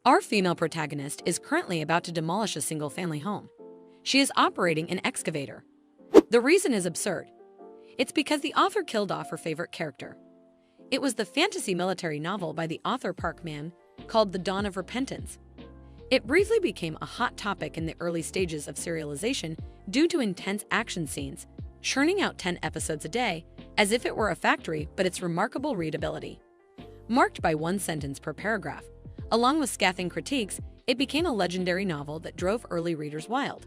Our female protagonist is currently about to demolish a single-family home. She is operating an excavator. The reason is absurd. It's because the author killed off her favorite character. It was the fantasy military novel by the author Parkman called The Dawn of Repentance. It briefly became a hot topic in the early stages of serialization due to intense action scenes, churning out 10 episodes a day, as if it were a factory, but its remarkable readability. Marked by one sentence per paragraph, along with scathing critiques, it became a legendary novel that drove early readers wild.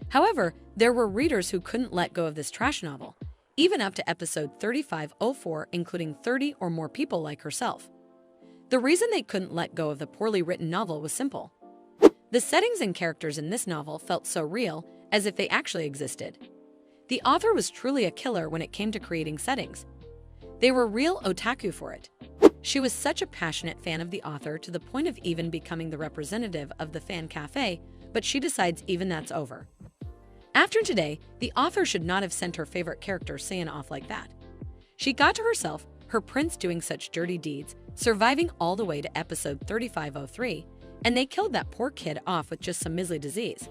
However, there were readers who couldn't let go of this trash novel, even up to episode 3504, including 30 or more people like herself. The reason they couldn't let go of the poorly written novel was simple. The settings and characters in this novel felt so real, as if they actually existed. The author was truly a killer when it came to creating settings. They were real otaku for it. She was such a passionate fan of the author to the point of even becoming the representative of the fan cafe, but she decides even that's over. After today, the author should not have sent her favorite character Cyan off like that. She got to herself, her prince doing such dirty deeds, surviving all the way to episode 3503, and they killed that poor kid off with just some measly disease.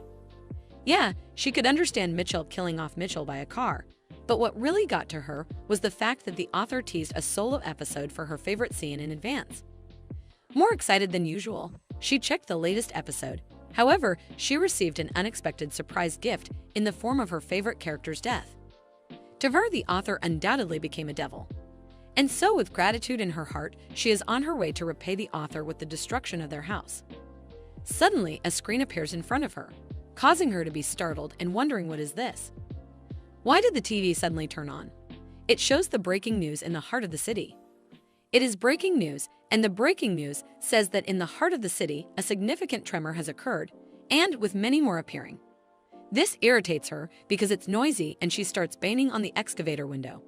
Yeah, she could understand Mitchell killing off Mitchell by a car, but what really got to her was the fact that the author teased a solo episode for her favorite Cyan in advance. More excited than usual, she checked the latest episode. However, she received an unexpected surprise gift in the form of her favorite character's death. To her, the author undoubtedly became a devil. And so, with gratitude in her heart, she is on her way to repay the author with the destruction of their house. Suddenly, a screen appears in front of her, causing her to be startled and wondering what is this. Why did the TV suddenly turn on? It shows the breaking news in the heart of the city. It is breaking news, and the breaking news says that in the heart of the city, a significant tremor has occurred, and with many more appearing. This irritates her because it's noisy and she starts banging on the excavator window.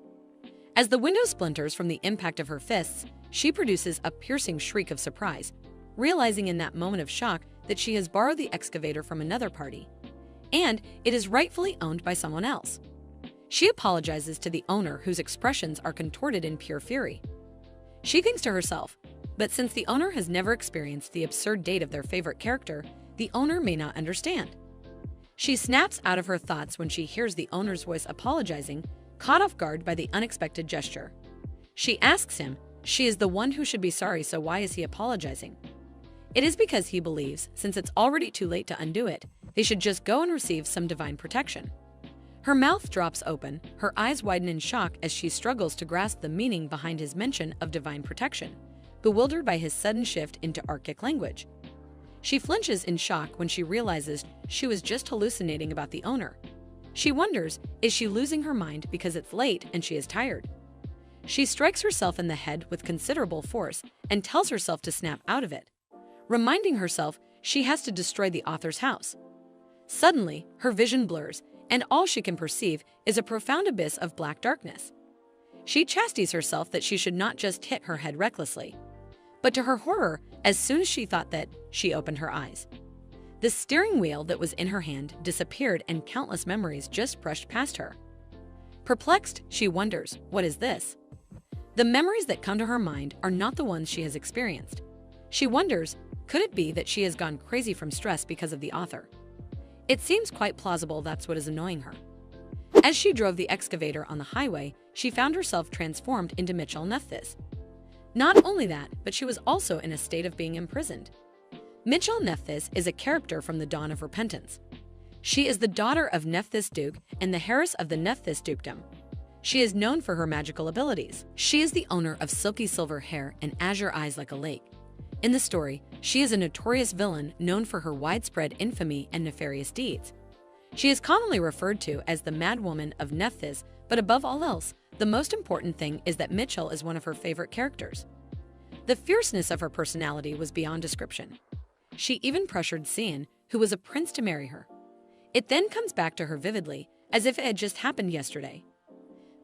As the window splinters from the impact of her fists, she produces a piercing shriek of surprise, realizing in that moment of shock that she has borrowed the excavator from another party, and it is rightfully owned by someone else. She apologizes to the owner, whose expressions are contorted in pure fury. She thinks to herself, but since the owner has never experienced the absurd date of their favorite character, the owner may not understand. She snaps out of her thoughts when she hears the owner's voice apologizing, caught off guard by the unexpected gesture. She asks him, she is the one who should be sorry, so why is he apologizing? It is because he believes, since it's already too late to undo it, they should just go and receive some divine protection. Her mouth drops open, her eyes widen in shock as she struggles to grasp the meaning behind his mention of divine protection, bewildered by his sudden shift into Archaic language. She flinches in shock when she realizes she was just hallucinating about the owner. She wonders, is she losing her mind because it's late and she is tired? She strikes herself in the head with considerable force and tells herself to snap out of it, reminding herself she has to destroy the author's house. Suddenly, her vision blurs, and all she can perceive is a profound abyss of black darkness. She chastises herself that she should not just hit her head recklessly. But to her horror, as soon as she thought that, she opened her eyes. The steering wheel that was in her hand disappeared and countless memories just brushed past her. Perplexed, she wonders, what is this? The memories that come to her mind are not the ones she has experienced. She wonders, could it be that she has gone crazy from stress because of the author? It seems quite plausible that's what is annoying her. As she drove the excavator on the highway, she found herself transformed into Mitchell Nephthys. Not only that, but she was also in a state of being imprisoned. Mitchell Nephthys is a character from the Dawn of Repentance. She is the daughter of Nephthys Duke and the heiress of the Nephthys Dukedom. She is known for her magical abilities. She is the owner of silky silver hair and azure eyes like a lake. In the story, she is a notorious villain known for her widespread infamy and nefarious deeds. She is commonly referred to as the Mad Woman of Nephthys, but above all else, the most important thing is that Mitchell is one of her favorite characters. The fierceness of her personality was beyond description. She even pressured Cyan, who was a prince, to marry her. It then comes back to her vividly, as if it had just happened yesterday.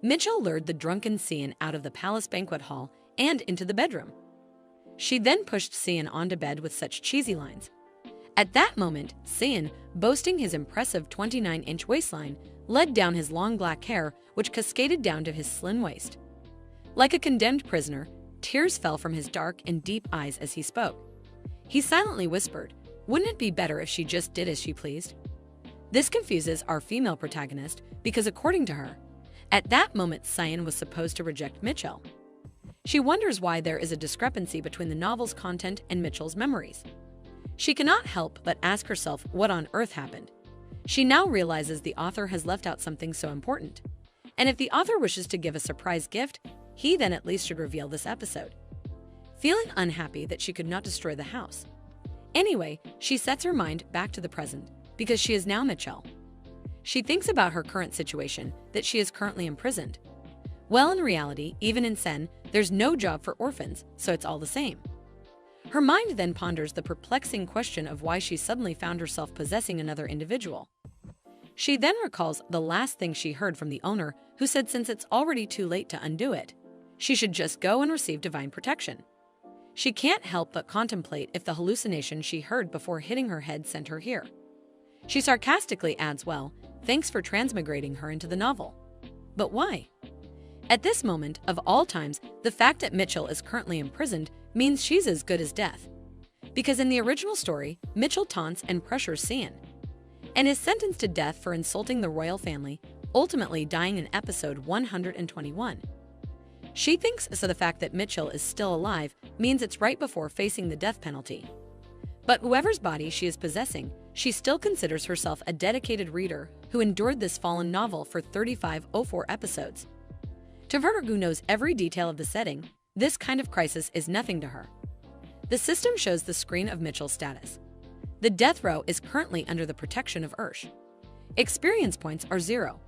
Mitchell lured the drunken Cyan out of the palace banquet hall and into the bedroom. She then pushed Cyan onto bed with such cheesy lines. At that moment, Cyan, boasting his impressive 29-inch waistline, led down his long black hair, which cascaded down to his slim waist. Like a condemned prisoner, tears fell from his dark and deep eyes as he spoke. He silently whispered, "Wouldn't it be better if she just did as she pleased?" This confuses our female protagonist because, according to her, at that moment Cyan was supposed to reject Mitchell. She wonders why there is a discrepancy between the novel's content and Mitchell's memories. She cannot help but ask herself what on earth happened. She now realizes the author has left out something so important. And if the author wishes to give a surprise gift, he then at least should reveal this episode. Feeling unhappy that she could not destroy the house. Anyway, she sets her mind back to the present because she is now Mitchell. She thinks about her current situation, that she is currently imprisoned. Well, in reality, even in Sen, there's no job for orphans, so it's all the same. Her mind then ponders the perplexing question of why she suddenly found herself possessing another individual. She then recalls the last thing she heard from the owner, who said since it's already too late to undo it, she should just go and receive divine protection. She can't help but contemplate if the hallucination she heard before hitting her head sent her here. She sarcastically adds, "Well, thanks for transmigrating her into the novel." But why? At this moment, of all times, the fact that Mitchell is currently imprisoned means she's as good as death. Because in the original story, Mitchell taunts and pressures Cyan, and is sentenced to death for insulting the royal family, ultimately dying in episode 121. She thinks so the fact that Mitchell is still alive means it's right before facing the death penalty. But whoever's body she is possessing, she still considers herself a dedicated reader who endured this fallen novel for 3504 episodes. To her who knows every detail of the setting, this kind of crisis is nothing to her. The system shows the screen of Mitchell's status. The death row is currently under the protection of Ursh. Experience points are 0.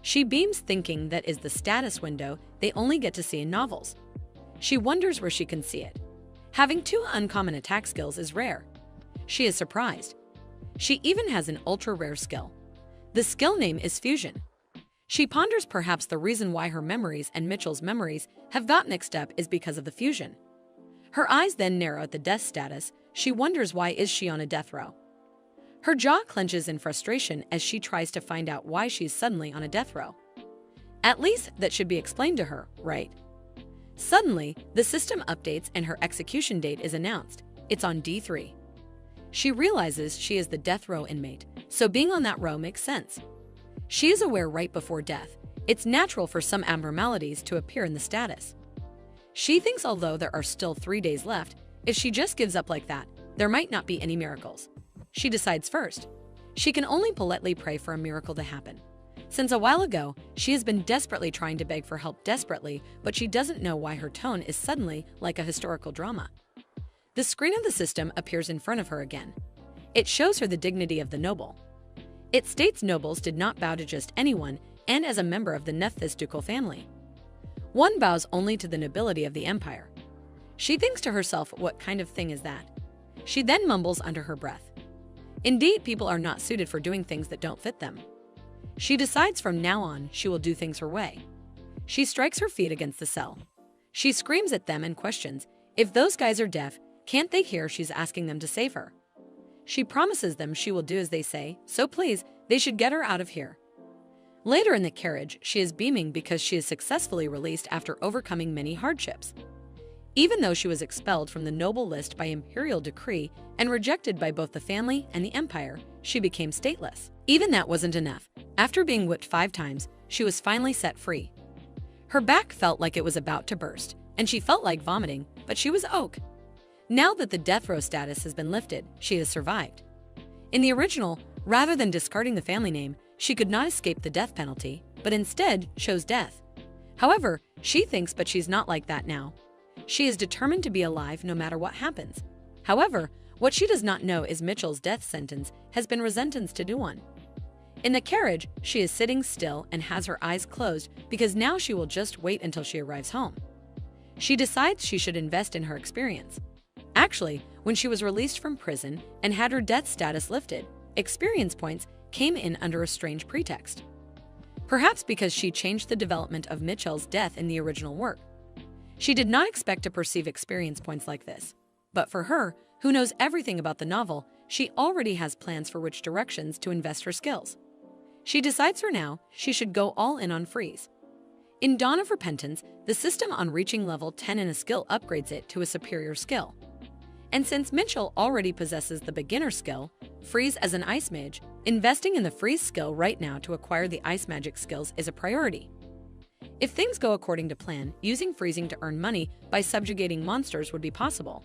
She beams, thinking that is the status window they only get to see in novels. She wonders where she can see it. Having 2 uncommon attack skills is rare. She is surprised. She even has an ultra-rare skill. The skill name is Fusion. She ponders perhaps the reason why her memories and Mitchell's memories have got mixed up is because of the fusion. Her eyes then narrow at the death status. She wonders why is she on a death row. Her jaw clenches in frustration as she tries to find out why she's suddenly on a death row. At least that should be explained to her, right? Suddenly, the system updates and her execution date is announced. It's on D3. She realizes she is the death row inmate, so being on that row makes sense. She is aware right before death, it's natural for some abnormalities to appear in the status. She thinks although there are still 3 days left, if she just gives up like that, there might not be any miracles. She decides first. She can only politely pray for a miracle to happen. Since a while ago, she has been desperately trying to beg for help desperately, but she doesn't know why her tone is suddenly like a historical drama. The screen of the system appears in front of her again. It shows her the dignity of the noble. It states nobles did not bow to just anyone and as a member of the Nephthys ducal family. One bows only to the nobility of the empire. She thinks to herself, what kind of thing is that? She then mumbles under her breath. Indeed, people are not suited for doing things that don't fit them. She decides from now on she will do things her way. She strikes her feet against the cell. She screams at them and questions, if those guys are deaf, can't they hear she's asking them to save her? She promises them she will do as they say, so please, they should get her out of here. Later in the carriage, she is beaming because she is successfully released after overcoming many hardships. Even though she was expelled from the noble list by imperial decree and rejected by both the family and the empire, she became stateless. Even that wasn't enough. After being whipped 5 times, she was finally set free. Her back felt like it was about to burst, and she felt like vomiting, but she was okay. Now that the death row status has been lifted, she has survived. In the original, rather than discarding the family name, she could not escape the death penalty, but instead chose death. However, she thinks but she's not like that now. She is determined to be alive no matter what happens. However, what she does not know is Mitchell's death sentence has been resentenced to do one. In the carriage, she is sitting still and has her eyes closed because now she will just wait until she arrives home. She decides she should invest in her experience. Actually, when she was released from prison and had her death status lifted, experience points came in under a strange pretext. Perhaps because she changed the development of Mitchell's death in the original work. She did not expect to perceive experience points like this. But for her, who knows everything about the novel, she already has plans for which directions to invest her skills. She decides for now she should go all in on freeze. In Dawn of Repentance, the system on reaching level 10 in a skill upgrades it to a superior skill. And since Mitchell already possesses the beginner skill, Freeze as an ice mage, investing in the freeze skill right now to acquire the ice magic skills is a priority. If things go according to plan, using freezing to earn money by subjugating monsters would be possible.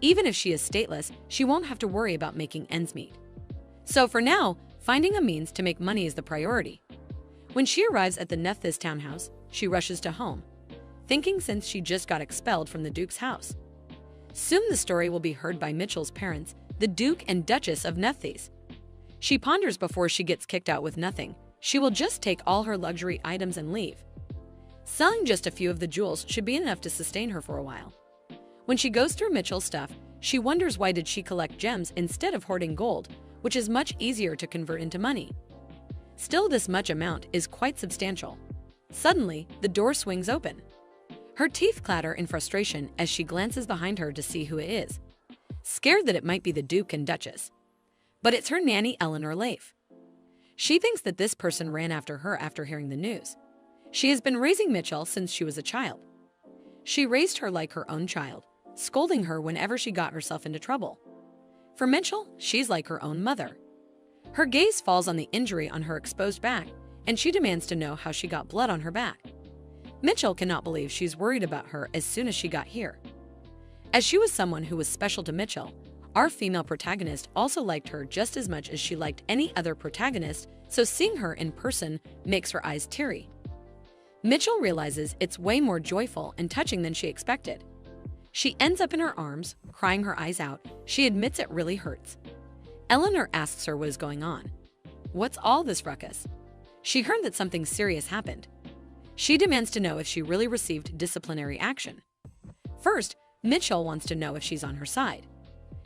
Even if she is stateless, she won't have to worry about making ends meet. So for now, finding a means to make money is the priority. When she arrives at the Nephthys townhouse, she rushes to home, thinking since she just got expelled from the Duke's house. Soon the story will be heard by Mitchell's parents, the Duke and Duchess of Nephthys. She ponders before she gets kicked out with nothing. She will just take all her luxury items and leave. Selling just a few of the jewels should be enough to sustain her for a while. When she goes through Mitchell's stuff, she wonders why did she collect gems instead of hoarding gold, which is much easier to convert into money. Still, this much amount is quite substantial. Suddenly, the door swings open. Her teeth clatter in frustration as she glances behind her to see who it is, scared that it might be the Duke and Duchess. But it's her nanny Eleanor Leif. She thinks that this person ran after her after hearing the news. She has been raising Mitchell since she was a child. She raised her like her own child, scolding her whenever she got herself into trouble. For Mitchell, she's like her own mother. Her gaze falls on the injury on her exposed back, and she demands to know how she got blood on her back. Mitchell cannot believe she's worried about her as soon as she got here. As she was someone who was special to Mitchell, our female protagonist also liked her just as much as she liked any other protagonist, so seeing her in person makes her eyes teary. Mitchell realizes it's way more joyful and touching than she expected. She ends up in her arms, crying her eyes out. She admits it really hurts. Eleanor asks her what is going on. What's all this ruckus? She heard that something serious happened. She demands to know if she really received disciplinary action. First, Mitchell wants to know if she's on her side.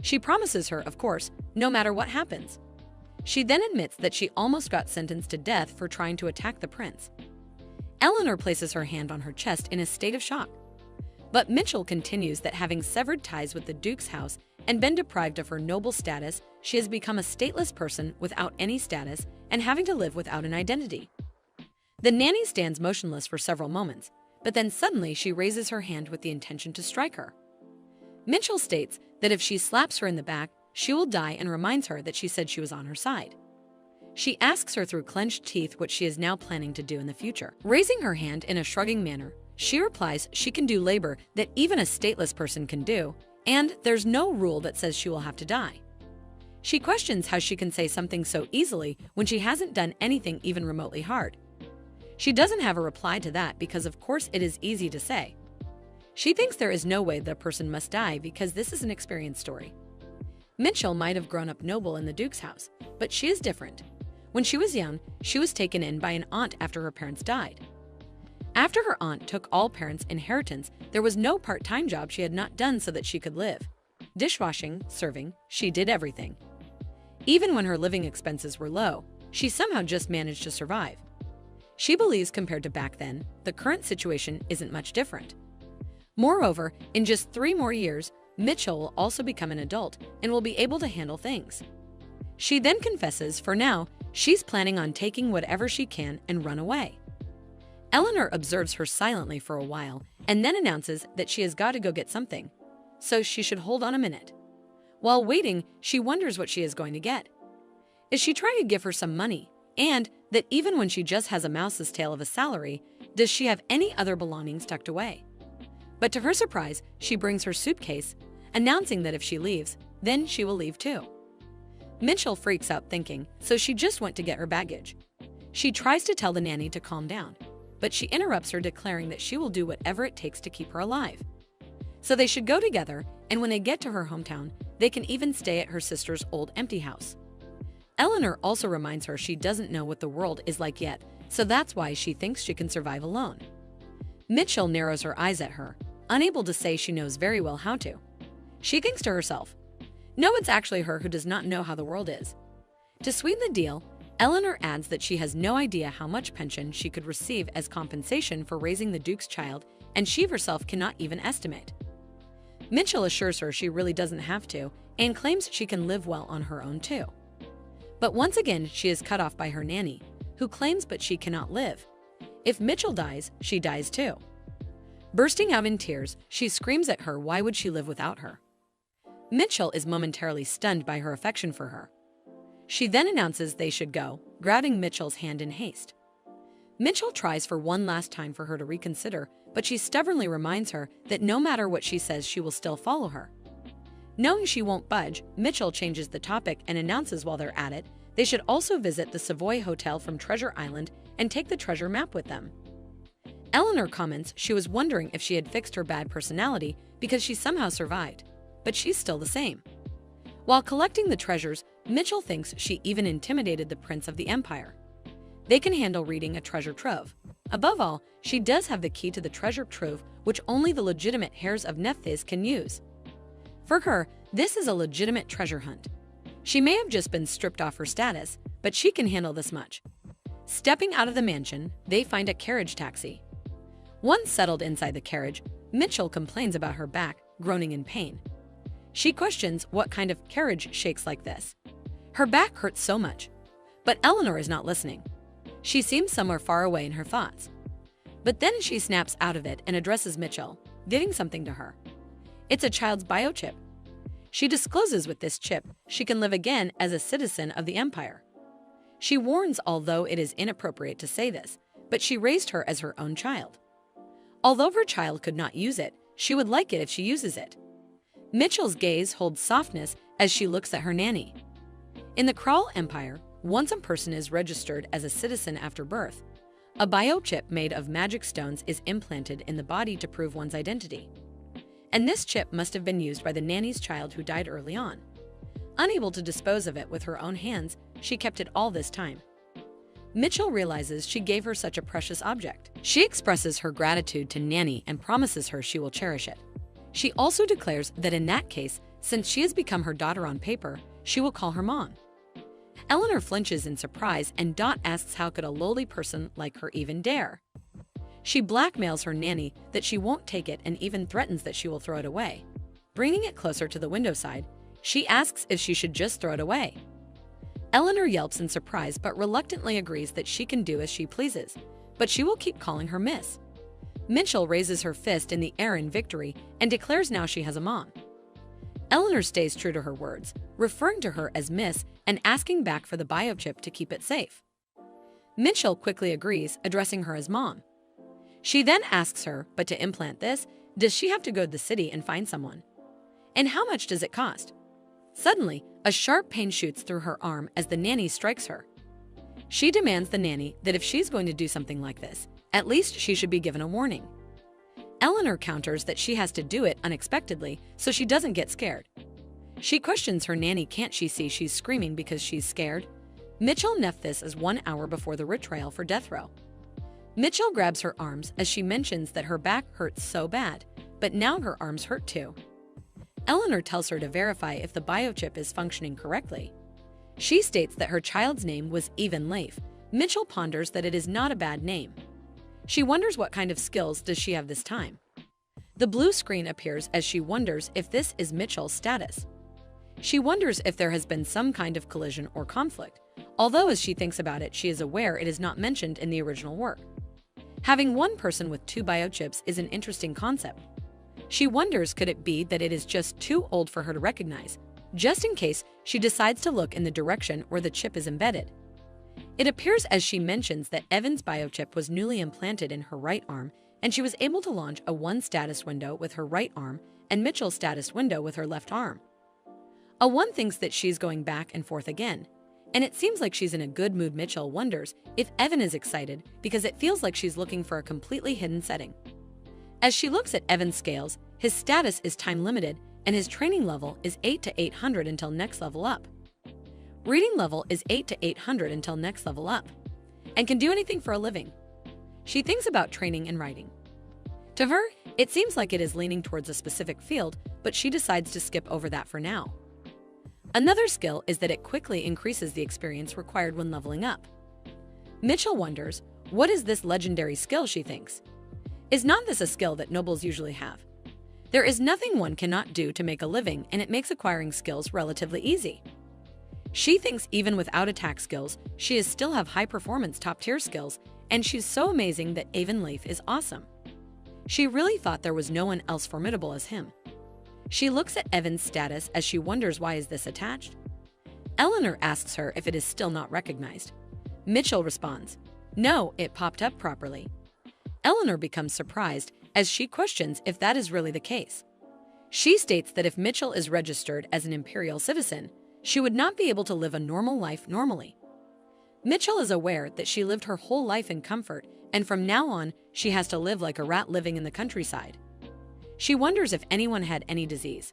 She promises her, of course, no matter what happens. She then admits that she almost got sentenced to death for trying to attack the prince. Eleanor places her hand on her chest in a state of shock. But Mitchell continues that having severed ties with the Duke's house and been deprived of her noble status, she has become a stateless person without any status and having to live without an identity. The nanny stands motionless for several moments, but then suddenly she raises her hand with the intention to strike her. Mitchell states that if she slaps her in the back, she will die and reminds her that she said she was on her side. She asks her through clenched teeth what she is now planning to do in the future. Raising her hand in a shrugging manner, she replies she can do labor that even a stateless person can do, and there's no rule that says she will have to die. She questions how she can say something so easily when she hasn't done anything even remotely hard. She doesn't have a reply to that because of course it is easy to say. She thinks there is no way the person must die because this is an experience story. Mitchell might have grown up noble in the Duke's house, but she is different. When she was young, she was taken in by an aunt after her parents died. After her aunt took all parents' inheritance, there was no part-time job she had not done so that she could live. Dishwashing, serving, she did everything. Even when her living expenses were low, she somehow just managed to survive. She believes compared to back then, the current situation isn't much different. Moreover, in just 3 more years, Mitchell will also become an adult and will be able to handle things. She then confesses, for now, she's planning on taking whatever she can and run away. Eleanor observes her silently for a while and then announces that she has got to go get something, so she should hold on a minute. While waiting, she wonders what she is going to get. Is she trying to give her some money? And that even when she just has a mouse's tail of a salary, does she have any other belongings tucked away? But to her surprise, she brings her suitcase, announcing that if she leaves, then she will leave too. Mitchell freaks out thinking, so she just went to get her baggage. She tries to tell the nanny to calm down, but she interrupts her declaring that she will do whatever it takes to keep her alive. So they should go together, and when they get to her hometown, they can even stay at her sister's old empty house. Eleanor also reminds her she doesn't know what the world is like yet, so that's why she thinks she can survive alone. Mitchell narrows her eyes at her, unable to say she knows very well how to. She thinks to herself, no, it's actually her who does not know how the world is. To sweeten the deal, Eleanor adds that she has no idea how much pension she could receive as compensation for raising the Duke's child, and she herself cannot even estimate. Mitchell assures her she really doesn't have to, and claims she can live well on her own too. But once again, she is cut off by her nanny, who claims but she cannot live. If Mitchell dies, she dies too. Bursting out in tears, she screams at her why would she live without her. Mitchell is momentarily stunned by her affection for her. She then announces they should go, grabbing Mitchell's hand in haste. Mitchell tries for one last time for her to reconsider, but she stubbornly reminds her that no matter what she says, she will still follow her. Knowing she won't budge, Mitchell changes the topic and announces while they're at it, they should also visit the Savoy Hotel from Treasure Island and take the treasure map with them. Eleanor comments she was wondering if she had fixed her bad personality because she somehow survived, but she's still the same. While collecting the treasures, Mitchell thinks she even intimidated the Prince of the Empire. They can handle reading a treasure trove. Above all, she does have the key to the treasure trove, which only the legitimate heirs of Nephthys can use. For her, this is a legitimate treasure hunt. She may have just been stripped off her status, but she can handle this much. Stepping out of the mansion, they find a carriage taxi. Once settled inside the carriage, Mitchell complains about her back, groaning in pain. She questions what kind of carriage shakes like this. Her back hurts so much. But Eleanor is not listening. She seems somewhere far away in her thoughts. But then she snaps out of it and addresses Mitchell, giving something to her. It's a child's biochip. She discloses with this chip, she can live again as a citizen of the Empire. She warns although it is inappropriate to say this, but she raised her as her own child. Although her child could not use it, she would like it if she uses it. Mitchell's gaze holds softness as she looks at her nanny. In the Kral Empire, once a person is registered as a citizen after birth, a biochip made of magic stones is implanted in the body to prove one's identity. And this chip must have been used by the nanny's child who died early on. Unable to dispose of it with her own hands, she kept it all this time. Mitchell realizes she gave her such a precious object. She expresses her gratitude to Nanny and promises her she will cherish it. She also declares that in that case, since she has become her daughter on paper, she will call her mom. Eleanor flinches in surprise and Dot asks how could a lowly person like her even dare. She blackmails her nanny that she won't take it and even threatens that she will throw it away. Bringing it closer to the window side, she asks if she should just throw it away. Eleanor yelps in surprise but reluctantly agrees that she can do as she pleases, but she will keep calling her Miss. Mitchell raises her fist in the air in victory and declares now she has a mom. Eleanor stays true to her words, referring to her as Miss and asking back for the biochip to keep it safe. Mitchell quickly agrees, addressing her as Mom. She then asks her, but to implant this, does she have to go to the city and find someone? And how much does it cost? Suddenly, a sharp pain shoots through her arm as the nanny strikes her. She demands the nanny that if she's going to do something like this, at least she should be given a warning. Eleanor counters that she has to do it unexpectedly so she doesn't get scared. She questions her nanny, can't she see she's screaming because she's scared? Mitchell Nephthys is 1 hour before the retrial for death row. Mitchell grabs her arms as she mentions that her back hurts so bad, but now her arms hurt too. Eleanor tells her to verify if the biochip is functioning correctly. She states that her child's name was Even Leif. Mitchell ponders that it is not a bad name. She wonders what kind of skills does she have this time. The blue screen appears as she wonders if this is Mitchell's status. She wonders if there has been some kind of collision or conflict, although as she thinks about it, she is aware it is not mentioned in the original work. Having one person with 2 biochips is an interesting concept. She wonders could it be that it is just too old for her to recognize. Just in case, she decides to look in the direction where the chip is embedded. It appears as she mentions that Evan's biochip was newly implanted in her right arm and she was able to launch a 1 status window with her right arm and Mitchell's status window with her left arm. A 1 thinks that she's going back and forth again, and it seems like she's in a good mood. Mitchell wonders if Evan is excited because it feels like she's looking for a completely hidden setting. As she looks at Evan's scales, his status is time limited and his training level is 8 to 800 until next level up. Reading level is 8 to 800 until next level up, and can do anything for a living. She thinks about training and writing. To her, it seems like it is leaning towards a specific field, but she decides to skip over that for now. Another skill is that it quickly increases the experience required when leveling up. Mitchell wonders, what is this legendary skill, she thinks? Is not this a skill that nobles usually have? There is nothing one cannot do to make a living, and it makes acquiring skills relatively easy. She thinks even without attack skills, she is still have high-performance top-tier skills, and she's so amazing that Even Leif is awesome. She really thought there was no one else formidable as him. She looks at Evan's status as she wonders why is this attached. Eleanor asks her if it is still not recognized. Mitchell responds, "No, it popped up properly." Eleanor becomes surprised as she questions if that is really the case. She states that if Mitchell is registered as an imperial citizen, she would not be able to live a normal life normally. Mitchell is aware that she lived her whole life in comfort, and from now on, she has to live like a rat living in the countryside. She wonders if anyone had any disease.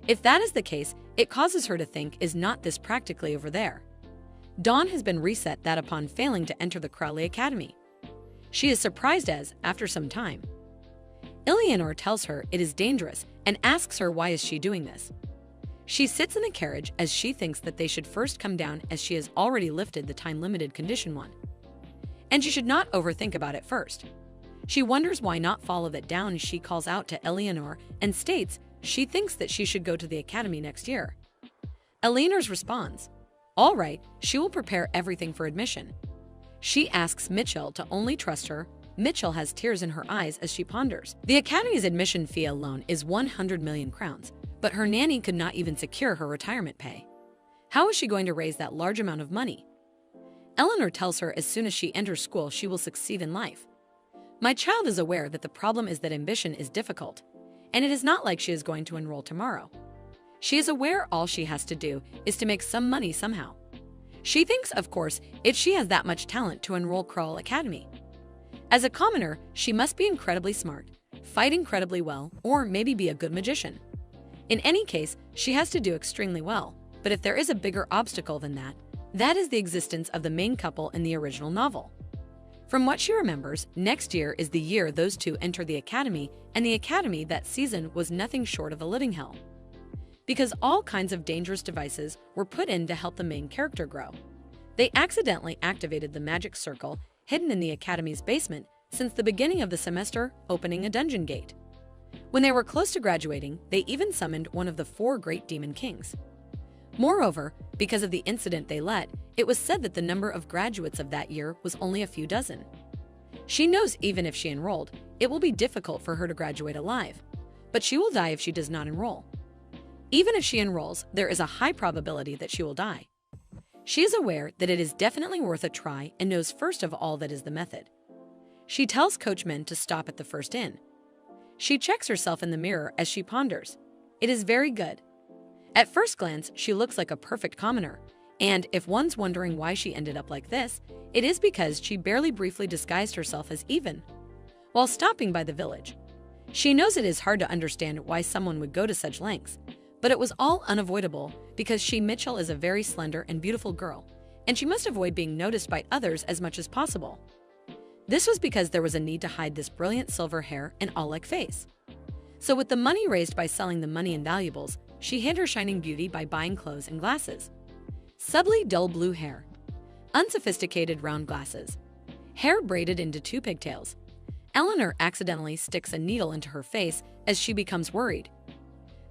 If that is the case, it causes her to think, is not this practically over there? Dawn has been reset that upon failing to enter the Crowley Academy. She is surprised as, after some time, Eleanor tells her it is dangerous and asks her why is she doing this. She sits in the carriage as she thinks that they should first come down as she has already lifted the time-limited condition one. And she should not overthink about it first. She wonders why not follow that down. She calls out to Eleanor and states she thinks that she should go to the academy next year. Eleanor responds, "All right, she will prepare everything for admission." She asks Mitchell to only trust her. Mitchell has tears in her eyes as she ponders. The academy's admission fee alone is 100 million crowns, but her nanny could not even secure her retirement pay. How is she going to raise that large amount of money? Eleanor tells her as soon as she enters school she will succeed in life. My child is aware that the problem is that ambition is difficult, and it is not like she is going to enroll tomorrow. She is aware all she has to do is to make some money somehow. She thinks, of course, if she has that much talent to enroll Crowley Academy. As a commoner, she must be incredibly smart, fight incredibly well, or maybe be a good magician. In any case, she has to do extremely well, but if there is a bigger obstacle than that, that is the existence of the main couple in the original novel. From what she remembers, next year is the year those two enter the academy, and the academy that season was nothing short of a living hell. Because all kinds of dangerous devices were put in to help the main character grow. They accidentally activated the magic circle hidden in the academy's basement since the beginning of the semester, opening a dungeon gate. When they were close to graduating, they even summoned one of the 4 great demon kings. Moreover, because of the incident they let, it was said that the number of graduates of that year was only a few dozen. She knows even if she enrolled, it will be difficult for her to graduate alive, but she will die if she does not enroll. Even if she enrolls, there is a high probability that she will die. She is aware that it is definitely worth a try and knows first of all that is the method. She tells coachmen to stop at the first inn. She checks herself in the mirror as she ponders. It is very good. At first glance, she looks like a perfect commoner, and if one's wondering why she ended up like this, it is because she barely briefly disguised herself as Even. While stopping by the village, she knows it is hard to understand why someone would go to such lengths, but it was all unavoidable because Mitchell is a very slender and beautiful girl, and she must avoid being noticed by others as much as possible. This was because there was a need to hide this brilliant silver hair and all-like face. So with the money raised by selling the money and valuables, she hid her shining beauty by buying clothes and glasses. Subtly dull blue hair, unsophisticated round glasses, hair braided into 2 pigtails. Eleanor accidentally sticks a needle into her face as she becomes worried.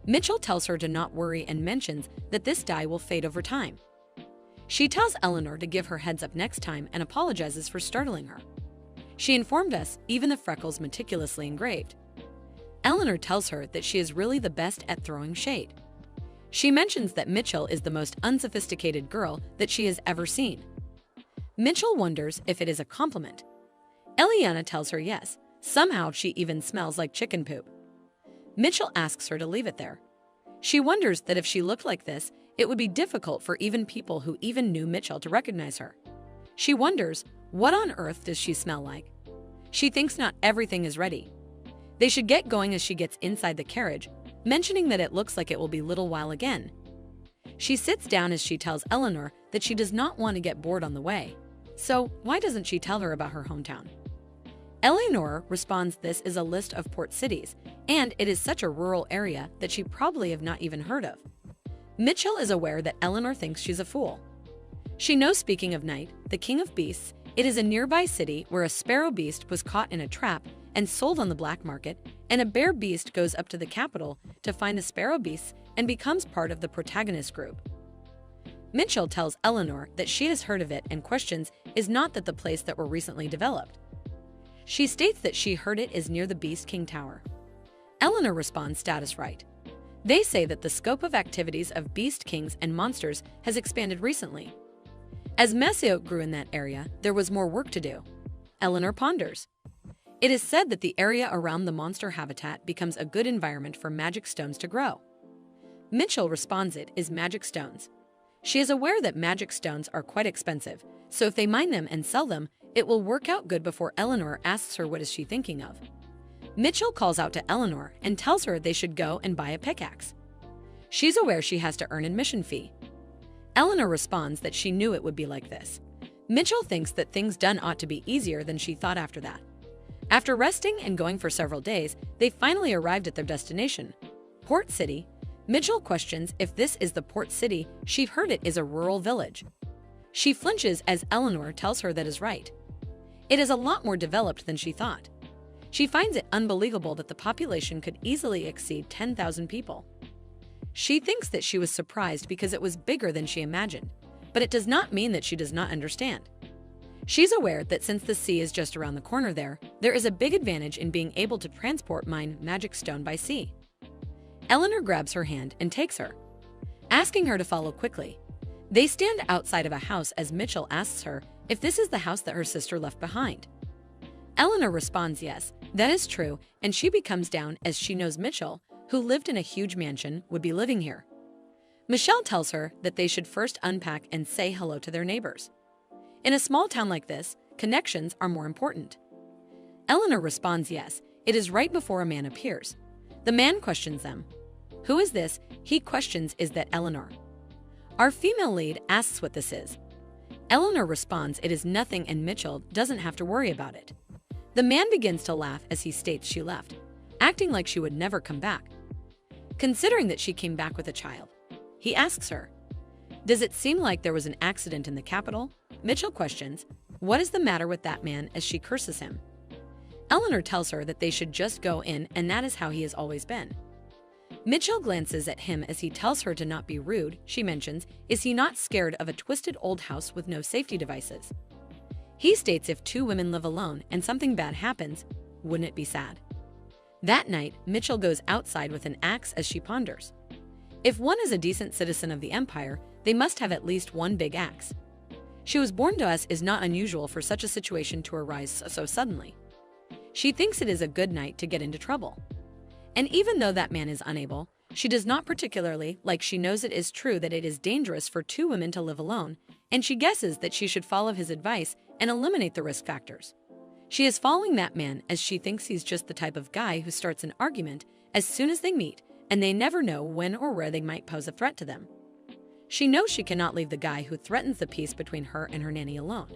Mitchell tells her to not worry and mentions that this dye will fade over time. She tells Eleanor to give her heads up next time and apologizes for startling her. She informed us even the freckles meticulously engraved. Eleanor tells her that she is really the best at throwing shade. She mentions that Mitchell is the most unsophisticated girl that she has ever seen. Mitchell wonders if it is a compliment. Eliana tells her yes. Somehow she even smells like chicken poop. Mitchell asks her to leave it there. She wonders that if she looked like this, it would be difficult for even people who even knew Mitchell to recognize her. She wonders, what on earth does she smell like? She thinks not everything is ready. They should get going as she gets inside the carriage, mentioning that it looks like it will be a little while again. She sits down as she tells Eleanor that she does not want to get bored on the way. So why doesn't she tell her about her hometown? Eleanor responds this is a list of port cities, and it is such a rural area that she probably have not even heard of. Mitchell is aware that Eleanor thinks she's a fool. She knows, speaking of night, the king of beasts, it is a nearby city where a sparrow beast was caught in a trap and sold on the black market, and a bear beast goes up to the capital to find the sparrow beasts and becomes part of the protagonist group. Mitchell tells Eleanor that she has heard of it and questions is not that the place that were recently developed. She states that she heard it is near the Beast King Tower. Eleanor responds status right. They say that the scope of activities of beast kings and monsters has expanded recently. As Mesiote grew in that area, there was more work to do. Eleanor ponders. It is said that the area around the monster habitat becomes a good environment for magic stones to grow. Mitchell responds it is magic stones. She is aware that magic stones are quite expensive, so if they mine them and sell them, it will work out good before Eleanor asks her what is she thinking of. Mitchell calls out to Eleanor and tells her they should go and buy a pickaxe. She's aware she has to earn admission fee. Eleanor responds that she knew it would be like this. Mitchell thinks that things done ought to be easier than she thought after that. After resting and going for several days, they finally arrived at their destination, Port City. Mitchell questions if this is the port city she heard it is a rural village. She flinches as Eleanor tells her that is right. It is a lot more developed than she thought. She finds it unbelievable that the population could easily exceed 10,000 people. She thinks that she was surprised because it was bigger than she imagined, but it does not mean that she does not understand. She's aware that since the sea is just around the corner there is a big advantage in being able to transport mine magic stone by sea. Eleanor grabs her hand and takes her, asking her to follow quickly. They stand outside of a house as Mitchell asks her if this is the house that her sister left behind. Eleanor responds yes, that is true, and she becomes down as she knows Mitchell, who lived in a huge mansion, would be living here. Michelle tells her that they should first unpack and say hello to their neighbors. In a small town like this, connections are more important. Eleanor responds yes, it is right before a man appears. The man questions them. Who is this? He questions is that Eleanor. Our female lead asks what this is. Eleanor responds it is nothing and Mitchell doesn't have to worry about it. The man begins to laugh as he states she left, acting like she would never come back. Considering that she came back with a child, he asks her, does it seem like there was an accident in the capital? Mitchell questions, what is the matter with that man as she curses him. Eleanor tells her that they should just go in and that is how he has always been. Mitchell glances at him as he tells her to not be rude. She mentions, is he not scared of a twisted old house with no safety devices? He states if two women live alone and something bad happens, wouldn't it be sad? That night, Mitchell goes outside with an axe as she ponders. If one is a decent citizen of the Empire, they must have at least one big axe. She was born to us is not unusual for such a situation to arise so suddenly. She thinks it is a good night to get into trouble. And even though that man is unable, she does not particularly like she knows it is true that it is dangerous for two women to live alone, and she guesses that she should follow his advice and eliminate the risk factors. She is following that man as she thinks he's just the type of guy who starts an argument as soon as they meet, and they never know when or where they might pose a threat to them. She knows she cannot leave the guy who threatens the peace between her and her nanny alone.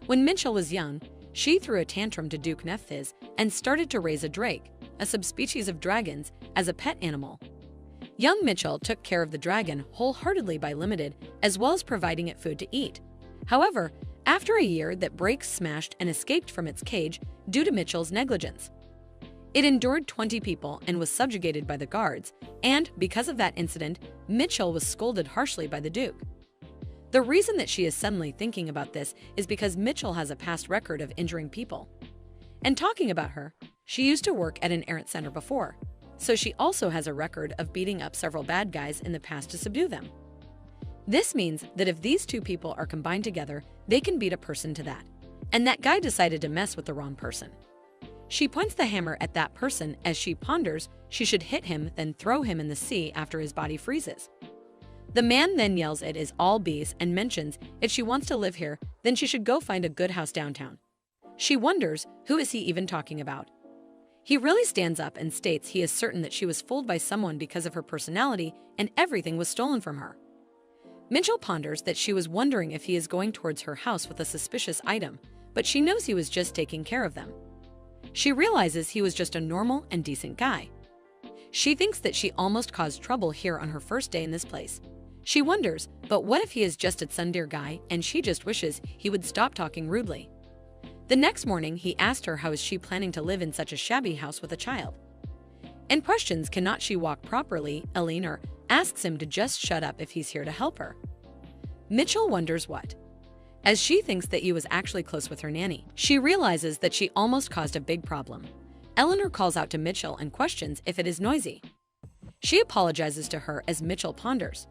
When Mitchell was young, she threw a tantrum to Duke Nephthys and started to raise a drake, a subspecies of dragons, as a pet animal. Young Mitchell took care of the dragon wholeheartedly by limited, as well as providing it food to eat. However, after a year that Drake smashed and escaped from its cage due to Mitchell's negligence. It endured 20 people and was subjugated by the guards, and because of that incident, Mitchell was scolded harshly by the Duke. The reason that she is suddenly thinking about this is because Mitchell has a past record of injuring people. And talking about her, she used to work at an errant center before, so she also has a record of beating up several bad guys in the past to subdue them. This means that if these two people are combined together, they can beat a person to that. And that guy decided to mess with the wrong person. She points the hammer at that person as she ponders she should hit him then throw him in the sea after his body freezes. The man then yells it is all bees and mentions if she wants to live here, then she should go find a good house downtown. She wonders who is he even talking about. He really stands up and states he is certain that she was fooled by someone because of her personality and everything was stolen from her. Mitchell ponders that she was wondering if he is going towards her house with a suspicious item, but she knows he was just taking care of them. She realizes he was just a normal and decent guy. She thinks that she almost caused trouble here on her first day in this place. She wonders, but what if he is just a tsundere guy and she just wishes he would stop talking rudely? The next morning, he asked her how is she planning to live in such a shabby house with a child. And questions cannot she walk properly, Eleanor asks him to just shut up if he's here to help her. Mitchell wonders what. As she thinks that he was actually close with her nanny, she realizes that she almost caused a big problem. Eleanor calls out to Mitchell and questions if it is noisy. She apologizes to her as Mitchell ponders.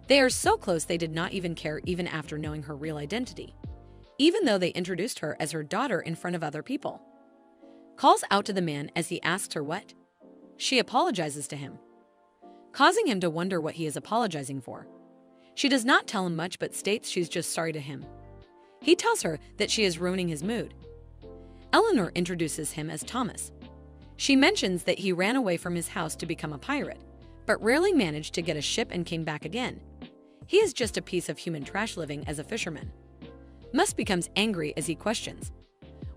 They are so close they did not even care even after knowing her real identity, even though they introduced her as her daughter in front of other people. Calls out to the man as he asks her what. She apologizes to him, causing him to wonder what he is apologizing for. She does not tell him much but states she's just sorry to him. He tells her that she is ruining his mood. Eleanor introduces him as Thomas. She mentions that he ran away from his house to become a pirate, but rarely managed to get a ship and came back again. He is just a piece of human trash living as a fisherman. Musk becomes angry as he questions.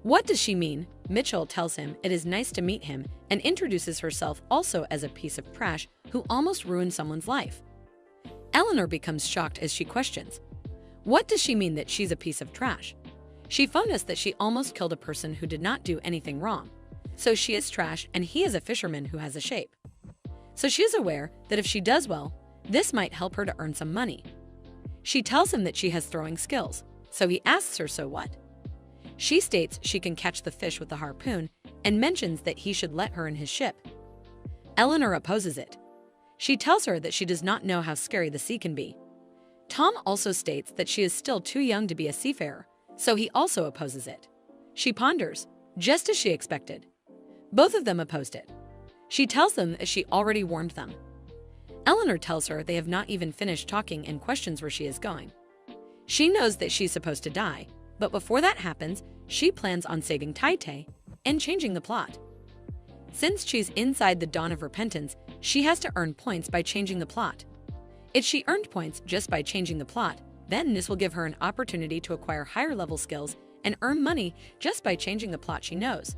What does she mean? Mitchell tells him it is nice to meet him and introduces herself also as a piece of trash who almost ruined someone's life. Eleanor becomes shocked as she questions. What does she mean that she's a piece of trash? She phoned us that she almost killed a person who did not do anything wrong. So she is trash and he is a fisherman who has a shape. So she is aware that if she does well, this might help her to earn some money. She tells him that she has throwing skills, so he asks her so what. She states she can catch the fish with the harpoon and mentions that he should let her in his ship. Eleanor opposes it. She tells her that she does not know how scary the sea can be. Tom also states that she is still too young to be a seafarer, so he also opposes it. She ponders, just as she expected. Both of them opposed it. She tells them that she already warned them. Eleanor tells her they have not even finished talking and questions where she is going. She knows that she's supposed to die, but before that happens, she plans on saving Tai Tai and changing the plot. Since she's inside the dawn of repentance, she has to earn points by changing the plot. If she earned points just by changing the plot, then this will give her an opportunity to acquire higher level skills and earn money just by changing the plot she knows.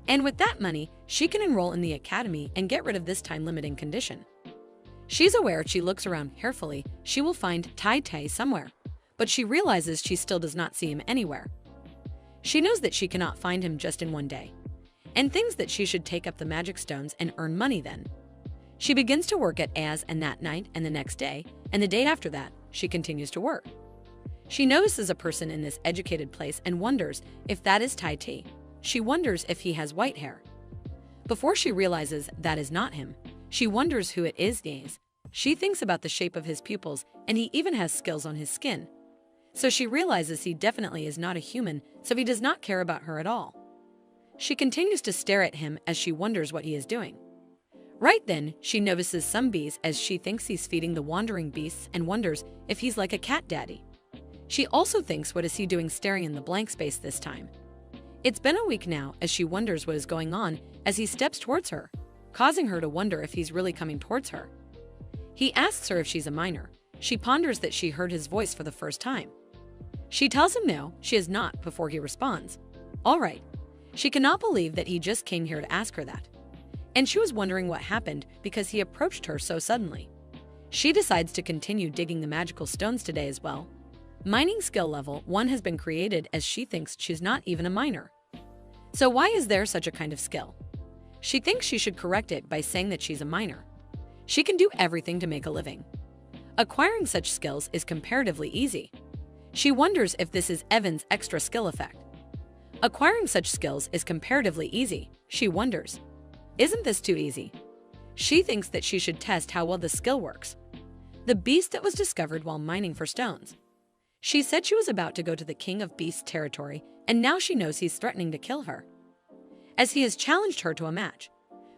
And with that money, she can enroll in the academy and get rid of this time-limiting condition. She's aware if she looks around carefully, she will find Tai Tai somewhere, but she realizes she still does not see him anywhere. She knows that she cannot find him just in one day, and thinks that she should take up the magic stones and earn money then. She begins to work at As and that night and the next day, and the day after that, she continues to work. She notices a person in this educated place and wonders if that is Tai Tai. She wonders if he has white hair. Before she realizes that is not him, she wonders who it is. She thinks about the shape of his pupils and he even has skills on his skin. So she realizes he definitely is not a human, so he does not care about her at all. She continues to stare at him as she wonders what he is doing. Right then, she notices some bees as she thinks he's feeding the wandering beasts and wonders if he's like a cat daddy. She also thinks what is he doing staring in the blank space this time. It's been a week now as she wonders what is going on as he steps towards her, causing her to wonder if he's really coming towards her. He asks her if she's a minor. She ponders that she heard his voice for the first time. She tells him no, she is not before he responds. All right. She cannot believe that he just came here to ask her that. And she was wondering what happened because he approached her so suddenly. She decides to continue digging the magical stones today as well. Mining skill level 1 has been created as she thinks she's not even a miner. So why is there such a kind of skill? She thinks she should correct it by saying that she's a miner. She can do everything to make a living. Acquiring such skills is comparatively easy. She wonders if this is Evan's extra skill effect. Acquiring such skills is comparatively easy, she wonders. Isn't this too easy? She thinks that she should test how well the skill works. The beast that was discovered while mining for stones. She said she was about to go to the King of Beasts territory, and now she knows he's threatening to kill her, as he has challenged her to a match.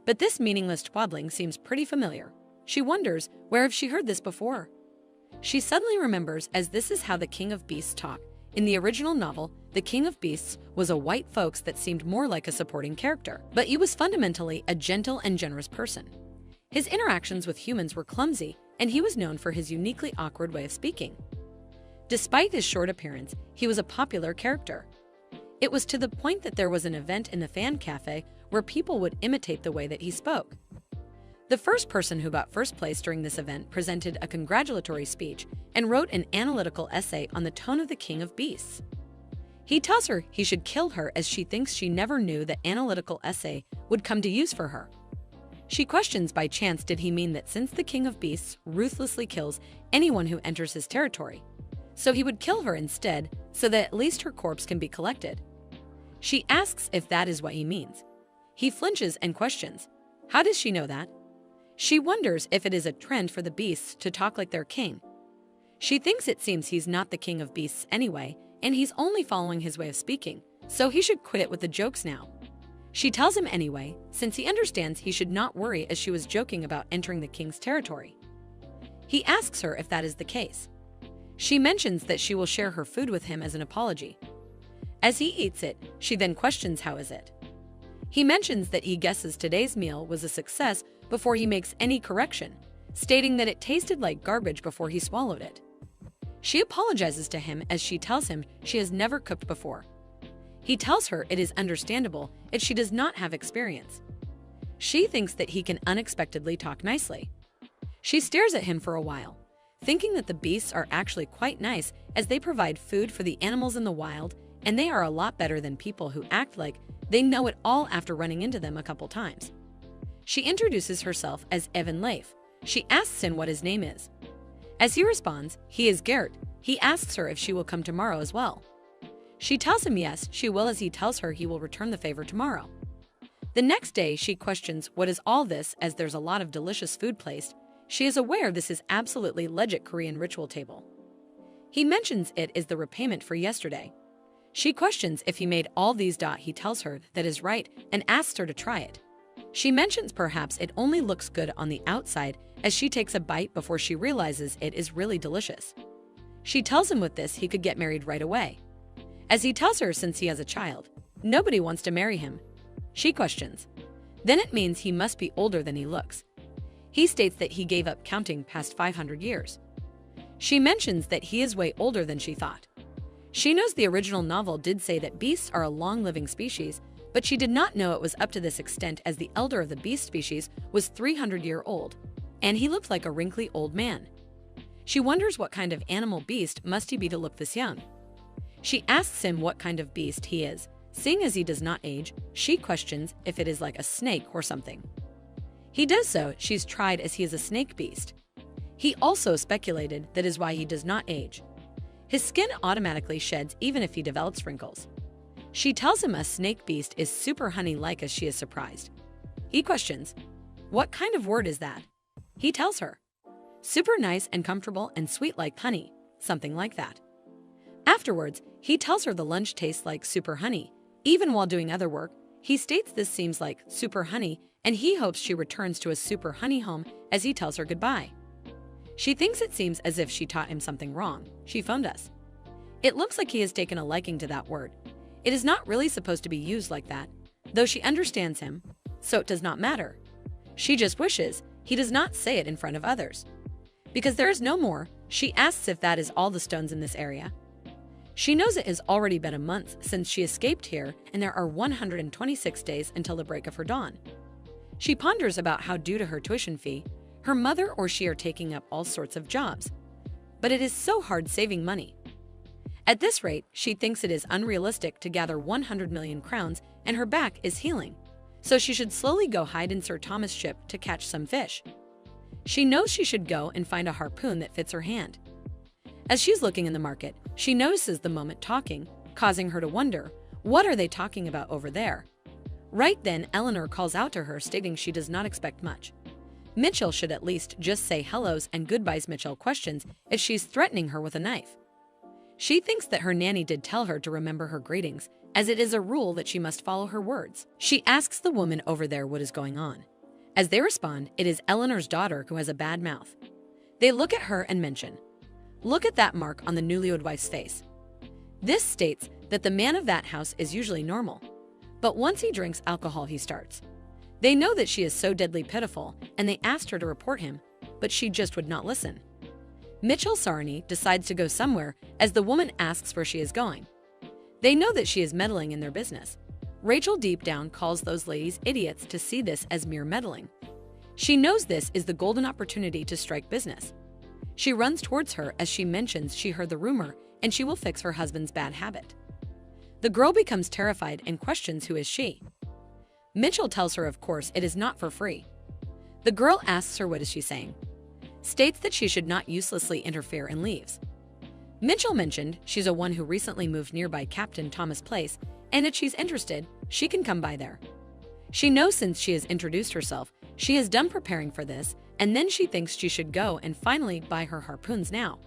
But this meaningless twaddling seems pretty familiar. She wonders, where have she heard this before? She suddenly remembers as this is how the King of Beasts talk. In the original novel, the King of Beasts was a white fox that seemed more like a supporting character, but he was fundamentally a gentle and generous person. His interactions with humans were clumsy, and he was known for his uniquely awkward way of speaking. Despite his short appearance, he was a popular character. It was to the point that there was an event in the fan cafe where people would imitate the way that he spoke. The first person who got first place during this event presented a congratulatory speech and wrote an analytical essay on the tone of the King of Beasts. He tells her he should kill her as she thinks she never knew that analytical essay would come to use for her. She questions by chance did he mean that since the King of Beasts ruthlessly kills anyone who enters his territory, so he would kill her instead so that at least her corpse can be collected. She asks if that is what he means. He flinches and questions. How does she know that? She wonders if it is a trend for the beasts to talk like their king. She thinks it seems he's not the king of beasts anyway, and he's only following his way of speaking, so he should quit it with the jokes now. She tells him anyway, since he understands he should not worry, as she was joking about entering the king's territory. He asks her if that is the case. She mentions that she will share her food with him as an apology. As he eats it, she then questions how is it. He mentions that he guesses today's meal was a success before he makes any correction, stating that it tasted like garbage before he swallowed it. She apologizes to him as she tells him she has never cooked before. He tells her it is understandable if she does not have experience. She thinks that he can unexpectedly talk nicely. She stares at him for a while, thinking that the beasts are actually quite nice as they provide food for the animals in the wild, and they are a lot better than people who act like they know it all after running into them a couple times. She introduces herself as Evan Leif. She asks him what his name is. As he responds, he is Gert. He asks her if she will come tomorrow as well. She tells him yes, she will, as he tells her he will return the favor tomorrow. The next day, she questions what is all this, as there's a lot of delicious food placed. She is aware this is absolutely legit Korean ritual table. He mentions it is the repayment for yesterday. She questions if he made all these. He tells her that is right and asks her to try it. She mentions perhaps it only looks good on the outside, as she takes a bite before she realizes it is really delicious. She tells him with this he could get married right away. As he tells her since he has a child, nobody wants to marry him. She questions. Then it means he must be older than he looks. He states that he gave up counting past 500 years. She mentions that he is way older than she thought. She knows the original novel did say that beasts are a long-living species, but she did not know it was up to this extent, as the elder of the beast species was 300-year-old, and he looked like a wrinkly old man. She wonders what kind of animal beast must he be to look this young. She asks him what kind of beast he is. Seeing as he does not age, she questions if it is like a snake or something. He does so. She's tried, as he is a snake beast. He also speculated that is why he does not age. His skin automatically sheds even if he develops wrinkles. She tells him a snake beast is super honey-like, as she is surprised. He questions, what kind of word is that? He tells her, super nice and comfortable and sweet like honey, something like that. Afterwards, he tells her the lunch tastes like super honey. Even while doing other work, he states this seems like super honey, and he hopes she returns to a super honey home as he tells her goodbye. She thinks it seems as if she taught him something wrong. She phoned us. It looks like he has taken a liking to that word. It is not really supposed to be used like that, though she understands him, so it does not matter. She just wishes he does not say it in front of others. Because there is no more, she asks if that is all the stones in this area. She knows it has already been a month since she escaped here, and there are 126 days until the break of her dawn. She ponders about how, due to her tuition fee, her mother or she are taking up all sorts of jobs. But it is so hard saving money. At this rate, she thinks it is unrealistic to gather 100 million crowns, and her back is healing. So she should slowly go hide in Sir Thomas' ship to catch some fish. She knows she should go and find a harpoon that fits her hand. As she's looking in the market, she notices the moment talking, causing her to wonder, what are they talking about over there? Right then, Eleanor calls out to her, stating she does not expect much. Mitchell should at least just say hellos and goodbyes. Mitchell questions if she's threatening her with a knife. She thinks that her nanny did tell her to remember her greetings, as it is a rule that she must follow her words. She asks the woman over there what is going on. As they respond, it is Eleanor's daughter who has a bad mouth. They look at her and mention, look at that mark on the newlywed wife's face. This states that the man of that house is usually normal, but once he drinks alcohol he starts. They know that she is so deadly pitiful, and they asked her to report him, but she just would not listen. Mitchell Sarney decides to go somewhere as the woman asks where she is going. They know that she is meddling in their business. Rachel deep down calls those ladies idiots to see this as mere meddling. She knows this is the golden opportunity to strike business. She runs towards her as she mentions she heard the rumor and she will fix her husband's bad habit. The girl becomes terrified and questions who is she. Mitchell tells her of course it is not for free. The girl asks her what is she saying. States that she should not uselessly interfere and leaves. Mitchell mentioned she's a one who recently moved nearby Captain Thomas' place, and if she's interested, she can come by there. She knows since she has introduced herself, She is done preparing for this, and then she thinks she should go and finally buy her harpoons now.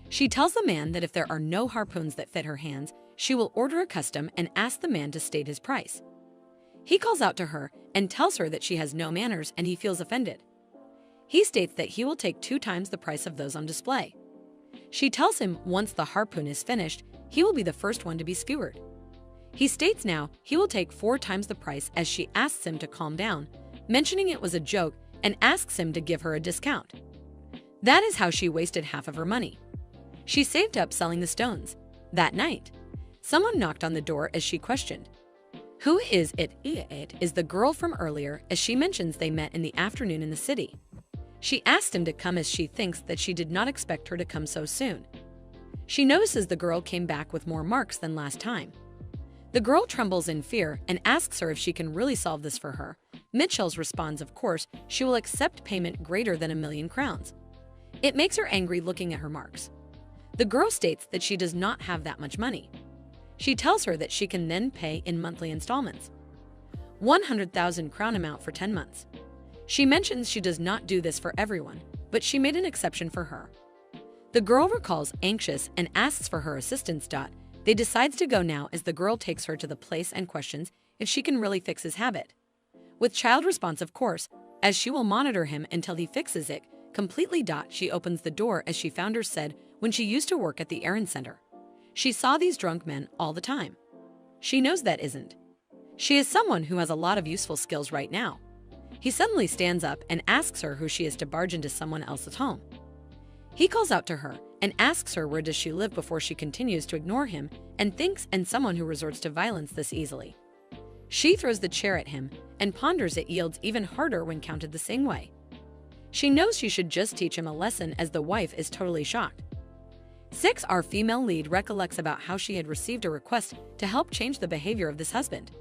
She tells the man that if there are no harpoons that fit her hands, she will order a custom and ask the man to state his price. He calls out to her and tells her that she has no manners, and he feels offended. He states that he will take 2 times the price of those on display. She tells him once the harpoon is finished, he will be the first one to be skewered. He states now he will take 4 times the price as she asks him to calm down, mentioning it was a joke, and asks him to give her a discount. That is how she wasted half of her money. She saved up selling the stones. That night, someone knocked on the door as she questioned, "Who is it?" It is the girl from earlier, as she mentions they met in the afternoon in the city. She asked him to come as she thinks that she did not expect her to come so soon. She notices the girl came back with more marks than last time. The girl trembles in fear and asks her if she can really solve this for her. Mitchell responds of course she will accept payment greater than 1,000,000 crowns. It makes her angry looking at her marks. The girl states that she does not have that much money. She tells her that she can then pay in monthly installments. 100,000 crown amount for 10 months. She mentions she does not do this for everyone, but she made an exception for her. The girl recalls anxious and asks for her assistance. They decides to go now as the girl takes her to the place and questions if she can really fix his habit. With child response of course, as she will monitor him until he fixes it completely. She opens the door as she found her said when she used to work at the errand center. She saw these drunk men all the time. She knows that isn't. She is someone who has a lot of useful skills right now. He suddenly stands up and asks her who she is to barge into someone else's home. He calls out to her and asks her where does she live before she continues to ignore him and thinks and someone who resorts to violence this easily. She throws the chair at him and ponders it yields even harder when counted the same way. She knows she should just teach him a lesson as the wife is totally shocked. 6. Our female lead recollects about how she had received a request to help change the behavior of this husband.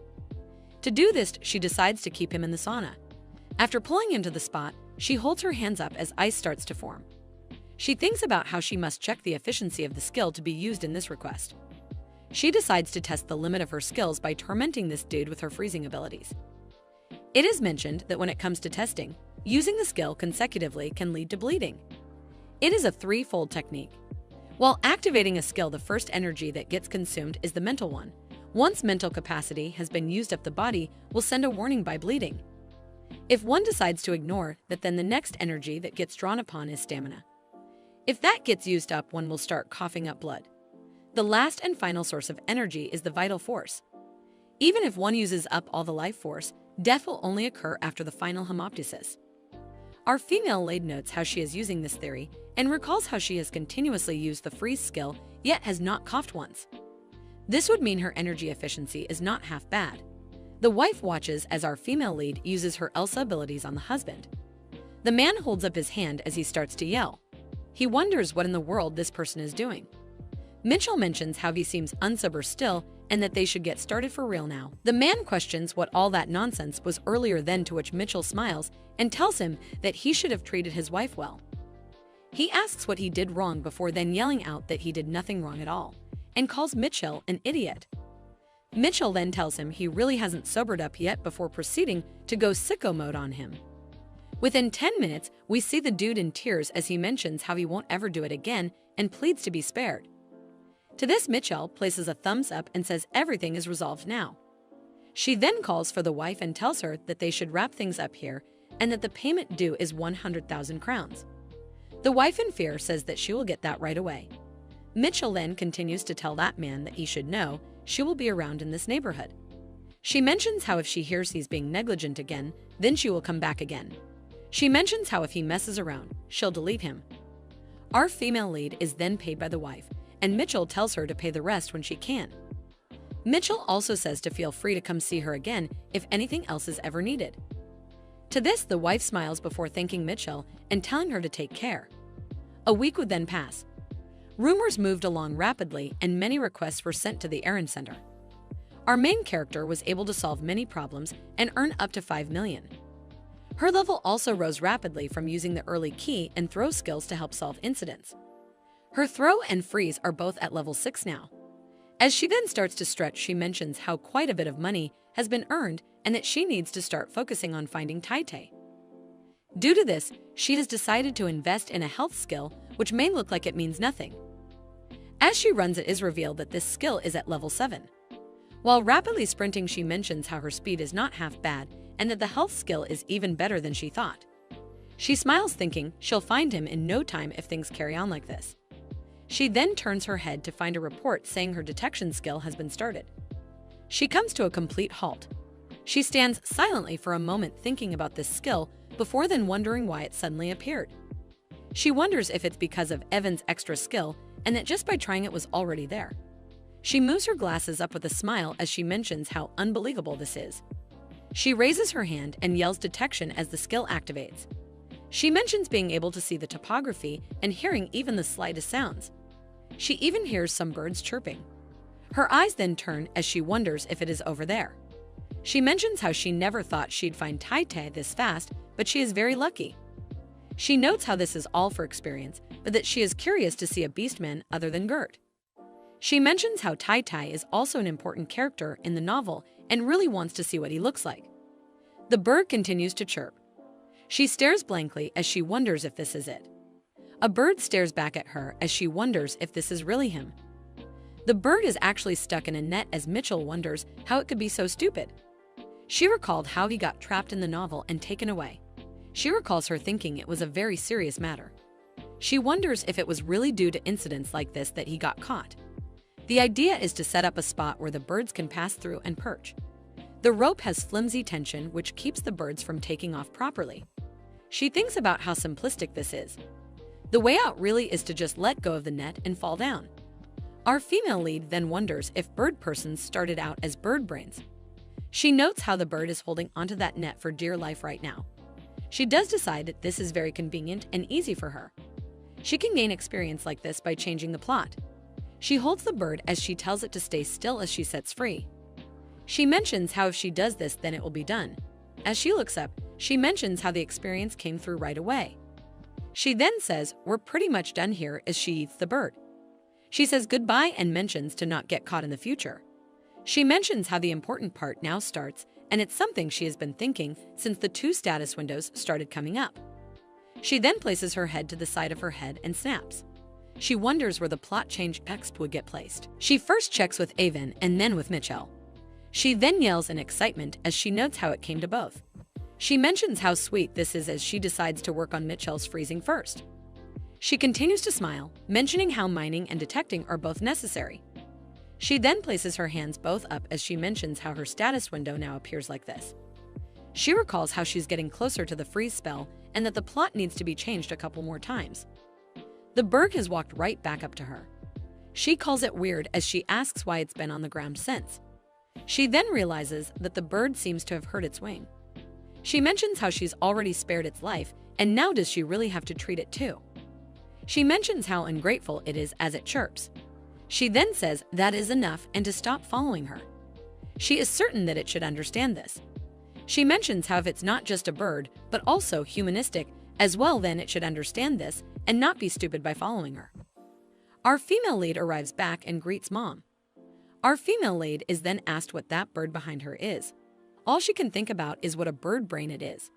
To do this, she decides to keep him in the sauna. After pulling him to the spot, she holds her hands up as ice starts to form. She thinks about how she must check the efficiency of the skill to be used in this request. She decides to test the limit of her skills by tormenting this dude with her freezing abilities. It is mentioned that when it comes to testing, using the skill consecutively can lead to bleeding. It is a 3-fold technique. While activating a skill, the first energy that gets consumed is the mental one. Once mental capacity has been used up, the body will send a warning by bleeding. If one decides to ignore that, then the next energy that gets drawn upon is stamina. If that gets used up, one will start coughing up blood. The last and final source of energy is the vital force. Even if one uses up all the life force, death will only occur after the final hemoptysis. Our female lead notes how she is using this theory and recalls how she has continuously used the freeze skill yet has not coughed once. This would mean her energy efficiency is not half bad. The wife watches as our female lead uses her Elsa abilities on the husband. The man holds up his hand as he starts to yell. He wonders what in the world this person is doing. Mitchell mentions how he seems unsober still and that they should get started for real now. The man questions what all that nonsense was earlier then, to which Mitchell smiles and tells him that he should have treated his wife well. He asks what he did wrong before then yelling out that he did nothing wrong at all and calls Mitchell an idiot. Mitchell then tells him he really hasn't sobered up yet before proceeding to go sicko mode on him. Within 10 minutes, we see the dude in tears as he mentions how he won't ever do it again and pleads to be spared. To this, Mitchell places a thumbs up and says everything is resolved now. She then calls for the wife and tells her that they should wrap things up here and that the payment due is 100,000 crowns. The wife in fear says that she will get that right away. Mitchell then continues to tell that man that he should know she will be around in this neighborhood. She mentions how if she hears he's being negligent again, then she will come back again. She mentions how if he messes around, she'll delete him. Our female lead is then paid by the wife, and Mitchell tells her to pay the rest when she can. Mitchell also says to feel free to come see her again if anything else is ever needed. To this, the wife smiles before thanking Mitchell and telling her to take care. A week would then pass. Rumors moved along rapidly and many requests were sent to the errand center. Our main character was able to solve many problems and earn up to 5 million. Her level also rose rapidly from using the early key and throw skills to help solve incidents. Her throw and freeze are both at level 6 now. As she then starts to stretch, she mentions how quite a bit of money has been earned and that she needs to start focusing on finding Tai Tai. Due to this, she has decided to invest in a health skill, which may look like it means nothing. As she runs, it is revealed that this skill is at level 7. While rapidly sprinting, she mentions how her speed is not half bad and that the health skill is even better than she thought. She smiles, thinking she'll find him in no time if things carry on like this. She then turns her head to find a report saying her detection skill has been started. She comes to a complete halt. She stands silently for a moment thinking about this skill before then wondering why it suddenly appeared. She wonders if it's because of Evan's extra skill and that just by trying it was already there. She moves her glasses up with a smile as she mentions how unbelievable this is. She raises her hand and yells detection as the skill activates. She mentions being able to see the topography and hearing even the slightest sounds. She even hears some birds chirping. Her eyes then turn as she wonders if it is over there. She mentions how she never thought she'd find Tai Tai this fast, but she is very lucky. She notes how this is all for experience, but that she is curious to see a beastman other than Gert. She mentions how Tai Tai is also an important character in the novel and really wants to see what he looks like. The bird continues to chirp. She stares blankly as she wonders if this is it. A bird stares back at her as she wonders if this is really him. The bird is actually stuck in a net as Mitchell wonders how it could be so stupid. She recalled how he got trapped in the novel and taken away. She recalls her thinking it was a very serious matter. She wonders if it was really due to incidents like this that he got caught. The idea is to set up a spot where the birds can pass through and perch. The rope has flimsy tension which keeps the birds from taking off properly. She thinks about how simplistic this is. The way out really is to just let go of the net and fall down. Our female lead then wonders if bird persons started out as bird brains. She notes how the bird is holding onto that net for dear life right now. She does decide that this is very convenient and easy for her. She can gain experience like this by changing the plot. She holds the bird as she tells it to stay still as she sets free. She mentions how if she does this, then it will be done. As she looks up, she mentions how the experience came through right away. She then says, "We're pretty much done here," as she eats the bird. She says goodbye and mentions to not get caught in the future. She mentions how the important part now starts, and it's something she has been thinking since the 2 status windows started coming up. She then places her head to the side of her head and snaps. She wonders where the plot change text would get placed. She first checks with Avon and then with Mitchell. She then yells in excitement as she notes how it came to both. She mentions how sweet this is as she decides to work on Mitchell's freezing first. She continues to smile, mentioning how mining and detecting are both necessary. She then places her hands both up as she mentions how her status window now appears like this. She recalls how she's getting closer to the freeze spell and that the plot needs to be changed a couple more times. The bird has walked right back up to her. She calls it weird as she asks why it's been on the ground since. She then realizes that the bird seems to have hurt its wing. She mentions how she's already spared its life, and now does she really have to treat it too? She mentions how ungrateful it is as it chirps. She then says that is enough and to stop following her. She is certain that it should understand this. She mentions how if it's not just a bird, but also humanistic as well, then it should understand this and not be stupid by following her. Our female lead arrives back and greets Mom. Our female lead is then asked what that bird behind her is. All she can think about is what a bird brain it is.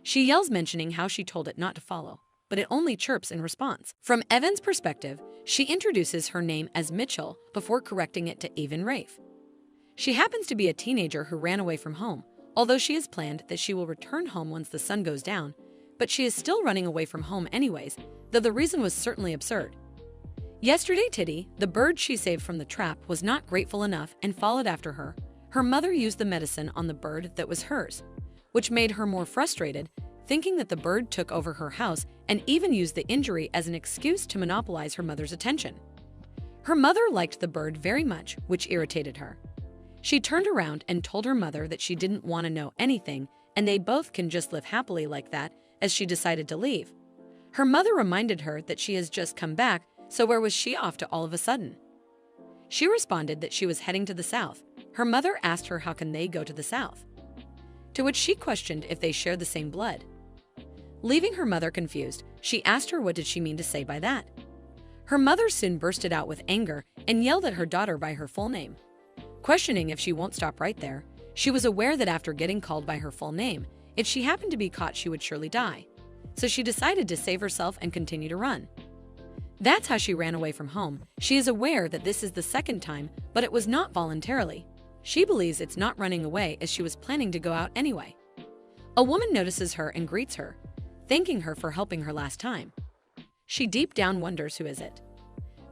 She yells, mentioning how she told it not to follow, but it only chirps in response. From Evan's perspective, she introduces her name as Mitchell before correcting it to Evan Rafe. She happens to be a teenager who ran away from home, although she has planned that she will return home once the sun goes down, but she is still running away from home anyways, though the reason was certainly absurd. Yesterday, Titty, the bird she saved from the trap, was not grateful enough and followed after her. Her mother used the medicine on the bird that was hers, which made her more frustrated, thinking that the bird took over her house and even used the injury as an excuse to monopolize her mother's attention. Her mother liked the bird very much, which irritated her. She turned around and told her mother that she didn't want to know anything and they both can just live happily like that, as she decided to leave. Her mother reminded her that she has just come back, so where was she off to all of a sudden? She responded that she was heading to the south. Her mother asked her how can they go to the south, to which she questioned if they shared the same blood. Leaving her mother confused, she asked her what did she mean to say by that. Her mother soon bursted out with anger and yelled at her daughter by her full name. Questioning if she won't stop right there, she was aware that after getting called by her full name, if she happened to be caught she would surely die. so she decided to save herself and continue to run. That's how she ran away from home. She is aware that this is the second time, but it was not voluntarily. She believes it's not running away as she was planning to go out anyway. A woman notices her and greets her, thanking her for helping her last time. She deep down wonders who is it.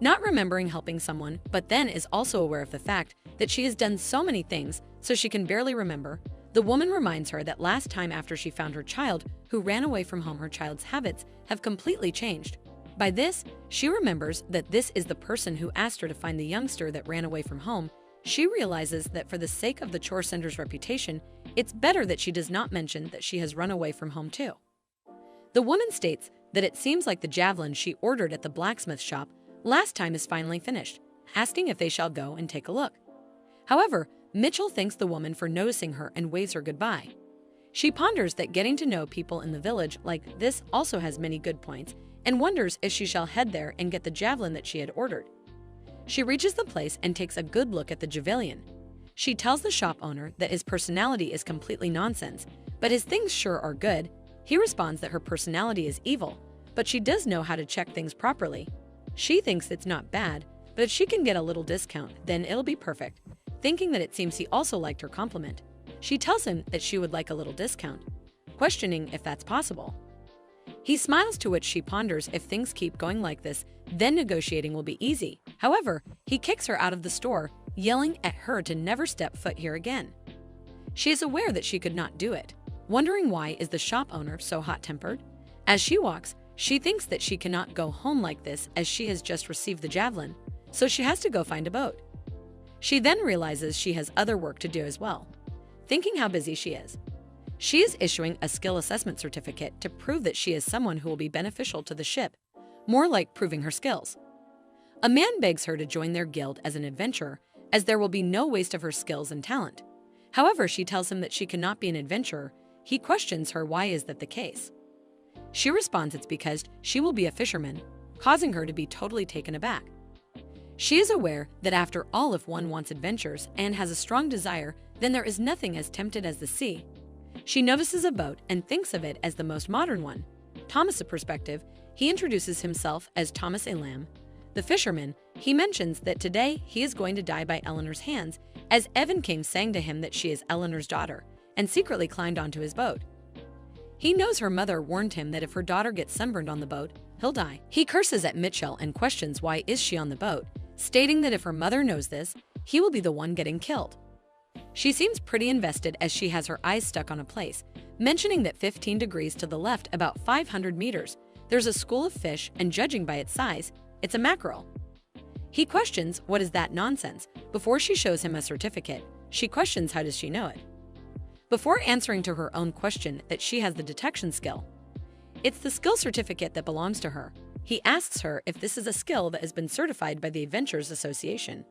Not remembering helping someone, but then is also aware of the fact that she has done so many things so she can barely remember, the woman reminds her that last time after she found her child who ran away from home, her child's habits have completely changed. By this, she remembers that this is the person who asked her to find the youngster that ran away from home. She realizes that for the sake of the chore sender's reputation, it's better that she does not mention that she has run away from home too. The woman states that it seems like the javelin she ordered at the blacksmith shop last time is finally finished, asking if they shall go and take a look. However, Mitchell thanks the woman for noticing her and waves her goodbye. She ponders that getting to know people in the village like this also has many good points and wonders if she shall head there and get the javelin that she had ordered. She reaches the place and takes a good look at the javelin. She tells the shop owner that his personality is completely nonsense, but his things sure are good. He responds that her personality is evil, but she does know how to check things properly. She thinks it's not bad, but if she can get a little discount, then it'll be perfect. Thinking that it seems he also liked her compliment, she tells him that she would like a little discount, questioning if that's possible. He smiles, to which she ponders if things keep going like this, then negotiating will be easy. However, he kicks her out of the store, yelling at her to never step foot here again. She is aware that she could not do it, wondering why is the shop owner so hot-tempered. As she walks, she thinks that she cannot go home like this as she has just received the javelin, so she has to go find a boat. She then realizes she has other work to do as well, thinking how busy she is. She is issuing a skill assessment certificate to prove that she is someone who will be beneficial to the ship, more like proving her skills. A man begs her to join their guild as an adventurer, as there will be no waste of her skills and talent. However, she tells him that she cannot be an adventurer. He questions her why is that the case. She responds it's because she will be a fisherman, causing her to be totally taken aback. She is aware that after all, if one wants adventures and has a strong desire, then there is nothing as tempted as the sea. She notices a boat and thinks of it as the most modern one. Thomas' perspective, he introduces himself as Thomas Ilam, the fisherman. He mentions that today he is going to die by Eleanor's hands, as Evan King sang to him that she is Eleanor's daughter, and secretly climbed onto his boat. He knows her mother warned him that if her daughter gets sunburned on the boat, he'll die. He curses at Mitchell and questions why is she on the boat, stating that if her mother knows this, he will be the one getting killed. She seems pretty invested as she has her eyes stuck on a place, mentioning that 15 degrees to the left, about 500 meters, there's a school of fish, and judging by its size, it's a mackerel. He questions what is that nonsense. Before she shows him a certificate, she questions how does she know it. Before answering to her own question that she has the detection skill. It's the skill certificate that belongs to her. He asks her if this is a skill that has been certified by the Adventurers Association.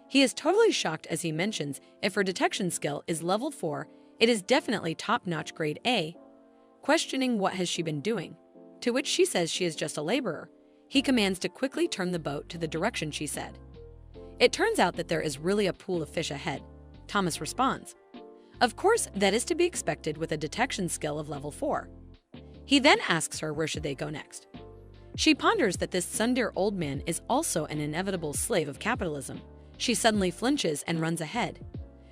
He is totally shocked as he mentions if her detection skill is level 4, it is definitely top-notch grade A, questioning what has she been doing, to which she says she is just a laborer. He commands to quickly turn the boat to the direction she said. It turns out that there is really a pool of fish ahead. Thomas responds, of course, that is to be expected with a detection skill of level 4. He then asks her where should they go next. She ponders that this Sundeer old man is also an inevitable slave of capitalism. She suddenly flinches and runs ahead,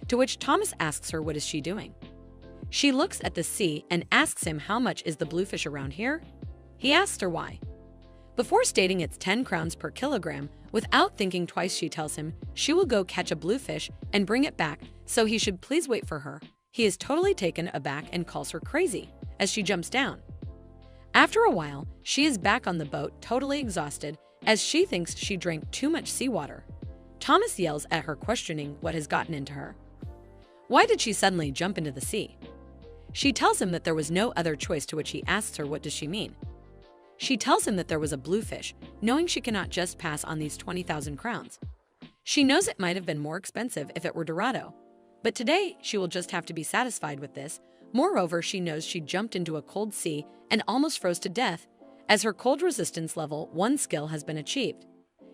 to which Thomas asks her what is she doing. She looks at the sea and asks him how much is the bluefish around here. He asks her why. Before stating it's 10 crowns per kilogram, without thinking twice she tells him she will go catch a bluefish and bring it back, so he should please wait for her. He is totally taken aback and calls her crazy as she jumps down. After a while, she is back on the boat, totally exhausted, as she thinks she drank too much seawater. Thomas yells at her, questioning what has gotten into her. Why did she suddenly jump into the sea? She tells him that there was no other choice, to which he asks her what does she mean. She tells him that there was a bluefish, knowing she cannot just pass on these 20,000 crowns. She knows it might have been more expensive if it were Dorado, but today she will just have to be satisfied with this. Moreover, she knows she jumped into a cold sea and almost froze to death, as her cold resistance level 1 skill has been achieved.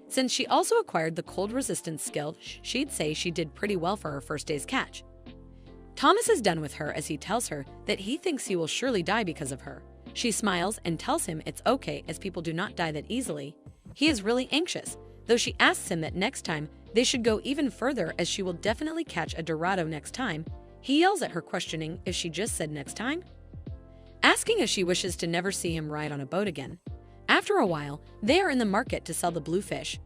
Since she also acquired the cold resistance skill, she'd say she did pretty well for her first day's catch. Thomas is done with her as he tells her that he thinks he will surely die because of her. She smiles and tells him it's okay as people do not die that easily. He is really anxious, though she asks him that next time they should go even further as she will definitely catch a Dorado next time. He yells at her, questioning if she just said next time, asking if she wishes to never see him ride on a boat again. After a while, they are in the market to sell the blue fish.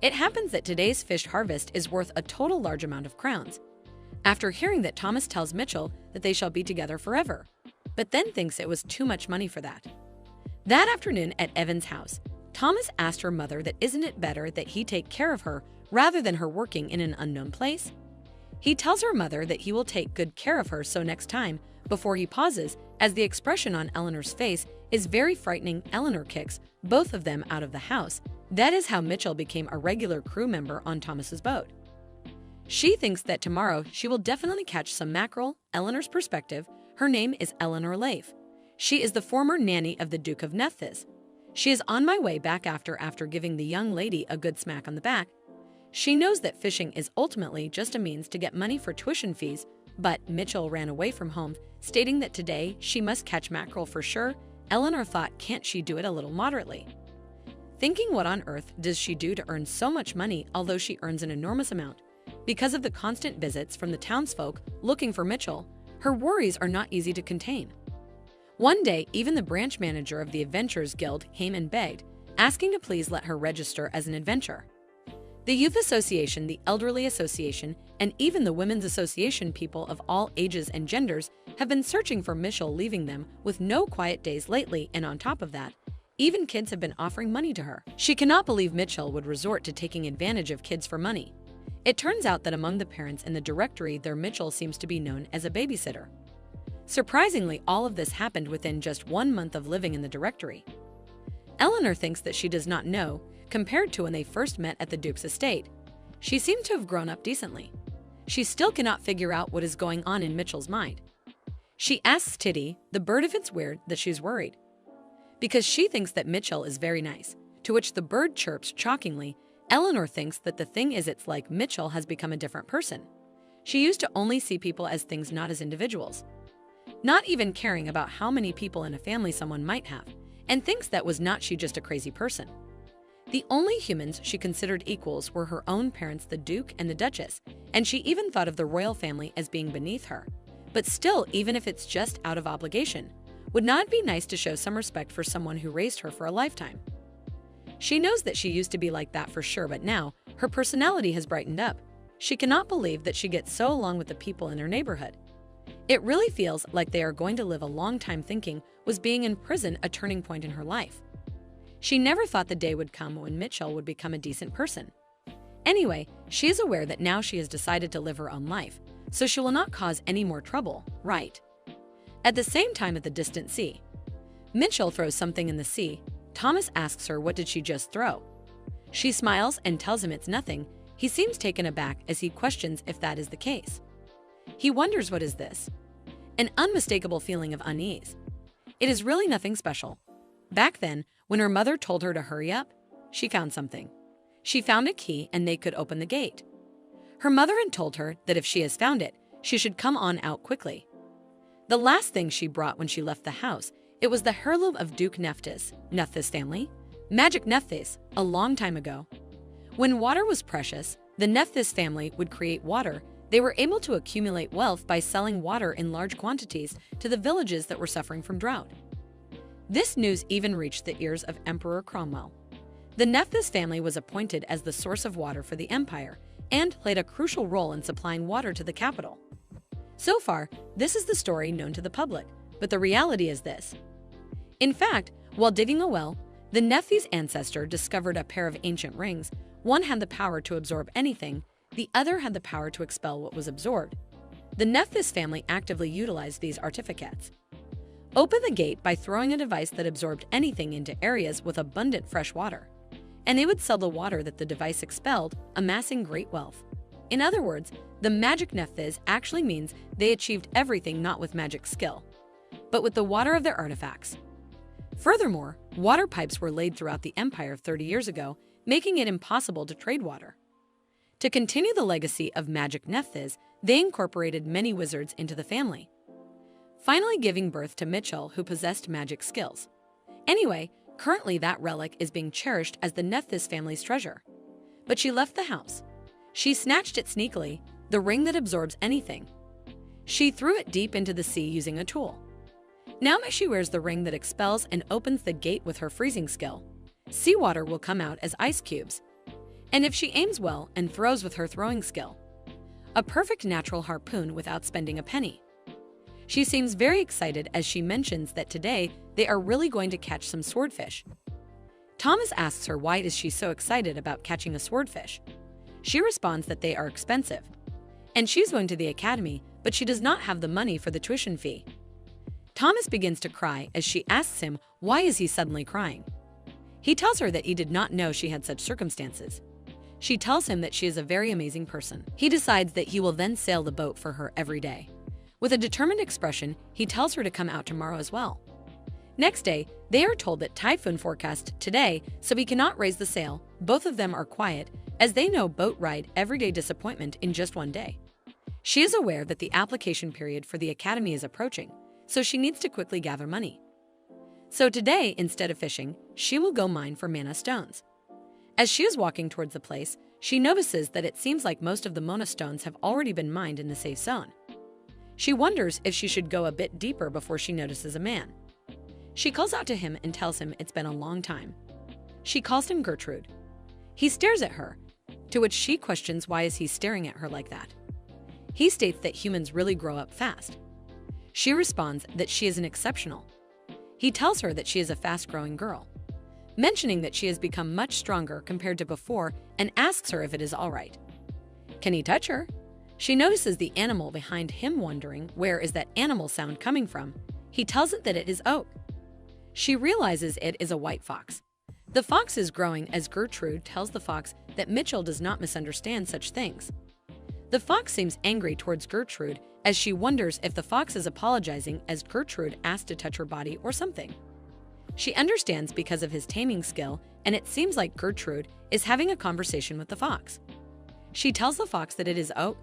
It happens that today's fish harvest is worth a total large amount of crowns. After hearing that, Thomas tells Mitchell that they shall be together forever, but then thinks it was too much money for that. That afternoon at Evan's house, Thomas asked her mother that isn't it better that he take care of her rather than her working in an unknown place? He tells her mother that he will take good care of her, so next time, before he pauses, as the expression on Eleanor's face is very frightening, Eleanor kicks both of them out of the house. That is how Mitchell became a regular crew member on Thomas's boat. She thinks that tomorrow she will definitely catch some mackerel. Eleanor's perspective, her name is Eleanor Leif. She is the former nanny of the Duke of Nephthys. She is on my way back after giving the young lady a good smack on the back. She knows that fishing is ultimately just a means to get money for tuition fees, but Mitchell ran away from home, stating that today she must catch mackerel for sure. Eleanor thought, can't she do it a little moderately? Thinking, what on earth does she do to earn so much money, although she earns an enormous amount? Because of the constant visits from the townsfolk looking for Mitchell, her worries are not easy to contain. One day, even the branch manager of the Adventurers Guild came and begged, asking to please let her register as an adventurer. The Youth Association, the Elderly Association, and even the Women's Association, people of all ages and genders, have been searching for Mitchell, leaving them with no quiet days lately, and on top of that, even kids have been offering money to her. She cannot believe Mitchell would resort to taking advantage of kids for money. It turns out that among the parents in the directory there, Mitchell seems to be known as a babysitter. Surprisingly, all of this happened within just 1 month of living in the directory. Eleanor thinks that she does not know, compared to when they first met at the Duke's estate. She seemed to have grown up decently. She still cannot figure out what is going on in Mitchell's mind. She asks Titty, the bird, if it's weird that she's worried, because she thinks that Mitchell is very nice, to which the bird chirps shockingly. Eleanor thinks that the thing is, it's like Mitchell has become a different person. She used to only see people as things, not as individuals, not even caring about how many people in a family someone might have, and thinks that was not she, just a crazy person. The only humans she considered equals were her own parents, the Duke and the Duchess, and she even thought of the royal family as being beneath her. But still, even if it's just out of obligation, would not it be nice to show some respect for someone who raised her for a lifetime? She knows that she used to be like that for sure, but now her personality has brightened up. She cannot believe that she gets so along with the people in her neighborhood. It really feels like they are going to live a long time. Thinking was being in prison a turning point in her life. She never thought the day would come when Mitchell would become a decent person. Anyway, she is aware that now she has decided to live her own life, so she will not cause any more trouble, right? At the same time, at the distant sea, Mitchell throws something in the sea. Thomas asks her, what did she just throw? She smiles and tells him it's nothing. He seems taken aback as he questions if that is the case. He wonders, what is this? An unmistakable feeling of unease. It is really nothing special. Back then, when her mother told her to hurry up, she found something. She found a key and they could open the gate. Her mother had told her that if she has found it, she should come on out quickly. The last thing she brought when she left the house, it was the heirloom of Duke Nephthys, Nephthys family, Magic Nephthys, a long time ago. When water was precious, the Nephthys family would create water. They were able to accumulate wealth by selling water in large quantities to the villages that were suffering from drought. This news even reached the ears of Emperor Cromwell. The Nephthys family was appointed as the source of water for the empire and played a crucial role in supplying water to the capital. So far, this is the story known to the public, but the reality is this. In fact, while digging a well, the Nephthys ancestor discovered a pair of ancient rings. One had the power to absorb anything, the other had the power to expel what was absorbed. The Nephthys family actively utilized these artifacts. Open the gate by throwing a device that absorbed anything into areas with abundant fresh water, and they would sell the water that the device expelled, amassing great wealth. In other words, the magic Nephthys actually means they achieved everything not with magic skill, but with the water of their artifacts. Furthermore, water pipes were laid throughout the empire 30 years ago, making it impossible to trade water. To continue the legacy of magic Nephthys, they incorporated many wizards into the family. finally giving birth to Mitchell, who possessed magic skills. Anyway, currently that relic is being cherished as the Nephthys family's treasure. But she left the house. She snatched it sneakily, the ring that absorbs anything. She threw it deep into the sea using a tool. Now that she wears the ring that expels and opens the gate with her freezing skill, seawater will come out as ice cubes. And if she aims well and throws with her throwing skill, a perfect natural harpoon without spending a penny. She seems very excited as she mentions that today they are really going to catch some swordfish. Thomas asks her why is she so excited about catching a swordfish. She responds that they are expensive, and she's going to the academy, but she does not have the money for the tuition fee. Thomas begins to cry as she asks him why is he suddenly crying. He tells her that he did not know she had such circumstances. She tells him that she is a very amazing person. He decides that he will then sail the boat for her every day. With a determined expression, he tells her to come out tomorrow as well. Next day, they are told that typhoon forecast today, so he cannot raise the sail. Both of them are quiet, as they know boat ride everyday disappointment in just one day. She is aware that the application period for the academy is approaching, so she needs to quickly gather money. So today, instead of fishing, she will go mine for mana stones. As she is walking towards the place, she notices that it seems like most of the mana stones have already been mined in the safe zone. She wonders if she should go a bit deeper before she notices a man. She calls out to him and tells him it's been a long time. She calls him Gertrude. He stares at her, to which she questions why is he staring at her like that. He states that humans really grow up fast. She responds that she is an exceptional. He tells her that she is a fast-growing girl, mentioning that she has become much stronger compared to before and asks her if it is all right. Can he touch her? She notices the animal behind him, wondering where is that animal sound coming from. He tells it that it is oak. She realizes it is a white fox. The fox is growing as Gertrude tells the fox that Mitchell does not misunderstand such things. The fox seems angry towards Gertrude as she wonders if the fox is apologizing as Gertrude asked to touch her body or something. She understands because of his taming skill, and it seems like Gertrude is having a conversation with the fox. She tells the fox that it is oak.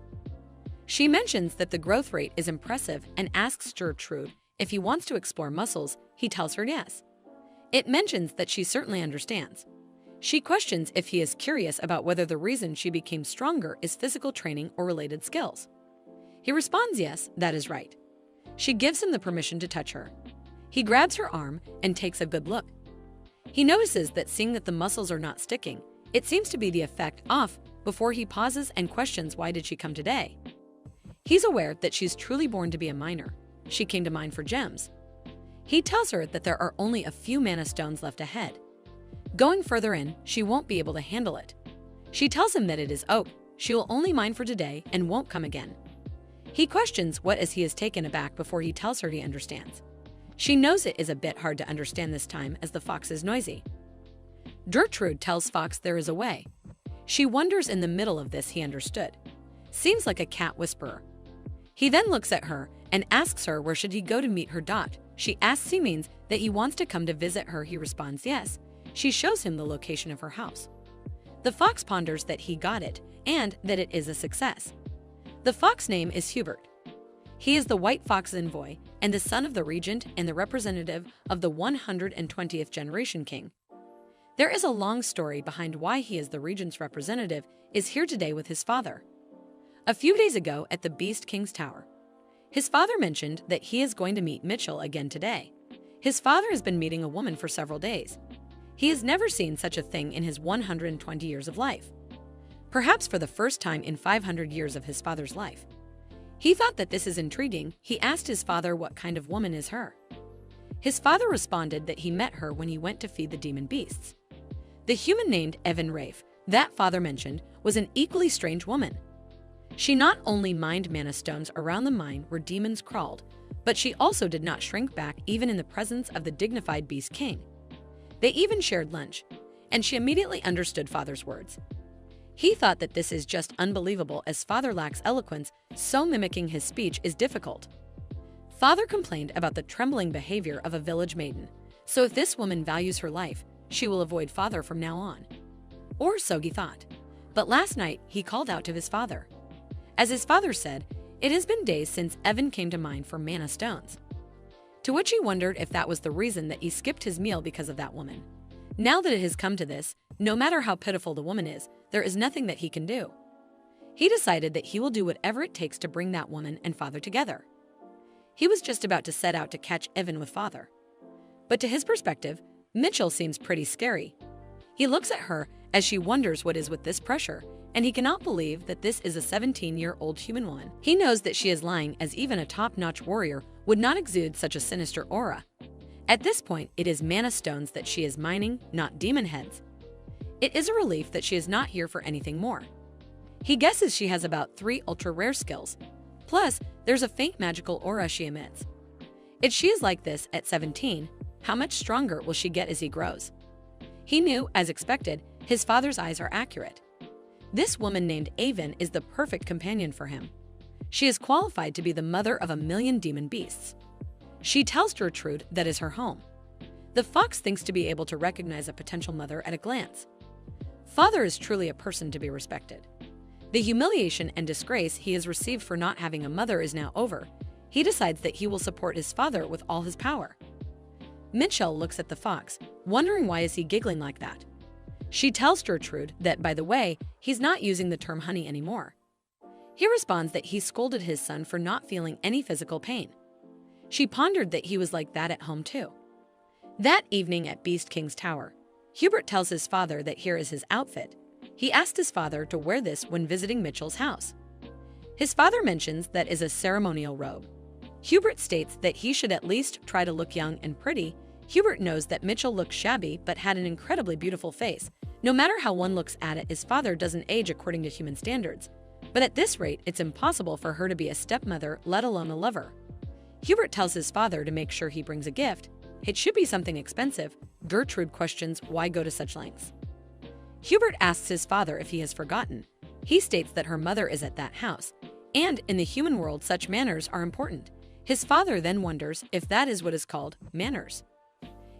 She mentions that the growth rate is impressive and asks Gertrude if he wants to explore muscles. He tells her yes. It mentions that she certainly understands. She questions if he is curious about whether the reason she became stronger is physical training or related skills. He responds yes, that is right. She gives him the permission to touch her. He grabs her arm and takes a good look. He notices that seeing that the muscles are not sticking, it seems to be the effect off before he pauses and questions why did she come today. He's aware that she's truly born to be a miner. She came to mine for gems. He tells her that there are only a few mana stones left ahead. Going further in, she won't be able to handle it. She tells him that it is oak. She will only mine for today and won't come again. He questions what as he is taken aback before he tells her he understands. She knows it is a bit hard to understand this time as the fox is noisy. Gertrude tells Fox there is a way. She wonders in the middle of this he understood. Seems like a cat whisperer. He then looks at her and asks her where should he go to meet her dot. She asks he means that he wants to come to visit her. He responds yes. She shows him the location of her house. The fox ponders that he got it and that it is a success. The fox name is Hubert. He is the white fox envoy and the son of the regent and the representative of the 120th generation king. There is a long story behind why he is the regent's representative is here today with his father. A few days ago at the Beast King's Tower, his father mentioned that he is going to meet Mitchell again today. His father has been meeting a woman for several days. He has never seen such a thing in his 120 years of life. Perhaps for the first time in 500 years of his father's life. He thought that this is intriguing. He asked his father what kind of woman is her. His father responded that he met her when he went to feed the demon beasts. The human named Evan Rafe, that father mentioned, was an equally strange woman. She not only mined mana stones around the mine where demons crawled, but she also did not shrink back even in the presence of the dignified Beast King. They even shared lunch, and she immediately understood father's words. He thought that this is just unbelievable as father lacks eloquence, so mimicking his speech is difficult. Father complained about the trembling behavior of a village maiden, so if this woman values her life, she will avoid father from now on. Or so he thought. But last night, he called out to his father. As his father said, it has been days since Evan came to mine for mana stones. to which he wondered if that was the reason that he skipped his meal because of that woman. Now that it has come to this, no matter how pitiful the woman is, there is nothing that he can do. He decided that he will do whatever it takes to bring that woman and father together. He was just about to set out to catch Evan with father. But to his perspective, Mitchell seems pretty scary. He looks at her as she wonders what is with this pressure, and he cannot believe that this is a 17-year-old human woman. He knows that she is lying, as even a top-notch warrior would not exude such a sinister aura. At this point, it is mana stones that she is mining, not demon heads. It is a relief that she is not here for anything more. He guesses she has about 3 ultra-rare skills. Plus, there's a faint magical aura she emits. If she is like this at 17, how much stronger will she get as he grows? He knew, as expected, his father's eyes are accurate. This woman named Avon is the perfect companion for him. She is qualified to be the mother of 1,000,000 demon beasts. She tells Gertrude that is her home. The fox thinks to be able to recognize a potential mother at a glance. Father is truly a person to be respected. The humiliation and disgrace he has received for not having a mother is now over. He decides that he will support his father with all his power. Mitchell looks at the fox, wondering why is he giggling like that. She tells Gertrude that, by the way, he's not using the term honey anymore. He responds that he scolded his son for not feeling any physical pain. She pondered that he was like that at home too. That evening at Beast King's Tower, Hubert tells his father that here is his outfit. He asked his father to wear this when visiting Mitchell's house. His father mentions that is a ceremonial robe. Hubert states that he should at least try to look young and pretty. Hubert knows that Mitchell looked shabby but had an incredibly beautiful face. No matter how one looks at it, his father doesn't age according to human standards. But at this rate, it's impossible for her to be a stepmother, let alone a lover. Hubert tells his father to make sure he brings a gift. It should be something expensive. Gertrude questions why go to such lengths. Hubert asks his father if he has forgotten. He states that her mother is at that house, and in the human world such manners are important. His father then wonders if that is what is called manners.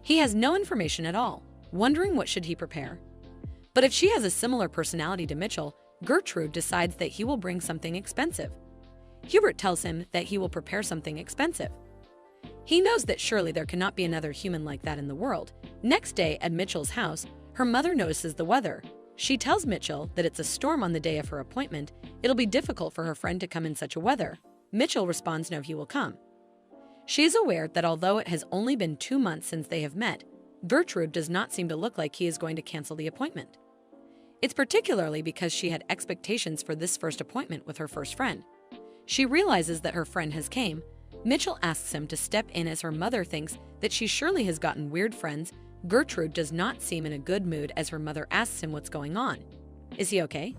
He has no information at all, wondering what should he prepare. But if she has a similar personality to Mitchell, Gertrude decides that he will bring something expensive. Hubert tells him that he will prepare something expensive. He knows that surely there cannot be another human like that in the world. Next day at Mitchell's house, her mother notices the weather. She tells Mitchell that it's a storm on the day of her appointment. It'll be difficult for her friend to come in such a weather. Mitchell responds no, he will come. She is aware that although it has only been 2 months since they have met, Gertrude does not seem to look like he is going to cancel the appointment. It's particularly because she had expectations for this first appointment with her first friend. She realizes that her friend has came. Mitchell asks him to step in as her mother thinks that she surely has gotten weird friends. Gertrude does not seem in a good mood as her mother asks him what's going on. Is he okay?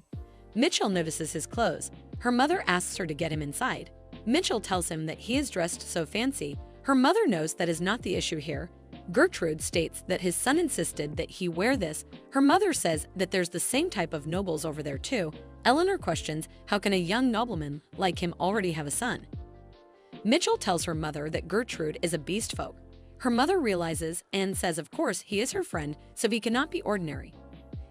Mitchell notices his clothes. Her mother asks her to get him inside. Mitchell tells him that he is dressed so fancy. Her mother knows that is not the issue here. Gertrude states that his son insisted that he wear this. Her mother says that there's the same type of nobles over there too. Eleanor questions how can a young nobleman like him already have a son. Mitchell tells her mother that Gertrude is a beast folk. Her mother realizes and says of course he is her friend, so he cannot be ordinary.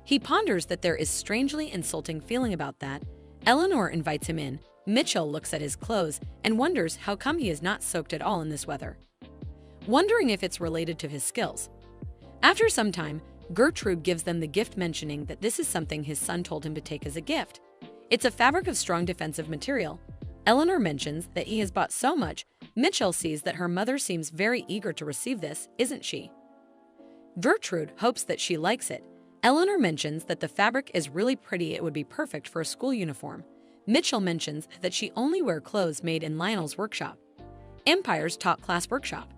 He ponders that there is strangely insulting feeling about that. Eleanor invites him in. Mitchell looks at his clothes and wonders how come he is not soaked at all in this weather, wondering if it's related to his skills. After some time, Gertrude gives them the gift, mentioning that this is something his son told him to take as a gift. It's a fabric of strong defensive material. Eleanor mentions that he has bought so much. Mitchell sees that her mother seems very eager to receive this, isn't she? Gertrude hopes that she likes it. Eleanor mentions that the fabric is really pretty, it would be perfect for a school uniform. Mitchell mentions that she only wears clothes made in Lionel's workshop, Empire's top-class workshop.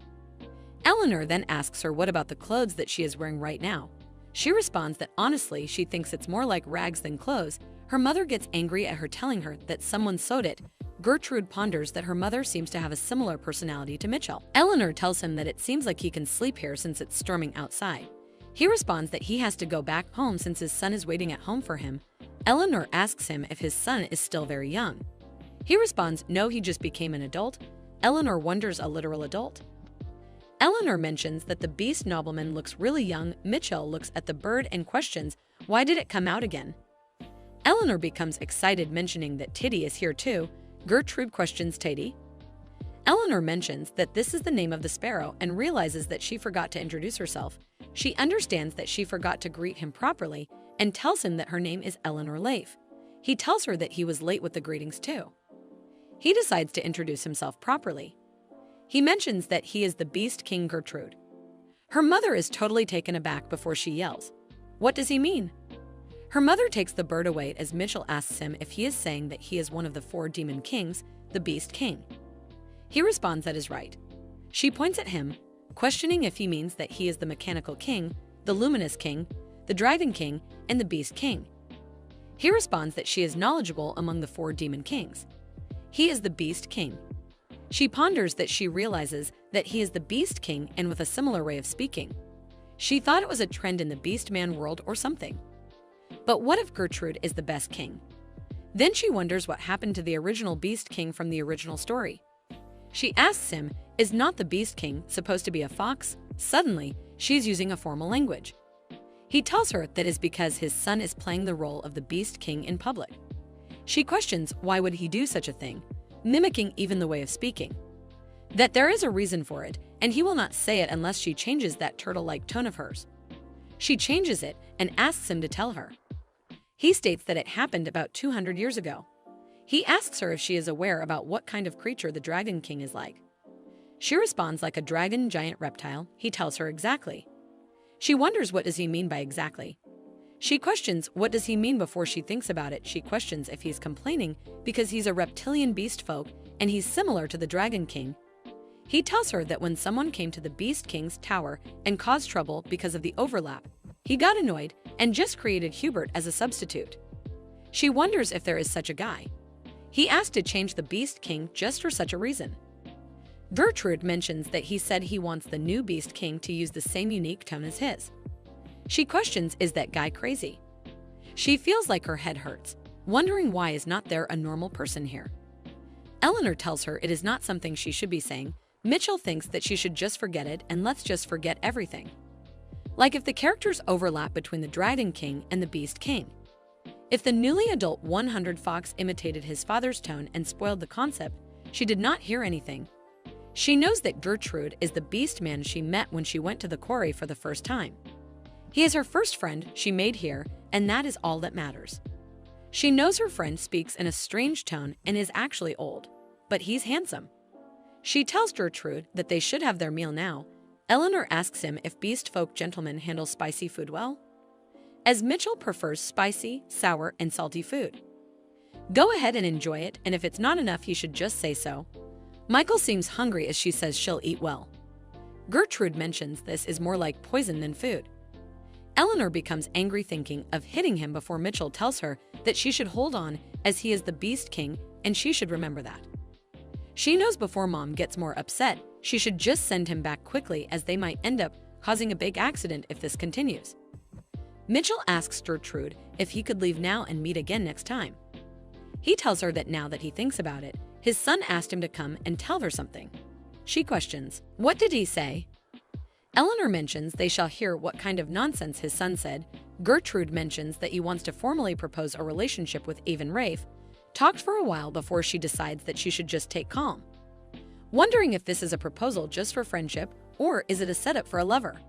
Eleanor then asks her what about the clothes that she is wearing right now. She responds that honestly she thinks it's more like rags than clothes. Her mother gets angry at her, telling her that someone sewed it. Gertrude ponders that her mother seems to have a similar personality to Mitchell. Eleanor tells him that it seems like he can sleep here since it's storming outside. He responds that he has to go back home since his son is waiting at home for him. Eleanor asks him if his son is still very young. He responds no, he just became an adult. Eleanor wonders, a literal adult? Eleanor mentions that the beast nobleman looks really young. Mitchell looks at the bird and questions, why did it come out again? Eleanor becomes excited, mentioning that Titty is here too. Gertrude questions Teddy. Eleanor mentions that this is the name of the sparrow and realizes that she forgot to introduce herself. She understands that she forgot to greet him properly and tells him that her name is Eleanor Leif. He tells her that he was late with the greetings too. He decides to introduce himself properly. He mentions that he is the Beast King Gertrude. Her mother is totally taken aback before she yells, "What does he mean?" Her mother takes the bird away as Mitchell asks him if he is saying that he is one of the 4 demon kings, the Beast King. He responds that is right. She points at him, questioning if he means that he is the Mechanical King, the Luminous King, the Dragon King, and the Beast King. He responds that she is knowledgeable among the 4 demon kings. He is the Beast King. She ponders that she realizes that he is the Beast King and with a similar way of speaking. She thought it was a trend in the Beast Man world or something. But what if Gertrude is the best king? Then she wonders what happened to the original Beast King from the original story. She asks him, is not the Beast King supposed to be a fox? Suddenly, she's using a formal language. He tells her that is because his son is playing the role of the Beast King in public. She questions why would he do such a thing, mimicking even the way of speaking. That there is a reason for it, and he will not say it unless she changes that turtle-like tone of hers. She changes it and asks him to tell her. He states that it happened about 200 years ago. He asks her if she is aware about what kind of creature the Dragon King is like. She responds like a dragon giant reptile. He tells her exactly. She wonders what does he mean by exactly. She questions what does he mean before she thinks about it. She questions if he's complaining because he's a reptilian beast folk and he's similar to the Dragon King. He tells her that when someone came to the Beast King's tower and caused trouble because of the overlap, he got annoyed and just created Hubert as a substitute. She wonders if there is such a guy. He asked to change the Beast King just for such a reason. Gertrude mentions that he said he wants the new Beast King to use the same unique tone as his. She questions, is that guy crazy? She feels like her head hurts, wondering why is not there a normal person here. Eleanor tells her it is not something she should be saying. Mitchell thinks that she should just forget it and let's just forget everything. Like if the characters overlap between the Dragon King and the Beast King. If the newly adult 100 fox imitated his father's tone and spoiled the concept, she did not hear anything. She knows that Gertrude is the beast man she met when she went to the quarry for the first time. He is her first friend she made here, and that is all that matters. She knows her friend speaks in a strange tone and is actually old, but he's handsome. She tells Gertrude that they should have their meal now. Eleanor asks him if beast folk gentlemen handle spicy food well, as Mitchell prefers spicy, sour, and salty food. Go ahead and enjoy it, and if it's not enough, he should just say so. Michael seems hungry as she says she'll eat well. Gertrude mentions this is more like poison than food. Eleanor becomes angry thinking of hitting him before Mitchell tells her that she should hold on as he is the Beast King and she should remember that. She knows before Mom gets more upset, she should just send him back quickly as they might end up causing a big accident if this continues. Mitchell asks Gertrude if he could leave now and meet again next time. He tells her that now that he thinks about it, his son asked him to come and tell her something. She questions, what did he say? Eleanor mentions they shall hear what kind of nonsense his son said. Gertrude mentions that he wants to formally propose a relationship with Avon Rafe, talked for a while before she decides that she should just take calm. Wondering if this is a proposal just for friendship or is it a setup for a lover?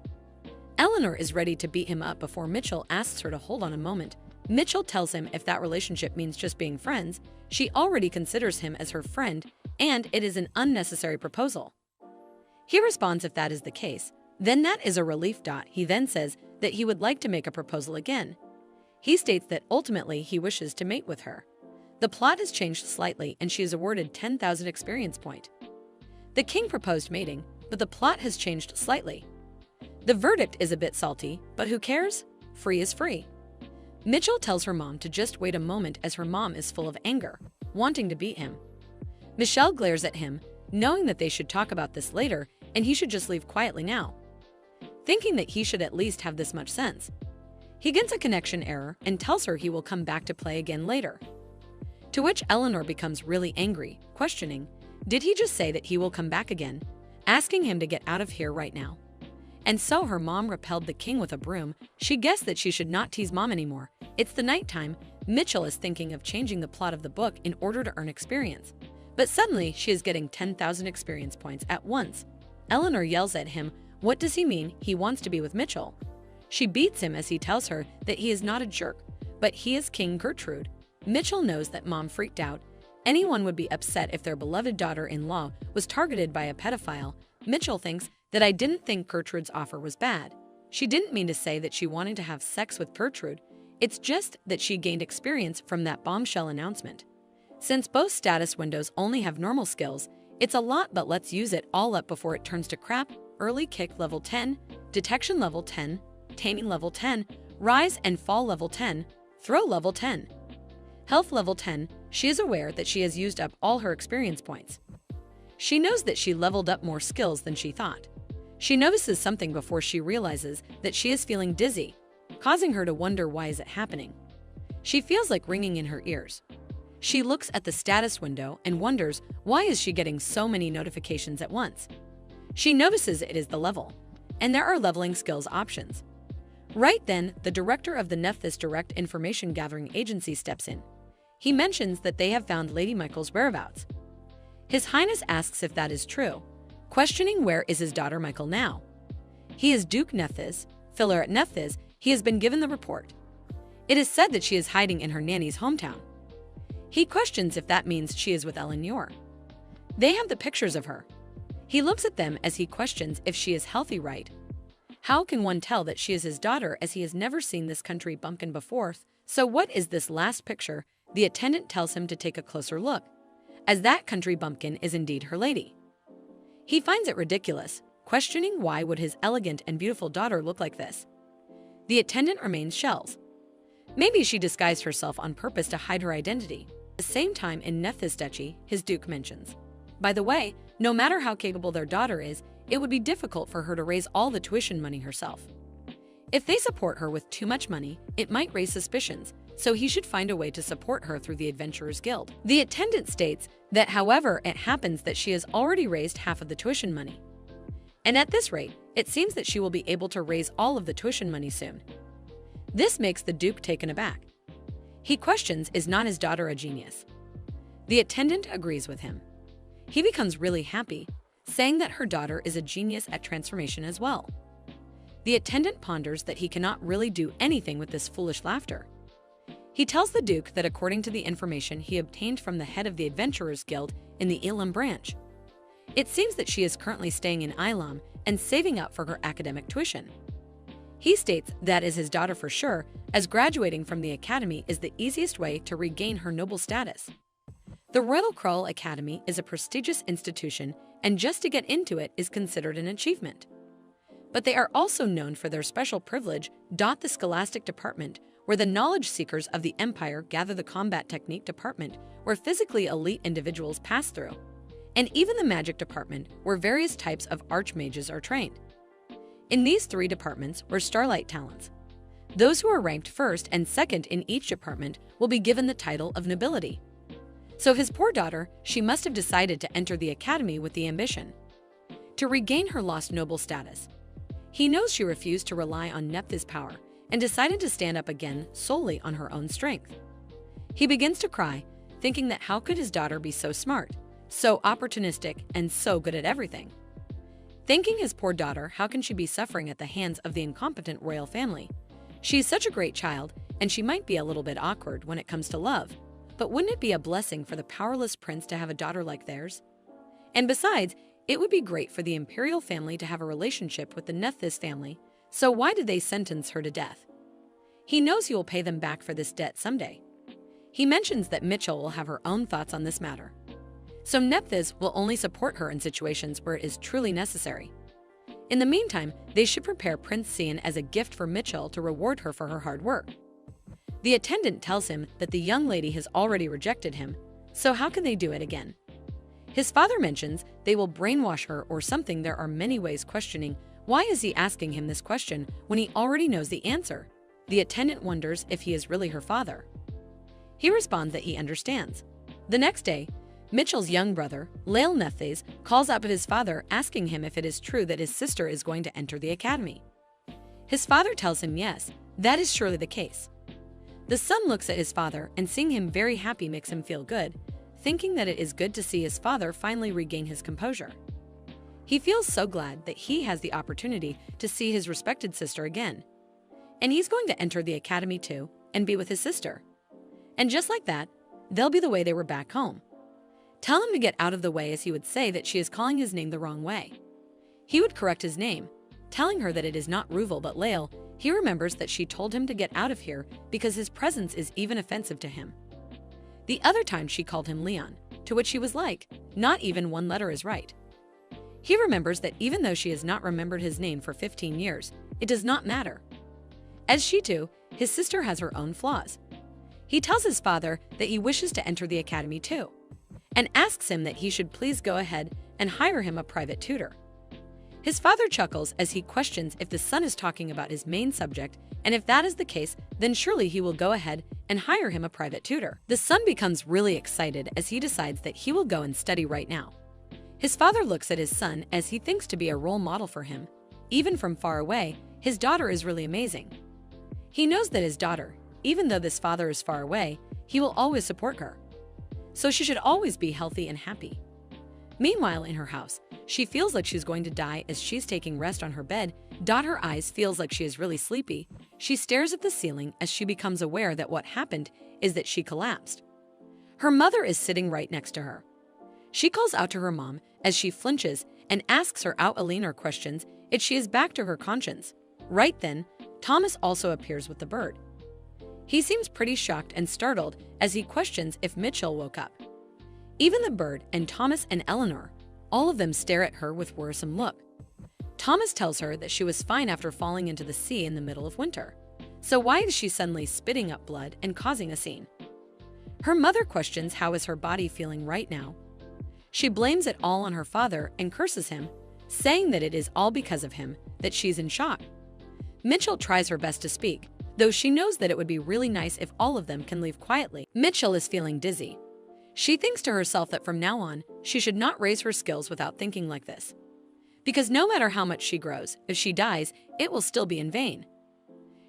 Eleanor is ready to beat him up before Mitchell asks her to hold on a moment. Mitchell tells him if that relationship means just being friends, she already considers him as her friend and it is an unnecessary proposal. He responds if that is the case, then that is a relief. He then says that he would like to make a proposal again. He states that ultimately he wishes to mate with her. The plot has changed slightly and she is awarded 10,000 experience point. The king proposed mating, but the plot has changed slightly. The verdict is a bit salty, but who cares? Free is free. Mitchell tells her mom to just wait a moment as her mom is full of anger, wanting to beat him. Michelle glares at him, knowing that they should talk about this later and he should just leave quietly now. Thinking that he should at least have this much sense. He gets a connection error and tells her he will come back to play again later. To which Eleanor becomes really angry, questioning, did he just say that he will come back again? Asking him to get out of here right now. And so her mom repelled the king with a broom. She guessed that she should not tease mom anymore. It's the nighttime. Mitchell is thinking of changing the plot of the book in order to earn experience. But suddenly, she is getting 10,000 experience points at once. Eleanor yells at him, what does he mean he wants to be with Mitchell? She beats him as he tells her that he is not a jerk, but he is King Gertrude. Mitchell knows that Mom freaked out. Anyone would be upset if their beloved daughter-in-law was targeted by a pedophile. Mitchell thinks that I didn't think Gertrude's offer was bad. She didn't mean to say that she wanted to have sex with Gertrude. It's just that she gained experience from that bombshell announcement. Since both status windows only have normal skills, it's a lot, but let's use it all up before it turns to crap. Early kick level 10, detection level 10, taming level 10, rise and fall level 10, throw level 10. Health level 10, she is aware that she has used up all her experience points. She knows that she leveled up more skills than she thought. She notices something before she realizes that she is feeling dizzy, causing her to wonder why is it happening. She feels like ringing in her ears. She looks at the status window and wonders why is she getting so many notifications at once. She notices it is the level, and there are leveling skills options. Right then, the director of the Nephthys Direct Information Gathering Agency steps in. He mentions that they have found Lady Michael's whereabouts. His Highness asks if that is true, questioning where is his daughter Michael now. He is Duke Nephthys, filler at Nephthys. He has been given the report. It is said that she is hiding in her nanny's hometown. He questions if that means she is with Eleanor. They have the pictures of her. He looks at them as he questions if she is healthy, right? How can one tell that she is his daughter as he has never seen this country bumpkin before? So what is this last picture? The attendant tells him to take a closer look, as that country bumpkin is indeed her lady. He finds it ridiculous, questioning why would his elegant and beautiful daughter look like this. The attendant remains shells. Maybe she disguised herself on purpose to hide her identity. At the same time in Nephthys Duchy, his duke mentions, by the way, no matter how capable their daughter is, it would be difficult for her to raise all the tuition money herself. If they support her with too much money, it might raise suspicions, so he should find a way to support her through the Adventurers Guild. The attendant states that, however, it happens that she has already raised half of the tuition money. And at this rate, it seems that she will be able to raise all of the tuition money soon. This makes the Duke taken aback. He questions, is not his daughter a genius? The attendant agrees with him. He becomes really happy, saying that her daughter is a genius at transformation as well. The attendant ponders that he cannot really do anything with this foolish laughter. He tells the Duke that according to the information he obtained from the head of the Adventurers Guild in the Ilam branch, it seems that she is currently staying in Ilam and saving up for her academic tuition. He states that is his daughter for sure, as graduating from the academy is the easiest way to regain her noble status. The Royal Krull Academy is a prestigious institution, and just to get into it is considered an achievement. But they are also known for their special privilege. The Scholastic Department, where the knowledge seekers of the Empire gather, the Combat Technique Department, where physically elite individuals pass through, and even the Magic Department, where various types of archmages are trained. In these three departments were Starlight talents. Those who are ranked first and second in each department will be given the title of nobility. So his poor daughter, she must have decided to enter the academy with the ambition to regain her lost noble status. He knows she refused to rely on Nephthys' power and decided to stand up again solely on her own strength. He begins to cry, thinking that how could his daughter be so smart, so opportunistic, and so good at everything? Thinking his poor daughter, how can she be suffering at the hands of the incompetent royal family? She is such a great child, and she might be a little bit awkward when it comes to love. But wouldn't it be a blessing for the powerless prince to have a daughter like theirs? And besides, it would be great for the imperial family to have a relationship with the Nephthys family, so why did they sentence her to death? He knows he will pay them back for this debt someday. He mentions that Mitchell will have her own thoughts on this matter. So Nephthys will only support her in situations where it is truly necessary. In the meantime, they should prepare Prince Cyan as a gift for Mitchell to reward her for her hard work. The attendant tells him that the young lady has already rejected him, so how can they do it again? His father mentions they will brainwash her or something. There are many ways, questioning why is he asking him this question when he already knows the answer. The attendant wonders if he is really her father. He responds that he understands. The next day, Mitchell's young brother, Lael Nephthys, calls up his father asking him if it is true that his sister is going to enter the academy. His father tells him yes, that is surely the case. The son looks at his father and seeing him very happy makes him feel good, thinking that it is good to see his father finally regain his composure. He feels so glad that he has the opportunity to see his respected sister again. And he's going to enter the academy too and be with his sister. And just like that, they'll be the way they were back home. Tell him to get out of the way, as he would say that she is calling his name the wrong way. He would correct his name, telling her that it is not Ruval but Lael. He remembers that she told him to get out of here because his presence is even offensive to him. The other time she called him Leon, to which he was like, not even one letter is right. He remembers that even though she has not remembered his name for 15 years, it does not matter. As she too, his sister has her own flaws. He tells his father that he wishes to enter the academy too, and asks him that he should please go ahead and hire him a private tutor. His father chuckles as he questions if the son is talking about his main subject, and if that is the case, then surely he will go ahead and hire him a private tutor. The son becomes really excited as he decides that he will go and study right now. His father looks at his son as he thinks to be a role model for him. Even from far away, his daughter is really amazing. He knows that his daughter, even though this father is far away, he will always support her. So she should always be healthy and happy. Meanwhile, in her house, she feels like she's going to die as she's taking rest on her bed. Her eyes feels like she is really sleepy. She stares at the ceiling as she becomes aware that what happened is that she collapsed. Her mother is sitting right next to her. She calls out to her mom as she flinches and asks her out Alina questions if she is back to her conscience. Right then, Thomas also appears with the bird. He seems pretty shocked and startled as he questions if Mitchell woke up. Even the bird and Thomas and Eleanor, all of them stare at her with worrisome look. Thomas tells her that she was fine after falling into the sea in the middle of winter. So why is she suddenly spitting up blood and causing a scene? Her mother questions how is her body feeling right now. She blames it all on her father and curses him, saying that it is all because of him that she's in shock. Mitchell tries her best to speak, though she knows that it would be really nice if all of them can leave quietly. Mitchell is feeling dizzy. She thinks to herself that from now on, she should not raise her skills without thinking like this. Because no matter how much she grows, if she dies, it will still be in vain.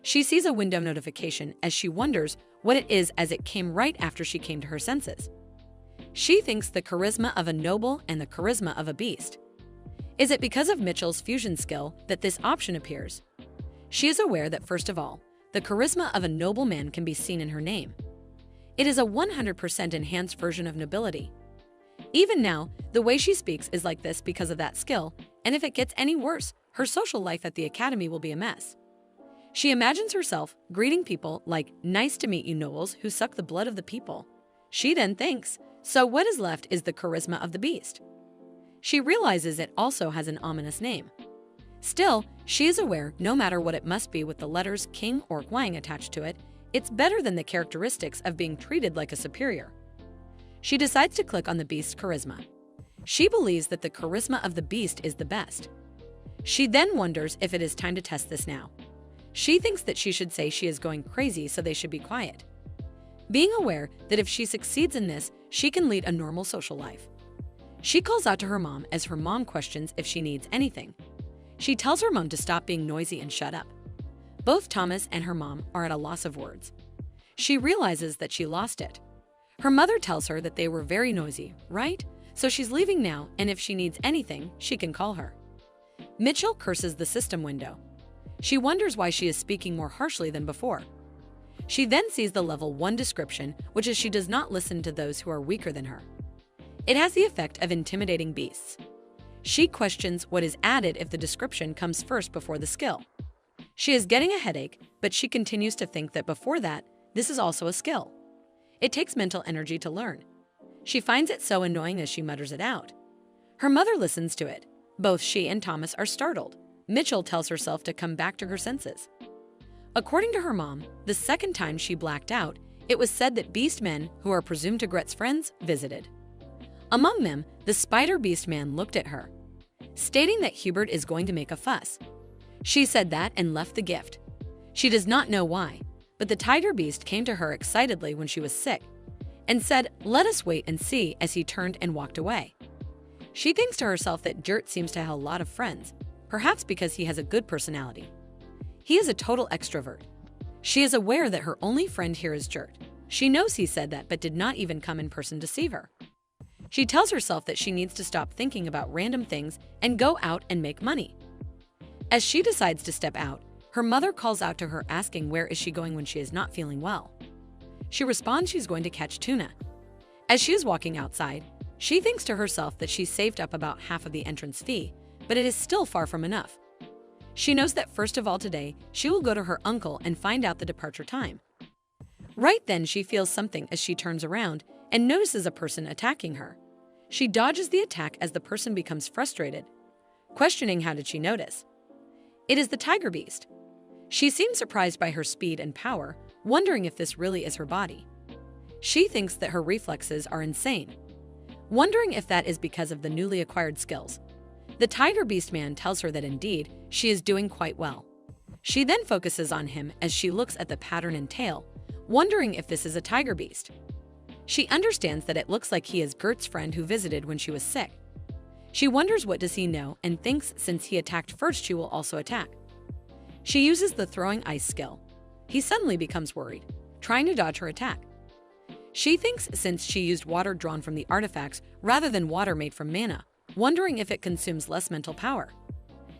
She sees a window notification as she wonders what it is, as it came right after she came to her senses. She thinks the charisma of a noble and the charisma of a beast. Is it because of Mitchell's fusion skill that this option appears? She is aware that first of all, the charisma of a noble man can be seen in her name. It is a 100% enhanced version of nobility. Even now, the way she speaks is like this because of that skill, and if it gets any worse, her social life at the academy will be a mess. She imagines herself greeting people like, "Nice to meet you, nobles who suck the blood of the people." She then thinks, so what is left is the charisma of the beast. She realizes it also has an ominous name. Still, she is aware no matter what it must be with the letters King or Huang attached to it, it's better than the characteristics of being treated like a superior. She decides to click on the beast's charisma. She believes that the charisma of the beast is the best. She then wonders if it is time to test this now. She thinks that she should say she is going crazy, so they should be quiet. Being aware that if she succeeds in this, she can lead a normal social life. She calls out to her mom as her mom questions if she needs anything. She tells her mom to stop being noisy and shut up. Both Thomas and her mom are at a loss of words. She realizes that she lost it. Her mother tells her that they were very noisy, right? So she's leaving now, and if she needs anything, she can call her. Mitchell curses the system window. She wonders why she is speaking more harshly than before. She then sees the level 1 description, which is she does not listen to those who are weaker than her. It has the effect of intimidating beasts. She questions what is added if the description comes first before the skill. She is getting a headache, but she continues to think that before that, this is also a skill. It takes mental energy to learn. She finds it so annoying as she mutters it out. Her mother listens to it. Both she and Thomas are startled. Mitchell tells herself to come back to her senses. According to her mom, the second time she blacked out, it was said that beast men, who are presumed to Gret's friends, visited. Among them, the spider beast man looked at her, stating that Hubert is going to make a fuss. She said that and left the gift. She does not know why, but the tiger beast came to her excitedly when she was sick and said, "Let us wait and see," as he turned and walked away. She thinks to herself that Gert seems to have a lot of friends, perhaps because he has a good personality. He is a total extrovert. She is aware that her only friend here is Gert. She knows he said that but did not even come in person to see her. She tells herself that she needs to stop thinking about random things and go out and make money. As she decides to step out, her mother calls out to her asking where is she going when she is not feeling well. She responds she's going to catch tuna. As she is walking outside, she thinks to herself that she's saved up about half of the entrance fee, but it is still far from enough. She knows that first of all today, she will go to her uncle and find out the departure time. Right then she feels something as she turns around and notices a person attacking her. She dodges the attack as the person becomes frustrated, questioning how did she notice. It is the tiger beast. She seems surprised by her speed and power, wondering if this really is her body. She thinks that her reflexes are insane, wondering if that is because of the newly acquired skills. The tiger beast man tells her that indeed, she is doing quite well. She then focuses on him as she looks at the pattern and tail, wondering if this is a tiger beast. She understands that it looks like he is Gert's friend who visited when she was sick. She wonders what does he know and thinks since he attacked first she will also attack. She uses the throwing ice skill. He suddenly becomes worried, trying to dodge her attack. She thinks since she used water drawn from the artifacts rather than water made from mana, wondering if it consumes less mental power.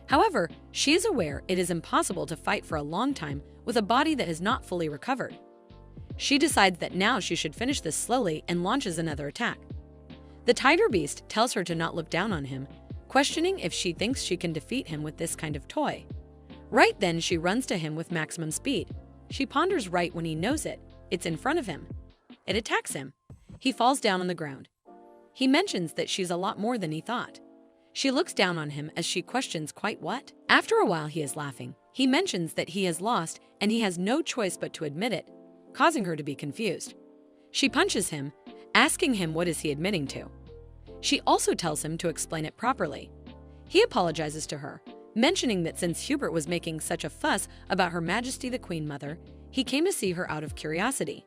However, she is aware it is impossible to fight for a long time with a body that has not fully recovered. She decides that now she should finish this slowly and launches another attack. The tiger beast tells her to not look down on him, questioning if she thinks she can defeat him with this kind of toy. Right then she runs to him with maximum speed. She ponders right when he knows it. It's in front of him. It attacks him. He falls down on the ground. He mentions that she's a lot more than he thought. She looks down on him as she questions quite what? After a while he is laughing. He mentions that he has lost and he has no choice but to admit it, causing her to be confused. She punches him, asking him what is he admitting to. She also tells him to explain it properly. He apologizes to her, mentioning that since Hubert was making such a fuss about Her Majesty the Queen Mother, he came to see her out of curiosity.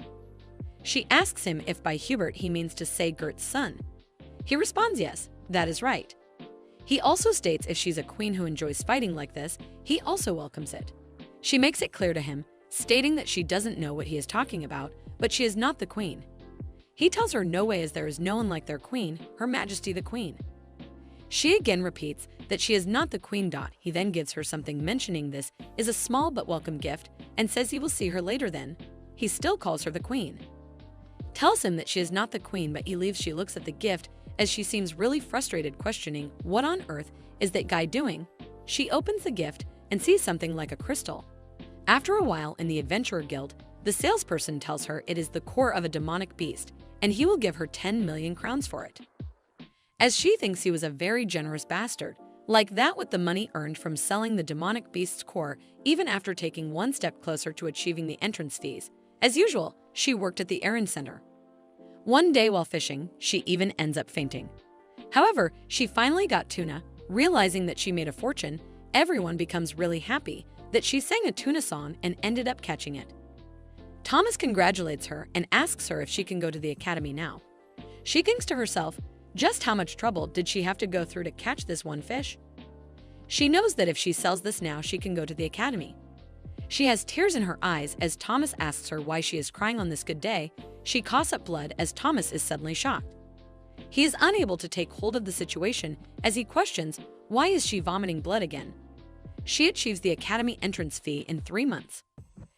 She asks him if by Hubert he means to say Gert's son. He responds yes, that is right. He also states if she's a queen who enjoys fighting like this, he also welcomes it. She makes it clear to him, stating that she doesn't know what he is talking about, but she is not the queen. He tells her no way as there is no one like their queen, Her Majesty the Queen. She again repeats that she is not the queen. He then gives her something mentioning this is a small but welcome gift and says he will see her later then. He still calls her the queen. Tells him that she is not the queen but he leaves. She looks at the gift as she seems really frustrated, questioning what on earth is that guy doing. She opens the gift and sees something like a crystal. After a while in the Adventurer Guild, the salesperson tells her it is the core of a demonic beast and he will give her 10 million crowns for it. As she thinks he was a very generous bastard, like that with the money earned from selling the demonic beast's core even after taking one step closer to achieving the entrance fees. As usual, she worked at the errand center. One day while fishing, she even ends up fainting. However, she finally got tuna, realizing that she made a fortune. Everyone becomes really happy that she sang a tuna song and ended up catching it. Thomas congratulates her and asks her if she can go to the academy now. She thinks to herself, just how much trouble did she have to go through to catch this one fish? She knows that if she sells this now, she can go to the academy. She has tears in her eyes as Thomas asks her why she is crying on this good day. She coughs up blood as Thomas is suddenly shocked. He is unable to take hold of the situation as he questions why is she vomiting blood again. She achieves the academy entrance fee in 3 months.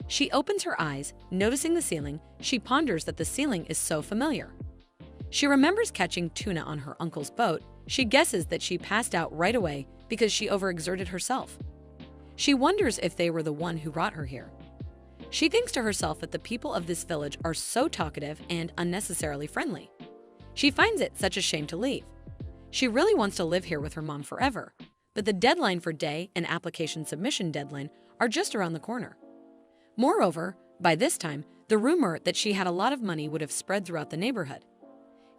She opens her eyes, noticing the ceiling. She ponders that the ceiling is so familiar. She remembers catching tuna on her uncle's boat. She guesses that she passed out right away because she overexerted herself. She wonders if they were the one who brought her here. She thinks to herself that the people of this village are so talkative and unnecessarily friendly. She finds it such a shame to leave. She really wants to live here with her mom forever, but the deadline for day and application submission deadline are just around the corner. Moreover, by this time, the rumor that she had a lot of money would have spread throughout the neighborhood.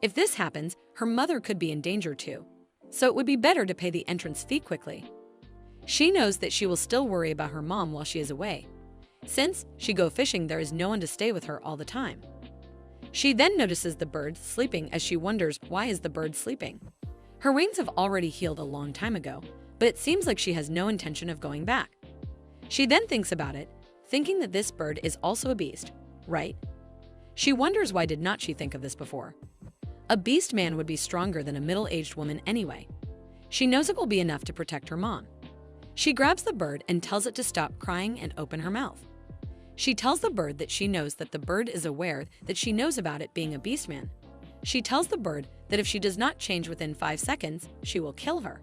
If this happens, her mother could be in danger too, so it would be better to pay the entrance fee quickly. She knows that she will still worry about her mom while she is away. Since she go fishing, there is no one to stay with her all the time. She then notices the bird sleeping as she wonders why is the bird sleeping. Her wings have already healed a long time ago, but it seems like she has no intention of going back. She then thinks about it, thinking that this bird is also a beast, right? She wonders why did not she think of this before. A beast man would be stronger than a middle-aged woman anyway. She knows it will be enough to protect her mom. She grabs the bird and tells it to stop crying and open her mouth. She tells the bird that she knows that the bird is aware that she knows about it being a beast man. She tells the bird that if she does not change within 5 seconds, she will kill her.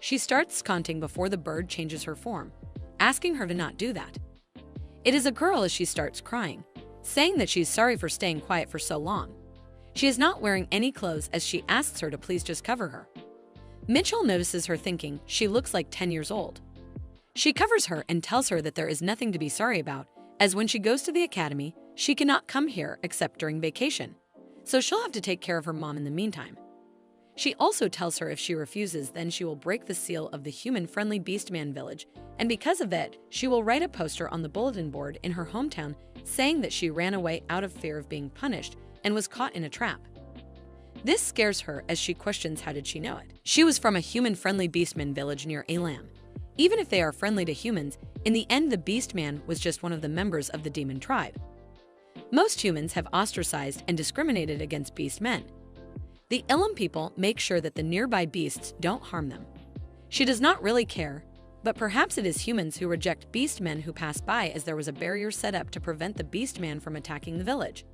She starts counting before the bird changes her form, asking her to not do that. It is a girl as she starts crying, saying that she's sorry for staying quiet for so long. She is not wearing any clothes as she asks her to please just cover her. Mitchell notices her thinking she looks like 10 years old. She covers her and tells her that there is nothing to be sorry about, as when she goes to the academy, she cannot come here except during vacation, so she'll have to take care of her mom in the meantime. She also tells her if she refuses, then she will break the seal of the human-friendly Beastman village, and because of that, she will write a poster on the bulletin board in her hometown saying that she ran away out of fear of being punished and was caught in a trap. This scares her as she questions how did she know it. She was from a human-friendly Beastman village near Ilam. Even if they are friendly to humans, in the end the Beastman was just one of the members of the demon tribe. Most humans have ostracized and discriminated against beastmen. The Ilam people make sure that the nearby beasts don't harm them. She does not really care, but perhaps it is humans who reject beastmen who pass by as there was a barrier set up to prevent the beastman from attacking the village.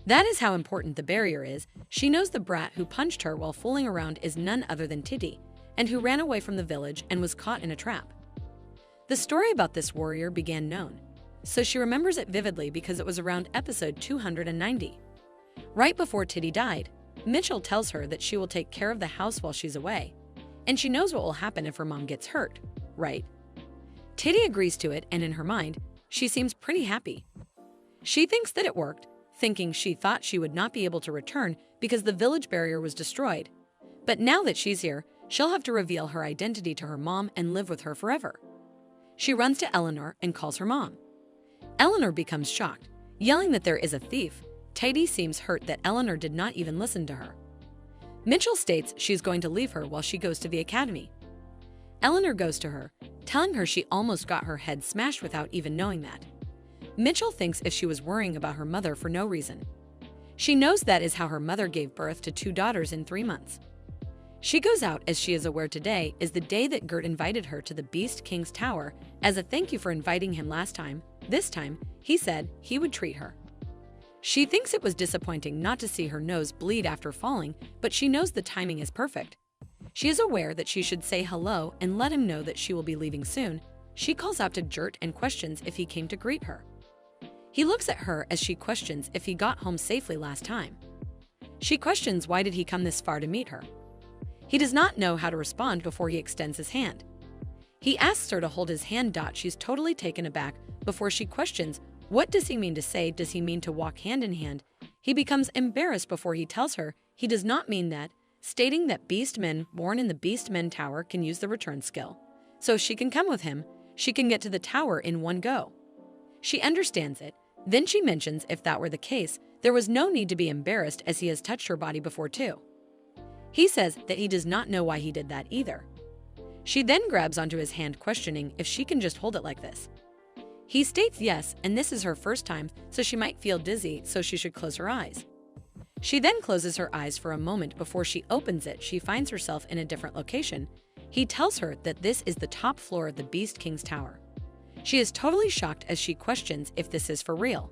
That is how important the barrier is. She knows the brat who punched her while fooling around is none other than Titty, and who ran away from the village and was caught in a trap. The story about this warrior began known, so she remembers it vividly because it was around episode 290. Right before Titty died, Mitchell tells her that she will take care of the house while she's away, and she knows what will happen if her mom gets hurt, right? Titty agrees to it, and in her mind, she seems pretty happy. She thinks that it worked, thinking she thought she would not be able to return because the village barrier was destroyed. But now that she's here, she'll have to reveal her identity to her mom and live with her forever. She runs to Eleanor and calls her mom. Eleanor becomes shocked, yelling that there is a thief. Titty seems hurt that Eleanor did not even listen to her. Mitchell states she's going to leave her while she goes to the academy. Eleanor goes to her, telling her she almost got her head smashed without even knowing that. Mitchell thinks if she was worrying about her mother for no reason. She knows that is how her mother gave birth to 2 daughters in 3 months. She goes out as she is aware today is the day that Gert invited her to the Beast King's tower as a thank you for inviting him last time. This time, he said he would treat her. She thinks it was disappointing not to see her nose bleed after falling, but she knows the timing is perfect. She is aware that she should say hello and let him know that she will be leaving soon. She calls out to Gert and questions if he came to greet her. He looks at her as she questions if he got home safely last time. She questions why did he come this far to meet her. He does not know how to respond before he extends his hand. He asks her to hold his hand. She's totally taken aback before she questions what does he mean to say. Does he mean to walk hand in hand? He becomes embarrassed before he tells her he does not mean that, stating that beastmen born in the Beastmen Tower can use the return skill. So she can come with him, she can get to the tower in one go. She understands it. Then she mentions if that were the case, there was no need to be embarrassed as he has touched her body before too. He says that he does not know why he did that either. She then grabs onto his hand questioning if she can just hold it like this. He states yes, and this is her first time, so she might feel dizzy, so she should close her eyes. She then closes her eyes for a moment before she opens it. She finds herself in a different location. He tells her that this is the top floor of the Beast King's tower. She is totally shocked as she questions if this is for real.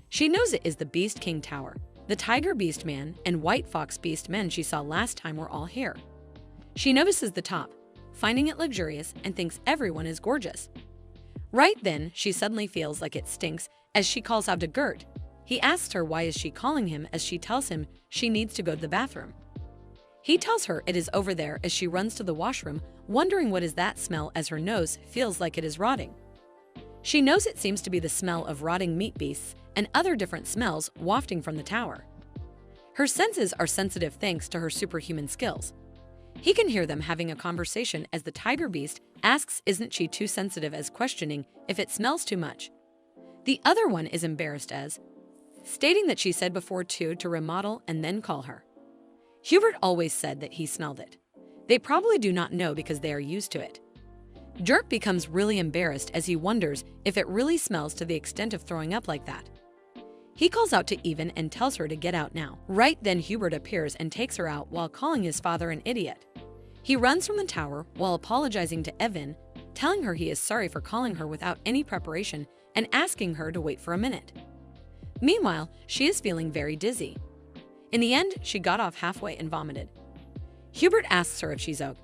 She knows it is the Beast King Tower. The Tiger Beast Man and White Fox Beast Men she saw last time were all here. She notices the top, finding it luxurious, and thinks everyone is gorgeous. Right then, she suddenly feels like it stinks as she calls out to Gert. He asks her why is she calling him as she tells him she needs to go to the bathroom. He tells her it is over there as she runs to the washroom, wondering what is that smell as her nose feels like it is rotting. She knows it seems to be the smell of rotting meat beasts and other different smells wafting from the tower. Her senses are sensitive thanks to her superhuman skills. He can hear them having a conversation as the tiger beast asks isn't she too sensitive as questioning if it smells too much. The other one is embarrassed as stating that she said before to remodel and then call her. Hubert always said that he smelled it. They probably do not know because they are used to it. Dirk becomes really embarrassed as he wonders if it really smells to the extent of throwing up like that. He calls out to Even and tells her to get out now. Right then Hubert appears and takes her out while calling his father an idiot. He runs from the tower while apologizing to Evan, telling her he is sorry for calling her without any preparation and asking her to wait for a minute. Meanwhile, she is feeling very dizzy. In the end, she got off halfway and vomited. Hubert asks her if she's okay.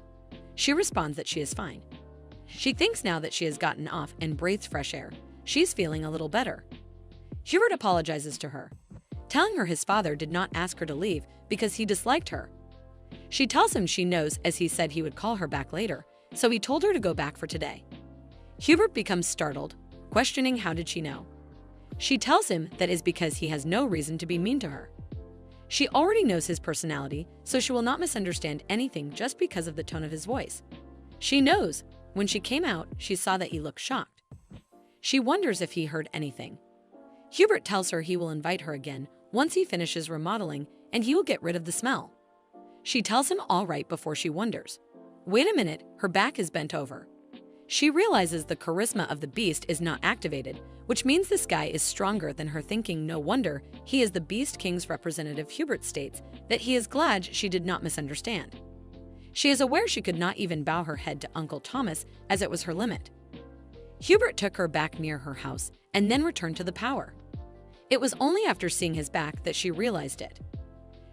She responds that she is fine. She thinks now that she has gotten off and breathes fresh air, she's feeling a little better. Hubert apologizes to her, telling her his father did not ask her to leave because he disliked her. She tells him she knows as he said he would call her back later, so he told her to go back for today. Hubert becomes startled, questioning how did she know. She tells him that is because he has no reason to be mean to her. She already knows his personality, so she will not misunderstand anything just because of the tone of his voice. She knows when she came out, she saw that he looked shocked. She wonders if he heard anything. Hubert tells her he will invite her again once he finishes remodeling and he will get rid of the smell. She tells him all right before she wonders. Wait a minute, her back is bent over. She realizes the charisma of the beast is not activated, which means this guy is stronger than her, thinking no wonder he is the Beast King's representative. Hubert states that he is glad she did not misunderstand. She is aware she could not even bow her head to Uncle Thomas as it was her limit. Hubert took her back near her house and then returned to the power. It was only after seeing his back that she realized it.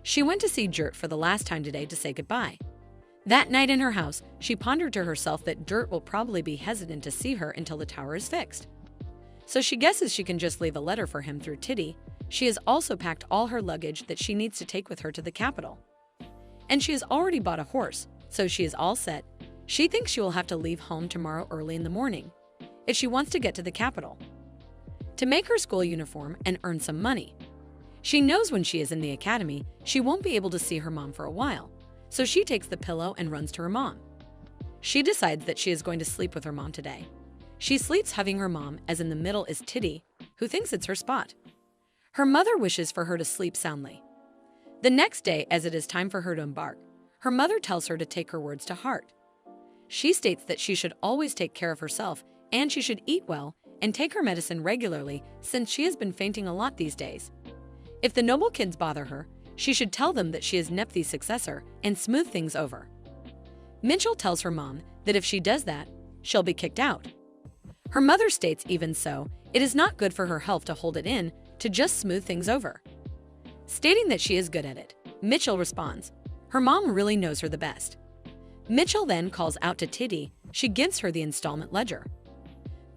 She went to see Gert for the last time today to say goodbye. That night in her house, she pondered to herself that Gert will probably be hesitant to see her until the tower is fixed. So she guesses she can just leave a letter for him through Titty. She has also packed all her luggage that she needs to take with her to the capital. And she has already bought a horse, so she is all set. She thinks she will have to leave home tomorrow early in the morning if she wants to get to the capital to make her school uniform and earn some money. She knows when she is in the academy, she won't be able to see her mom for a while, so she takes the pillow and runs to her mom. She decides that she is going to sleep with her mom today. She sleeps hugging her mom, as in the middle is Titty, who thinks it's her spot. Her mother wishes for her to sleep soundly. The next day, as it is time for her to embark, her mother tells her to take her words to heart. She states that she should always take care of herself and she should eat well and take her medicine regularly since she has been fainting a lot these days. If the noble kids bother her, she should tell them that she is Nephthys' successor and smooth things over. Mitchell tells her mom that if she does that, she'll be kicked out. Her mother states even so, it is not good for her health to hold it in, to just smooth things over. Stating that she is good at it, Mitchell responds, her mom really knows her the best. Mitchell then calls out to Titty, she gives her the installment ledger,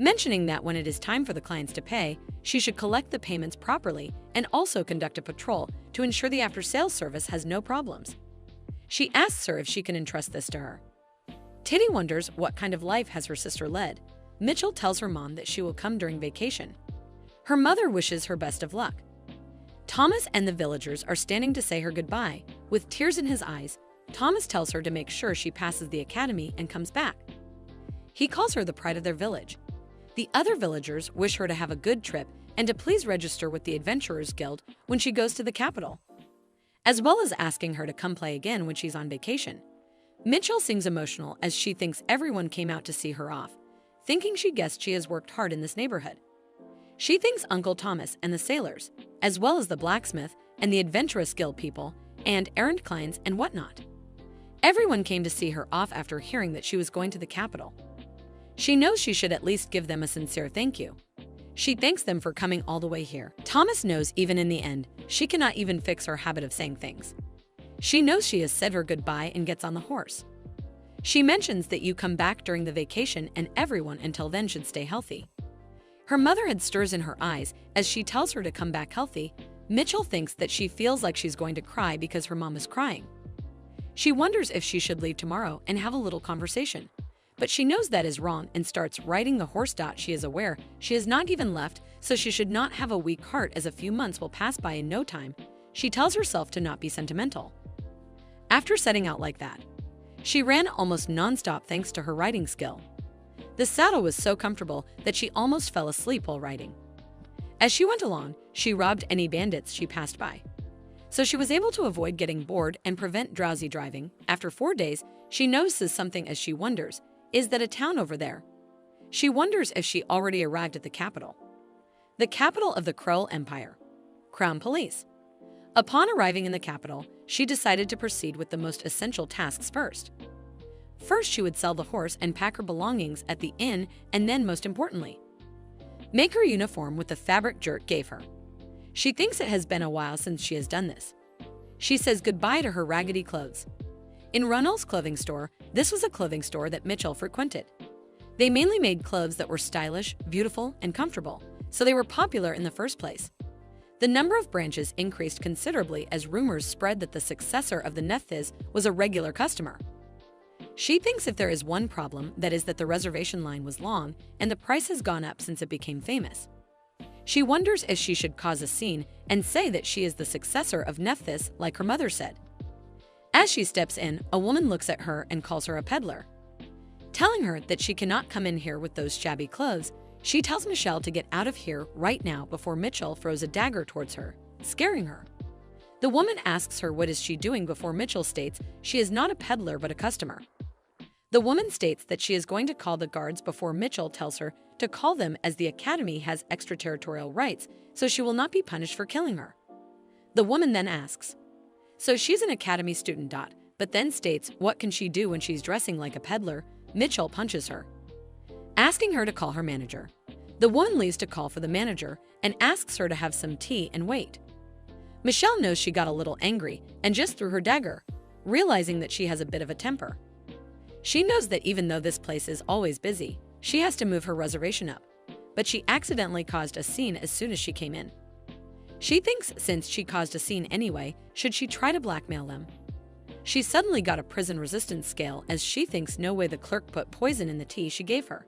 mentioning that when it is time for the clients to pay, she should collect the payments properly and also conduct a patrol to ensure the after-sales service has no problems. She asks her if she can entrust this to her. Titty wonders what kind of life has her sister led. Mitchell tells her mom that she will come during vacation. Her mother wishes her best of luck. Thomas and the villagers are standing to say her goodbye. With tears in his eyes, Thomas tells her to make sure she passes the academy and comes back. He calls her the pride of their village. The other villagers wish her to have a good trip and to please register with the Adventurers Guild when she goes to the capital, as well as asking her to come play again when she's on vacation. Mitchell seems emotional as she thinks everyone came out to see her off, thinking she guessed she has worked hard in this neighborhood. She thinks Uncle Thomas and the sailors, as well as the blacksmith and the Adventurous Guild people, and errand clients and whatnot. Everyone came to see her off after hearing that she was going to the capital. She knows she should at least give them a sincere thank you. She thanks them for coming all the way here. Thomas knows even in the end, she cannot even fix her habit of saying things. She knows she has said her goodbye and gets on the horse. She mentions that you come back during the vacation and everyone until then should stay healthy. Her mother had stirs in her eyes as she tells her to come back healthy. Mitchell thinks that she feels like she's going to cry because her mom is crying. She wonders if she should leave tomorrow and have a little conversation. But she knows that is wrong and starts riding the horse. She is aware she has not even left, so she should not have a weak heart as a few months will pass by in no time. She tells herself to not be sentimental. After setting out like that, she ran almost non-stop thanks to her riding skill. The saddle was so comfortable that she almost fell asleep while riding. As she went along, she robbed any bandits she passed by. So she was able to avoid getting bored and prevent drowsy driving. After 4 days, she notices something as she wonders, is that a town over there? She wonders if she already arrived at the capital of the Kroll Empire. Crown Police. Upon arriving in the capital, she decided to proceed with the most essential tasks first. First, she would sell the horse and pack her belongings at the inn, and then, most importantly, make her uniform with the fabric Jurt gave her. She thinks it has been a while since she has done this. She says goodbye to her raggedy clothes. In Ronald's clothing store, this was a clothing store that Mitchell frequented. They mainly made clothes that were stylish, beautiful, and comfortable, so they were popular in the first place. The number of branches increased considerably as rumors spread that the successor of the Nephthys was a regular customer. She thinks if there is one problem, that is that the reservation line was long and the price has gone up since it became famous. She wonders if she should cause a scene and say that she is the successor of Nephthys like her mother said. As she steps in, a woman looks at her and calls her a peddler. Telling her that she cannot come in here with those shabby clothes, she tells Michelle to get out of here right now before Mitchell throws a dagger towards her, scaring her. The woman asks her what is she doing before Mitchell states she is not a peddler but a customer. The woman states that she is going to call the guards before Mitchell tells her to call them as the academy has extraterritorial rights, so she will not be punished for killing her. The woman then asks, so she's an academy student. But then states what can she do when she's dressing like a peddler. Mitchell punches her, asking her to call her manager. The woman leaves to call for the manager and asks her to have some tea and wait. Michelle knows she got a little angry and just threw her dagger, realizing that she has a bit of a temper. She knows that even though this place is always busy, she has to move her reservation up, but she accidentally caused a scene as soon as she came in. She thinks since she caused a scene anyway, should she try to blackmail them? She suddenly got a prison resistance scale as she thinks no way the clerk put poison in the tea she gave her.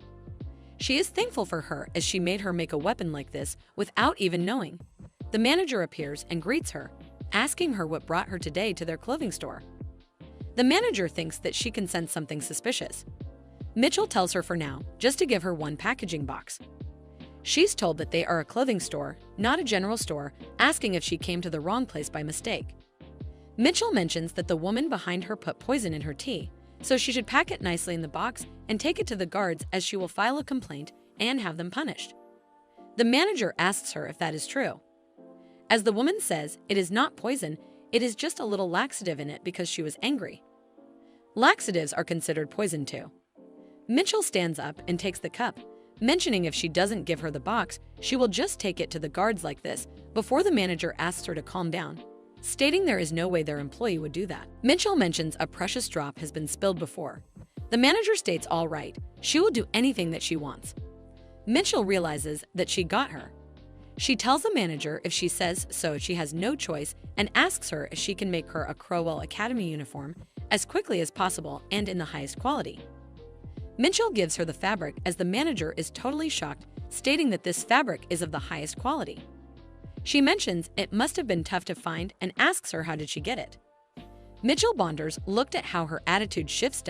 She is thankful for her as she made her make a weapon like this without even knowing. The manager appears and greets her, asking her what brought her today to their clothing store. The manager thinks that she can sense something suspicious. Mitchell tells her for now, just to give her one packaging box. She's told that they are a clothing store, not a general store, asking if she came to the wrong place by mistake. Mitchell mentions that the woman behind her put poison in her tea, so she should pack it nicely in the box and take it to the guards as she will file a complaint and have them punished. The manager asks her if that is true. As the woman says, it is not poison, it is just a little laxative in it because she was angry. Laxatives are considered poison too. Mitchell stands up and takes the cup, mentioning if she doesn't give her the box, she will just take it to the guards like this before the manager asks her to calm down, stating there is no way their employee would do that. Mitchell mentions a precious drop has been spilled before. The manager states all right, she will do anything that she wants. Mitchell realizes that she got her. She tells the manager if she says so she has no choice and asks her if she can make her a Crowell Academy uniform as quickly as possible and in the highest quality. Mitchell gives her the fabric as the manager is totally shocked, stating that this fabric is of the highest quality. She mentions it must have been tough to find and asks her how did she get it. Mitchell Bonders looked at how her attitude shifts.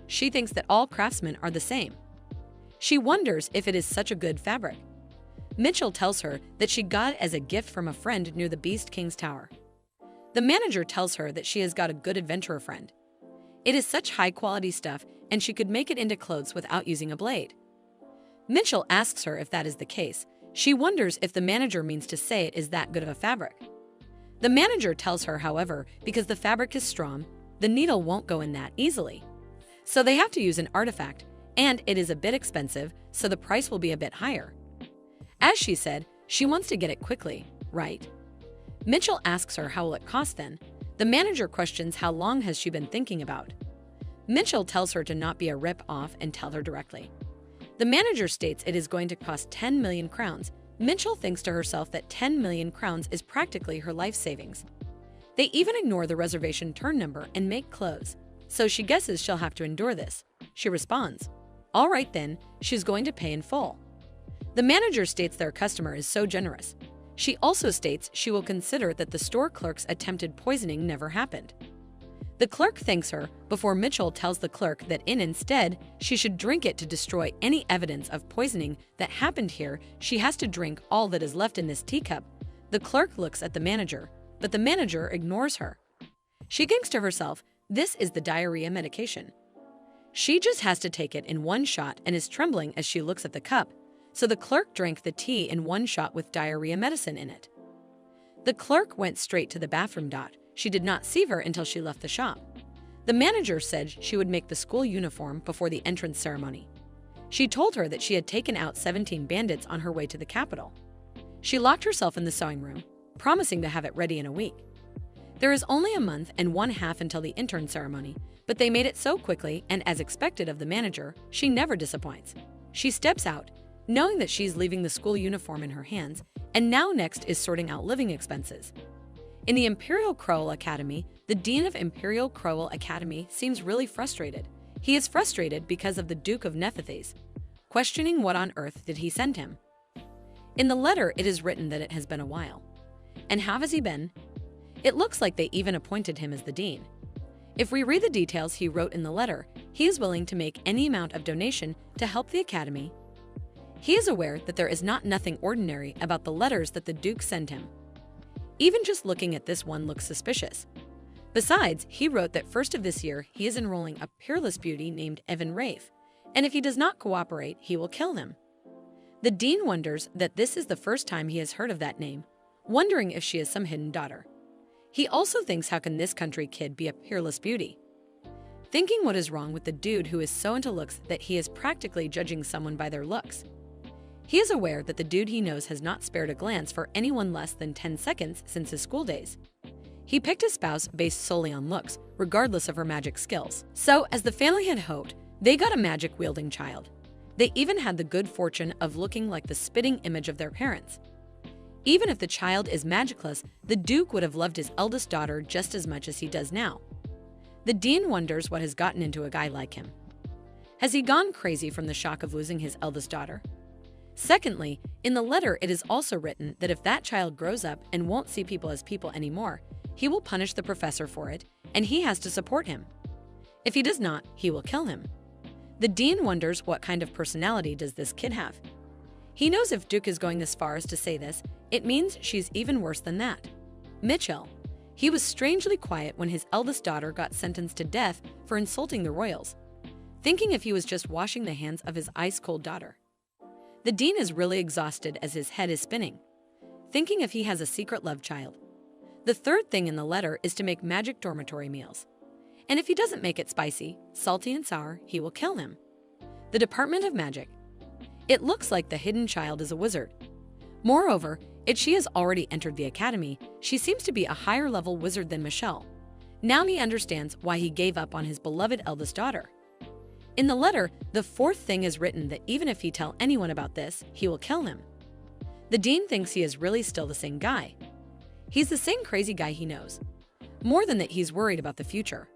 She thinks that all craftsmen are the same. She wonders if it is such a good fabric. Mitchell tells her that she got it as a gift from a friend near the Beast King's Tower. The manager tells her that she has got a good adventurer friend. It is such high-quality stuff and she could make it into clothes without using a blade. Mitchell asks her if that is the case. She wonders if the manager means to say it is that good of a fabric. The manager tells her, however, because the fabric is strong, the needle won't go in that easily. So they have to use an artifact, and it is a bit expensive, so the price will be a bit higher. As she said, she wants to get it quickly, right? Mitchell asks her how will it cost then. The manager questions how long has she been thinking about. Mitchell tells her to not be a rip-off and tell her directly. The manager states it is going to cost 10 million crowns. Mitchell thinks to herself that 10 million crowns is practically her life savings. They even ignore the reservation turn number and make clothes, so she guesses she'll have to endure this. She responds, all right then, she's going to pay in full. The manager states their customer is so generous. She also states she will consider that the store clerk's attempted poisoning never happened. The clerk thanks her before Mitchell tells the clerk that instead, she should drink it to destroy any evidence of poisoning that happened here. She has to drink all that is left in this teacup. The clerk looks at the manager, but the manager ignores her. She thinks to herself, this is the diarrhea medication. She just has to take it in one shot and is trembling as she looks at the cup, so the clerk drank the tea in one shot with diarrhea medicine in it. The clerk went straight to the bathroom. She did not see her until she left the shop. The manager said she would make the school uniform before the entrance ceremony. She told her that she had taken out 17 bandits on her way to the capital. She locked herself in the sewing room, promising to have it ready in a week. There is only a month and one half until the intern ceremony, but they made it so quickly, and as expected of the manager, she never disappoints. She steps out, knowing that she's leaving the school uniform in her hands, and now next is sorting out living expenses. In the Imperial Crowell Academy, the dean of Imperial Crowell Academy seems really frustrated. He is frustrated because of the Duke of Nephthys, questioning what on earth did he send him. In the letter, it is written that it has been a while. And how has he been? It looks like they even appointed him as the dean. If we read the details he wrote in the letter, he is willing to make any amount of donation to help the academy. He is aware that there is nothing ordinary about the letters that the Duke sent him. Even just looking at this one looks suspicious. Besides, he wrote that first of this year he is enrolling a peerless beauty named Evan Rafe, and if he does not cooperate, he will kill him. The dean wonders that this is the first time he has heard of that name, wondering if she is some hidden daughter. He also thinks, how can this country kid be a peerless beauty? Thinking what is wrong with the dude who is so into looks that he is practically judging someone by their looks. He is aware that the dude he knows has not spared a glance for anyone less than 10 seconds since his school days. He picked his spouse based solely on looks, regardless of her magic skills. So, as the family had hoped, they got a magic-wielding child. They even had the good fortune of looking like the spitting image of their parents. Even if the child is magicless, the Duke would have loved his eldest daughter just as much as he does now. The dean wonders what has gotten into a guy like him. Has he gone crazy from the shock of losing his eldest daughter? Secondly, in the letter it is also written that if that child grows up and won't see people as people anymore, he will punish the professor for it, and he has to support him. If he does not, he will kill him. The dean wonders what kind of personality does this kid have. He knows if Duke is going as far as to say this, it means she's even worse than that. Mitchell. He was strangely quiet when his eldest daughter got sentenced to death for insulting the royals, thinking if he was just washing the hands of his ice-cold daughter. The dean is really exhausted as his head is spinning, thinking if he has a secret love child. The third thing in the letter is to make magic dormitory meals. And if he doesn't make it spicy, salty, and sour, he will kill him. The Department of Magic. It looks like the hidden child is a wizard. Moreover, if she has already entered the academy, she seems to be a higher-level wizard than Michelle. Now he understands why he gave up on his beloved eldest daughter. In the letter, the fourth thing is written that even if he tell anyone about this, he will kill him. The dean thinks he is really still the same guy. He's the same crazy guy he knows. More than that, he's worried about the future,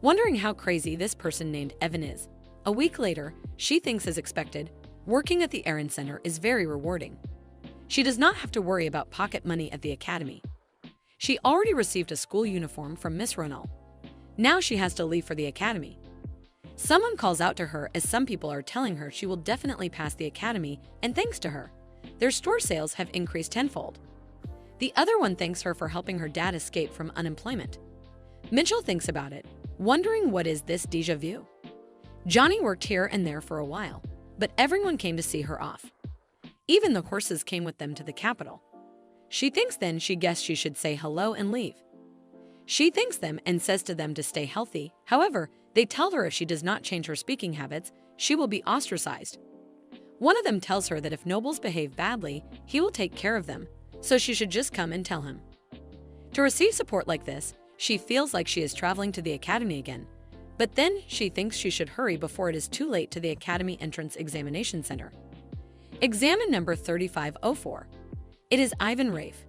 wondering how crazy this person named Evan is. A week later, she thinks as expected, working at the errand center is very rewarding. She does not have to worry about pocket money at the academy. She already received a school uniform from Miss Ronald. Now she has to leave for the academy. Someone calls out to her as some people are telling her she will definitely pass the academy, and thanks to her, their store sales have increased tenfold. The other one thanks her for helping her dad escape from unemployment. Mitchell thinks about it, wondering what is this déjà vu. Johnny worked here and there for a while, but everyone came to see her off. Even the horses came with them to the capital. She thinks then she guessed she should say hello and leave. She thanks them and says to them to stay healthy. However, they tell her if she does not change her speaking habits, she will be ostracized. One of them tells her that if nobles behave badly, he will take care of them, so she should just come and tell him. To receive support like this, she feels like she is traveling to the academy again, but then she thinks she should hurry before it is too late to the academy entrance examination center. Examine number 3504. It is Ivan Rafe.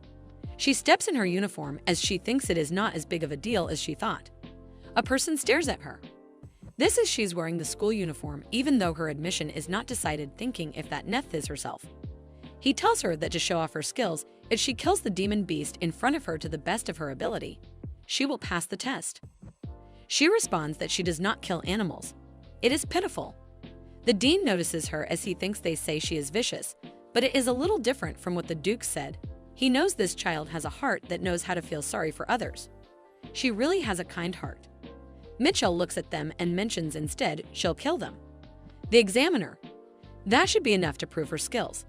She steps in her uniform as she thinks it is not as big of a deal as she thought. A person stares at her. This is she's wearing the school uniform even though her admission is not decided, thinking if that Nephthys herself. He tells her that to show off her skills, if she kills the demon beast in front of her to the best of her ability, she will pass the test. She responds that she does not kill animals. It is pitiful. The dean notices her as he thinks they say she is vicious, but it is a little different from what the Duke said. He knows this child has a heart that knows how to feel sorry for others. She really has a kind heart. Mitchell looks at them and mentions instead she'll kill them. The examiner. That should be enough to prove her skills.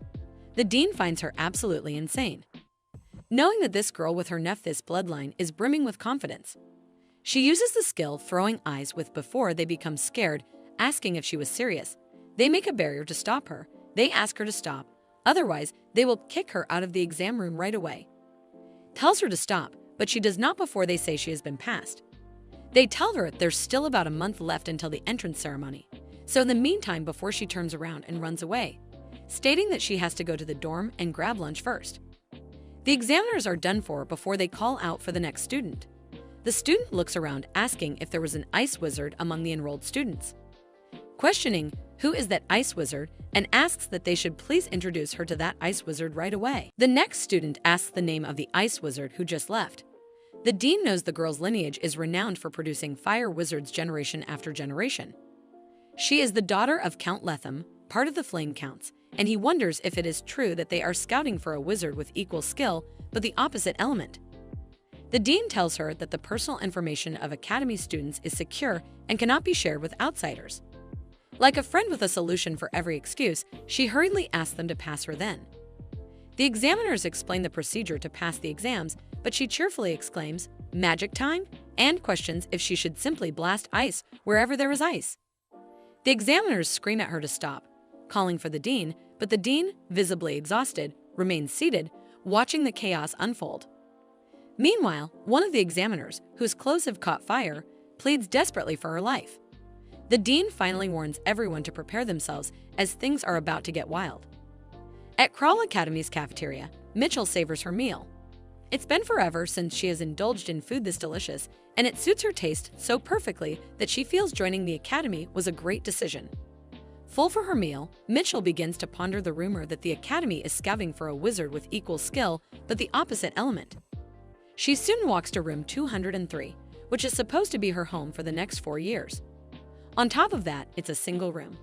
The dean finds her absolutely insane. knowing that this girl with her Nephthys bloodline is brimming with confidence. She uses the skill throwing eyes with before they become scared, asking if she was serious. They make a barrier to stop her. They ask her to stop, otherwise they will kick her out of the exam room right away. Tells her to stop, but she does not before they say she has been passed. They tell her there's still about a month left until the entrance ceremony, so in the meantime before she turns around and runs away, stating that she has to go to the dorm and grab lunch first. The examiners are done for before they call out for the next student. The student looks around asking if there was an ice wizard among the enrolled students. Questioning who is that ice wizard and asks that they should please introduce her to that ice wizard right away. The next student asks the name of the ice wizard who just left. The dean knows the girl's lineage is renowned for producing fire wizards generation after generation. She is the daughter of Count Lethem, part of the Flame Counts, and he wonders if it is true that they are scouting for a wizard with equal skill but the opposite element. The dean tells her that the personal information of academy students is secure and cannot be shared with outsiders. Like a friend with a solution for every excuse, she hurriedly asks them to pass her then. The examiners explain the procedure to pass the exams, but she cheerfully exclaims, "Magic time?" and questions if she should simply blast ice wherever there is ice. The examiners scream at her to stop, calling for the dean, but the dean, visibly exhausted, remains seated, watching the chaos unfold. Meanwhile, one of the examiners, whose clothes have caught fire, pleads desperately for her life. The dean finally warns everyone to prepare themselves as things are about to get wild. At Crawl Academy's cafeteria, Mitchell savors her meal. It's been forever since she has indulged in food this delicious, and it suits her taste so perfectly that she feels joining the academy was a great decision. Full for her meal, Mitchell begins to ponder the rumor that the academy is scouting for a wizard with equal skill but the opposite element. She soon walks to room 203, which is supposed to be her home for the next 4 years. On top of that, it's a single room.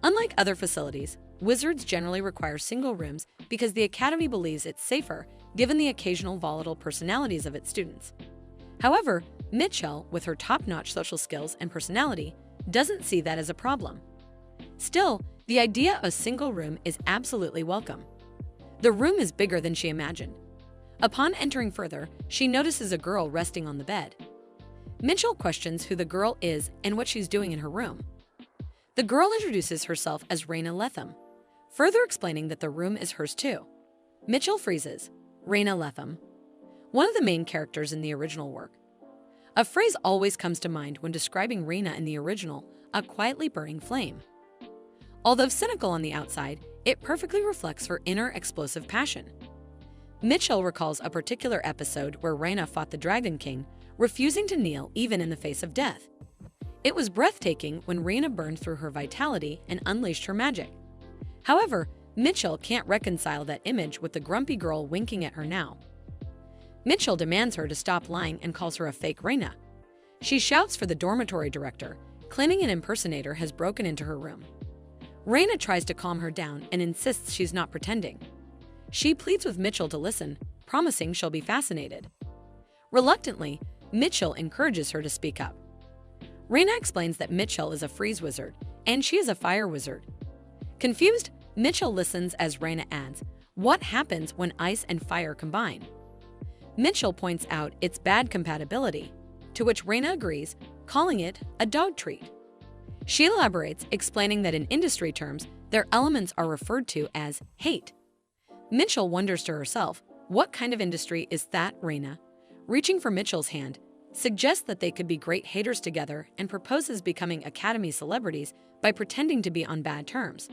Unlike other facilities, wizards generally require single rooms because the academy believes it's safer given the occasional volatile personalities of its students. However, Mitchell, with her top-notch social skills and personality, doesn't see that as a problem. Still, the idea of a single room is absolutely welcome. The room is bigger than she imagined. Upon entering further, she notices a girl resting on the bed. Mitchell questions who the girl is and what she's doing in her room. The girl introduces herself as Reina Lethem, further explaining that the room is hers too. Mitchell freezes. Reina Lethem, one of the main characters in the original work. A phrase always comes to mind when describing Reina in the original, a quietly burning flame. Although cynical on the outside, it perfectly reflects her inner explosive passion. Mitchell recalls a particular episode where Reina fought the Dragon King, refusing to kneel even in the face of death. It was breathtaking when Reina burned through her vitality and unleashed her magic. However, Mitchell can't reconcile that image with the grumpy girl winking at her now. Mitchell demands her to stop lying and calls her a fake Reina. She shouts for the dormitory director, claiming an impersonator has broken into her room. Reina tries to calm her down and insists she's not pretending. She pleads with Mitchell to listen, promising she'll be fascinated. Reluctantly, Mitchell encourages her to speak up. Reina explains that Mitchell is a freeze wizard, and she is a fire wizard. Confused, Mitchell listens as Reina adds, "What happens when ice and fire combine?" Mitchell points out its bad compatibility, to which Reina agrees, calling it a dog treat. She elaborates, explaining that in industry terms, their elements are referred to as hate. Mitchell wonders to herself, what kind of industry is that, Reina? Reaching for Mitchell's hand, suggests that they could be great haters together and proposes becoming academy celebrities by pretending to be on bad terms.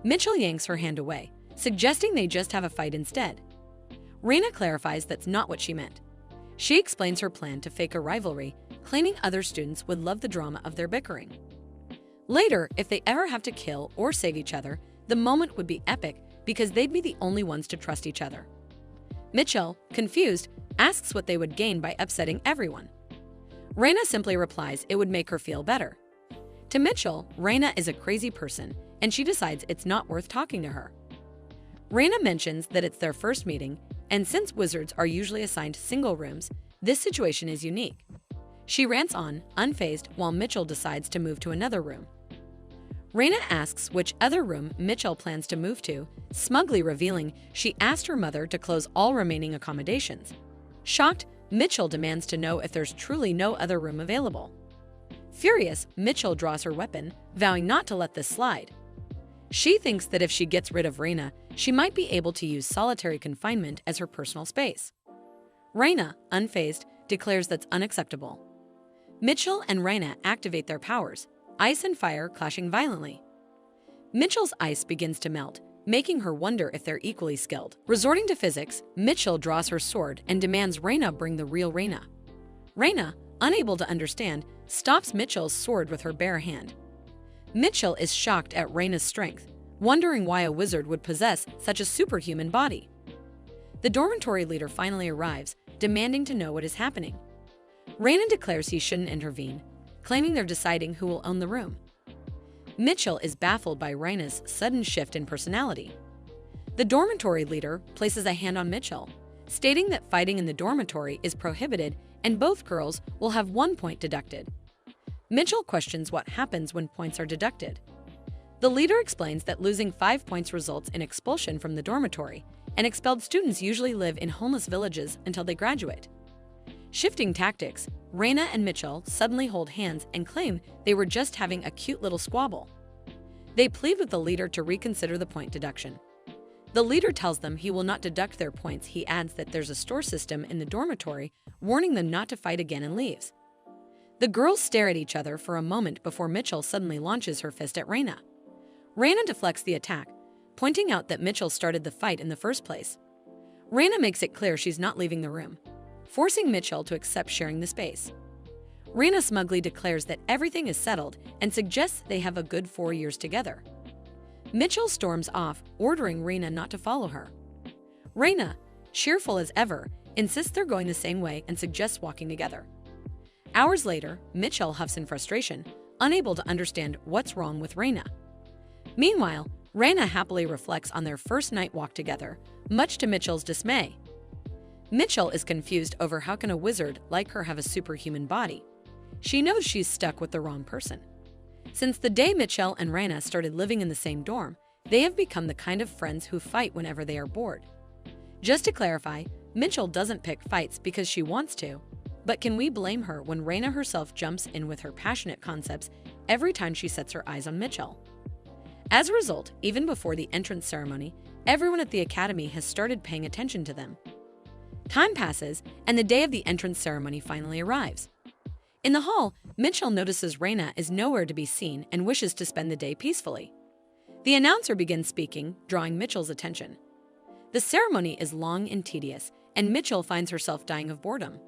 Mitchell yanks her hand away, suggesting they just have a fight instead. Reina clarifies that's not what she meant. She explains her plan to fake a rivalry, claiming other students would love the drama of their bickering. Later, if they ever have to kill or save each other, the moment would be epic because they'd be the only ones to trust each other. Mitchell, confused, asks what they would gain by upsetting everyone. Reina simply replies it would make her feel better. To Mitchell, Reina is a crazy person, and she decides it's not worth talking to her. Reina mentions that it's their first meeting, and since wizards are usually assigned single rooms, this situation is unique. She rants on, unfazed, while Mitchell decides to move to another room. Raina asks which other room Mitchell plans to move to, smugly revealing she asked her mother to close all remaining accommodations. Shocked, Mitchell demands to know if there's truly no other room available. Furious, Mitchell draws her weapon, vowing not to let this slide. She thinks that if she gets rid of Raina, she might be able to use solitary confinement as her personal space. Raina, unfazed, declares that's unacceptable. Mitchell and Raina activate their powers, ice and fire clashing violently. Mitchell's ice begins to melt, making her wonder if they're equally skilled. Resorting to physics, Mitchell draws her sword and demands Raina bring the real Raina. Raina, unable to understand, stops Mitchell's sword with her bare hand. Mitchell is shocked at Raina's strength, wondering why a wizard would possess such a superhuman body. The dormitory leader finally arrives, demanding to know what is happening. Raina declares he shouldn't intervene, claiming they're deciding who will own the room. Mitchell is baffled by Raina's sudden shift in personality. The dormitory leader places a hand on Mitchell, stating that fighting in the dormitory is prohibited and both girls will have 1 point deducted. Mitchell questions what happens when points are deducted. The leader explains that losing 5 points results in expulsion from the dormitory, and expelled students usually live in homeless villages until they graduate. Shifting tactics, Raina and Mitchell suddenly hold hands and claim they were just having a cute little squabble. They plead with the leader to reconsider the point deduction. The leader tells them he will not deduct their points. He adds that there's a store system in the dormitory, warning them not to fight again, and leaves. The girls stare at each other for a moment before Mitchell suddenly launches her fist at Raina. Raina deflects the attack, pointing out that Mitchell started the fight in the first place. Raina makes it clear she's not leaving the room, forcing Mitchell to accept sharing the space. Raina smugly declares that everything is settled and suggests they have a good 4 years together. Mitchell storms off, ordering Raina not to follow her. Raina, cheerful as ever, insists they're going the same way and suggests walking together. Hours later, Mitchell huffs in frustration, unable to understand what's wrong with Raina. Meanwhile, Raina happily reflects on their first night walk together, much to Mitchell's dismay. Mitchell is confused over how can a wizard like her have a superhuman body. She knows she's stuck with the wrong person. Since the day Mitchell and Raina started living in the same dorm, they have become the kind of friends who fight whenever they are bored. Just to clarify, Mitchell doesn't pick fights because she wants to, but can we blame her when Raina herself jumps in with her passionate concepts every time she sets her eyes on Mitchell? As a result, even before the entrance ceremony, everyone at the academy has started paying attention to them. Time passes, and the day of the entrance ceremony finally arrives. In the hall, Mitchell notices Raina is nowhere to be seen and wishes to spend the day peacefully. The announcer begins speaking, drawing Mitchell's attention. The ceremony is long and tedious, and Mitchell finds herself dying of boredom.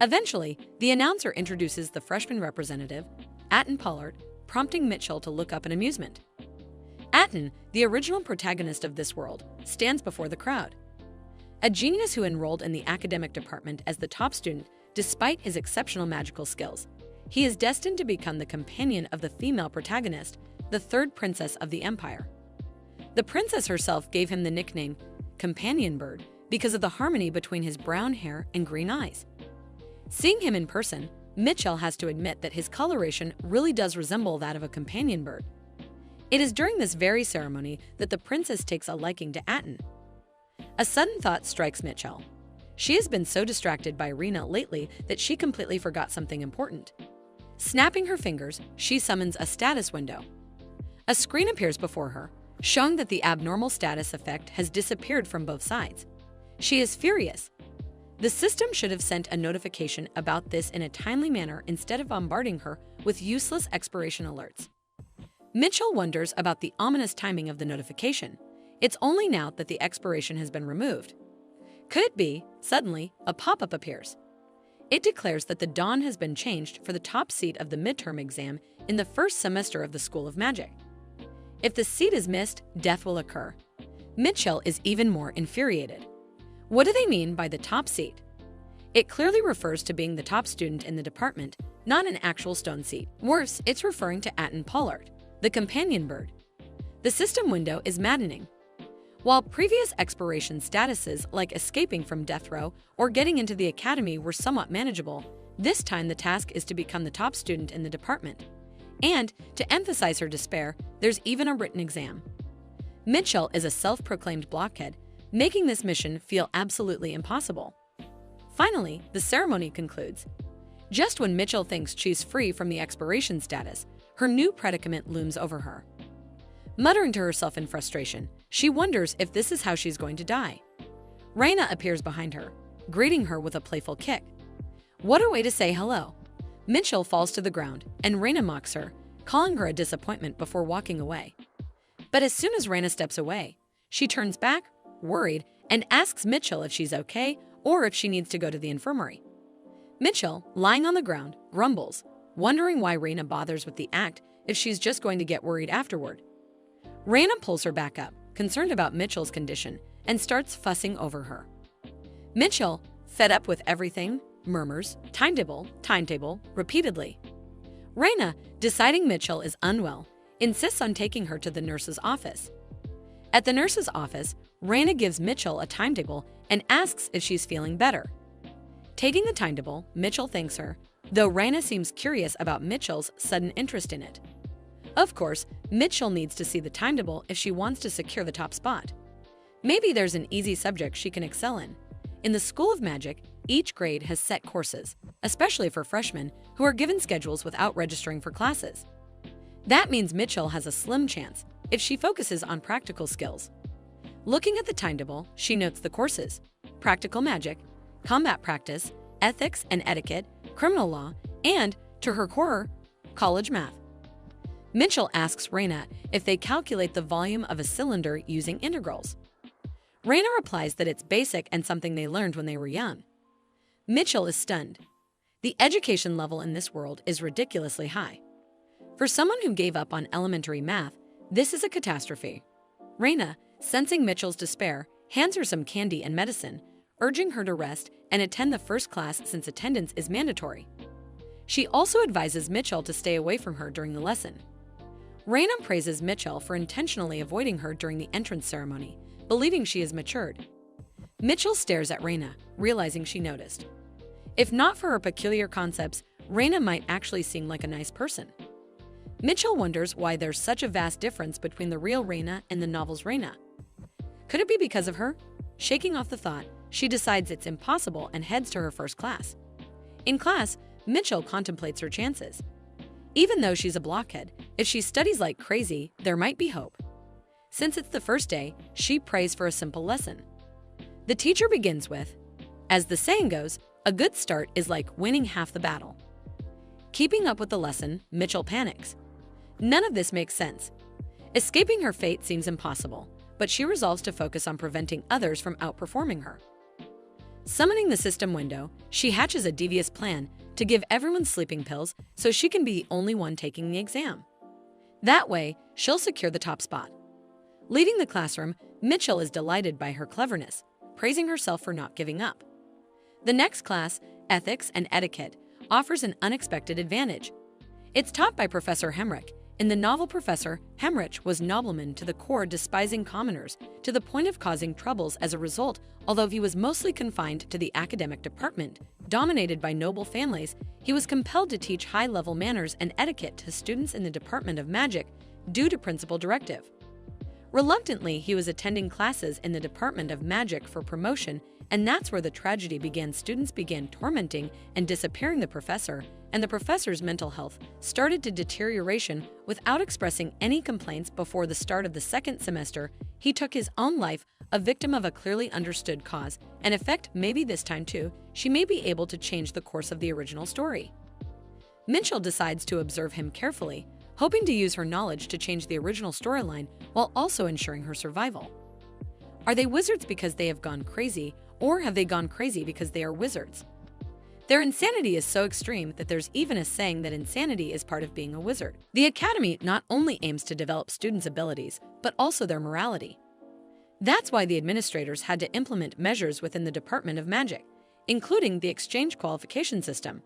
Eventually, the announcer introduces the freshman representative, Atten Pollard, prompting Mitchell to look up in amusement. Atten, the original protagonist of this world, stands before the crowd. A genius who enrolled in the academic department as the top student despite his exceptional magical skills, he is destined to become the companion of the female protagonist, the third princess of the empire. The princess herself gave him the nickname Companion Bird because of the harmony between his brown hair and green eyes. Seeing him in person, Mitchell has to admit that his coloration really does resemble that of a companion bird. It is during this very ceremony that the princess takes a liking to Atten. A sudden thought strikes Mitchell. She has been so distracted by Raina lately that she completely forgot something important. Snapping her fingers, she summons a status window. A screen appears before her, showing that the abnormal status effect has disappeared from both sides. She is furious. The system should have sent a notification about this in a timely manner instead of bombarding her with useless expiration alerts. Mitchell wonders about the ominous timing of the notification. It's only now that the expiration has been removed. Could it be, suddenly, a pop-up appears? It declares that the dawn has been changed for the top seat of the midterm exam in the first semester of the School of Magic. If the seat is missed, death will occur. Mitchell is even more infuriated. What do they mean by the top seat? It clearly refers to being the top student in the department, not an actual stone seat. Worse, it's referring to Atten Pollard, the companion bird. The system window is maddening. While previous expiration statuses like escaping from death row or getting into the academy were somewhat manageable, this time the task is to become the top student in the department. And, to emphasize her despair, there's even a written exam. Mitchell is a self-proclaimed blockhead, making this mission feel absolutely impossible. Finally, the ceremony concludes. Just when Mitchell thinks she's free from the expiration status, her new predicament looms over her. Muttering to herself in frustration, she wonders if this is how she's going to die. Raina appears behind her, greeting her with a playful kick. What a way to say hello! Mitchell falls to the ground, and Raina mocks her, calling her a disappointment before walking away. But as soon as Raina steps away, she turns back, worried, and asks Mitchell if she's okay or if she needs to go to the infirmary. Mitchell, lying on the ground, grumbles, wondering why Raina bothers with the act if she's just going to get worried afterward. Raina pulls her back up, concerned about Mitchell's condition, and starts fussing over her. Mitchell, fed up with everything, murmurs, timetable, repeatedly. Raina, deciding Mitchell is unwell, insists on taking her to the nurse's office. At the nurse's office, Raina gives Mitchell a timetable and asks if she's feeling better. Taking the timetable, Mitchell thanks her, though Raina seems curious about Mitchell's sudden interest in it. Of course, Mitchell needs to see the timetable if she wants to secure the top spot. Maybe there's an easy subject she can excel in. In the School of Magic, each grade has set courses, especially for freshmen who are given schedules without registering for classes. That means Mitchell has a slim chance if she focuses on practical skills. Looking at the timetable, she notes the courses: practical magic, combat practice, ethics and etiquette, criminal law, and, to her horror, college math. Mitchell asks Raina if they calculate the volume of a cylinder using integrals. Raina replies that it's basic and something they learned when they were young. Mitchell is stunned. The education level in this world is ridiculously high. For someone who gave up on elementary math, this is a catastrophe. Raina, sensing Mitchell's despair, hands her some candy and medicine, urging her to rest and attend the first class since attendance is mandatory. She also advises Mitchell to stay away from her during the lesson. Raina praises Mitchell for intentionally avoiding her during the entrance ceremony, believing she has matured. Mitchell stares at Raina, realizing she noticed. If not for her peculiar concepts, Raina might actually seem like a nice person. Mitchell wonders why there's such a vast difference between the real Raina and the novel's Raina. Could it be because of her? Shaking off the thought, she decides it's impossible and heads to her first class. In class, Mitchell contemplates her chances. Even though she's a blockhead, if she studies like crazy, there might be hope. Since it's the first day, she prays for a simple lesson. The teacher begins with, "As the saying goes, a good start is like winning half the battle." Keeping up with the lesson, Mitchell panics. None of this makes sense. Escaping her fate seems impossible, but she resolves to focus on preventing others from outperforming her. Summoning the system window, she hatches a devious plan to give everyone sleeping pills so she can be the only one taking the exam. That way, she'll secure the top spot. Leaving the classroom, Mitchell is delighted by her cleverness, praising herself for not giving up. The next class, Ethics and Etiquette, offers an unexpected advantage. It's taught by Professor Hemrick. In the novel, Professor Hemrick was nobleman to the core, despising commoners to the point of causing troubles as a result. Although he was mostly confined to the academic department, dominated by noble families, he was compelled to teach high-level manners and etiquette to students in the Department of Magic due to principal directive. Reluctantly, he was attending classes in the Department of Magic for promotion, and that's where the tragedy began. Students began tormenting and disappearing the professor, and the professor's mental health started to deterioration. Without expressing any complaints before the start of the second semester, he took his own life, a victim of a clearly understood cause and effect. Maybe this time too, she may be able to change the course of the original story. Mitchell decides to observe him carefully, hoping to use her knowledge to change the original storyline while also ensuring her survival. Are they wizards because they have gone crazy, or have they gone crazy because they are wizards? Their insanity is so extreme that there's even a saying that insanity is part of being a wizard. The Academy not only aims to develop students' abilities, but also their morality. That's why the administrators had to implement measures within the Department of Magic, including the exchange qualification system.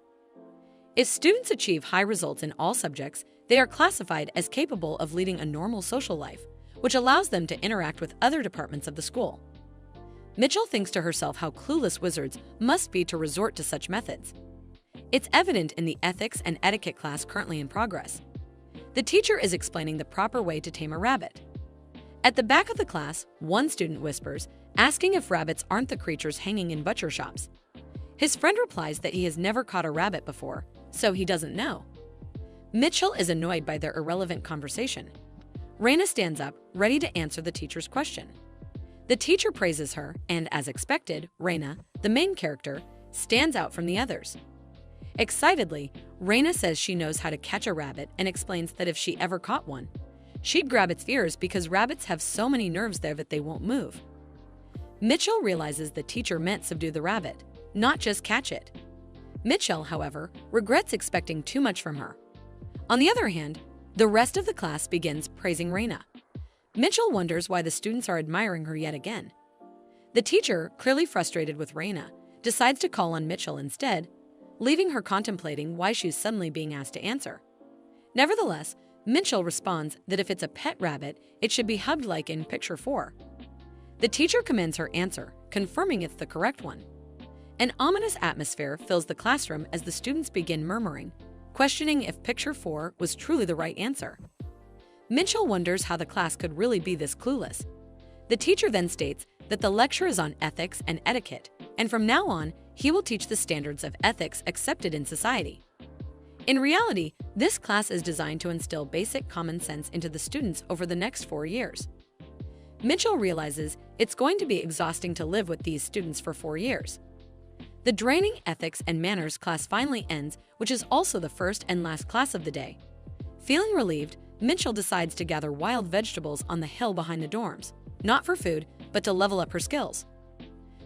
If students achieve high results in all subjects, they are classified as capable of leading a normal social life, which allows them to interact with other departments of the school. Mitchell thinks to herself how clueless wizards must be to resort to such methods. It's evident in the ethics and etiquette class currently in progress. The teacher is explaining the proper way to tame a rabbit. At the back of the class, one student whispers, asking if rabbits aren't the creatures hanging in butcher shops. His friend replies that he has never caught a rabbit before, so he doesn't know. Mitchell is annoyed by their irrelevant conversation. Raina stands up, ready to answer the teacher's question. The teacher praises her, and as expected, Raina, the main character, stands out from the others. Excitedly, Raina says she knows how to catch a rabbit and explains that if she ever caught one, she'd grab its ears because rabbits have so many nerves there that they won't move. Mitchell realizes the teacher meant subdue the rabbit, not just catch it. Mitchell, however, regrets expecting too much from her. On the other hand, the rest of the class begins praising Raina. Mitchell wonders why the students are admiring her yet again. The teacher, clearly frustrated with Raina, decides to call on Mitchell instead, leaving her contemplating why she's suddenly being asked to answer. Nevertheless, Mitchell responds that if it's a pet rabbit, it should be hugged like in picture 4. The teacher commends her answer, confirming it's the correct one. An ominous atmosphere fills the classroom as the students begin murmuring, questioning if picture 4 was truly the right answer. Mitchell wonders how the class could really be this clueless. The teacher then states that the lecture is on ethics and etiquette, and from now on, he will teach the standards of ethics accepted in society. In reality, this class is designed to instill basic common sense into the students over the next 4 years. Mitchell realizes it's going to be exhausting to live with these students for 4 years. The draining ethics and manners class finally ends, which is also the first and last class of the day. Feeling relieved, Mitchell decides to gather wild vegetables on the hill behind the dorms, not for food, but to level up her skills.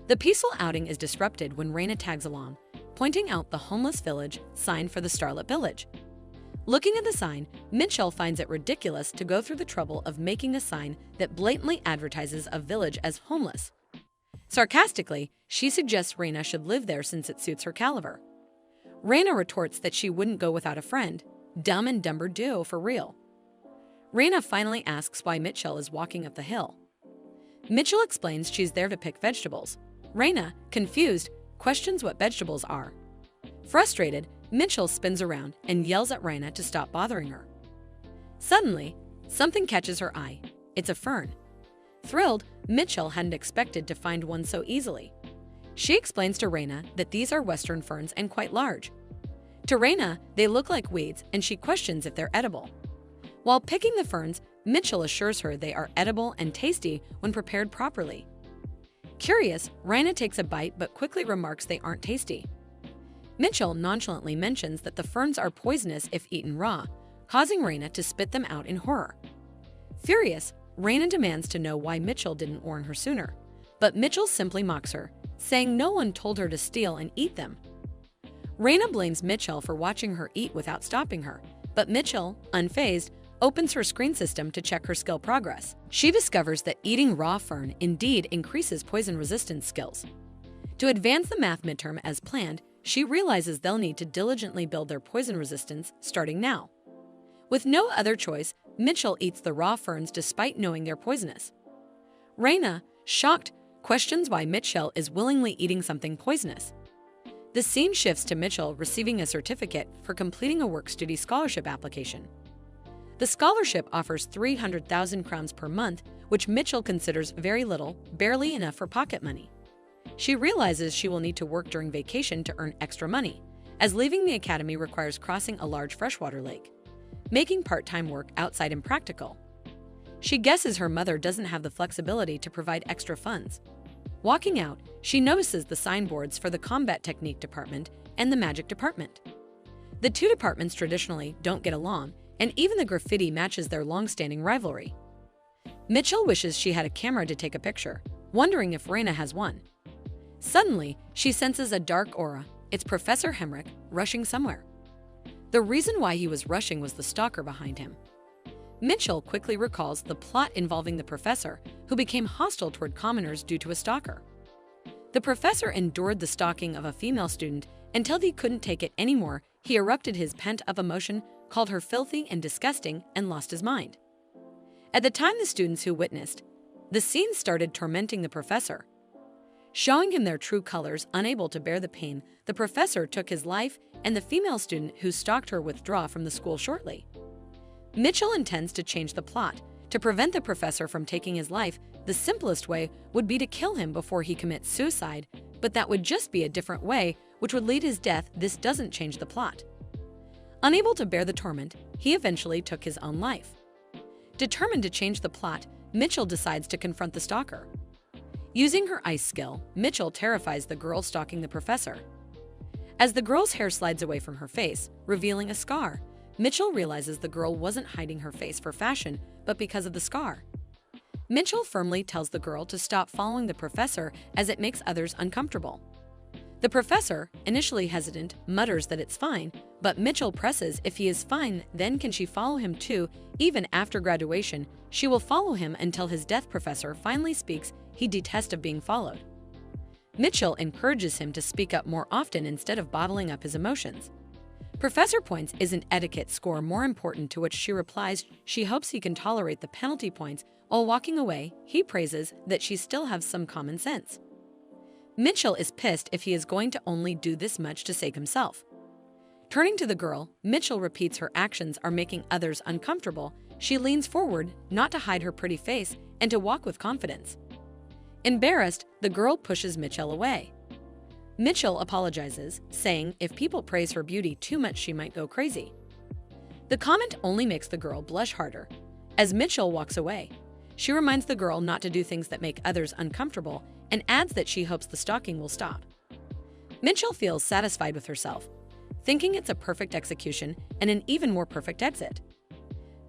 The peaceful outing is disrupted when Raina tags along, pointing out the homeless village sign for the Starlit Village. Looking at the sign, Mitchell finds it ridiculous to go through the trouble of making a sign that blatantly advertises a village as homeless. Sarcastically, she suggests Raina should live there since it suits her caliber. Raina retorts that she wouldn't go without a friend. Dumb and dumber duo for real. Raina finally asks why Mitchell is walking up the hill. Mitchell explains she's there to pick vegetables. Raina, confused, questions what vegetables are. Frustrated, Mitchell spins around and yells at Raina to stop bothering her. Suddenly, something catches her eye. It's a fern. Thrilled, Mitchell hadn't expected to find one so easily. She explains to Raina that these are western ferns and quite large. To Raina, they look like weeds, and she questions if they're edible. While picking the ferns, Mitchell assures her they are edible and tasty when prepared properly. Curious, Raina takes a bite but quickly remarks they aren't tasty. Mitchell nonchalantly mentions that the ferns are poisonous if eaten raw, causing Raina to spit them out in horror. Furious, Raina demands to know why Mitchell didn't warn her sooner, but Mitchell simply mocks her, saying no one told her to steal and eat them. Raina blames Mitchell for watching her eat without stopping her, but Mitchell, unfazed, opens her screen system to check her skill progress. She discovers that eating raw fern indeed increases poison resistance skills. To advance the math midterm as planned, she realizes they'll need to diligently build their poison resistance starting now. With no other choice, Mitchell eats the raw ferns despite knowing they're poisonous. Raina, shocked, questions why Mitchell is willingly eating something poisonous. The scene shifts to Mitchell receiving a certificate for completing a work-study scholarship application. The scholarship offers 300,000 crowns per month, which Mitchell considers very little, barely enough for pocket money. She realizes she will need to work during vacation to earn extra money, as leaving the academy requires crossing a large freshwater lake, making part-time work outside impractical. She guesses her mother doesn't have the flexibility to provide extra funds. Walking out, she notices the signboards for the combat technique department and the magic department. The two departments traditionally don't get along, and even the graffiti matches their long-standing rivalry. Mitchell wishes she had a camera to take a picture, wondering if Raina has one. Suddenly, she senses a dark aura. It's Professor Hemrick, rushing somewhere. The reason why he was rushing was the stalker behind him. Mitchell quickly recalls the plot involving the professor, who became hostile toward commoners due to a stalker. The professor endured the stalking of a female student until he couldn't take it anymore. He erupted his pent-up emotion, called her filthy and disgusting, and lost his mind. At the time the students who witnessed, the scene started tormenting the professor. Showing him their true colors, unable to bear the pain, the professor took his life, and the female student who stalked her withdrew from the school shortly. Mitchell intends to change the plot. To prevent the professor from taking his life, the simplest way would be to kill him before he commits suicide, but that would just be a different way, which would lead his death. This doesn't change the plot. Unable to bear the torment, he eventually took his own life. Determined to change the plot, Mitchell decides to confront the stalker. Using her ice skill, Mitchell terrifies the girl stalking the professor. As the girl's hair slides away from her face, revealing a scar, Mitchell realizes the girl wasn't hiding her face for fashion, but because of the scar. Mitchell firmly tells the girl to stop following the professor as it makes others uncomfortable. The professor, initially hesitant, mutters that it's fine, but Mitchell presses if he is fine, then can she follow him too? Even after graduation, she will follow him until his death. Professor finally speaks. He detests of being followed. Mitchell encourages him to speak up more often instead of bottling up his emotions. Professor points isn't etiquette score more important, to which she replies she hopes he can tolerate the penalty points. While walking away, he praises that she still has some common sense. Mitchell is pissed if he is going to only do this much to save himself. Turning to the girl, Mitchell repeats her actions are making others uncomfortable. She leans forward, not to hide her pretty face, and to walk with confidence. Embarrassed, the girl pushes Mitchell away. Mitchell apologizes, saying if people praise her beauty too much she might go crazy. The comment only makes the girl blush harder. As Mitchell walks away, she reminds the girl not to do things that make others uncomfortable and adds that she hopes the stalking will stop. Mitchell feels satisfied with herself, thinking it's a perfect execution and an even more perfect exit.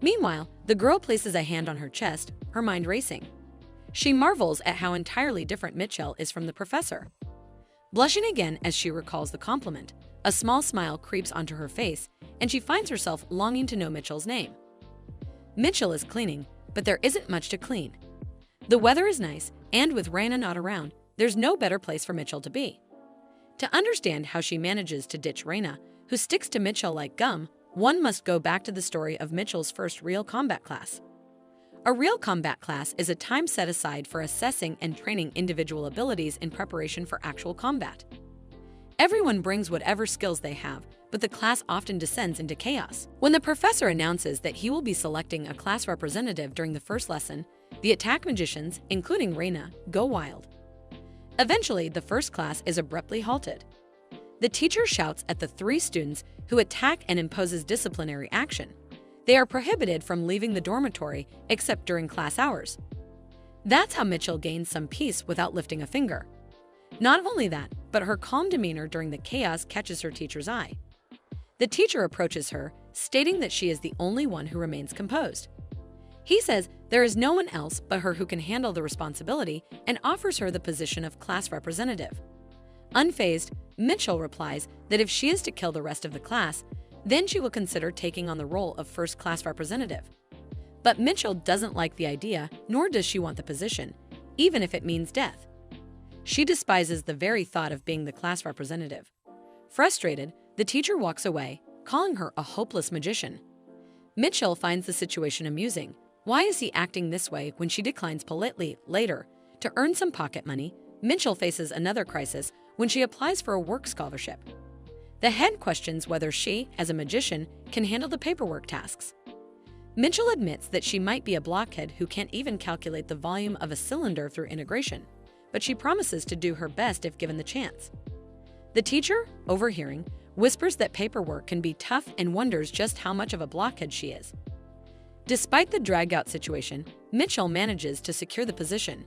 Meanwhile, the girl places a hand on her chest, her mind racing. She marvels at how entirely different Mitchell is from the professor. Blushing again as she recalls the compliment, a small smile creeps onto her face, and she finds herself longing to know Mitchell's name. Mitchell is cleaning, but there isn't much to clean. The weather is nice, and with Raina not around, there's no better place for Mitchell to be. To understand how she manages to ditch Raina, who sticks to Mitchell like gum, one must go back to the story of Mitchell's first real combat class. A real combat class is a time set aside for assessing and training individual abilities in preparation for actual combat. Everyone brings whatever skills they have, but the class often descends into chaos. When the professor announces that he will be selecting a class representative during the first lesson, the attack magicians, including Raina, go wild. Eventually, the first class is abruptly halted. The teacher shouts at the 3 students who attack and imposes disciplinary action. They are prohibited from leaving the dormitory except during class hours. That's how Mitchell gains some peace without lifting a finger. Not only that, but her calm demeanor during the chaos catches her teacher's eye. The teacher approaches her, stating that she is the only one who remains composed. He says there is no one else but her who can handle the responsibility and offers her the position of class representative. Unfazed, Mitchell replies that if she is to kill the rest of the class, then she will consider taking on the role of first class representative. But Mitchell doesn't like the idea, nor does she want the position, even if it means death. She despises the very thought of being the class representative. Frustrated, the teacher walks away, calling her a hopeless magician. Mitchell finds the situation amusing. Why is he acting this way when she declines politely? Later, to earn some pocket money, Mitchell faces another crisis when she applies for a work scholarship. The head questions whether she, as a magician, can handle the paperwork tasks. Mitchell admits that she might be a blockhead who can't even calculate the volume of a cylinder through integration, but she promises to do her best if given the chance. The teacher, overhearing, whispers that paperwork can be tough and wonders just how much of a blockhead she is. Despite the dragged-out situation, Mitchell manages to secure the position.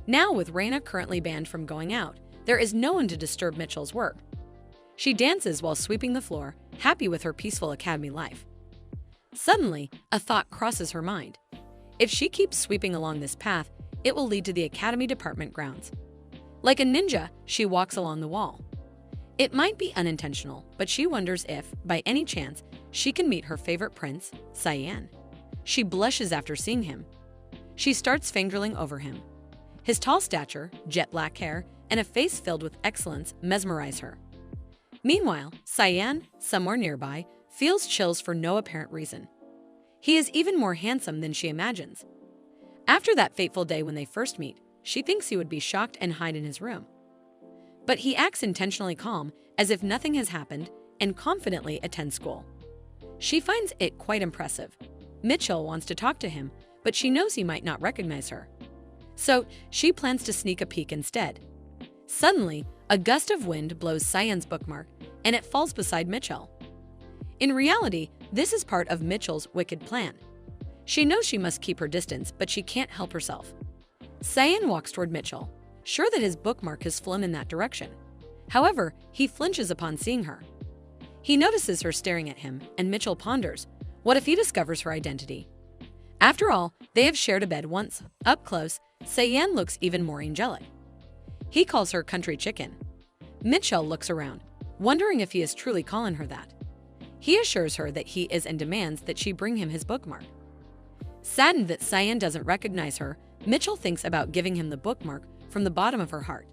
Now, with Raina currently banned from going out, there is no one to disturb Mitchell's work. She dances while sweeping the floor, happy with her peaceful academy life. Suddenly, a thought crosses her mind. If she keeps sweeping along this path, it will lead to the academy department grounds. Like a ninja, she walks along the wall. It might be unintentional, but she wonders if, by any chance, she can meet her favorite prince, Cyan. She blushes after seeing him. She starts fangirling over him. His tall stature, jet black hair, and a face filled with excellence mesmerize her. Meanwhile, Cyan, somewhere nearby, feels chills for no apparent reason. He is even more handsome than she imagines. After that fateful day when they first meet, she thinks he would be shocked and hide in his room. But he acts intentionally calm, as if nothing has happened, and confidently attends school. She finds it quite impressive. Mitchell wants to talk to him, but she knows he might not recognize her. So she plans to sneak a peek instead. Suddenly, a gust of wind blows Cyan's bookmark, and it falls beside Mitchell. In reality, this is part of Mitchell's wicked plan. She knows she must keep her distance, but she can't help herself. Cyan walks toward Mitchell, sure that his bookmark has flown in that direction. However, he flinches upon seeing her. He notices her staring at him, and Mitchell ponders, what if he discovers her identity? After all, they have shared a bed once. Up close, Cyan looks even more angelic. He calls her country chicken. Mitchell looks around, wondering if he is truly calling her that. He assures her that he is and demands that she bring him his bookmark. Saddened that Cyan doesn't recognize her, Mitchell thinks about giving him the bookmark from the bottom of her heart.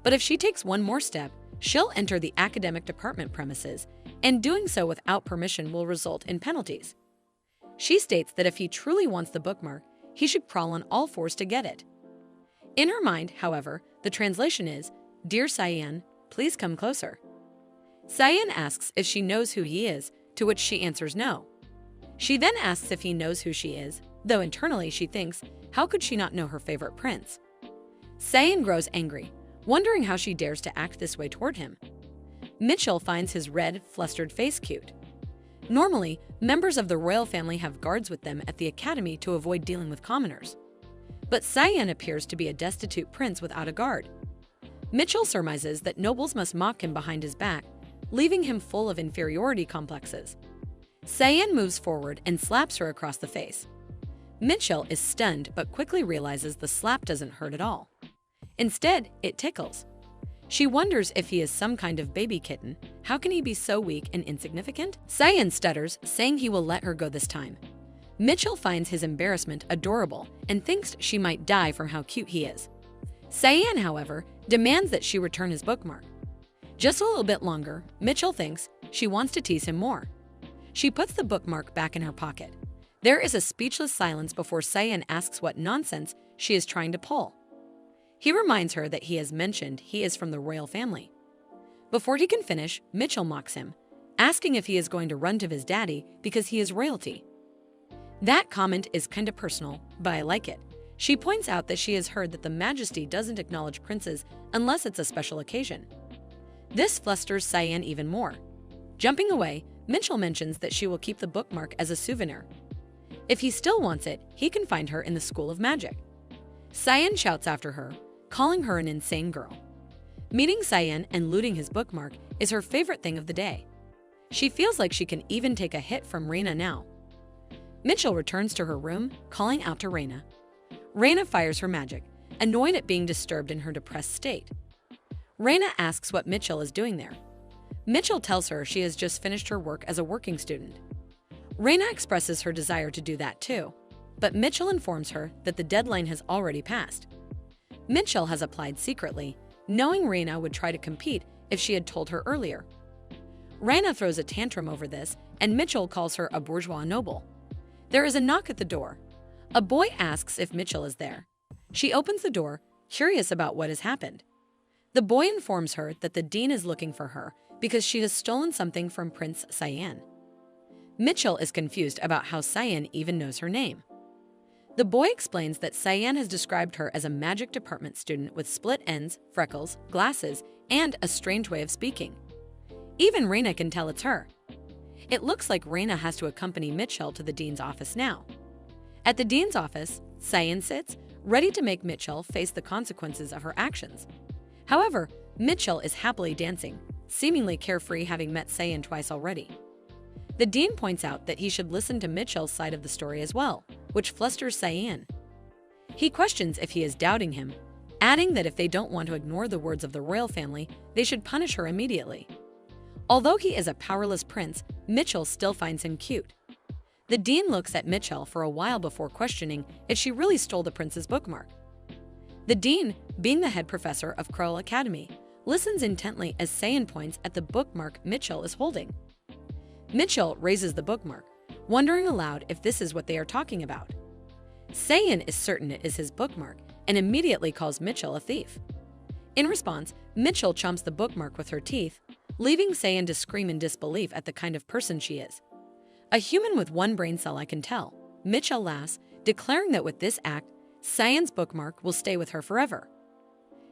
But if she takes one more step, she'll enter the academic department premises, and doing so without permission will result in penalties. She states that if he truly wants the bookmark, he should crawl on all fours to get it. In her mind, however, the translation is, "Dear Cyan, please come closer." Cyan asks if she knows who he is, to which she answers no. She then asks if he knows who she is, though internally she thinks, how could she not know her favorite prince? Cyan grows angry, wondering how she dares to act this way toward him. Mitchell finds his red, flustered face cute. Normally, members of the royal family have guards with them at the academy to avoid dealing with commoners. But Cyan appears to be a destitute prince without a guard. Mitchell surmises that nobles must mock him behind his back, leaving him full of inferiority complexes. Cyan moves forward and slaps her across the face. Mitchell is stunned but quickly realizes the slap doesn't hurt at all. Instead, it tickles. She wonders if he is some kind of baby kitten. How can he be so weak and insignificant? Cyan stutters, saying he will let her go this time. Mitchell finds his embarrassment adorable and thinks she might die from how cute he is. Cyan, however, demands that she return his bookmark. Just a little bit longer, Mitchell thinks she wants to tease him more. She puts the bookmark back in her pocket. There is a speechless silence before Cyan asks what nonsense she is trying to pull. He reminds her that he has mentioned he is from the royal family. Before he can finish, Mitchell mocks him, asking if he is going to run to his daddy because he is royalty. That comment is kinda personal, but I like it. She points out that she has heard that the Majesty doesn't acknowledge princes unless it's a special occasion. This flusters Cyan even more. Jumping away, Mitchell mentions that she will keep the bookmark as a souvenir. If he still wants it, he can find her in the School of Magic. Cyan shouts after her, calling her an insane girl. Meeting Cyan and looting his bookmark is her favorite thing of the day. She feels like she can even take a hit from Reina now. Mitchell returns to her room, calling out to Reina. Reina fires her magic, annoyed at being disturbed in her depressed state. Reina asks what Mitchell is doing there. Mitchell tells her she has just finished her work as a working student. Reina expresses her desire to do that too, but Mitchell informs her that the deadline has already passed. Mitchell has applied secretly, knowing Reina would try to compete if she had told her earlier. Reina throws a tantrum over this, and Mitchell calls her a bourgeois noble. There is a knock at the door. A boy asks if Mitchell is there. She opens the door, curious about what has happened. The boy informs her that the dean is looking for her because she has stolen something from Prince Cyan. Mitchell is confused about how Cyan even knows her name. The boy explains that Cyan has described her as a magic department student with split ends, freckles, glasses, and a strange way of speaking. Even Reina can tell it's her. It looks like Reina has to accompany Mitchell to the dean's office now. At the dean's office, Cyan sits, ready to make Mitchell face the consequences of her actions. However, Mitchell is happily dancing, seemingly carefree, having met Cyan twice already. The dean points out that he should listen to Mitchell's side of the story as well, which flusters Cyan. He questions if he is doubting him, adding that if they don't want to ignore the words of the royal family, they should punish her immediately. Although he is a powerless prince, Mitchell still finds him cute. The dean looks at Mitchell for a while before questioning if she really stole the prince's bookmark. The dean, being the head professor of Krull Academy, listens intently as Cyan points at the bookmark Mitchell is holding. Mitchell raises the bookmark, wondering aloud if this is what they are talking about. Cyan is certain it is his bookmark and immediately calls Mitchell a thief. In response, Mitchell chomps the bookmark with her teeth, leaving Cyan to scream in disbelief at the kind of person she is. A human with one brain cell, I can tell. Mitchell laughs, declaring that with this act, Cyan's bookmark will stay with her forever.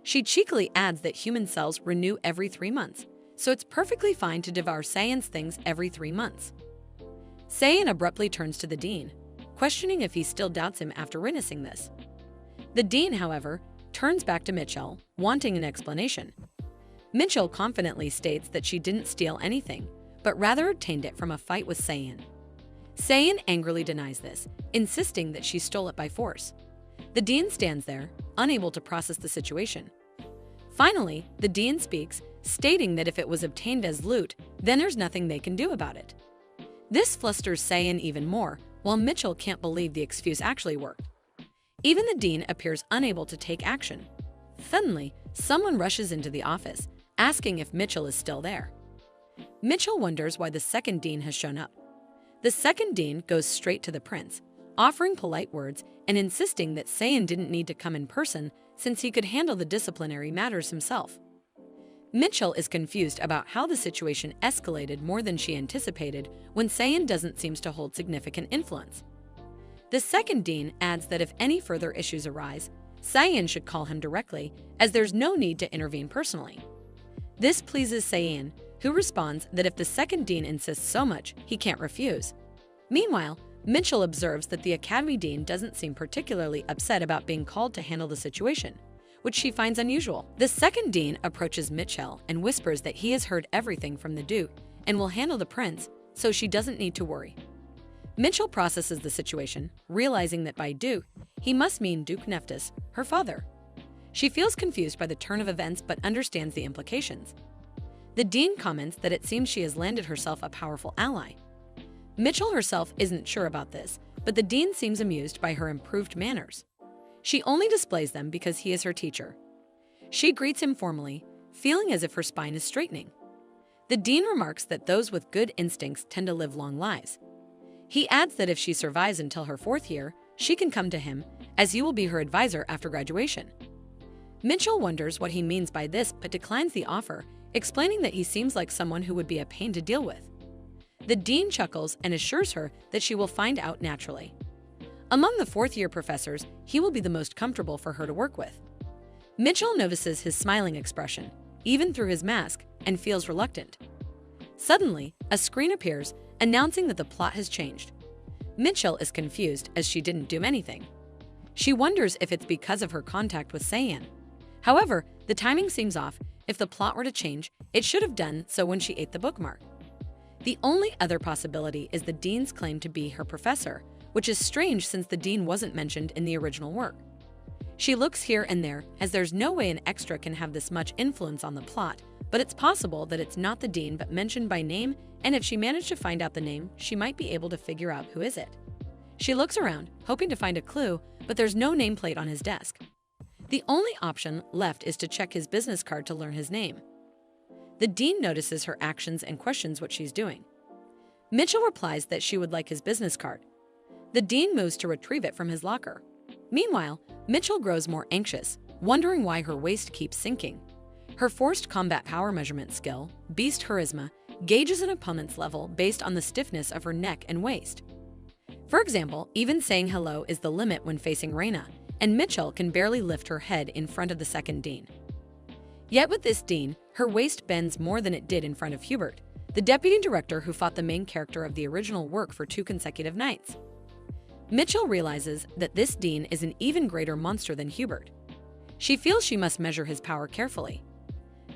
She cheekily adds that human cells renew every 3 months, so it's perfectly fine to devour Cyan's things every 3 months. Cyan abruptly turns to the dean, questioning if he still doubts him after witnessing this. The dean, however, turns back to Mitchell, wanting an explanation. Mitchell confidently states that she didn't steal anything, but rather obtained it from a fight with Cyan. Cyan angrily denies this, insisting that she stole it by force. The dean stands there, unable to process the situation. Finally, the dean speaks, stating that if it was obtained as loot, then there's nothing they can do about it. This flusters Cyan even more, while Mitchell can't believe the excuse actually worked. Even the dean appears unable to take action. Suddenly, someone rushes into the office, asking if Mitchell is still there. Mitchell wonders why the second dean has shown up. The second dean goes straight to the prince, offering polite words and insisting that Cyan didn't need to come in person since he could handle the disciplinary matters himself. Mitchell is confused about how the situation escalated more than she anticipated when Cyan doesn't seem to hold significant influence. The second dean adds that if any further issues arise, Cyan should call him directly, as there's no need to intervene personally. This pleases Cyan, who responds that if the second dean insists so much, he can't refuse. Meanwhile, Mitchell observes that the academy dean doesn't seem particularly upset about being called to handle the situation, which she finds unusual. The second dean approaches Mitchell and whispers that he has heard everything from the Duke and will handle the prince, so she doesn't need to worry. Mitchell processes the situation, realizing that by Duke, he must mean Duke Nephthys, her father. She feels confused by the turn of events but understands the implications. The dean comments that it seems she has landed herself a powerful ally. Mitchell herself isn't sure about this, but the dean seems amused by her improved manners. She only displays them because he is her teacher. She greets him formally, feeling as if her spine is straightening. The dean remarks that those with good instincts tend to live long lives. He adds that if she survives until her 4th year, she can come to him, as he will be her advisor after graduation. Mitchell wonders what he means by this but declines the offer, explaining that he seems like someone who would be a pain to deal with. The dean chuckles and assures her that she will find out naturally. Among the 4th-year professors, he will be the most comfortable for her to work with. Mitchell notices his smiling expression, even through his mask, and feels reluctant. Suddenly, a screen appears, announcing that the plot has changed. Mitchell is confused as she didn't do anything. She wonders if it's because of her contact with Cyan. However, the timing seems off. If the plot were to change, it should have done so when she ate the bookmark. The only other possibility is the dean's claim to be her professor, which is strange since the dean wasn't mentioned in the original work. She looks here and there, as there's no way an extra can have this much influence on the plot, but it's possible that it's not the dean but mentioned by name, and if she managed to find out the name, she might be able to figure out who is it. She looks around, hoping to find a clue, but there's no nameplate on his desk. The only option left is to check his business card to learn his name. The dean notices her actions and questions what she's doing. Mitchell replies that she would like his business card. The dean moves to retrieve it from his locker. Meanwhile, Mitchell grows more anxious, wondering why her waist keeps sinking. Her forced combat power measurement skill, Beast Charisma, gauges an opponent's level based on the stiffness of her neck and waist. For example, even saying hello is the limit when facing Reina, and Mitchell can barely lift her head in front of the second dean. Yet with this dean, her waist bends more than it did in front of Hubert, the deputy director who fought the main character of the original work for 2 consecutive nights. Mitchell realizes that this dean is an even greater monster than Hubert. She feels she must measure his power carefully.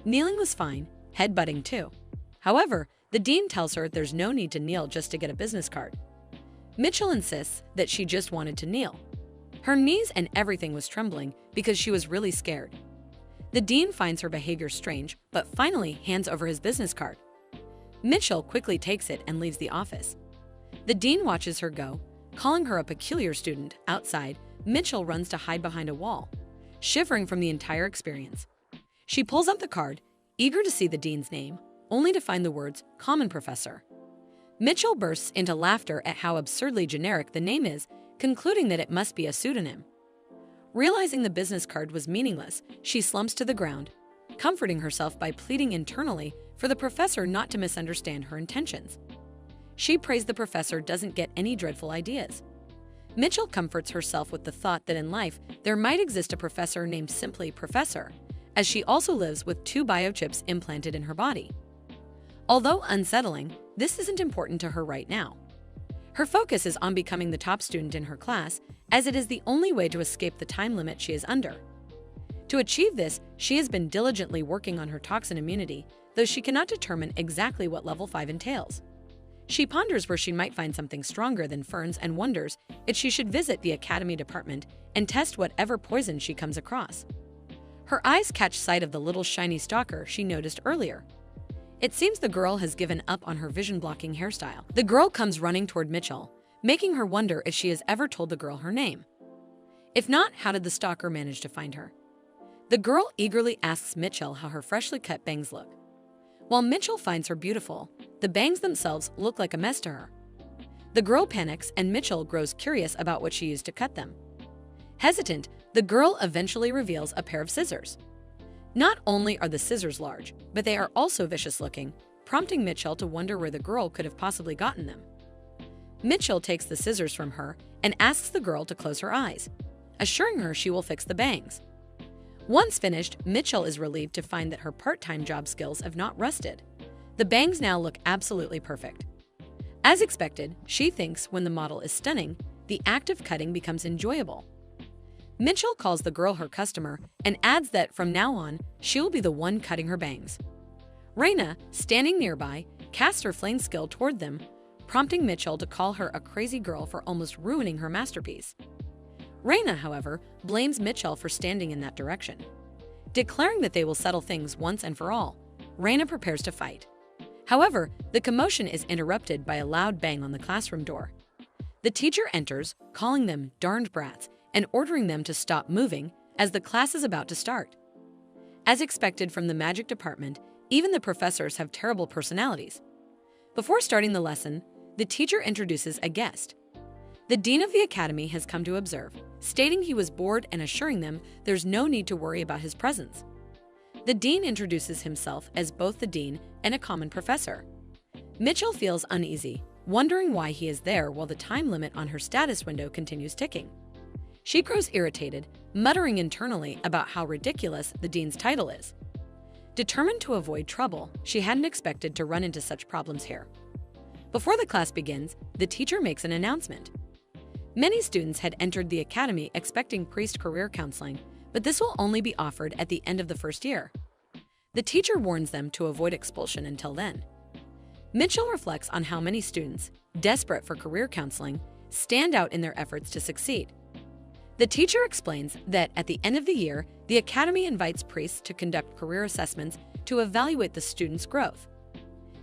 Kneeling was fine, headbutting too. However, the dean tells her there's no need to kneel just to get a business card. Mitchell insists that she just wanted to kneel. Her knees and everything was trembling because she was really scared. The dean finds her behavior strange, but finally hands over his business card. Mitchell quickly takes it and leaves the office. The dean watches her go, calling her a peculiar student. Outside, Mitchell runs to hide behind a wall, shivering from the entire experience. She pulls up the card, eager to see the dean's name, only to find the words, "Common Professor." Mitchell bursts into laughter at how absurdly generic the name is, concluding that it must be a pseudonym. Realizing the business card was meaningless, she slumps to the ground, comforting herself by pleading internally for the professor not to misunderstand her intentions. She prays the professor doesn't get any dreadful ideas. Mitchell comforts herself with the thought that in life there might exist a professor named simply Professor, as she also lives with 2 biochips implanted in her body. Although unsettling, this isn't important to her right now. Her focus is on becoming the top student in her class, as it is the only way to escape the time limit she is under. To achieve this, she has been diligently working on her toxin immunity, though she cannot determine exactly what level 5 entails. She ponders where she might find something stronger than ferns and wonders if she should visit the academy department and test whatever poison she comes across. Her eyes catch sight of the little shiny stalker she noticed earlier. It seems the girl has given up on her vision-blocking hairstyle. The girl comes running toward Mitchell, making her wonder if she has ever told the girl her name. If not, how did the stalker manage to find her? The girl eagerly asks Mitchell how her freshly cut bangs look. While Mitchell finds her beautiful, the bangs themselves look like a mess to her. The girl panics and Mitchell grows curious about what she used to cut them. Hesitant, the girl eventually reveals a pair of scissors. Not only are the scissors large, but they are also vicious-looking, prompting Mitchell to wonder where the girl could have possibly gotten them. Mitchell takes the scissors from her and asks the girl to close her eyes, assuring her she will fix the bangs. Once finished, Mitchell is relieved to find that her part-time job skills have not rusted. The bangs now look absolutely perfect. As expected, she thinks when the model is stunning, the act of cutting becomes enjoyable. Mitchell calls the girl her customer and adds that from now on, she will be the one cutting her bangs. Raina, standing nearby, casts her flame skill toward them, prompting Mitchell to call her a crazy girl for almost ruining her masterpiece. Raina, however, blames Mitchell for standing in that direction. Declaring that they will settle things once and for all, Raina prepares to fight. However, the commotion is interrupted by a loud bang on the classroom door. The teacher enters, calling them darned brats and ordering them to stop moving as the class is about to start. As expected from the magic department, even the professors have terrible personalities. Before starting the lesson, the teacher introduces a guest. The dean of the academy has come to observe, stating he was bored and assuring them there's no need to worry about his presence. The dean introduces himself as both the dean and a common professor. Mitchell feels uneasy, wondering why he is there while the time limit on her status window continues ticking. She grows irritated, muttering internally about how ridiculous the dean's title is. Determined to avoid trouble, she hadn't expected to run into such problems here. Before the class begins, the teacher makes an announcement. Many students had entered the academy expecting priest career counseling, but this will only be offered at the end of the first year. The teacher warns them to avoid expulsion until then. Mitchell reflects on how many students, desperate for career counseling, stand out in their efforts to succeed. The teacher explains that at the end of the year, the academy invites priests to conduct career assessments to evaluate the students' growth.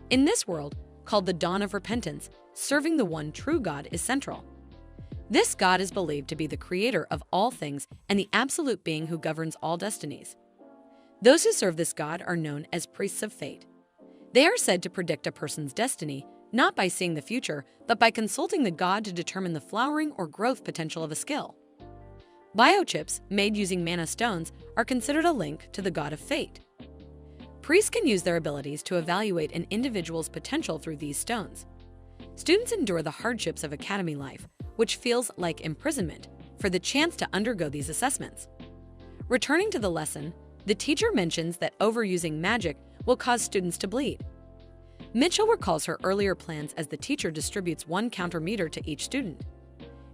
In this world, called the Dawn of Repentance, serving the one true God is central. This God is believed to be the creator of all things and the absolute being who governs all destinies. Those who serve this God are known as priests of fate. They are said to predict a person's destiny, not by seeing the future, but by consulting the God to determine the flowering or growth potential of a skill. Biochips, made using mana stones, are considered a link to the God of fate. Priests can use their abilities to evaluate an individual's potential through these stones. Students endure the hardships of academy life, which feels like imprisonment, for the chance to undergo these assessments. Returning to the lesson, the teacher mentions that overusing magic will cause students to bleed. Mitchell recalls her earlier plans as the teacher distributes one counter meter to each student.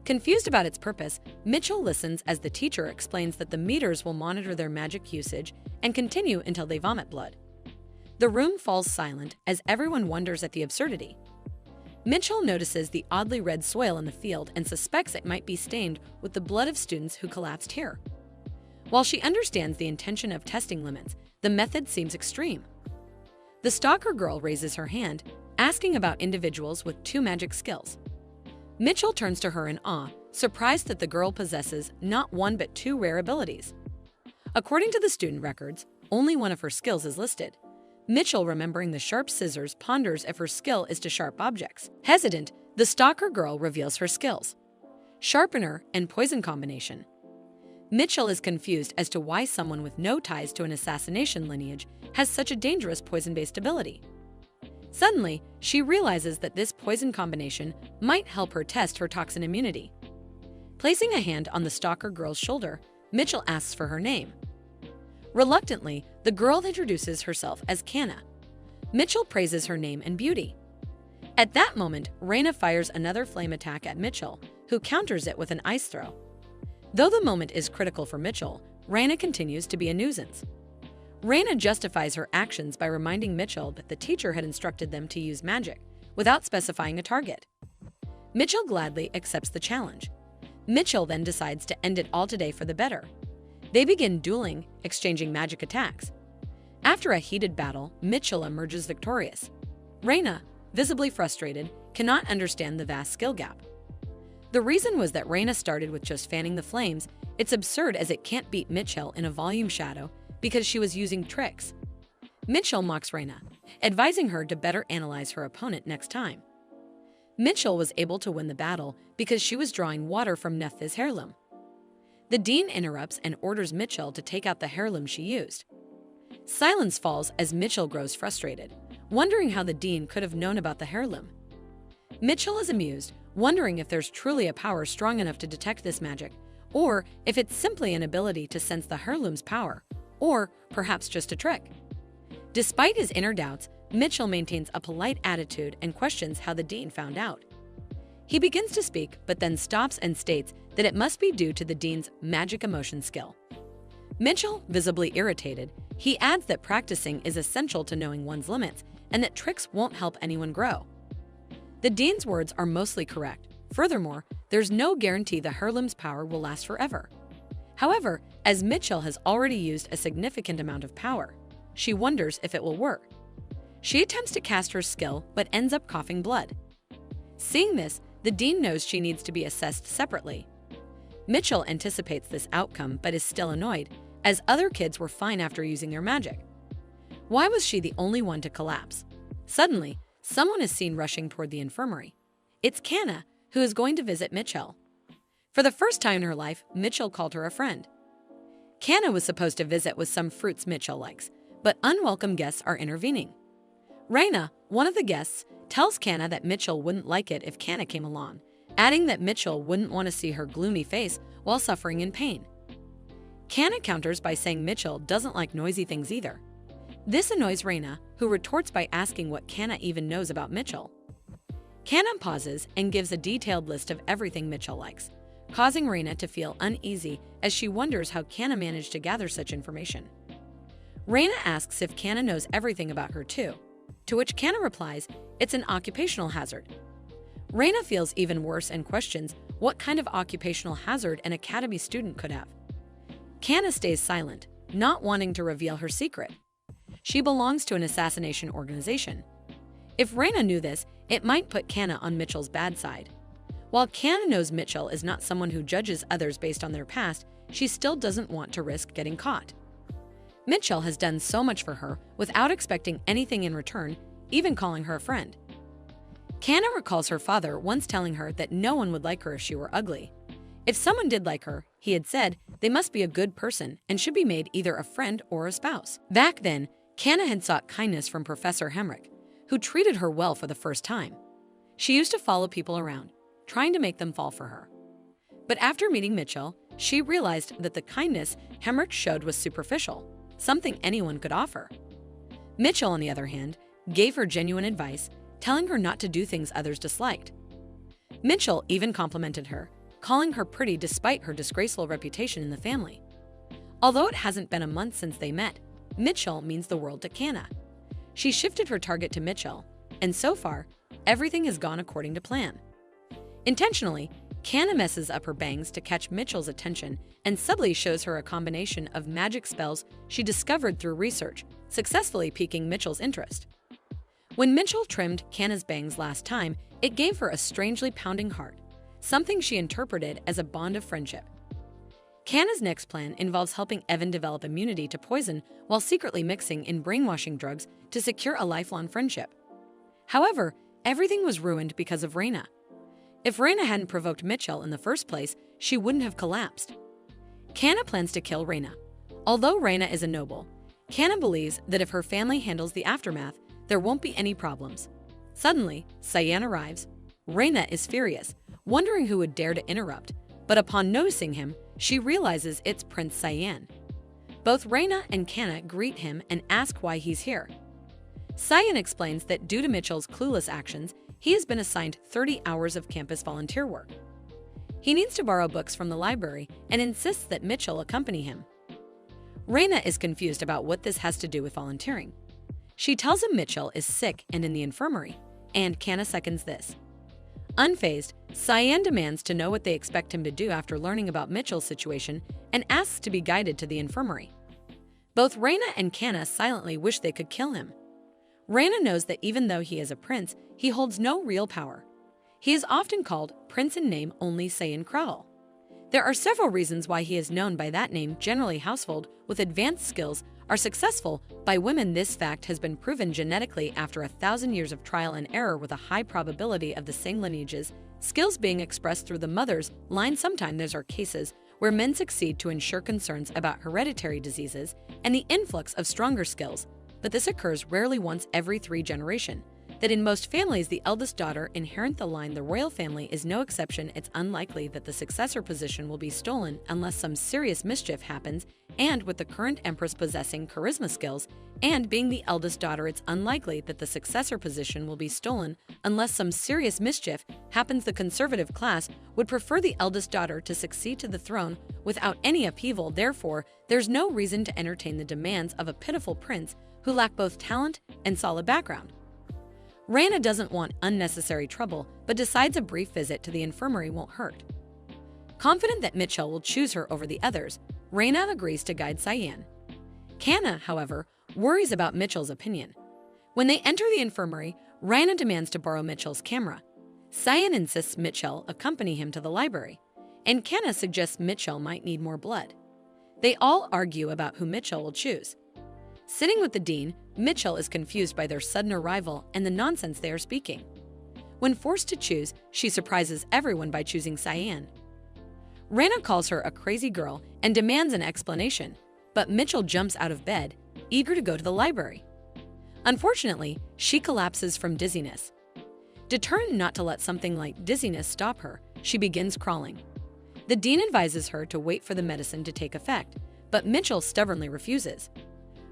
Confused about its purpose, Mitchell listens as the teacher explains that the meters will monitor their magic usage and continue until they vomit blood. The room falls silent as everyone wonders at the absurdity. Mitchell notices the oddly red soil in the field and suspects it might be stained with the blood of students who collapsed here. While she understands the intention of testing limits, the method seems extreme. The stalker girl raises her hand, asking about individuals with 2 magic skills. Mitchell turns to her in awe, surprised that the girl possesses not 1 but 2 rare abilities. According to the student records, only one of her skills is listed. Mitchell, remembering the sharp scissors, ponders if her skill is to sharp objects. Hesitant, the stalker girl reveals her skills: Sharpener and Poison combination. Mitchell is confused as to why someone with no ties to an assassination lineage has such a dangerous poison-based ability. Suddenly, she realizes that this poison combination might help her test her toxin immunity. Placing a hand on the stalker girl's shoulder, Mitchell asks for her name. Reluctantly, the girl introduces herself as Canna. Mitchell praises her name and beauty. At that moment, Raina fires another flame attack at Mitchell, who counters it with an ice throw. Though the moment is critical for Mitchell, Raina continues to be a nuisance. Raina justifies her actions by reminding Mitchell that the teacher had instructed them to use magic, without specifying a target. Mitchell gladly accepts the challenge. Mitchell then decides to end it all today for the better. They begin dueling, exchanging magic attacks. After a heated battle, Mitchell emerges victorious. Raina, visibly frustrated, cannot understand the vast skill gap. The reason was that Raina started with just fanning the flames. It's absurd as it can't beat Mitchell in a volume shadow because she was using tricks. Mitchell mocks Raina, advising her to better analyze her opponent next time. Mitchell was able to win the battle because she was drawing water from Nephthys' heirloom. The dean interrupts and orders Mitchell to take out the heirloom she used. Silence falls as Mitchell grows frustrated, wondering how the dean could have known about the heirloom. Mitchell is amused, wondering if there's truly a power strong enough to detect this magic, or if it's simply an ability to sense the heirloom's power, or perhaps just a trick. Despite his inner doubts, Mitchell maintains a polite attitude and questions how the dean found out. He begins to speak, but then stops and states that it must be due to the dean's magic emotion skill. Mitchell, visibly irritated, he adds that practicing is essential to knowing one's limits and that tricks won't help anyone grow. The dean's words are mostly correct. Furthermore, there's no guarantee the heirloom's power will last forever. However, as Mitchell has already used a significant amount of power, she wonders if it will work. She attempts to cast her skill but ends up coughing blood. Seeing this, the dean knows she needs to be assessed separately. Mitchell anticipates this outcome but is still annoyed, as other kids were fine after using their magic. Why was she the only one to collapse? Suddenly, someone is seen rushing toward the infirmary. It's Canna, who is going to visit Mitchell. For the first time in her life, Mitchell called her a friend. Canna was supposed to visit with some fruits Mitchell likes, but unwelcome guests are intervening. Raina, one of the guests, tells Canna that Mitchell wouldn't like it if Canna came along, adding that Mitchell wouldn't want to see her gloomy face while suffering in pain. Canna counters by saying Mitchell doesn't like noisy things either. This annoys Raina, who retorts by asking what Canna even knows about Mitchell. Canna pauses and gives a detailed list of everything Mitchell likes, causing Raina to feel uneasy as she wonders how Canna managed to gather such information. Raina asks if Canna knows everything about her too, to which Canna replies it's an occupational hazard. Raina feels even worse and questions what kind of occupational hazard an academy student could have. Canna stays silent, not wanting to reveal her secret. She belongs to an assassination organization. If Raina knew this, it might put Canna on Mitchell's bad side. While Canna knows Mitchell is not someone who judges others based on their past, she still doesn't want to risk getting caught. Mitchell has done so much for her without expecting anything in return, even calling her a friend. Canna recalls her father once telling her that no one would like her if she were ugly. If someone did like her, he had said, they must be a good person and should be made either a friend or a spouse. Back then, Canna had sought kindness from Professor Hemrick, who treated her well for the first time. She used to follow people around, trying to make them fall for her. But after meeting Mitchell, she realized that the kindness Hemrick showed was superficial, something anyone could offer. Mitchell, on the other hand, gave her genuine advice, telling her not to do things others disliked. Mitchell even complimented her, calling her pretty despite her disgraceful reputation in the family. Although it hasn't been a month since they met, Mitchell means the world to Canna. She shifted her target to Mitchell, and so far, everything has gone according to plan. Intentionally, Canna messes up her bangs to catch Mitchell's attention and subtly shows her a combination of magic spells she discovered through research, successfully piquing Mitchell's interest. When Mitchell trimmed Canna's bangs last time, it gave her a strangely pounding heart, something she interpreted as a bond of friendship. Canna's next plan involves helping Evan develop immunity to poison while secretly mixing in brainwashing drugs to secure a lifelong friendship. However, everything was ruined because of Raina. If Raina hadn't provoked Mitchell in the first place, she wouldn't have collapsed. Canna plans to kill Raina. Although Raina is a noble, Canna believes that if her family handles the aftermath, there won't be any problems. Suddenly, Cyan arrives. Reina is furious, wondering who would dare to interrupt, but upon noticing him, she realizes it's Prince Cyan. Both Reina and Canna greet him and ask why he's here. Cyan explains that due to Mitchell's clueless actions, he has been assigned 30 hours of campus volunteer work. He needs to borrow books from the library and insists that Mitchell accompany him. Reina is confused about what this has to do with volunteering. She tells him Mitchell is sick and in the infirmary, and Canna seconds this. Unfazed, Cyan demands to know what they expect him to do after learning about Mitchell's situation and asks to be guided to the infirmary. Both Reina and Canna silently wish they could kill him. Reina knows that even though he is a prince, he holds no real power. He is often called Prince in name only Cyan Crowell. There are several reasons why he is known by that name. Generally, household with advanced skills are successful by women. This fact has been proven genetically after 1,000 years of trial and error with a high probability of the same lineages, skills being expressed through the mother's line. Sometimes there are cases where men succeed to ensure concerns about hereditary diseases and the influx of stronger skills, but this occurs rarely, once every 3 generations. That in most families the eldest daughter inherits the line. The royal family is no exception. It's unlikely that the successor position will be stolen unless some serious mischief happens, and with the current empress possessing charisma skills and being the eldest daughter, it's unlikely that the successor position will be stolen unless some serious mischief happens. The conservative class would prefer the eldest daughter to succeed to the throne without any upheaval. Therefore, there's no reason to entertain the demands of a pitiful prince who lack both talent and solid background. Reina doesn't want unnecessary trouble, but decides a brief visit to the infirmary won't hurt. Confident that Mitchell will choose her over the others, Reina agrees to guide Cyan. Canna, however, worries about Mitchell's opinion. When they enter the infirmary, Reina demands to borrow Mitchell's camera. Cyan insists Mitchell accompany him to the library, and Canna suggests Mitchell might need more blood. They all argue about who Mitchell will choose. Sitting with the dean, Mitchell is confused by their sudden arrival and the nonsense they are speaking. When forced to choose, she surprises everyone by choosing Cyan. Reina calls her a crazy girl and demands an explanation, but Mitchell jumps out of bed, eager to go to the library. Unfortunately, she collapses from dizziness. Determined not to let something like dizziness stop her, she begins crawling. The dean advises her to wait for the medicine to take effect, but Mitchell stubbornly refuses.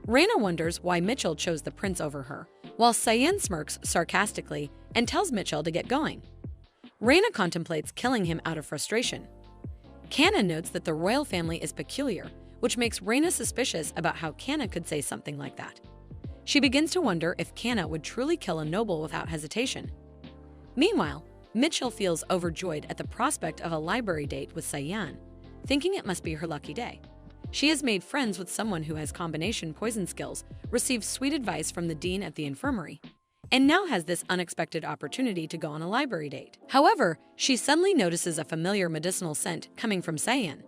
Reina wonders why Mitchell chose the prince over her, while Cyan smirks sarcastically and tells Mitchell to get going. Reina contemplates killing him out of frustration. Canna notes that the royal family is peculiar, which makes Reina suspicious about how Canna could say something like that. She begins to wonder if Canna would truly kill a noble without hesitation. Meanwhile, Mitchell feels overjoyed at the prospect of a library date with Cyan, thinking it must be her lucky day. She has made friends with someone who has combination poison skills, received sweet advice from the dean at the infirmary, and now has this unexpected opportunity to go on a library date. However, she suddenly notices a familiar medicinal scent coming from Cyan.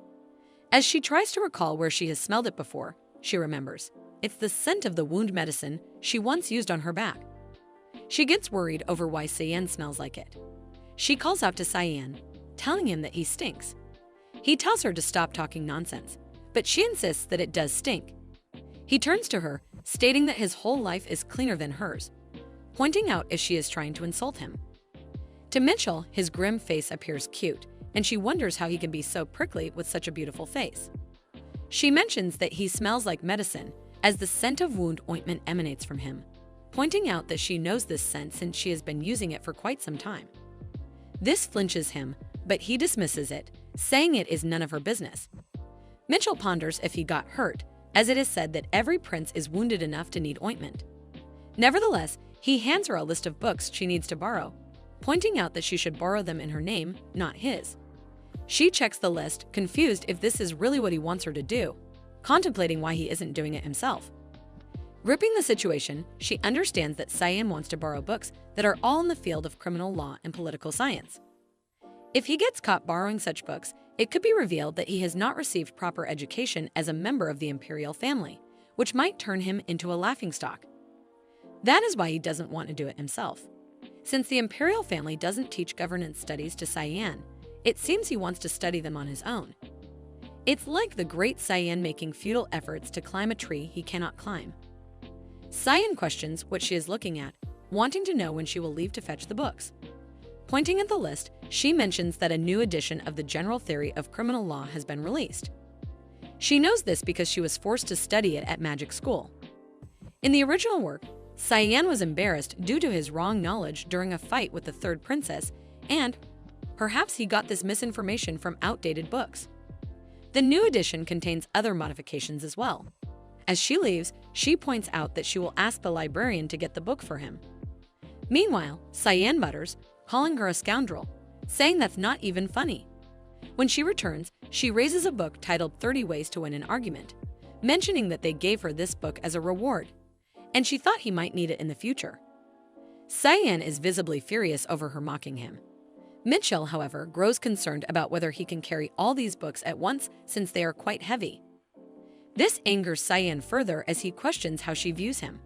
As she tries to recall where she has smelled it before, she remembers. It's the scent of the wound medicine she once used on her back. She gets worried over why Cyan smells like it. She calls out to Cyan, telling him that he stinks. He tells her to stop talking nonsense, but she insists that it does stink. He turns to her, stating that his whole life is cleaner than hers, pointing out if she is trying to insult him. To Mitchell, his grim face appears cute, and she wonders how he can be so prickly with such a beautiful face. She mentions that he smells like medicine, as the scent of wound ointment emanates from him, pointing out that she knows this scent since she has been using it for quite some time. This flinches him, but he dismisses it, saying it is none of her business. Mitchell ponders if he got hurt, as it is said that every prince is wounded enough to need ointment. Nevertheless, he hands her a list of books she needs to borrow, pointing out that she should borrow them in her name, not his. She checks the list, confused if this is really what he wants her to do, contemplating why he isn't doing it himself. Gripping the situation, she understands that Cyan wants to borrow books that are all in the field of criminal law and political science. If he gets caught borrowing such books, it could be revealed that he has not received proper education as a member of the imperial family, which might turn him into a laughingstock. That is why he doesn't want to do it himself. Since the imperial family doesn't teach governance studies to Cyan, it seems he wants to study them on his own. It's like the great Cyan making futile efforts to climb a tree he cannot climb. Cyan questions what she is looking at, wanting to know when she will leave to fetch the books. Pointing at the list, she mentions that a new edition of the General Theory of Criminal Law has been released. She knows this because she was forced to study it at magic school. In the original work, Cyan was embarrassed due to his wrong knowledge during a fight with the third princess, and perhaps he got this misinformation from outdated books. The new edition contains other modifications as well. As she leaves, she points out that she will ask the librarian to get the book for him. Meanwhile, Cyan mutters, calling her a scoundrel, saying that's not even funny. When she returns, she raises a book titled 30 Ways to Win an Argument, mentioning that they gave her this book as a reward, and she thought he might need it in the future. Cyan is visibly furious over her mocking him. Mitchell, however, grows concerned about whether he can carry all these books at once since they are quite heavy. This angers Cyan further as he questions how she views him.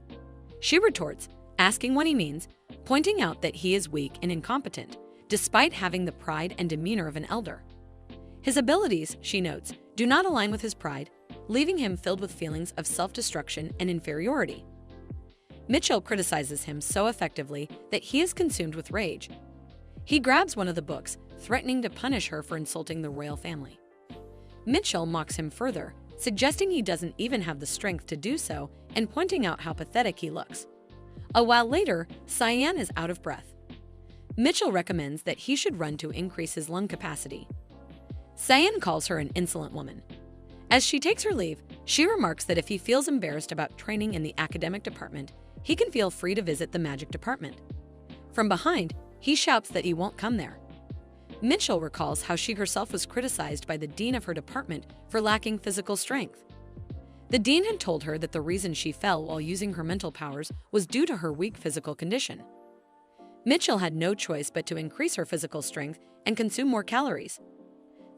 She retorts, asking what he means, pointing out that he is weak and incompetent, despite having the pride and demeanor of an elder. His abilities, she notes, do not align with his pride, leaving him filled with feelings of self-destruction and inferiority. Mitchell criticizes him so effectively that he is consumed with rage. He grabs one of the books, threatening to punish her for insulting the royal family. Mitchell mocks him further, suggesting he doesn't even have the strength to do so and pointing out how pathetic he looks. A while later, Cyan is out of breath. Mitchell recommends that he should run to increase his lung capacity. Cyan calls her an insolent woman. As she takes her leave, she remarks that if he feels embarrassed about training in the academic department, he can feel free to visit the magic department. From behind, he shouts that he won't come there. Mitchell recalls how she herself was criticized by the dean of her department for lacking physical strength. The dean had told her that the reason she fell while using her mental powers was due to her weak physical condition. Mitchell had no choice but to increase her physical strength and consume more calories.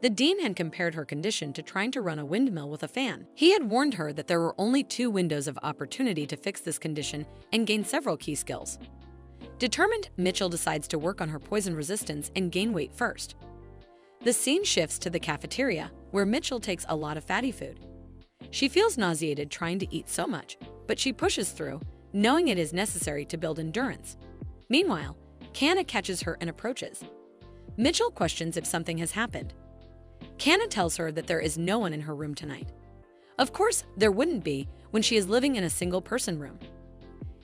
The dean had compared her condition to trying to run a windmill with a fan. He had warned her that there were only 2 windows of opportunity to fix this condition and gain several key skills. Determined, Mitchell decides to work on her poison resistance and gain weight first. The scene shifts to the cafeteria, where Mitchell takes a lot of fatty food. She feels nauseated trying to eat so much, but she pushes through, knowing it is necessary to build endurance. Meanwhile, Canna catches her and approaches. Mitchell questions if something has happened. Canna tells her that there is no one in her room tonight. Of course, there wouldn't be when she is living in a single-person room.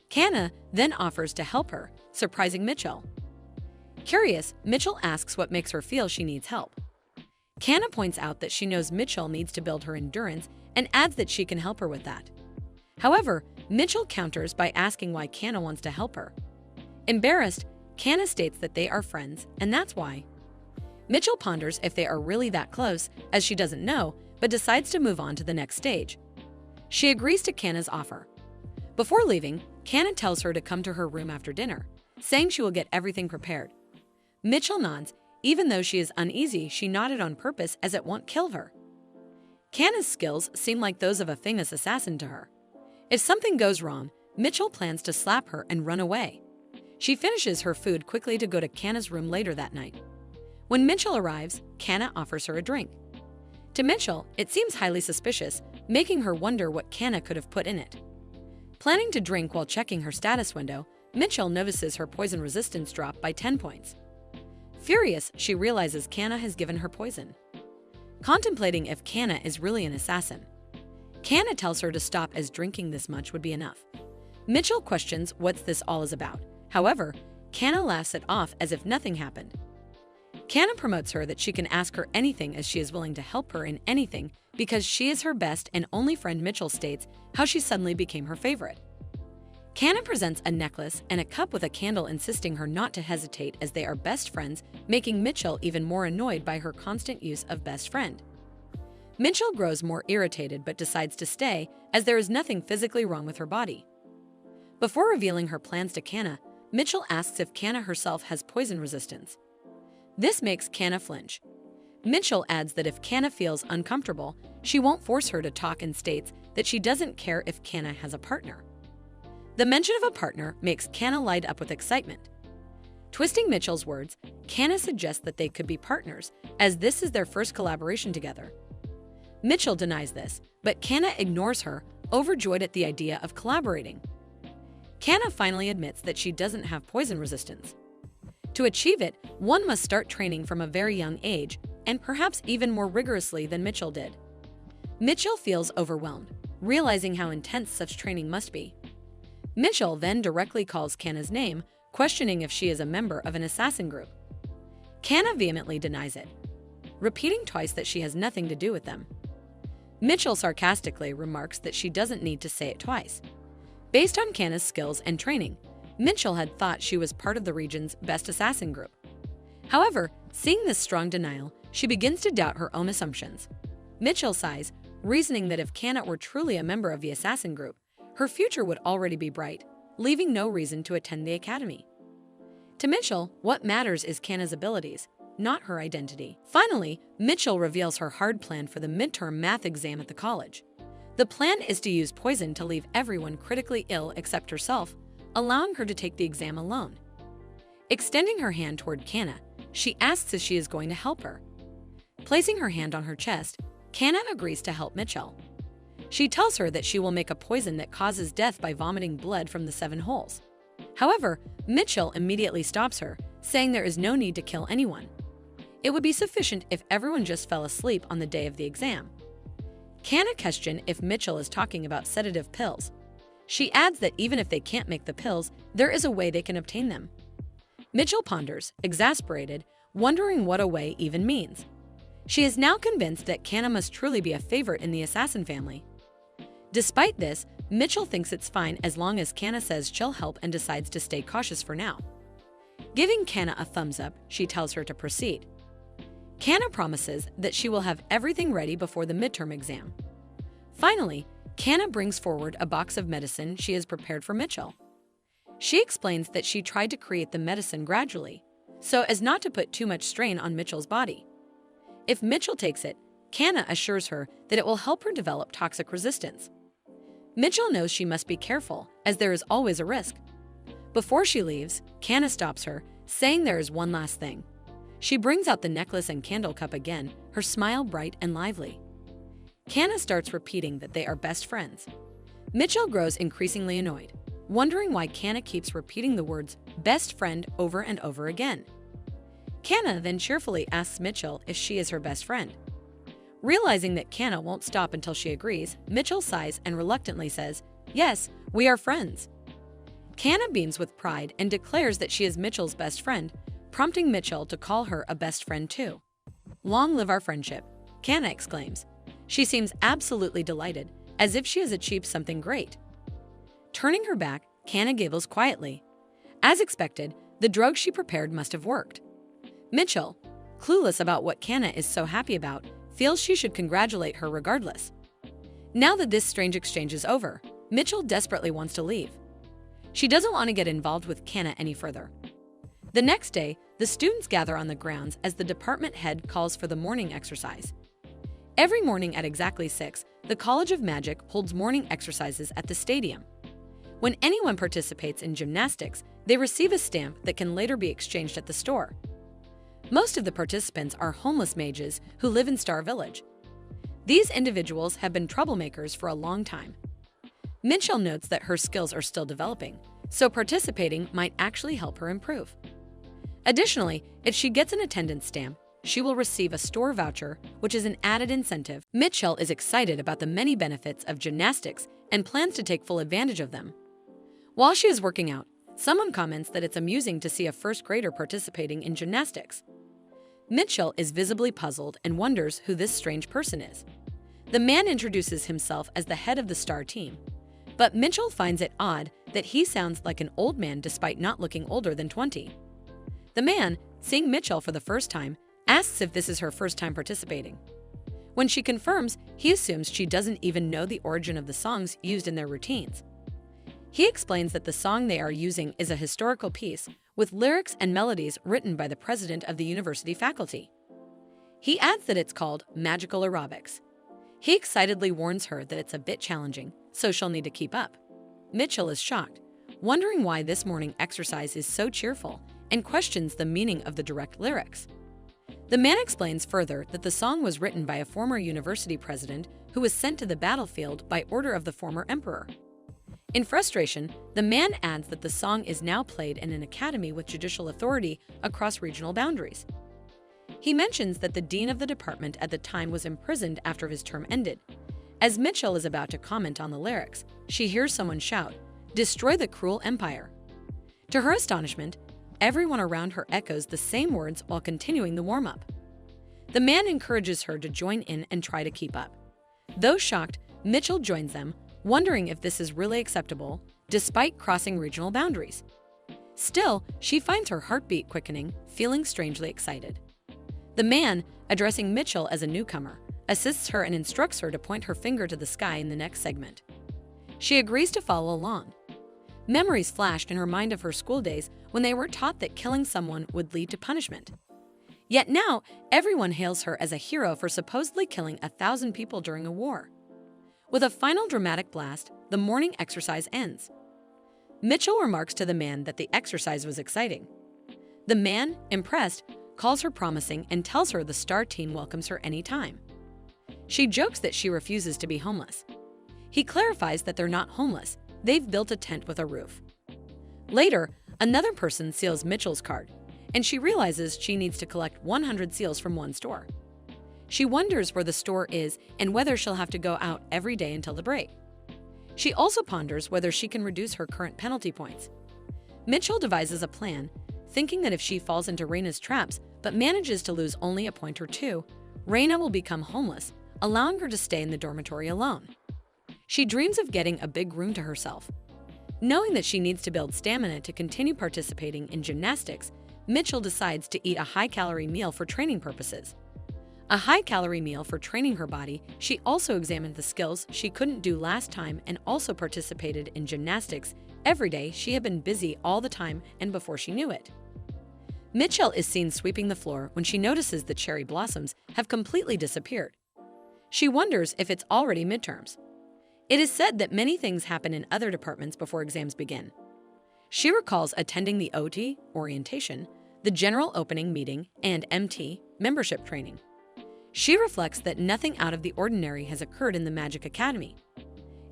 Canna then offers to help her, surprising Mitchell. Curious, Mitchell asks what makes her feel she needs help. Canna points out that she knows Mitchell needs to build her endurance and adds that she can help her with that. However, Mitchell counters by asking why Canna wants to help her. Embarrassed, Canna states that they are friends, and that's why. Mitchell ponders if they are really that close, as she doesn't know, but decides to move on to the next stage. She agrees to Canna's offer. Before leaving, Canna tells her to come to her room after dinner, saying she will get everything prepared. Mitchell nods. Even though she is uneasy, she nodded on purpose as it won't kill her. Canna's skills seem like those of a famous assassin to her. If something goes wrong, Mitchell plans to slap her and run away. She finishes her food quickly to go to Canna's room later that night. When Mitchell arrives, Canna offers her a drink. To Mitchell, it seems highly suspicious, making her wonder what Canna could have put in it. Planning to drink while checking her status window, Mitchell notices her poison resistance drop by 10 points. Furious, she realizes Canna has given her poison. Contemplating if Canna is really an assassin, Canna tells her to stop as drinking this much would be enough. Mitchell questions what this all is about. However, Canna laughs it off as if nothing happened. Canna promotes her that she can ask her anything as she is willing to help her in anything because she is her best and only friend. Mitchell states how she suddenly became her favorite. Canna presents a necklace and a cup with a candle, insisting her not to hesitate as they are best friends, making Mitchell even more annoyed by her constant use of best friend. Mitchell grows more irritated but decides to stay as there is nothing physically wrong with her body. Before revealing her plans to Canna, Mitchell asks if Canna herself has poison resistance. This makes Canna flinch. Mitchell adds that if Canna feels uncomfortable, she won't force her to talk and states that she doesn't care if Canna has a partner. The mention of a partner makes Canna light up with excitement. Twisting Mitchell's words, Canna suggests that they could be partners, as this is their first collaboration together. Mitchell denies this, but Canna ignores her, overjoyed at the idea of collaborating. Kana finally admits that she doesn't have poison resistance. To achieve it, one must start training from a very young age, and perhaps even more rigorously than Mitchell did. Mitchell feels overwhelmed, realizing how intense such training must be. Mitchell then directly calls Kana's name, questioning if she is a member of an assassin group. Kana vehemently denies it, repeating twice that she has nothing to do with them. Mitchell sarcastically remarks that she doesn't need to say it twice. Based on Kana's skills and training, Mitchell had thought she was part of the region's best assassin group. However, seeing this strong denial, she begins to doubt her own assumptions. Mitchell sighs, reasoning that if Kana were truly a member of the assassin group, her future would already be bright, leaving no reason to attend the academy. To Mitchell, what matters is Kana's abilities, not her identity. Finally, Mitchell reveals her hard plan for the midterm math exam at the college. The plan is to use poison to leave everyone critically ill except herself, allowing her to take the exam alone. Extending her hand toward Kana, she asks if she is going to help her. Placing her hand on her chest, Kana agrees to help Mitchell. She tells her that she will make a poison that causes death by vomiting blood from the 7 holes. However, Mitchell immediately stops her, saying there is no need to kill anyone. It would be sufficient if everyone just fell asleep on the day of the exam. Kana questions if Mitchell is talking about sedative pills. She adds that even if they can't make the pills, there is a way they can obtain them. Mitchell ponders, exasperated, wondering what a way even means. She is now convinced that Kana must truly be a favorite in the assassin family. Despite this, Mitchell thinks it's fine as long as Kana says she'll help and decides to stay cautious for now. Giving Kana a thumbs up, she tells her to proceed. Kana promises that she will have everything ready before the midterm exam. Finally, Kana brings forward a box of medicine she has prepared for Mitchell. She explains that she tried to create the medicine gradually, so as not to put too much strain on Mitchell's body. If Mitchell takes it, Kana assures her that it will help her develop toxic resistance. Mitchell knows she must be careful, as there is always a risk. Before she leaves, Kana stops her, saying there is one last thing. She brings out the necklace and candle cup again, her smile bright and lively. Kana starts repeating that they are best friends. Mitchell grows increasingly annoyed, wondering why Kana keeps repeating the words best friend over and over again. Kana then cheerfully asks Mitchell if she is her best friend. Realizing that Kana won't stop until she agrees, Mitchell sighs and reluctantly says, "Yes, we are friends." Kana beams with pride and declares that she is Mitchell's best friend, prompting Mitchell to call her a best friend too. "Long live our friendship," Kana exclaims. She seems absolutely delighted, as if she has achieved something great. Turning her back, Kana giggles quietly. As expected, the drug she prepared must have worked. Mitchell, clueless about what Kana is so happy about, feels she should congratulate her regardless. Now that this strange exchange is over, Mitchell desperately wants to leave. She doesn't want to get involved with Kana any further. The next day, the students gather on the grounds as the department head calls for the morning exercise. Every morning at exactly 6, the College of Magic holds morning exercises at the stadium. When anyone participates in gymnastics, they receive a stamp that can later be exchanged at the store. Most of the participants are homeless mages who live in Star Village. These individuals have been troublemakers for a long time. Mitchell notes that her skills are still developing, so participating might actually help her improve. Additionally, if she gets an attendance stamp, she will receive a store voucher, which is an added incentive. Mitchell is excited about the many benefits of gymnastics and plans to take full advantage of them. While she is working out, someone comments that it's amusing to see a first grader participating in gymnastics. Mitchell is visibly puzzled and wonders who this strange person is. The man introduces himself as the head of the star team, but Mitchell finds it odd that he sounds like an old man despite not looking older than 20. The man, seeing Mitchell for the first time, asks if this is her first time participating. When she confirms, he assumes she doesn't even know the origin of the songs used in their routines. He explains that the song they are using is a historical piece with lyrics and melodies written by the president of the university faculty. He adds that it's called magical aerobics. He excitedly warns her that it's a bit challenging, so she'll need to keep up. Mitchell is shocked, wondering why this morning exercise is so cheerful, and questions the meaning of the direct lyrics. The man explains further that the song was written by a former university president who was sent to the battlefield by order of the former emperor. In frustration, the man adds that the song is now played in an academy with judicial authority across regional boundaries. He mentions that the dean of the department at the time was imprisoned after his term ended. As Mitchell is about to comment on the lyrics, she hears someone shout, "Destroy the cruel empire." To her astonishment, everyone around her echoes the same words while continuing the warm-up. The man encourages her to join in and try to keep up. Though shocked, Mitchell joins them, wondering if this is really acceptable, despite crossing regional boundaries. Still, she finds her heartbeat quickening, feeling strangely excited. The man, addressing Mitchell as a newcomer, assists her and instructs her to point her finger to the sky in the next segment. She agrees to follow along. Memories flashed in her mind of her school days when they were taught that killing someone would lead to punishment. Yet now, everyone hails her as a hero for supposedly killing 1,000 people during a war. With a final dramatic blast, the morning exercise ends. Mitchell remarks to the man that the exercise was exciting. The man, impressed, calls her promising and tells her the star teen welcomes her anytime. She jokes that she refuses to be homeless. He clarifies that they're not homeless, they've built a tent with a roof. Later, another person seals Mitchell's card, and she realizes she needs to collect 100 seals from one store. She wonders where the store is and whether she'll have to go out every day until the break. She also ponders whether she can reduce her current penalty points. Mitchell devises a plan, thinking that if she falls into Raina's traps but manages to lose only a point or two, Raina will become homeless, allowing her to stay in the dormitory alone. She dreams of getting a big room to herself. Knowing that she needs to build stamina to continue participating in gymnastics, Mitchell decides to eat a high-calorie meal for training purposes. A high-calorie meal for training her body, she also examined the skills she couldn't do last time and also participated in gymnastics every day. She had been busy all the time and before she knew it. Mitchell is seen sweeping the floor when she notices the cherry blossoms have completely disappeared. She wonders if it's already midterms. It is said that many things happen in other departments before exams begin. She recalls attending the OT, orientation, the general opening meeting, and MT, membership training. She reflects that nothing out of the ordinary has occurred in the Magic Academy.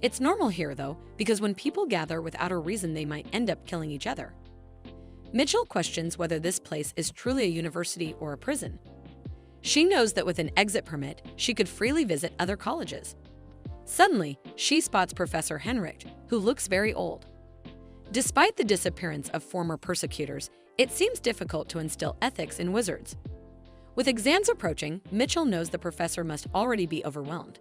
It's normal here, though, because when people gather without a reason, they might end up killing each other. Mitchell questions whether this place is truly a university or a prison. She knows that with an exit permit, she could freely visit other colleges. Suddenly, she spots Professor Henrich, who looks very old. Despite the disappearance of former persecutors, it seems difficult to instill ethics in wizards. With exams approaching, Mitchell knows the professor must already be overwhelmed.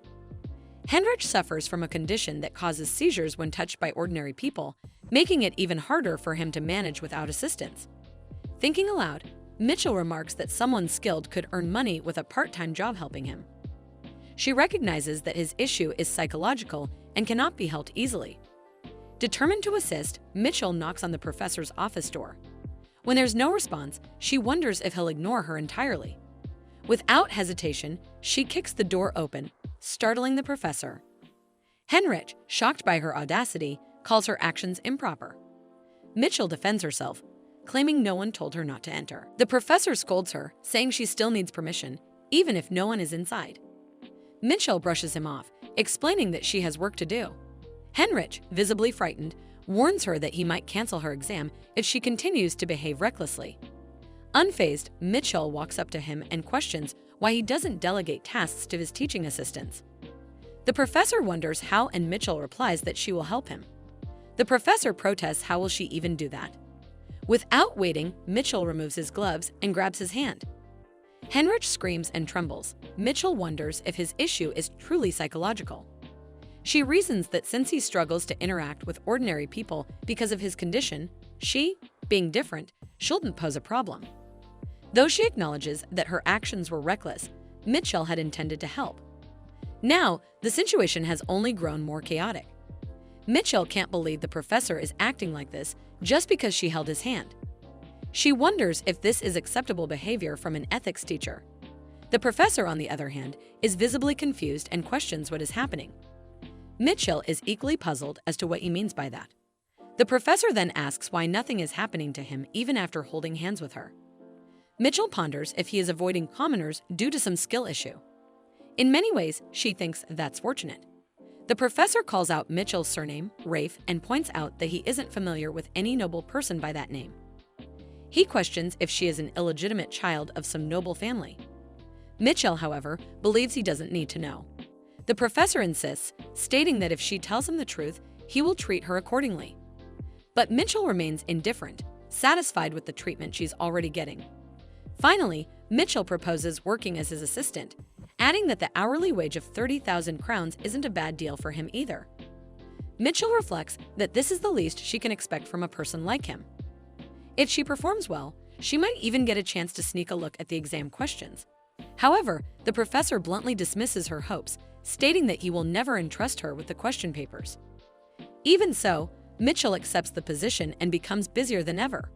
Henrich suffers from a condition that causes seizures when touched by ordinary people, making it even harder for him to manage without assistance. Thinking aloud, Mitchell remarks that someone skilled could earn money with a part-time job helping him. She recognizes that his issue is psychological and cannot be helped easily. Determined to assist, Mitchell knocks on the professor's office door. When there's no response, she wonders if he'll ignore her entirely. Without hesitation, she kicks the door open, startling the professor. Henrich, shocked by her audacity, calls her actions improper. Mitchell defends herself, claiming no one told her not to enter. The professor scolds her, saying she still needs permission, even if no one is inside. Mitchell brushes him off, explaining that she has work to do. Henrich, visibly frightened, warns her that he might cancel her exam if she continues to behave recklessly. Unfazed, Mitchell walks up to him and questions why he doesn't delegate tasks to his teaching assistants. The professor wonders how, and Mitchell replies that she will help him. The professor protests how will she even do that. Without waiting, Mitchell removes his gloves and grabs his hand. Henrich screams and trembles. Mitchell wonders if his issue is truly psychological. She reasons that since he struggles to interact with ordinary people because of his condition, she, being different, shouldn't pose a problem. Though she acknowledges that her actions were reckless, Mitchell had intended to help. Now, the situation has only grown more chaotic. Mitchell can't believe the professor is acting like this just because she held his hand. She wonders if this is acceptable behavior from an ethics teacher. The professor, on the other hand, is visibly confused and questions what is happening. Mitchell is equally puzzled as to what he means by that. The professor then asks why nothing is happening to him even after holding hands with her. Mitchell ponders if he is avoiding commoners due to some skill issue. In many ways, she thinks that's fortunate. The professor calls out Mitchell's surname, Rafe, and points out that he isn't familiar with any noble person by that name. He questions if she is an illegitimate child of some noble family. Mitchell, however, believes he doesn't need to know. The professor insists, stating that if she tells him the truth, he will treat her accordingly. But Mitchell remains indifferent, satisfied with the treatment she's already getting. Finally, Mitchell proposes working as his assistant, adding that the hourly wage of 30,000 crowns isn't a bad deal for him either. Mitchell reflects that this is the least she can expect from a person like him. If she performs well, she might even get a chance to sneak a look at the exam questions. However, the professor bluntly dismisses her hopes, stating that he will never entrust her with the question papers. Even so, Mitchell accepts the position and becomes busier than ever.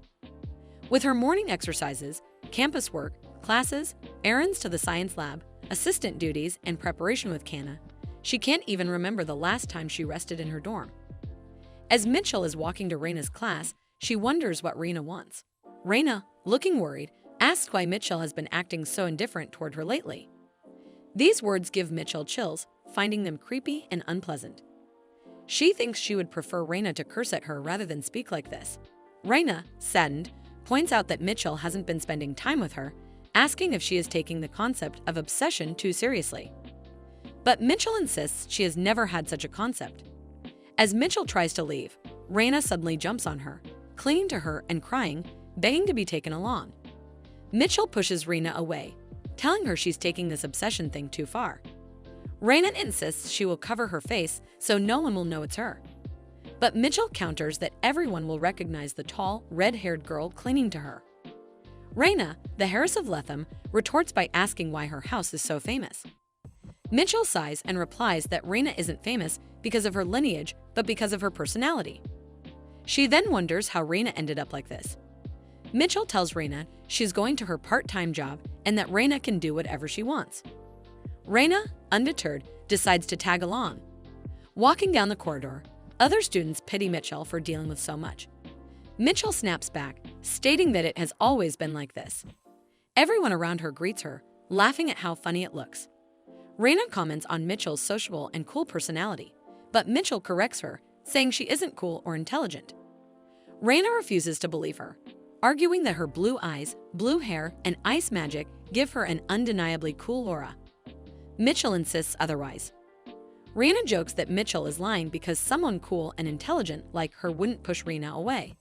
With her morning exercises, campus work, classes, errands to the science lab, assistant duties, and preparation with Kana, she can't even remember the last time she rested in her dorm. As Mitchell is walking to Reina's class, she wonders what Reina wants. Reina, looking worried, asks why Mitchell has been acting so indifferent toward her lately. These words give Mitchell chills, finding them creepy and unpleasant. She thinks she would prefer Reina to curse at her rather than speak like this. Reina, saddened, points out that Mitchell hasn't been spending time with her, asking if she is taking the concept of obsession too seriously. But Mitchell insists she has never had such a concept. As Mitchell tries to leave, Reina suddenly jumps on her, clinging to her and crying, begging to be taken along. Mitchell pushes Reina away, telling her she's taking this obsession thing too far. Reina insists she will cover her face so no one will know it's her. But Mitchell counters that everyone will recognize the tall, red-haired girl clinging to her. Reina, the heiress of Lethem, retorts by asking why her house is so famous. Mitchell sighs and replies that Reina isn't famous because of her lineage, but because of her personality. She then wonders how Reina ended up like this. Mitchell tells Reina she's going to her part-time job and that Reina can do whatever she wants. Reina, undeterred, decides to tag along. Walking down the corridor, other students pity Mitchell for dealing with so much. Mitchell snaps back, stating that it has always been like this. Everyone around her greets her, laughing at how funny it looks. Reina comments on Mitchell's sociable and cool personality, but Mitchell corrects her, saying she isn't cool or intelligent. Reina refuses to believe her, arguing that her blue eyes, blue hair, and ice magic give her an undeniably cool aura. Mitchell insists otherwise. Reina jokes that Mitchell is lying because someone cool and intelligent like her wouldn't push Reina away.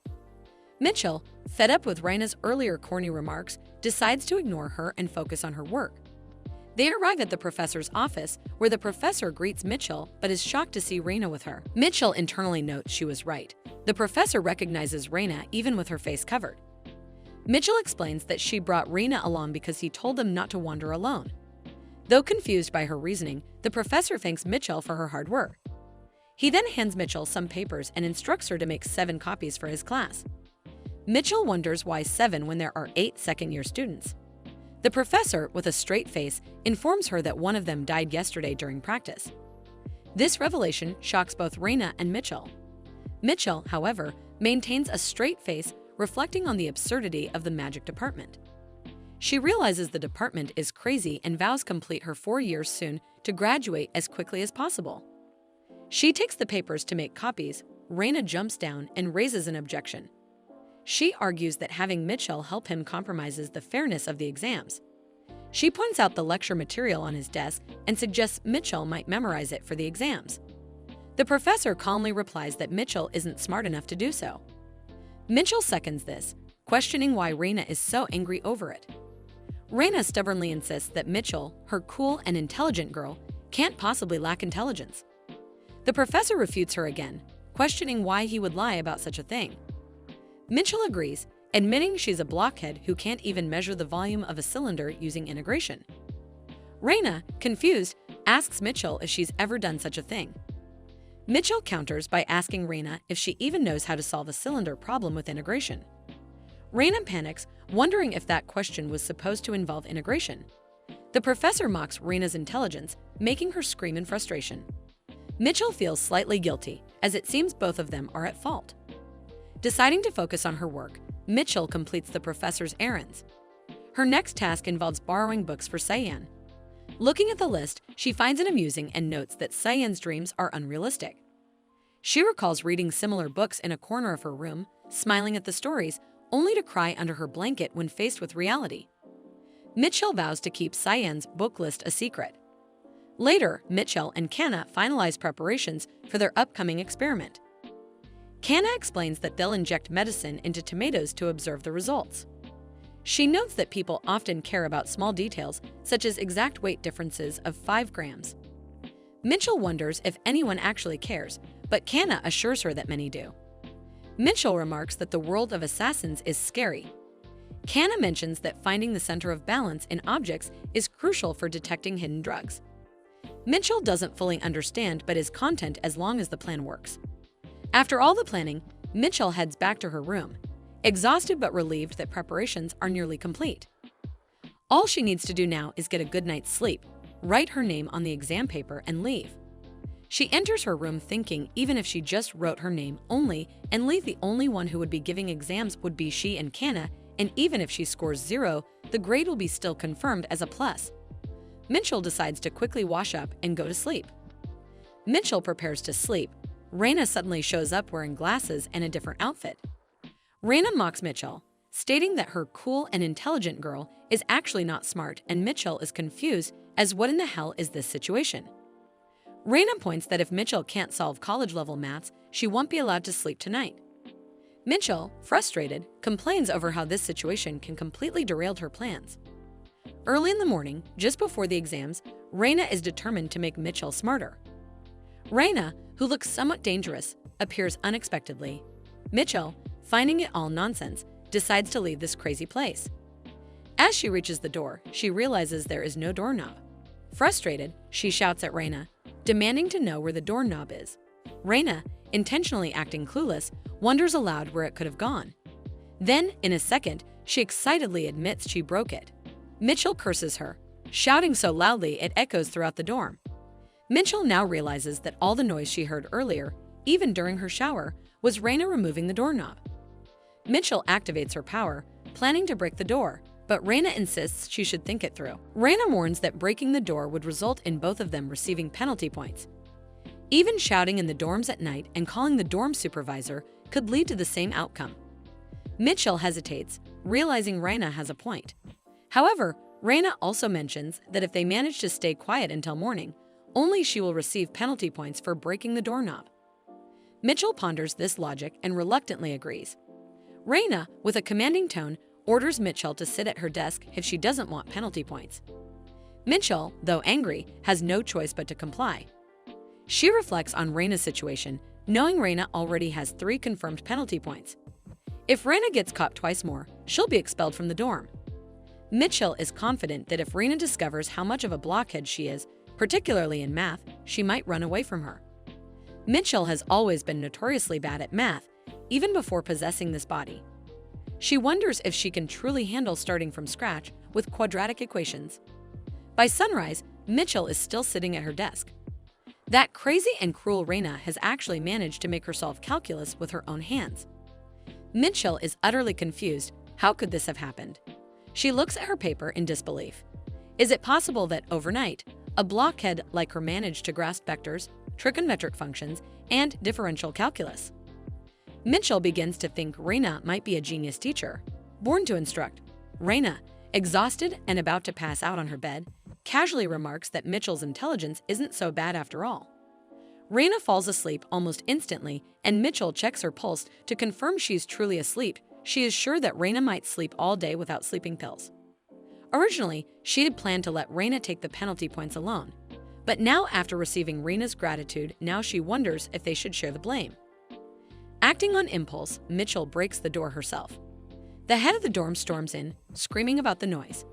Mitchell, fed up with Reina's earlier corny remarks, decides to ignore her and focus on her work. They arrive at the professor's office, where the professor greets Mitchell but is shocked to see Reina with her. Mitchell internally notes she was right. The professor recognizes Reina even with her face covered. Mitchell explains that she brought Reina along because he told them not to wander alone. Though confused by her reasoning, the professor thanks Mitchell for her hard work. He then hands Mitchell some papers and instructs her to make 7 copies for his class. Mitchell wonders why 7 when there are 8 second-year students. The professor, with a straight face, informs her that one of them died yesterday during practice. This revelation shocks both Reina and Mitchell. Mitchell, however, maintains a straight face, reflecting on the absurdity of the magic department. She realizes the department is crazy and vows complete her 4 years soon to graduate as quickly as possible. She takes the papers to make copies. Reina jumps down and raises an objection. She argues that having Mitchell help him compromises the fairness of the exams. She points out the lecture material on his desk and suggests Mitchell might memorize it for the exams. The professor calmly replies that Mitchell isn't smart enough to do so. Mitchell seconds this, questioning why Reina is so angry over it. Reina stubbornly insists that Mitchell, her cool and intelligent girl, can't possibly lack intelligence. The professor refutes her again, questioning why he would lie about such a thing. Mitchell agrees, admitting she's a blockhead who can't even measure the volume of a cylinder using integration. Reina, confused, asks Mitchell if she's ever done such a thing. Mitchell counters by asking Reina if she even knows how to solve a cylinder problem with integration. Reina panics, wondering if that question was supposed to involve integration. The professor mocks Reina's intelligence, making her scream in frustration. Mitchell feels slightly guilty, as it seems both of them are at fault. Deciding to focus on her work, Mitchell completes the professor's errands. Her next task involves borrowing books for Cyan. Looking at the list, she finds it amusing and notes that Cyan's dreams are unrealistic. She recalls reading similar books in a corner of her room, smiling at the stories, only to cry under her blanket when faced with reality. Mitchell vows to keep Cyan's book list a secret. Later, Mitchell and Kanna finalize preparations for their upcoming experiment. Kanna explains that they'll inject medicine into tomatoes to observe the results. She notes that people often care about small details, such as exact weight differences of 5 grams. Mitchell wonders if anyone actually cares, but Kanna assures her that many do. Mitchell remarks that the world of assassins is scary. Kanna mentions that finding the center of balance in objects is crucial for detecting hidden drugs. Mitchell doesn't fully understand but is content as long as the plan works. After all the planning, Mitchell heads back to her room, exhausted but relieved that preparations are nearly complete. All she needs to do now is get a good night's sleep, write her name on the exam paper, and leave. She enters her room thinking even if she just wrote her name only and leave, the only one who would be giving exams would be she and Kanna, and even if she scores 0, the grade will be still confirmed as a plus. Mitchell decides to quickly wash up and go to sleep. Mitchell prepares to sleep. Raina suddenly shows up wearing glasses and a different outfit. Raina mocks Mitchell, stating that her cool and intelligent girl is actually not smart, and Mitchell is confused as what in the hell is this situation. Raina points that if Mitchell can't solve college-level maths, she won't be allowed to sleep tonight. Mitchell, frustrated, complains over how this situation can completely derail her plans. Early in the morning, just before the exams, Raina is determined to make Mitchell smarter. Raina, who looks somewhat dangerous, appears unexpectedly. Mitchell, finding it all nonsense, decides to leave this crazy place. As she reaches the door, she realizes there is no doorknob. Frustrated, she shouts at Raina, demanding to know where the doorknob is. Raina, intentionally acting clueless, wonders aloud where it could have gone. Then, in a second, she excitedly admits she broke it. Mitchell curses her, shouting so loudly it echoes throughout the dorm. Mitchell now realizes that all the noise she heard earlier, even during her shower, was Raina removing the doorknob. Mitchell activates her power, planning to break the door, but Raina insists she should think it through. Raina warns that breaking the door would result in both of them receiving penalty points. Even shouting in the dorms at night and calling the dorm supervisor could lead to the same outcome. Mitchell hesitates, realizing Raina has a point. However, Raina also mentions that if they manage to stay quiet until morning, only she will receive penalty points for breaking the doorknob. Mitchell ponders this logic and reluctantly agrees. Raina, with a commanding tone, orders Mitchell to sit at her desk if she doesn't want penalty points. Mitchell, though angry, has no choice but to comply. She reflects on Raina's situation, knowing Raina already has 3 confirmed penalty points. If Raina gets caught twice more, she'll be expelled from the dorm. Mitchell is confident that if Raina discovers how much of a blockhead she is, particularly in math, she might run away from her. Mitchell has always been notoriously bad at math, even before possessing this body. She wonders if she can truly handle starting from scratch with quadratic equations. By sunrise, Mitchell is still sitting at her desk. That crazy and cruel Raina has actually managed to make her solve calculus with her own hands. Mitchell is utterly confused. How could this have happened? She looks at her paper in disbelief. Is it possible that overnight, a blockhead like her managed to grasp vectors, trigonometric functions, and differential calculus? Mitchell begins to think Raina might be a genius teacher, born to instruct. Raina, exhausted and about to pass out on her bed, casually remarks that Mitchell's intelligence isn't so bad after all. Raina falls asleep almost instantly, and Mitchell checks her pulse to confirm she's truly asleep. She is sure that Raina might sleep all day without sleeping pills. Originally, she had planned to let Raina take the penalty points alone, but now after receiving Raina's gratitude, now she wonders if they should share the blame. Acting on impulse, Mitchell breaks the door herself. The head of the dorm storms in, screaming about the noise.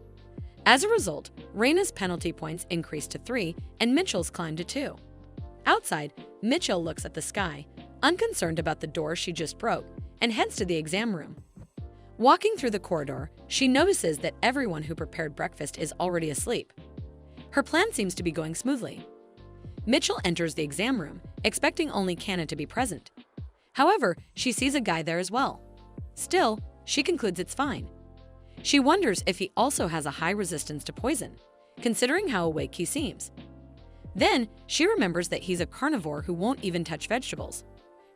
As a result, Raina's penalty points increase to 3 and Mitchell's climb to 2. Outside, Mitchell looks at the sky, unconcerned about the door she just broke, and heads to the exam room. Walking through the corridor, she notices that everyone who prepared breakfast is already asleep. Her plan seems to be going smoothly. Mitchell enters the exam room, expecting only Kanna to be present. However, she sees a guy there as well. Still, she concludes it's fine. She wonders if he also has a high resistance to poison. considering how awake he seems. Then, she remembers that he's a carnivore who won't even touch vegetables.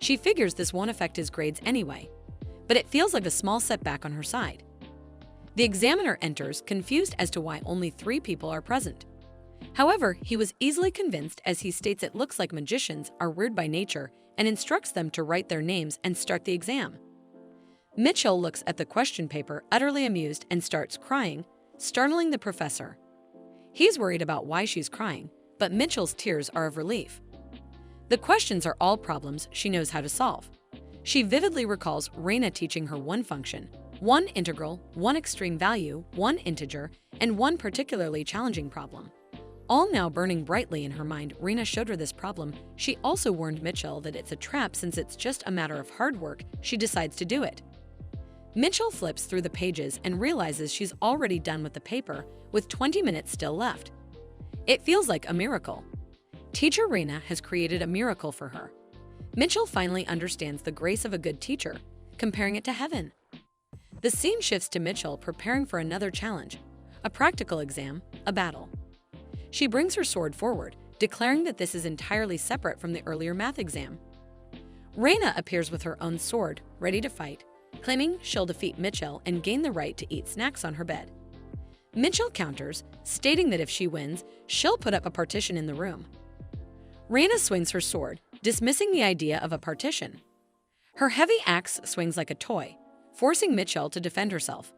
She figures this won't affect his grades anyway, but it feels like a small setback on her side. The examiner enters, confused as to why only 3 people are present. However, he was easily convinced as he states it looks like magicians are weird by nature and instructs them to write their names and start the exam. Mitchell looks at the question paper, utterly amused, and starts crying, startling the professor. He's worried about why she's crying, but Mitchell's tears are of relief. The questions are all problems she knows how to solve. She vividly recalls Reina teaching her one function, one integral, one extreme value, one integer, and one particularly challenging problem. All now burning brightly in her mind, Reina showed her this problem. She also warned Mitchell that it's a trap since it's just a matter of hard work. She decides to do it. Mitchell flips through the pages and realizes she's already done with the paper, with 20 minutes still left. It feels like a miracle. Teacher Reina has created a miracle for her. Mitchell finally understands the grace of a good teacher, comparing it to heaven. The scene shifts to Mitchell preparing for another challenge, a practical exam, a battle. She brings her sword forward, declaring that this is entirely separate from the earlier math exam. Reina appears with her own sword, ready to fight, claiming she'll defeat Mitchell and gain the right to eat snacks on her bed. Mitchell counters, stating that if she wins, she'll put up a partition in the room. Reina swings her sword, dismissing the idea of a partition. Her heavy axe swings like a toy, forcing Mitchell to defend herself.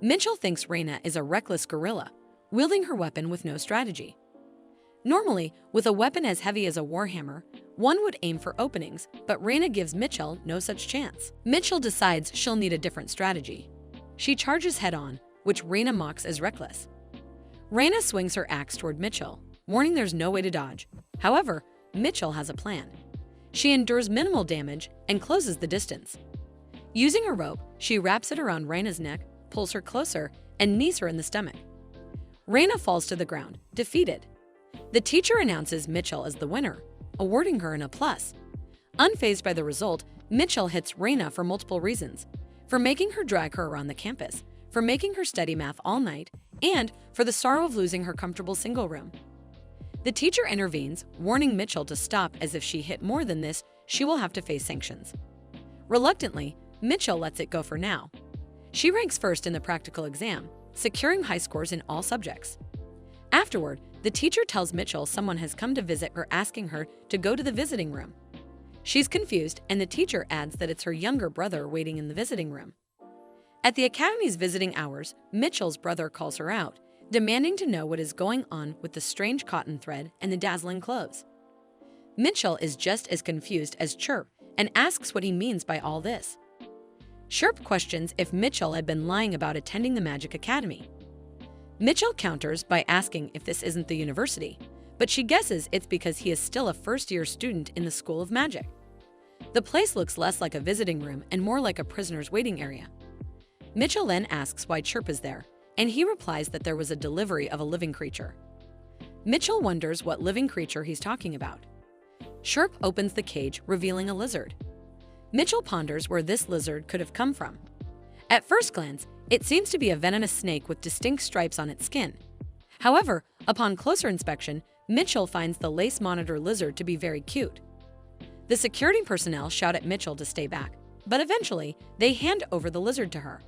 Mitchell thinks Reina is a reckless guerrilla, wielding her weapon with no strategy. Normally, with a weapon as heavy as a warhammer, one would aim for openings, but Reina gives Mitchell no such chance. Mitchell decides she'll need a different strategy. She charges head-on, which Reina mocks as reckless. Reina swings her axe toward Mitchell, warning there's no way to dodge. However, Mitchell has a plan. She endures minimal damage and closes the distance. Using a rope, she wraps it around Reina's neck, pulls her closer, and knees her in the stomach. Reina falls to the ground, defeated. The teacher announces Mitchell as the winner, awarding her an A+. Unfazed by the result, Mitchell hits Reina for multiple reasons: for making her drag her around the campus, for making her study math all night, and for the sorrow of losing her comfortable single room. The teacher intervenes, warning Mitchell to stop, as if she hit more than this, she will have to face sanctions. Reluctantly, Mitchell lets it go for now. She ranks first in the practical exam, securing high scores in all subjects. Afterward, the teacher tells Mitchell someone has come to visit her, asking her to go to the visiting room. She's confused, and the teacher adds that it's her younger brother waiting in the visiting room. At the academy's visiting hours, Mitchell's brother calls her out, demanding to know what is going on with the strange cotton thread and the dazzling clothes. Mitchell is just as confused as Chirp and asks what he means by all this. Chirp questions if Mitchell had been lying about attending the Magic Academy. Mitchell counters by asking if this isn't the university, but she guesses it's because he is still a first-year student in the School of Magic. The place looks less like a visiting room and more like a prisoner's waiting area. Mitchell then asks why Chirp is there, and he replies that there was a delivery of a living creature. Mitchell wonders what living creature he's talking about. Chirp opens the cage, revealing a lizard. Mitchell ponders where this lizard could have come from. At first glance, it seems to be a venomous snake with distinct stripes on its skin. However, upon closer inspection, Mitchell finds the lace monitor lizard to be very cute. The security personnel shout at Mitchell to stay back, but eventually, they hand over the lizard to her.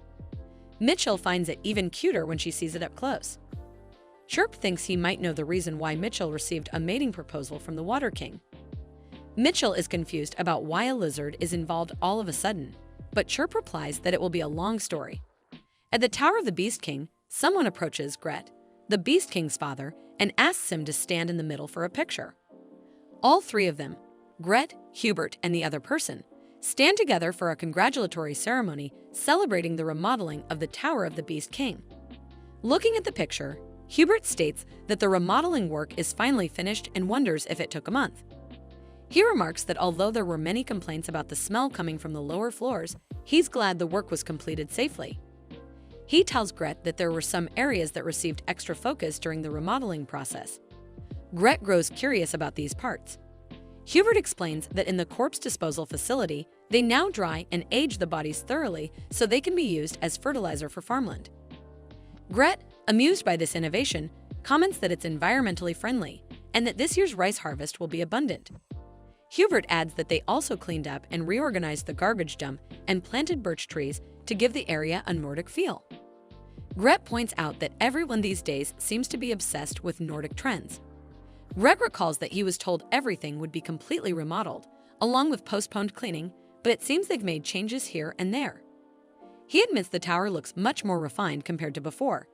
Mitchell finds it even cuter when she sees it up close. Chirp thinks he might know the reason why Mitchell received a mating proposal from the Water King. Mitchell is confused about why a lizard is involved all of a sudden, but Chirp replies that it will be a long story. At the Tower of the Beast King, someone approaches Gret, the Beast King's father, and asks him to stand in the middle for a picture. All 3 of them, Gret, Hubert, and the other person, stand together for a congratulatory ceremony celebrating the remodeling of the Tower of the Beast King. Looking at the picture, Hubert states that the remodeling work is finally finished and wonders if it took a month. He remarks that although there were many complaints about the smell coming from the lower floors, he's glad the work was completed safely. He tells Gret that there were some areas that received extra focus during the remodeling process. Gret grows curious about these parts. Hubert explains that in the corpse disposal facility, they now dry and age the bodies thoroughly so they can be used as fertilizer for farmland. Gret, amused by this innovation, comments that it's environmentally friendly and that this year's rice harvest will be abundant. Hubert adds that they also cleaned up and reorganized the garbage dump and planted birch trees to give the area a Nordic feel. Gret points out that everyone these days seems to be obsessed with Nordic trends. Gret recalls that he was told everything would be completely remodeled, along with postponed cleaning, but it seems they've made changes here and there. He admits the tower looks much more refined compared to before.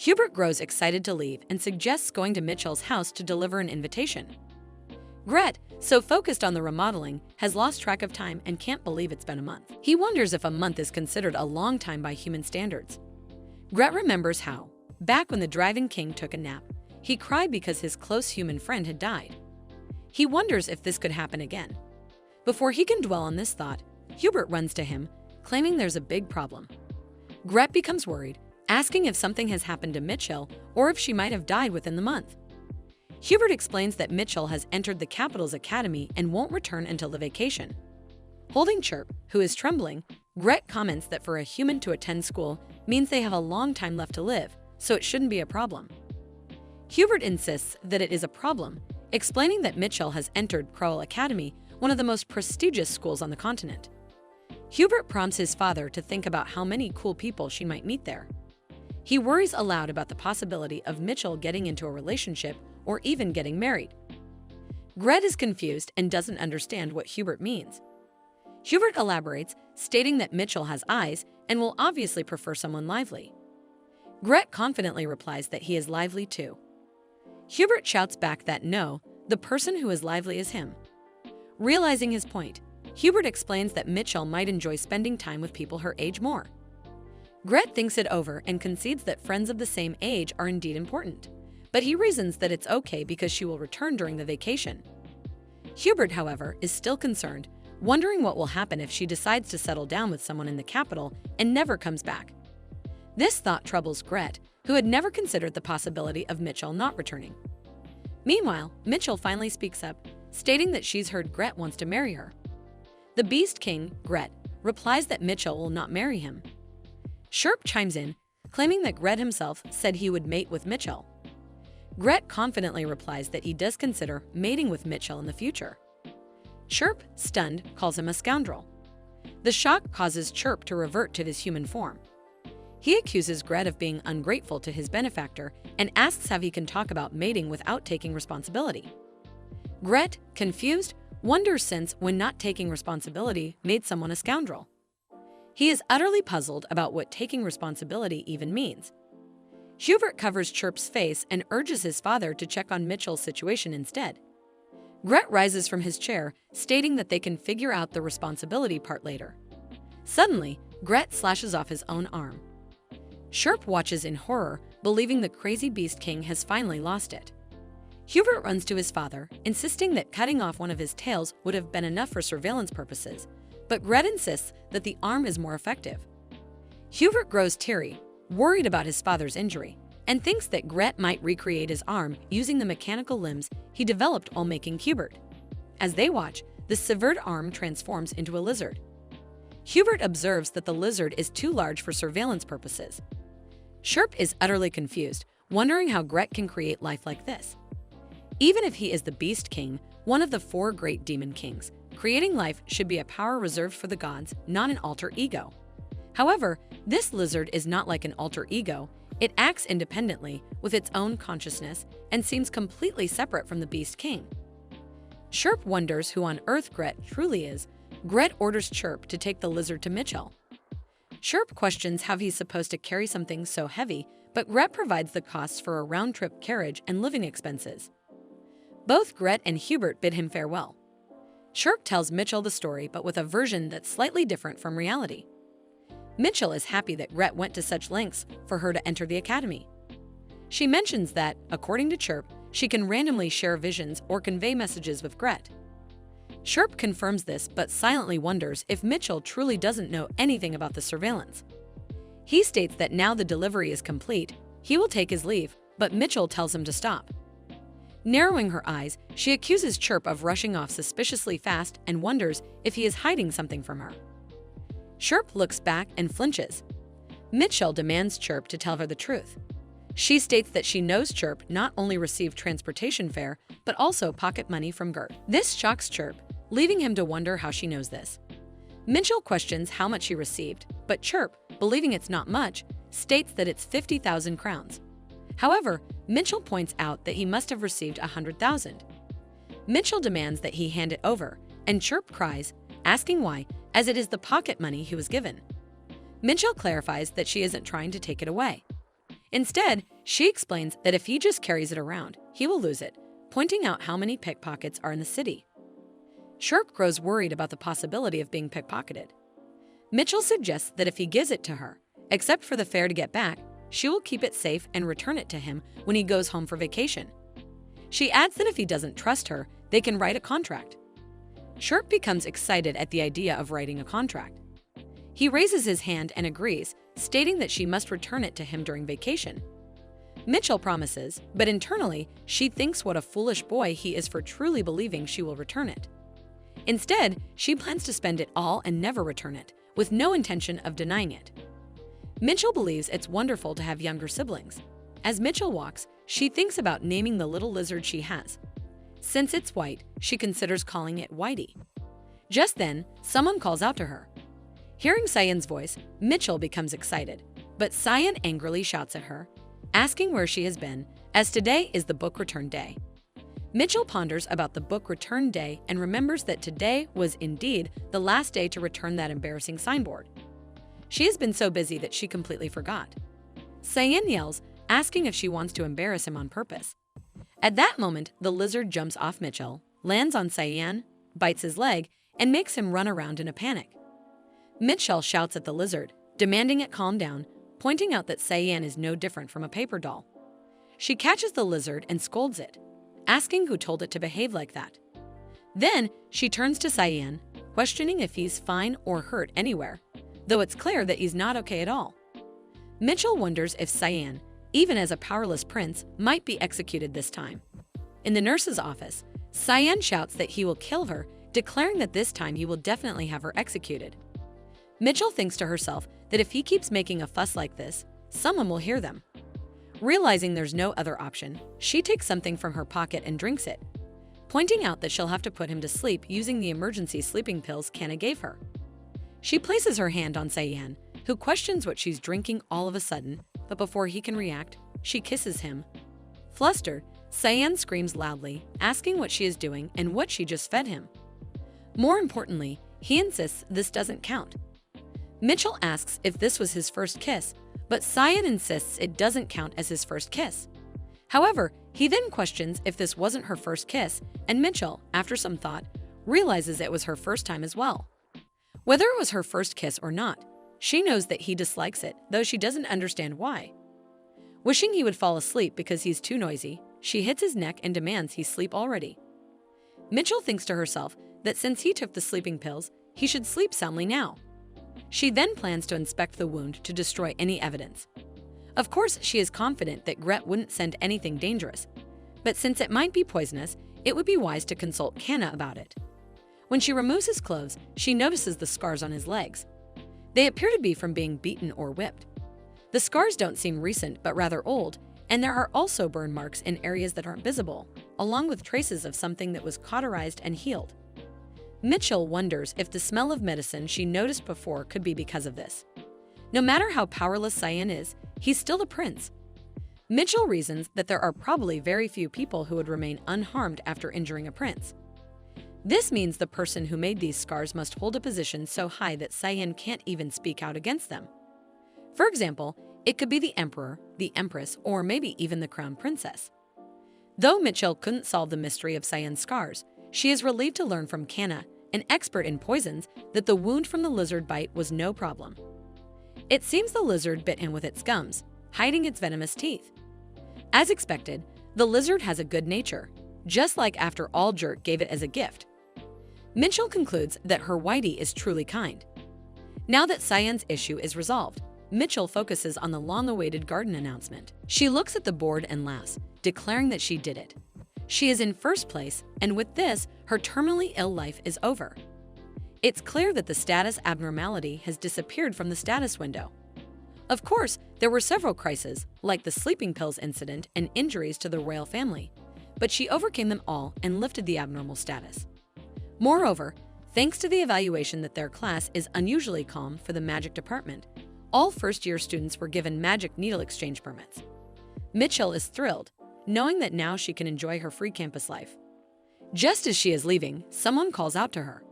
Hubert grows excited to leave and suggests going to Mitchell's house to deliver an invitation. Gret, so focused on the remodeling, has lost track of time and can't believe it's been a month. He wonders if a month is considered a long time by human standards. Gret remembers how, back when the driving king took a nap, he cried because his close human friend had died. He wonders if this could happen again. Before he can dwell on this thought, Hubert runs to him, claiming there's a big problem. Gret becomes worried, asking if something has happened to Mitchell or if she might have died within the month. Hubert explains that Mitchell has entered the capital's academy and won't return until the vacation. Holding Chirp, who is trembling, Gret comments that for a human to attend school means they have a long time left to live, so it shouldn't be a problem. Hubert insists that it is a problem, explaining that Mitchell has entered Crowell Academy, one of the most prestigious schools on the continent. Hubert prompts his father to think about how many cool people she might meet there. He worries aloud about the possibility of Mitchell getting into a relationship or even getting married. Gret is confused and doesn't understand what Hubert means. Hubert elaborates, stating that Mitchell has eyes and will obviously prefer someone lively. Gret confidently replies that he is lively too. Hubert shouts back that no, the person who is lively is him. Realizing his point, Hubert explains that Mitchell might enjoy spending time with people her age more. Gret thinks it over and concedes that friends of the same age are indeed important, but he reasons that it's okay because she will return during the vacation. Hubert, however, is still concerned, wondering what will happen if she decides to settle down with someone in the capital and never comes back. This thought troubles Gret, who had never considered the possibility of Mitchell not returning. Meanwhile, Mitchell finally speaks up, stating that she's heard Gret wants to marry her. The Beast King, Gret, replies that Mitchell will not marry him. Chirp chimes in, claiming that Gret himself said he would mate with Mitchell. Gret confidently replies that he does consider mating with Mitchell in the future. Chirp, stunned, calls him a scoundrel. The shock causes Chirp to revert to his human form. He accuses Gret of being ungrateful to his benefactor and asks how he can talk about mating without taking responsibility. Gret, confused, wonders since when not taking responsibility made someone a scoundrel. He is utterly puzzled about what taking responsibility even means. Hubert covers Chirp's face and urges his father to check on Mitchell's situation instead. Gret rises from his chair, stating that they can figure out the responsibility part later. Suddenly, Gret slashes off his own arm. Chirp watches in horror, believing the crazy Beast King has finally lost it. Hubert runs to his father, insisting that cutting off one of his tails would have been enough for surveillance purposes, but Gret insists that the arm is more effective. Hubert grows teary, worried about his father's injury, and thinks that Gret might recreate his arm using the mechanical limbs he developed while making Hubert. As they watch, the severed arm transforms into a lizard. Hubert observes that the lizard is too large for surveillance purposes. Chirp is utterly confused, wondering how Gret can create life like this. Even if he is the Beast King, one of the 4 great demon kings, creating life should be a power reserved for the gods, not an alter ego. However, this lizard is not like an alter ego. It acts independently, with its own consciousness, and seems completely separate from the Beast King. Chirp wonders who on earth Gret truly is. Gret orders Chirp to take the lizard to Mitchell. Chirp questions how he's supposed to carry something so heavy, but Gret provides the costs for a round-trip carriage and living expenses. Both Gret and Hubert bid him farewell. Chirp tells Mitchell the story, but with a version that's slightly different from reality. Mitchell is happy that Gret went to such lengths for her to enter the academy. She mentions that, according to Chirp, she can randomly share visions or convey messages with Gret. Chirp confirms this but silently wonders if Mitchell truly doesn't know anything about the surveillance. He states that now the delivery is complete, he will take his leave, but Mitchell tells him to stop. Narrowing her eyes, she accuses Chirp of rushing off suspiciously fast and wonders if he is hiding something from her. Chirp looks back and flinches. Mitchell demands Chirp to tell her the truth. She states that she knows Chirp not only received transportation fare, but also pocket money from Gert. This shocks Chirp, leaving him to wonder how she knows this. Mitchell questions how much she received, but Chirp, believing it's not much, states that it's 50,000 crowns. However, Mitchell points out that he must have received 100,000. Mitchell demands that he hand it over, and Chirp cries, asking why, as it is the pocket money he was given. Mitchell clarifies that she isn't trying to take it away. Instead, she explains that if he just carries it around, he will lose it, pointing out how many pickpockets are in the city. Chirp grows worried about the possibility of being pickpocketed. Mitchell suggests that if he gives it to her, except for the fare to get back, she will keep it safe and return it to him when he goes home for vacation. She adds that if he doesn't trust her, they can write a contract. Chirp becomes excited at the idea of writing a contract. He raises his hand and agrees, stating that she must return it to him during vacation. Mitchell promises, but internally, she thinks what a foolish boy he is for truly believing she will return it. Instead, she plans to spend it all and never return it, with no intention of denying it. Mitchell believes it's wonderful to have younger siblings. As Mitchell walks, she thinks about naming the little lizard she has. Since it's white, she considers calling it Whitey. Just then, someone calls out to her. Hearing Cyan's voice, Mitchell becomes excited, but Cyan angrily shouts at her, asking where she has been, as today is the book return day. Mitchell ponders about the book return day and remembers that today was indeed the last day to return that embarrassing signboard. She has been so busy that she completely forgot. Cyan yells, asking if she wants to embarrass him on purpose. At that moment, the lizard jumps off Mitchell, lands on Cyan, bites his leg, and makes him run around in a panic. Mitchell shouts at the lizard, demanding it calm down, pointing out that Cyan is no different from a paper doll. She catches the lizard and scolds it, asking who told it to behave like that. Then, she turns to Cyan, questioning if he's fine or hurt anywhere, though it's clear that he's not okay at all. Mitchell wonders if Cyan, even as a powerless prince, might be executed this time. In the nurse's office, Cyan shouts that he will kill her, declaring that this time he will definitely have her executed. Mitchell thinks to herself that if he keeps making a fuss like this, someone will hear them. Realizing there's no other option, she takes something from her pocket and drinks it, pointing out that she'll have to put him to sleep using the emergency sleeping pills Kana gave her. She places her hand on Cyan, who questions what she's drinking all of a sudden, but before he can react, she kisses him. Flustered, Cyan screams loudly, asking what she is doing and what she just fed him. More importantly, he insists this doesn't count. Mitchell asks if this was his first kiss, but Cyan insists it doesn't count as his first kiss. However, he then questions if this wasn't her first kiss, and Mitchell, after some thought, realizes it was her first time as well. Whether it was her first kiss or not, she knows that he dislikes it, though she doesn't understand why. Wishing he would fall asleep because he's too noisy, she hits his neck and demands he sleep already. Mitchell thinks to herself that since he took the sleeping pills, he should sleep soundly now. She then plans to inspect the wound to destroy any evidence. Of course, she is confident that Gret wouldn't send anything dangerous, but since it might be poisonous, it would be wise to consult Kana about it. When she removes his clothes, she notices the scars on his legs. They appear to be from being beaten or whipped. The scars don't seem recent but rather old, and there are also burn marks in areas that aren't visible, along with traces of something that was cauterized and healed. Mitchell wonders if the smell of medicine she noticed before could be because of this. No matter how powerless Cyan is, he's still a prince. Mitchell reasons that there are probably very few people who would remain unharmed after injuring a prince. This means the person who made these scars must hold a position so high that Cyan can't even speak out against them. For example, it could be the emperor, the empress, or maybe even the crown princess. Though Mitchell couldn't solve the mystery of Cyan's scars, she is relieved to learn from Kana, an expert in poisons, that the wound from the lizard bite was no problem. It seems the lizard bit him with its gums, hiding its venomous teeth. As expected, the lizard has a good nature, just like after all Jurt gave it as a gift. Mitchell concludes that her Whitey is truly kind. Now that Cyan's issue is resolved, Mitchell focuses on the long-awaited garden announcement. She looks at the board and laughs, declaring that she did it. She is in first place, and with this, her terminally ill life is over. It's clear that the status abnormality has disappeared from the status window. Of course, there were several crises, like the sleeping pills incident and injuries to the royal family, but she overcame them all and lifted the abnormal status. Moreover, thanks to the evaluation that their class is unusually calm for the magic department, all first-year students were given magic needle exchange permits. Mitchell is thrilled, knowing that now she can enjoy her free campus life. Just as she is leaving, someone calls out to her.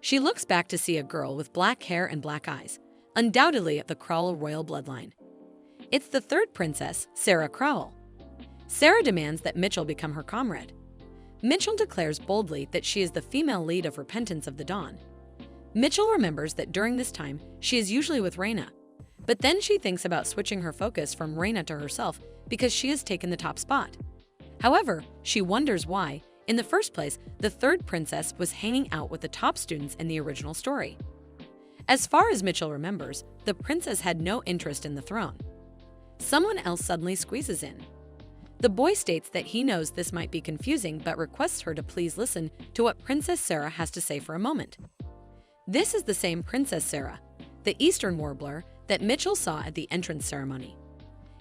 She looks back to see a girl with black hair and black eyes, undoubtedly of the Crowell royal bloodline. It's the third princess, Sarah Crowell. Sarah demands that Mitchell become her comrade. Mitchell declares boldly that she is the female lead of Repentance of the Dawn. Mitchell remembers that during this time, she is usually with Raina, but then she thinks about switching her focus from Raina to herself because she has taken the top spot. However, she wonders why, in the first place, the third princess was hanging out with the top students in the original story. As far as Mitchell remembers, the princess had no interest in the throne. Someone else suddenly squeezes in. The boy states that he knows this might be confusing but requests her to please listen to what Princess Sarah has to say for a moment. This is the same Princess Sarah, the Eastern warbler that Mitchell saw at the entrance ceremony.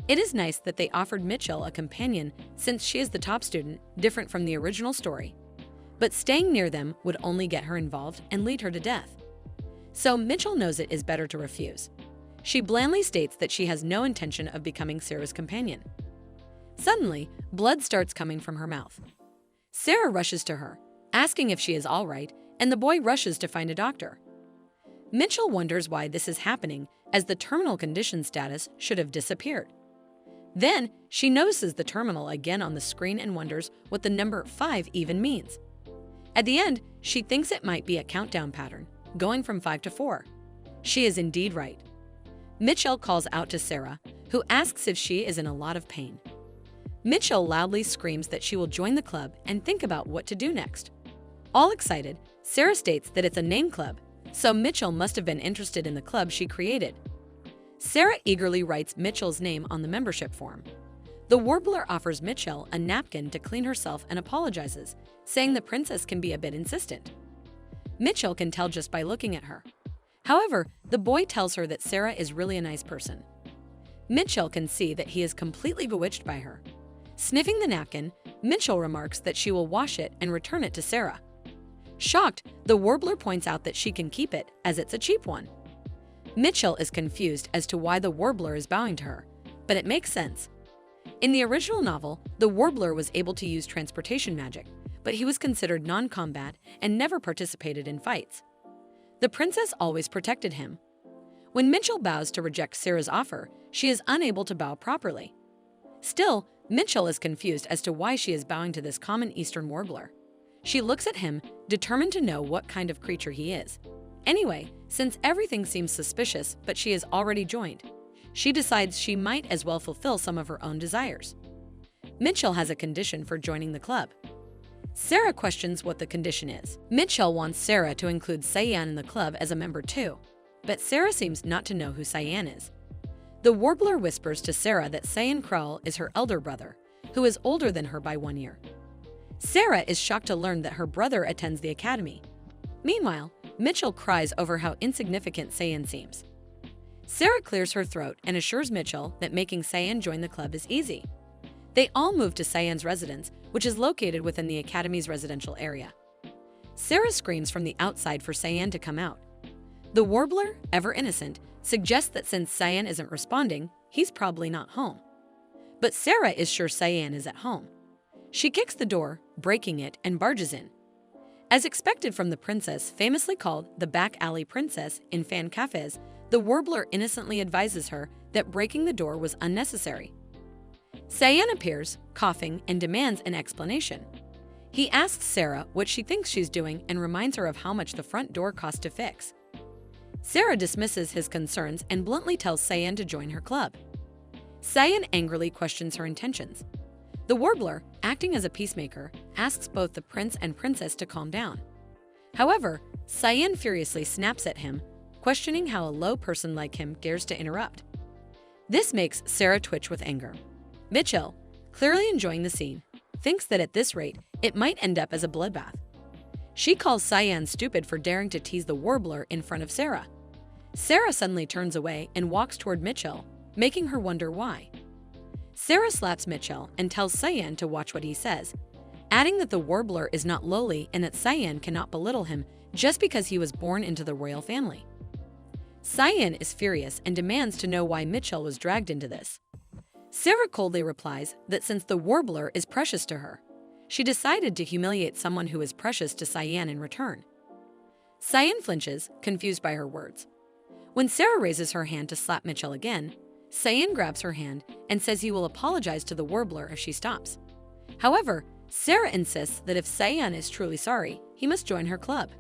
It is nice that they offered Mitchell a companion since she is the top student, different from the original story. But staying near them would only get her involved and lead her to death. So Mitchell knows it is better to refuse. She blandly states that she has no intention of becoming Sarah's companion. Suddenly, blood starts coming from her mouth. Sarah rushes to her, asking if she is all right, and the boy rushes to find a doctor. Mitchell wonders why this is happening, as the terminal condition status should have disappeared. Then, she notices the terminal again on the screen and wonders what the number 5 even means. At the end, she thinks it might be a countdown pattern, going from 5 to 4. She is indeed right. Mitchell calls out to Sarah, who asks if she is in a lot of pain. Mitchell loudly screams that she will join the club and think about what to do next. All excited, Sarah states that it's a name club, so Mitchell must have been interested in the club she created. Sarah eagerly writes Mitchell's name on the membership form. The warbler offers Mitchell a napkin to clean herself and apologizes, saying the princess can be a bit insistent. Mitchell can tell just by looking at her. However, the boy tells her that Sarah is really a nice person. Mitchell can see that he is completely bewitched by her. Sniffing the napkin, Mitchell remarks that she will wash it and return it to Sarah. Shocked, the warbler points out that she can keep it as it's a cheap one. Mitchell is confused as to why the warbler is bowing to her, but it makes sense. In the original novel, the warbler was able to use transportation magic, but he was considered non-combat and never participated in fights. The princess always protected him. When Mitchell bows to reject Sarah's offer, she is unable to bow properly. Still, Mitchell is confused as to why she is bowing to this common Eastern warbler. She looks at him, determined to know what kind of creature he is. Anyway, since everything seems suspicious but she is already joined, she decides she might as well fulfill some of her own desires. Mitchell has a condition for joining the club. Sarah questions what the condition is. Mitchell wants Sarah to include Cyan in the club as a member too, but Sarah seems not to know who Cyan is. The warbler whispers to Sarah that Cyan Crowell is her elder brother, who is older than her by 1 year. Sarah is shocked to learn that her brother attends the academy. Meanwhile, Mitchell cries over how insignificant Cyan seems. Sarah clears her throat and assures Mitchell that making Cyan join the club is easy. They all move to Cyan's residence, which is located within the academy's residential area. Sarah screams from the outside for Cyan to come out. The warbler, ever innocent, suggests that since Cyan isn't responding, he's probably not home. But Sarah is sure Cyan is at home. She kicks the door, breaking it, and barges in. As expected from the princess, famously called the back alley princess in fan cafes, the warbler innocently advises her that breaking the door was unnecessary. Cyan appears, coughing, and demands an explanation. He asks Sarah what she thinks she's doing and reminds her of how much the front door cost to fix. Sarah dismisses his concerns and bluntly tells Cyan to join her club. Cyan angrily questions her intentions. The warbler, acting as a peacemaker, asks both the prince and princess to calm down. However, Cyan furiously snaps at him, questioning how a low person like him dares to interrupt. This makes Sarah twitch with anger. Mitchell, clearly enjoying the scene, thinks that at this rate, it might end up as a bloodbath. She calls Cyan stupid for daring to tease the warbler in front of Sarah. Sarah suddenly turns away and walks toward Mitchell, making her wonder why. Sarah slaps Mitchell and tells Cyan to watch what he says, adding that the warbler is not lowly and that Cyan cannot belittle him just because he was born into the royal family. Cyan is furious and demands to know why Mitchell was dragged into this. Sarah coldly replies that since the warbler is precious to her, she decided to humiliate someone who is precious to Cyan in return. Cyan flinches, confused by her words. When Sarah raises her hand to slap Mitchell again, Cyan grabs her hand and says he will apologize to the warbler if she stops. However, Sarah insists that if Cyan is truly sorry, he must join her club.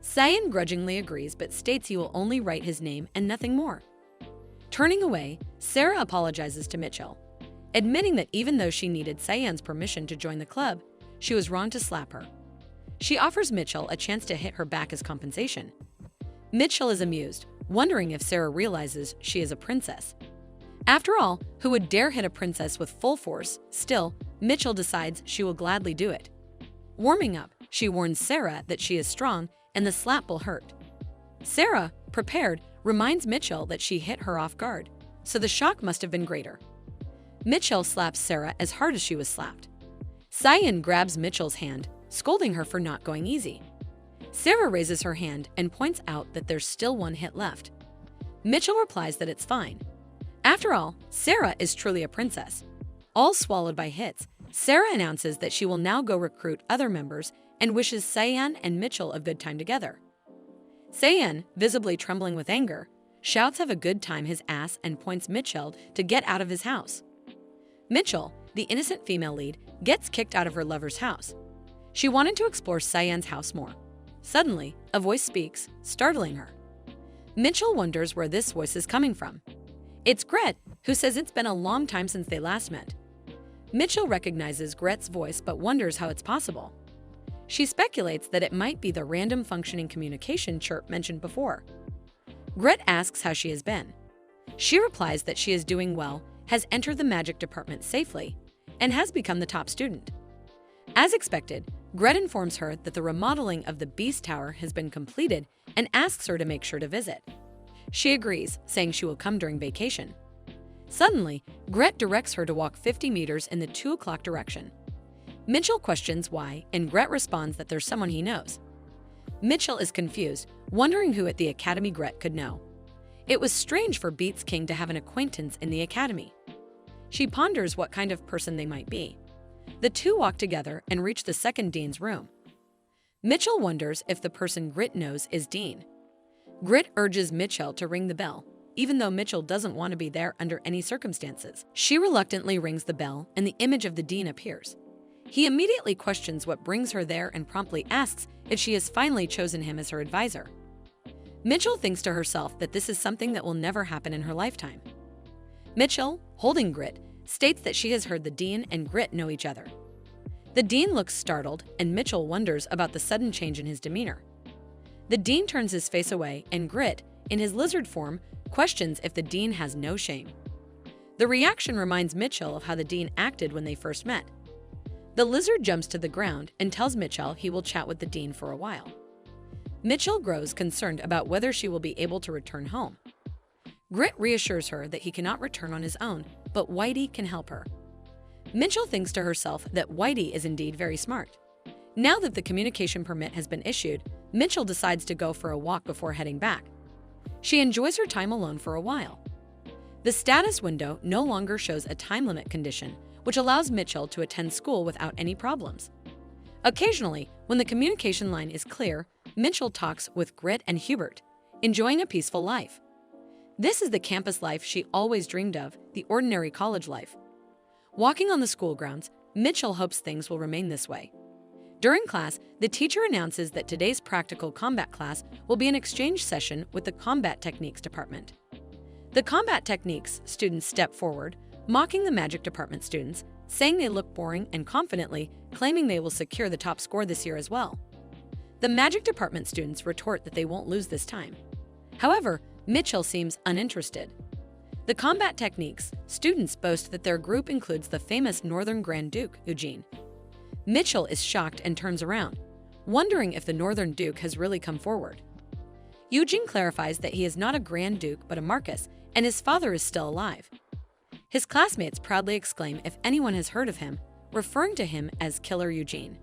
Cyan grudgingly agrees but states he will only write his name and nothing more. Turning away, Sarah apologizes to Mitchell, admitting that even though she needed Cyan's permission to join the club, she was wrong to slap her. She offers Mitchell a chance to hit her back as compensation. Mitchell is amused, wondering if Sarah realizes she is a princess. After all, who would dare hit a princess with full force? Still, Mitchell decides she will gladly do it. Warming up, she warns Sarah that she is strong and the slap will hurt. Sarah, prepared, reminds Mitchell that she hit her off guard, so the shock must have been greater. Mitchell slaps Sarah as hard as she was slapped. Cyan grabs Mitchell's hand, scolding her for not going easy. Sarah raises her hand and points out that there's still one hit left. Mitchell replies that it's fine. After all, Sarah is truly a princess. All swallowed by hits, Sarah announces that she will now go recruit other members and wishes Cyan and Mitchell a good time together. Cyan, visibly trembling with anger, shouts have a good time his ass and points Mitchell to get out of his house. Mitchell, the innocent female lead, gets kicked out of her lover's house. She wanted to explore Cyan's house more. Suddenly, a voice speaks, startling her. Mitchell wonders where this voice is coming from. It's Gret, who says it's been a long time since they last met. Mitchell recognizes Gret's voice but wonders how it's possible. She speculates that it might be the random functioning communication chirp mentioned before. Gret asks how she has been. She replies that she is doing well, has entered the magic department safely, and has become the top student. As expected, Gret informs her that the remodeling of the Beast Tower has been completed and asks her to make sure to visit. She agrees, saying she will come during vacation. Suddenly, Gret directs her to walk 50 meters in the 2 o'clock direction. Mitchell questions why, and Gret responds that there's someone he knows. Mitchell is confused, wondering who at the academy Gret could know. It was strange for Beats King to have an acquaintance in the academy. She ponders what kind of person they might be. The two walk together and reach the second dean's room. Mitchell wonders if the person Gret knows is Dean. Gret urges Mitchell to ring the bell, even though Mitchell doesn't want to be there under any circumstances. She reluctantly rings the bell and the image of the dean appears. He immediately questions what brings her there and promptly asks if she has finally chosen him as her advisor. Mitchell thinks to herself that this is something that will never happen in her lifetime. Mitchell, holding Gret, states that she has heard the dean and Gret know each other. The dean looks startled and Mitchell wonders about the sudden change in his demeanor. The dean turns his face away and Gret, in his lizard form, questions if the dean has no shame. The reaction reminds Mitchell of how the dean acted when they first met. The lizard jumps to the ground and tells Mitchell he will chat with the dean for a while. Mitchell grows concerned about whether she will be able to return home. Gret reassures her that he cannot return on his own, but Whitey can help her. Mitchell thinks to herself that Whitey is indeed very smart. Now that the communication permit has been issued, Mitchell decides to go for a walk before heading back. She enjoys her time alone for a while. The status window no longer shows a time limit condition, which allows Mitchell to attend school without any problems. Occasionally, when the communication line is clear, Mitchell talks with Gret and Hubert, enjoying a peaceful life. This is the campus life she always dreamed of, the ordinary college life. Walking on the school grounds, Mitchell hopes things will remain this way. During class, the teacher announces that today's practical combat class will be an exchange session with the combat techniques department. The combat techniques students step forward, mocking the magic department students, saying they look boring and confidently claiming they will secure the top score this year as well. The magic department students retort that they won't lose this time. However, Mitchell seems uninterested. The combat techniques students boast that their group includes the famous Northern Grand Duke, Eugene. Mitchell is shocked and turns around, wondering if the Northern Duke has really come forward. Eugene clarifies that he is not a Grand Duke but a Marquess and his father is still alive. His classmates proudly exclaim if anyone has heard of him, referring to him as Killer Eugene.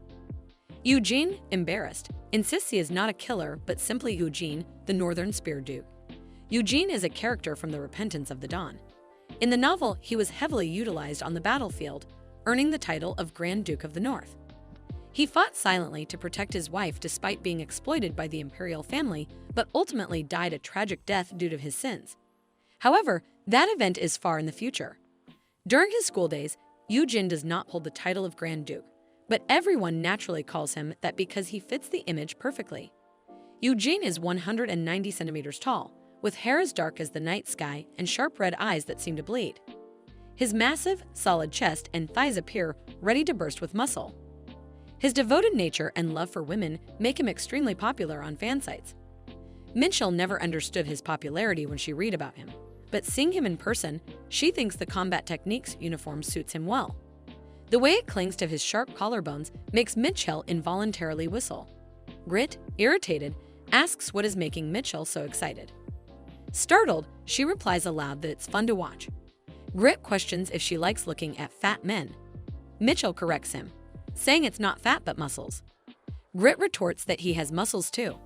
Eugene, embarrassed, insists he is not a killer but simply Eugene, the Northern Spear Duke. Eugene is a character from The Repentance of the Dawn. In the novel, he was heavily utilized on the battlefield, earning the title of Grand Duke of the North. He fought silently to protect his wife despite being exploited by the imperial family, but ultimately died a tragic death due to his sins. However, that event is far in the future. During his school days, Eugene does not hold the title of Grand Duke, but everyone naturally calls him that because he fits the image perfectly. Eugene is 190 centimeters tall, with hair as dark as the night sky and sharp red eyes that seem to bleed. His massive, solid chest and thighs appear ready to burst with muscle. His devoted nature and love for women make him extremely popular on fan sites. Minchell never understood his popularity when she read about him, but seeing him in person, she thinks the combat techniques uniform suits him well. The way it clings to his sharp collarbones makes Minchell involuntarily whistle. Grit, irritated, asks what is making Minchell so excited. Startled, she replies aloud that it's fun to watch. Grit questions if she likes looking at fat men. Minchell corrects him, saying it's not fat but muscles. Grit retorts that he has muscles too.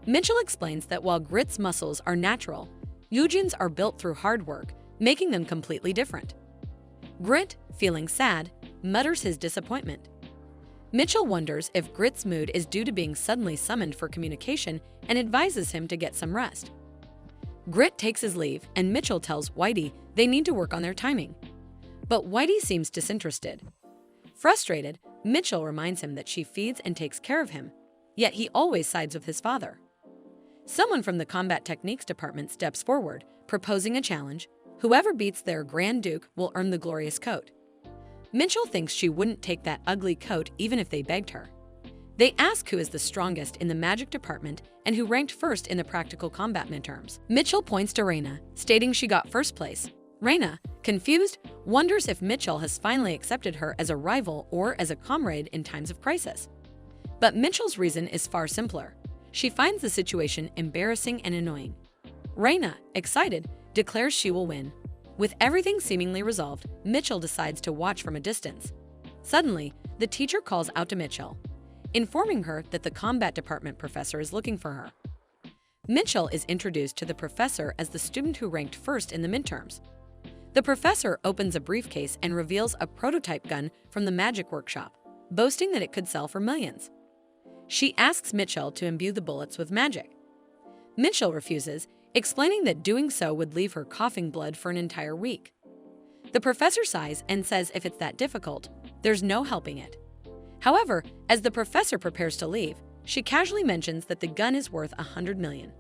Minchell explains that while Grit's muscles are natural, Eugene's are built through hard work, making them completely different. Grit, feeling sad, mutters his disappointment. Minchell wonders if Grit's mood is due to being suddenly summoned for communication and advises him to get some rest. Grit takes his leave and Minchell tells Whitey they need to work on their timing. But Whitey seems disinterested. Frustrated, Minchell reminds him that she feeds and takes care of him, yet he always sides with his father. Someone from the combat techniques department steps forward, proposing a challenge. Whoever beats their Grand Duke will earn the glorious coat. Minchell thinks she wouldn't take that ugly coat even if they begged her. They ask who is the strongest in the magic department and who ranked first in the practical combat midterms. Minchell points to Raina, stating she got first place. Raina, confused, wonders if Minchell has finally accepted her as a rival or as a comrade in times of crisis. But Minchell's reason is far simpler. She finds the situation embarrassing and annoying. Raina, excited, declares she will win. With everything seemingly resolved, Minchell decides to watch from a distance. Suddenly, the teacher calls out to Minchell, informing her that the combat department professor is looking for her. Minchell is introduced to the professor as the student who ranked first in the midterms. The professor opens a briefcase and reveals a prototype gun from the magic workshop, boasting that it could sell for millions. She asks Minchell to imbue the bullets with magic. Minchell refuses, explaining that doing so would leave her coughing blood for an entire week. The professor sighs and says if it's that difficult, there's no helping it. However, as the professor prepares to leave, she casually mentions that the gun is worth $100 million.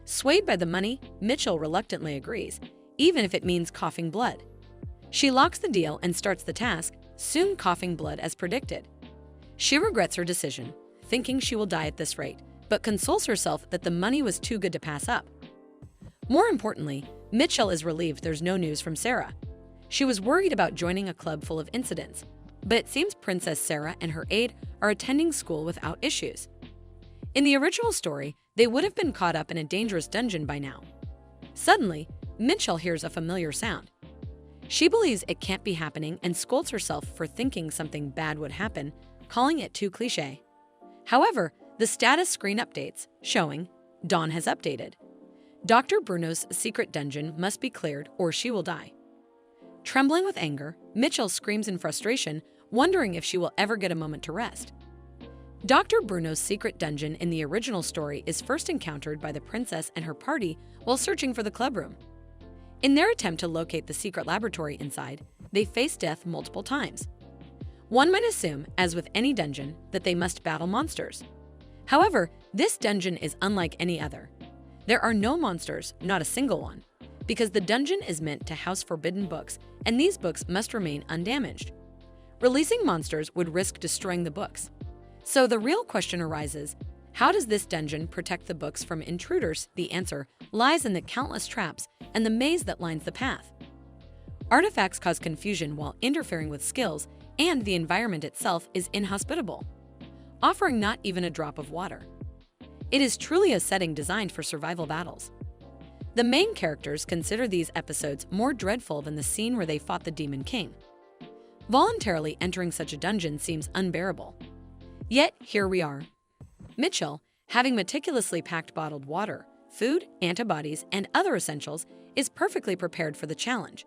Swayed by the money, Minchell reluctantly agrees, even if it means coughing blood. She locks the deal and starts the task, soon coughing blood as predicted. She regrets her decision, thinking she will die at this rate, but consoles herself that the money was too good to pass up. More importantly, Minchell is relieved there's no news from Sarah. She was worried about joining a club full of incidents, but it seems Princess Sarah and her aide are attending school without issues. In the original story, they would have been caught up in a dangerous dungeon by now. Suddenly, Minchell hears a familiar sound. She believes it can't be happening and scolds herself for thinking something bad would happen, calling it too cliché. However, the status screen updates, showing Dawn has updated. Dr. Bruno's secret dungeon must be cleared or she will die. Trembling with anger, Minchell screams in frustration, wondering if she will ever get a moment to rest. Dr. Bruno's secret dungeon in the original story is first encountered by the princess and her party while searching for the clubroom. In their attempt to locate the secret laboratory inside, they face death multiple times. One might assume, as with any dungeon, that they must battle monsters. However, this dungeon is unlike any other. There are no monsters, not a single one, because the dungeon is meant to house forbidden books, and these books must remain undamaged. Releasing monsters would risk destroying the books. So the real question arises, how does this dungeon protect the books from intruders? The answer lies in the countless traps and the maze that lines the path. Artifacts cause confusion while interfering with skills, and the environment itself is inhospitable, offering not even a drop of water. It is truly a setting designed for survival battles. The main characters consider these episodes more dreadful than the scene where they fought the Demon King. Voluntarily entering such a dungeon seems unbearable. Yet, here we are. Mitchell, having meticulously packed bottled water, food, antibodies, and other essentials, is perfectly prepared for the challenge.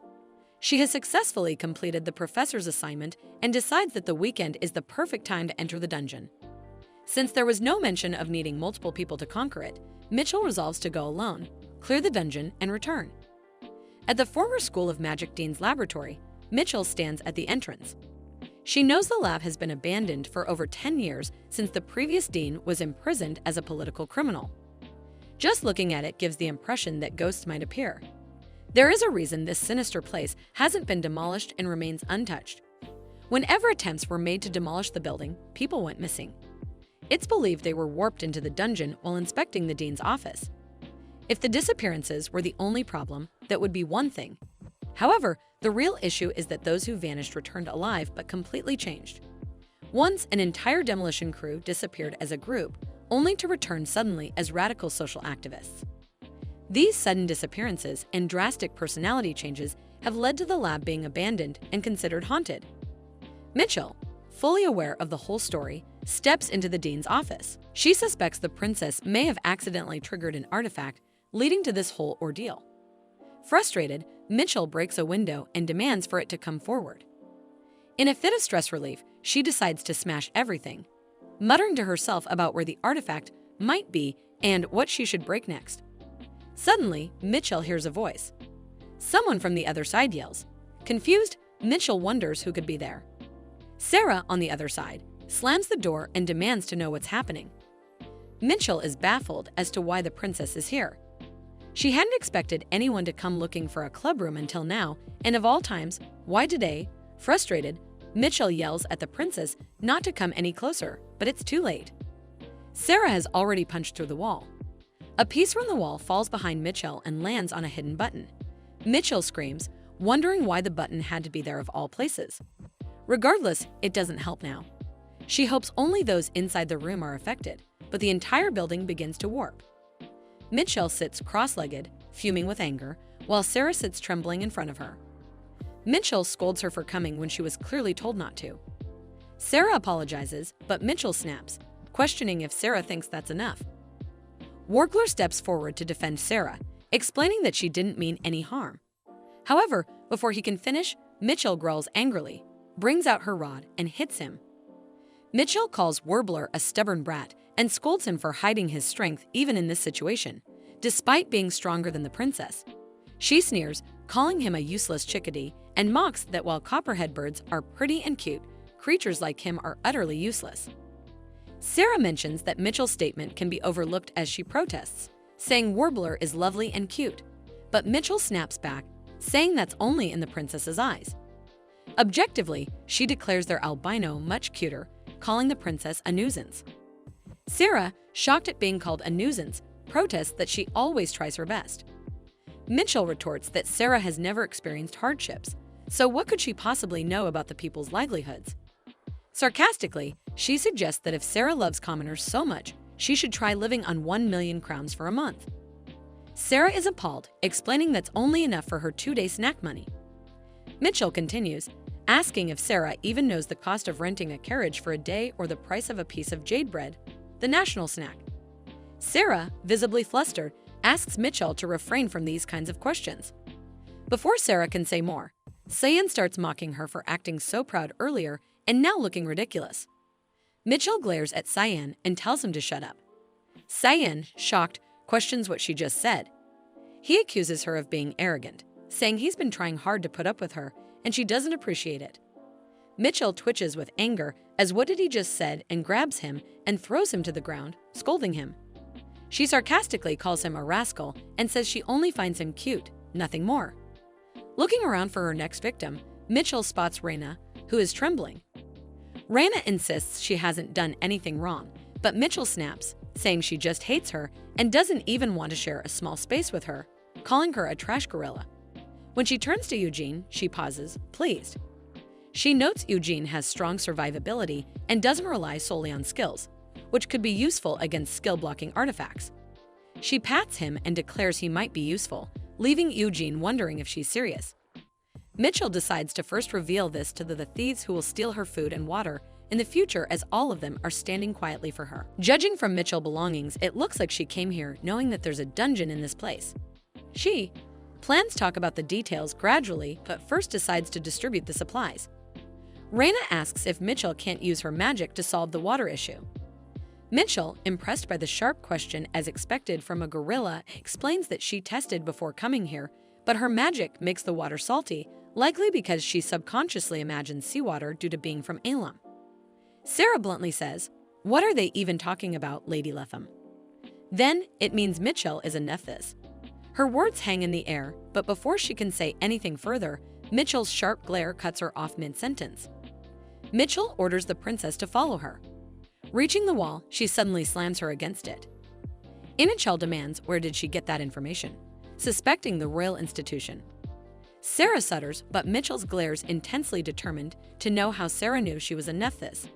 She has successfully completed the professor's assignment and decides that the weekend is the perfect time to enter the dungeon. Since there was no mention of needing multiple people to conquer it, Mitchell resolves to go alone, clear the dungeon, and return. At the former School of Magic Dean's laboratory, Mitchell stands at the entrance. She knows the lab has been abandoned for over 10 years since the previous dean was imprisoned as a political criminal. Just looking at it gives the impression that ghosts might appear. There is a reason this sinister place hasn't been demolished and remains untouched. Whenever attempts were made to demolish the building, people went missing. It's believed they were warped into the dungeon while inspecting the dean's office. If the disappearances were the only problem, that would be one thing. However, the real issue is that those who vanished returned alive but completely changed. Once, an entire demolition crew disappeared as a group, only to return suddenly as radical social activists. These sudden disappearances and drastic personality changes have led to the lab being abandoned and considered haunted. Mitchell, fully aware of the whole story, steps into the dean's office. She suspects the princess may have accidentally triggered an artifact, leading to this whole ordeal. Frustrated, Mitchell breaks a window and demands for it to come forward. In a fit of stress relief, she decides to smash everything, muttering to herself about where the artifact might be and what she should break next. Suddenly, Mitchell hears a voice. Someone from the other side yells. Confused, Mitchell wonders who could be there. Sarah, on the other side, slams the door and demands to know what's happening. Mitchell is baffled as to why the princess is here. She hadn't expected anyone to come looking for a clubroom until now, and of all times, why today? Frustrated, Mitchell yells at the princess not to come any closer, but it's too late. Sarah has already punched through the wall. A piece from the wall falls behind Mitchell and lands on a hidden button. Mitchell screams, wondering why the button had to be there of all places. Regardless, it doesn't help now. She hopes only those inside the room are affected, but the entire building begins to warp. Mitchell sits cross-legged, fuming with anger, while Sarah sits trembling in front of her. Mitchell scolds her for coming when she was clearly told not to. Sarah apologizes, but Mitchell snaps, questioning if Sarah thinks that's enough. Wargler steps forward to defend Sarah, explaining that she didn't mean any harm. However, before he can finish, Mitchell growls angrily, brings out her rod, and hits him. Mitchell calls Warbler a stubborn brat and scolds him for hiding his strength even in this situation, despite being stronger than the princess. She sneers, calling him a useless chickadee, and mocks that while copperhead birds are pretty and cute, creatures like him are utterly useless. Sarah mentions that Mitchell's statement can be overlooked as she protests, saying Warbler is lovely and cute, but Mitchell snaps back, saying that's only in the princess's eyes. Objectively, she declares their albino much cuter, calling the princess a nuisance. Sarah, shocked at being called a nuisance, protests that she always tries her best. Mitchell retorts that Sarah has never experienced hardships, so what could she possibly know about the people's livelihoods? Sarcastically, she suggests that if Sarah loves commoners so much, she should try living on 1 million crowns for a month. Sarah is appalled, explaining that's only enough for her 2-day snack money. Mitchell continues, asking if Sarah even knows the cost of renting a carriage for a day or the price of a piece of jade bread, the national snack. Sarah, visibly flustered, asks Mitchell to refrain from these kinds of questions. Before Sarah can say more, Cyan starts mocking her for acting so proud earlier and now looking ridiculous. Mitchell glares at Cyan and tells him to shut up. Cyan, shocked, questions what she just said. He accuses her of being arrogant, saying he's been trying hard to put up with her and she doesn't appreciate it. Mitchell twitches with anger as what did he just said and grabs him and throws him to the ground, scolding him. She sarcastically calls him a rascal and says she only finds him cute, nothing more. Looking around for her next victim, Mitchell spots Raina, who is trembling. Raina insists she hasn't done anything wrong, but Mitchell snaps, saying she just hates her and doesn't even want to share a small space with her, calling her a trash gorilla. When she turns to Eugene, she pauses, pleased. She notes Eugene has strong survivability and doesn't rely solely on skills, which could be useful against skill-blocking artifacts. She pats him and declares he might be useful, leaving Eugene wondering if she's serious. Mitchell decides to first reveal this to the thieves who will steal her food and water in the future, as all of them are standing quietly for her. Judging from Mitchell's belongings, it looks like she came here knowing that there's a dungeon in this place. She plans talk about the details gradually, but first decides to distribute the supplies. Raina asks if Mitchell can't use her magic to solve the water issue. Mitchell, impressed by the sharp question as expected from a gorilla, explains that she tested before coming here, but her magic makes the water salty, likely because she subconsciously imagines seawater due to being from Ilam. Sarah bluntly says, "What are they even talking about, Lady Letham?" Then it means Mitchell is a Nephthys. Her words hang in the air, but before she can say anything further, Mitchell's sharp glare cuts her off mid-sentence. Mitchell orders the princess to follow her. Reaching the wall, she suddenly slams her against it. Inichel demands where did she get that information, suspecting the royal institution. Sarah sutters, but Mitchell's glares intensely determined to know how Sarah knew she was a Nephthys.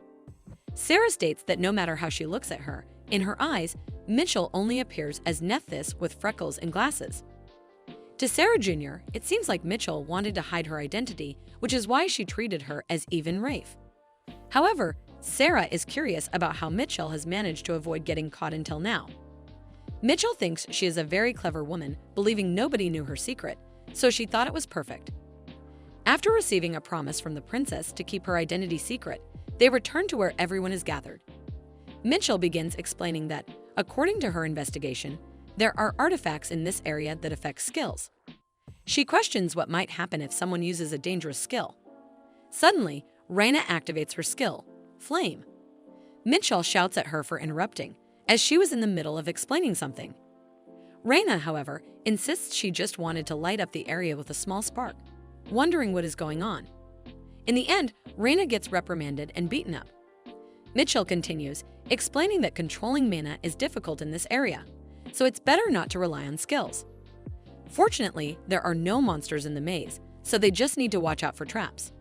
Sarah states that no matter how she looks at her, in her eyes, Mitchell only appears as Nephthys with freckles and glasses. To Sarah Jr., it seems like Mitchell wanted to hide her identity, which is why she treated her as even Rafe. However, Sarah is curious about how Mitchell has managed to avoid getting caught until now. Mitchell thinks she is a very clever woman, believing nobody knew her secret, so she thought it was perfect. After receiving a promise from the princess to keep her identity secret, they return to where everyone is gathered. Mitchell begins explaining that, according to her investigation, there are artifacts in this area that affect skills. She questions what might happen if someone uses a dangerous skill. Suddenly, Raina activates her skill, Flame. Mitchell shouts at her for interrupting, as she was in the middle of explaining something. Raina, however, insists she just wanted to light up the area with a small spark, wondering what is going on. In the end, Raina gets reprimanded and beaten up. Mitchell continues, explaining that controlling mana is difficult in this area, so it's better not to rely on skills. Fortunately, there are no monsters in the maze, so they just need to watch out for traps.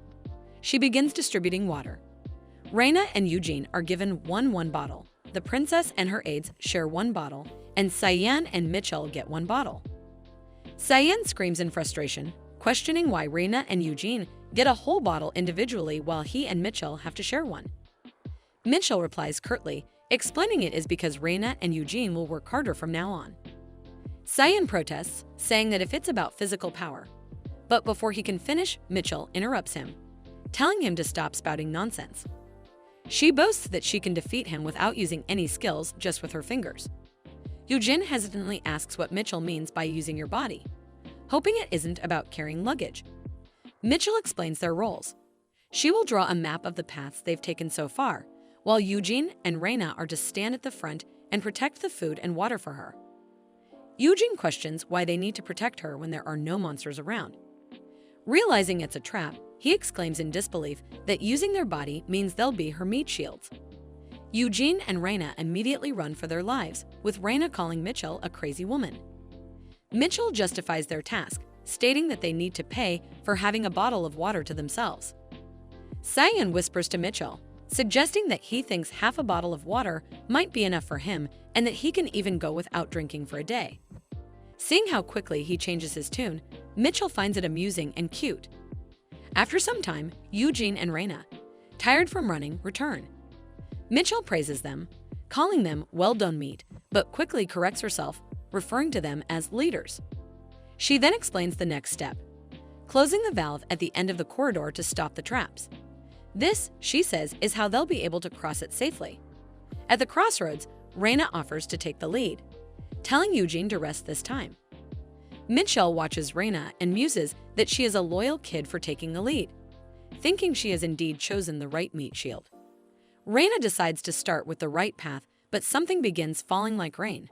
She begins distributing water. Raina and Eugene are given one bottle. The princess and her aides share one bottle, and Cyan and Mitchell get one bottle. Cyan screams in frustration, questioning why Raina and Eugene get a whole bottle individually while he and Mitchell have to share one. Mitchell replies curtly, explaining it is because Raina and Eugene will work harder from now on. Cyan protests, saying that if it's about physical power. But before he can finish, Mitchell interrupts him, telling him to stop spouting nonsense. She boasts that she can defeat him without using any skills, just with her fingers. Eugene hesitantly asks what Mitchell means by using your body, hoping it isn't about carrying luggage. Mitchell explains their roles. She will draw a map of the paths they've taken so far, while Eugene and Raina are to stand at the front and protect the food and water for her. Eugene questions why they need to protect her when there are no monsters around. Realizing it's a trap, he exclaims in disbelief that using their body means they'll be her meat shields. Eugene and Raina immediately run for their lives, with Raina calling Mitchell a crazy woman. Mitchell justifies their task, stating that they need to pay for having a bottle of water to themselves. Cyan whispers to Mitchell, suggesting that he thinks half a bottle of water might be enough for him and that he can even go without drinking for a day. Seeing how quickly he changes his tune, Mitchell finds it amusing and cute. After some time, Eugene and Raina, tired from running, return. Mitchell praises them, calling them well-done meat, but quickly corrects herself, referring to them as leaders. She then explains the next step, closing the valve at the end of the corridor to stop the traps. This, she says, is how they'll be able to cross it safely. At the crossroads, Raina offers to take the lead, telling Eugene to rest this time. Mitchell watches Raina and muses that she is a loyal kid for taking the lead, thinking she has indeed chosen the right meat shield. Raina decides to start with the right path, but something begins falling like rain.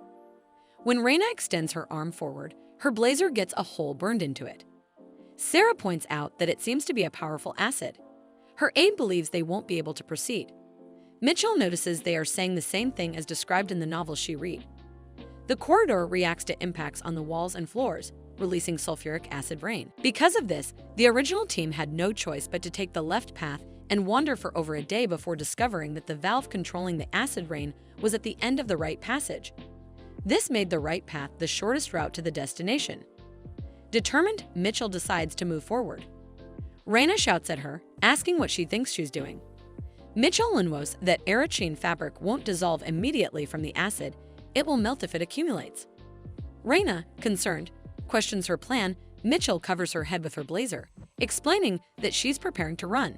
When Raina extends her arm forward, her blazer gets a hole burned into it. Sarah points out that it seems to be a powerful acid. Her aide believes they won't be able to proceed. Mitchell notices they are saying the same thing as described in the novel she read. The corridor reacts to impacts on the walls and floors, releasing sulfuric acid rain. Because of this, the original team had no choice but to take the left path and wander for over a day before discovering that the valve controlling the acid rain was at the end of the right passage. This made the right path the shortest route to the destination. Determined, Mitchell decides to move forward. Raina shouts at her, asking what she thinks she's doing. Mitchell knows that Eritrean fabric won't dissolve immediately from the acid, it will melt if it accumulates. Raina, concerned, questions her plan. Mitchell covers her head with her blazer, explaining that she's preparing to run.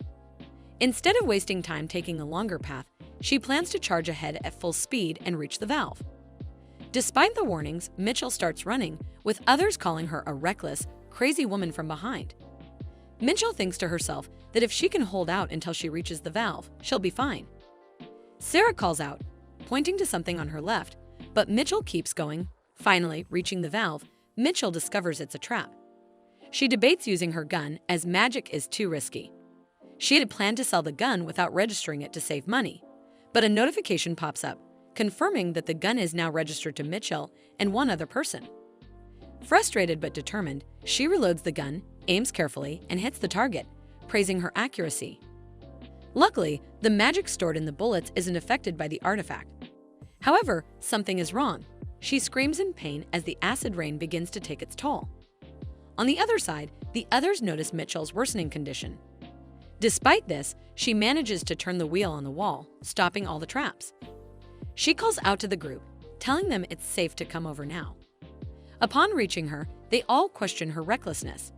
Instead of wasting time taking a longer path, she plans to charge ahead at full speed and reach the valve. Despite the warnings, Mitchell starts running, with others calling her a reckless, crazy woman from behind. Mitchell thinks to herself that if she can hold out until she reaches the valve, she'll be fine. Sarah calls out, pointing to something on her left, but Mitchell keeps going. Finally, reaching the valve, Mitchell discovers it's a trap. She debates using her gun as magic is too risky. She had planned to sell the gun without registering it to save money, but a notification pops up, confirming that the gun is now registered to Mitchell and one other person. Frustrated but determined, she reloads the gun, aims carefully, and hits the target, praising her accuracy. Luckily, the magic stored in the bullets isn't affected by the artifact. However, something is wrong. She screams in pain as the acid rain begins to take its toll. On the other side, the others notice Mitchell's worsening condition. Despite this, she manages to turn the wheel on the wall, stopping all the traps. She calls out to the group, telling them it's safe to come over now. Upon reaching her, they all question her recklessness.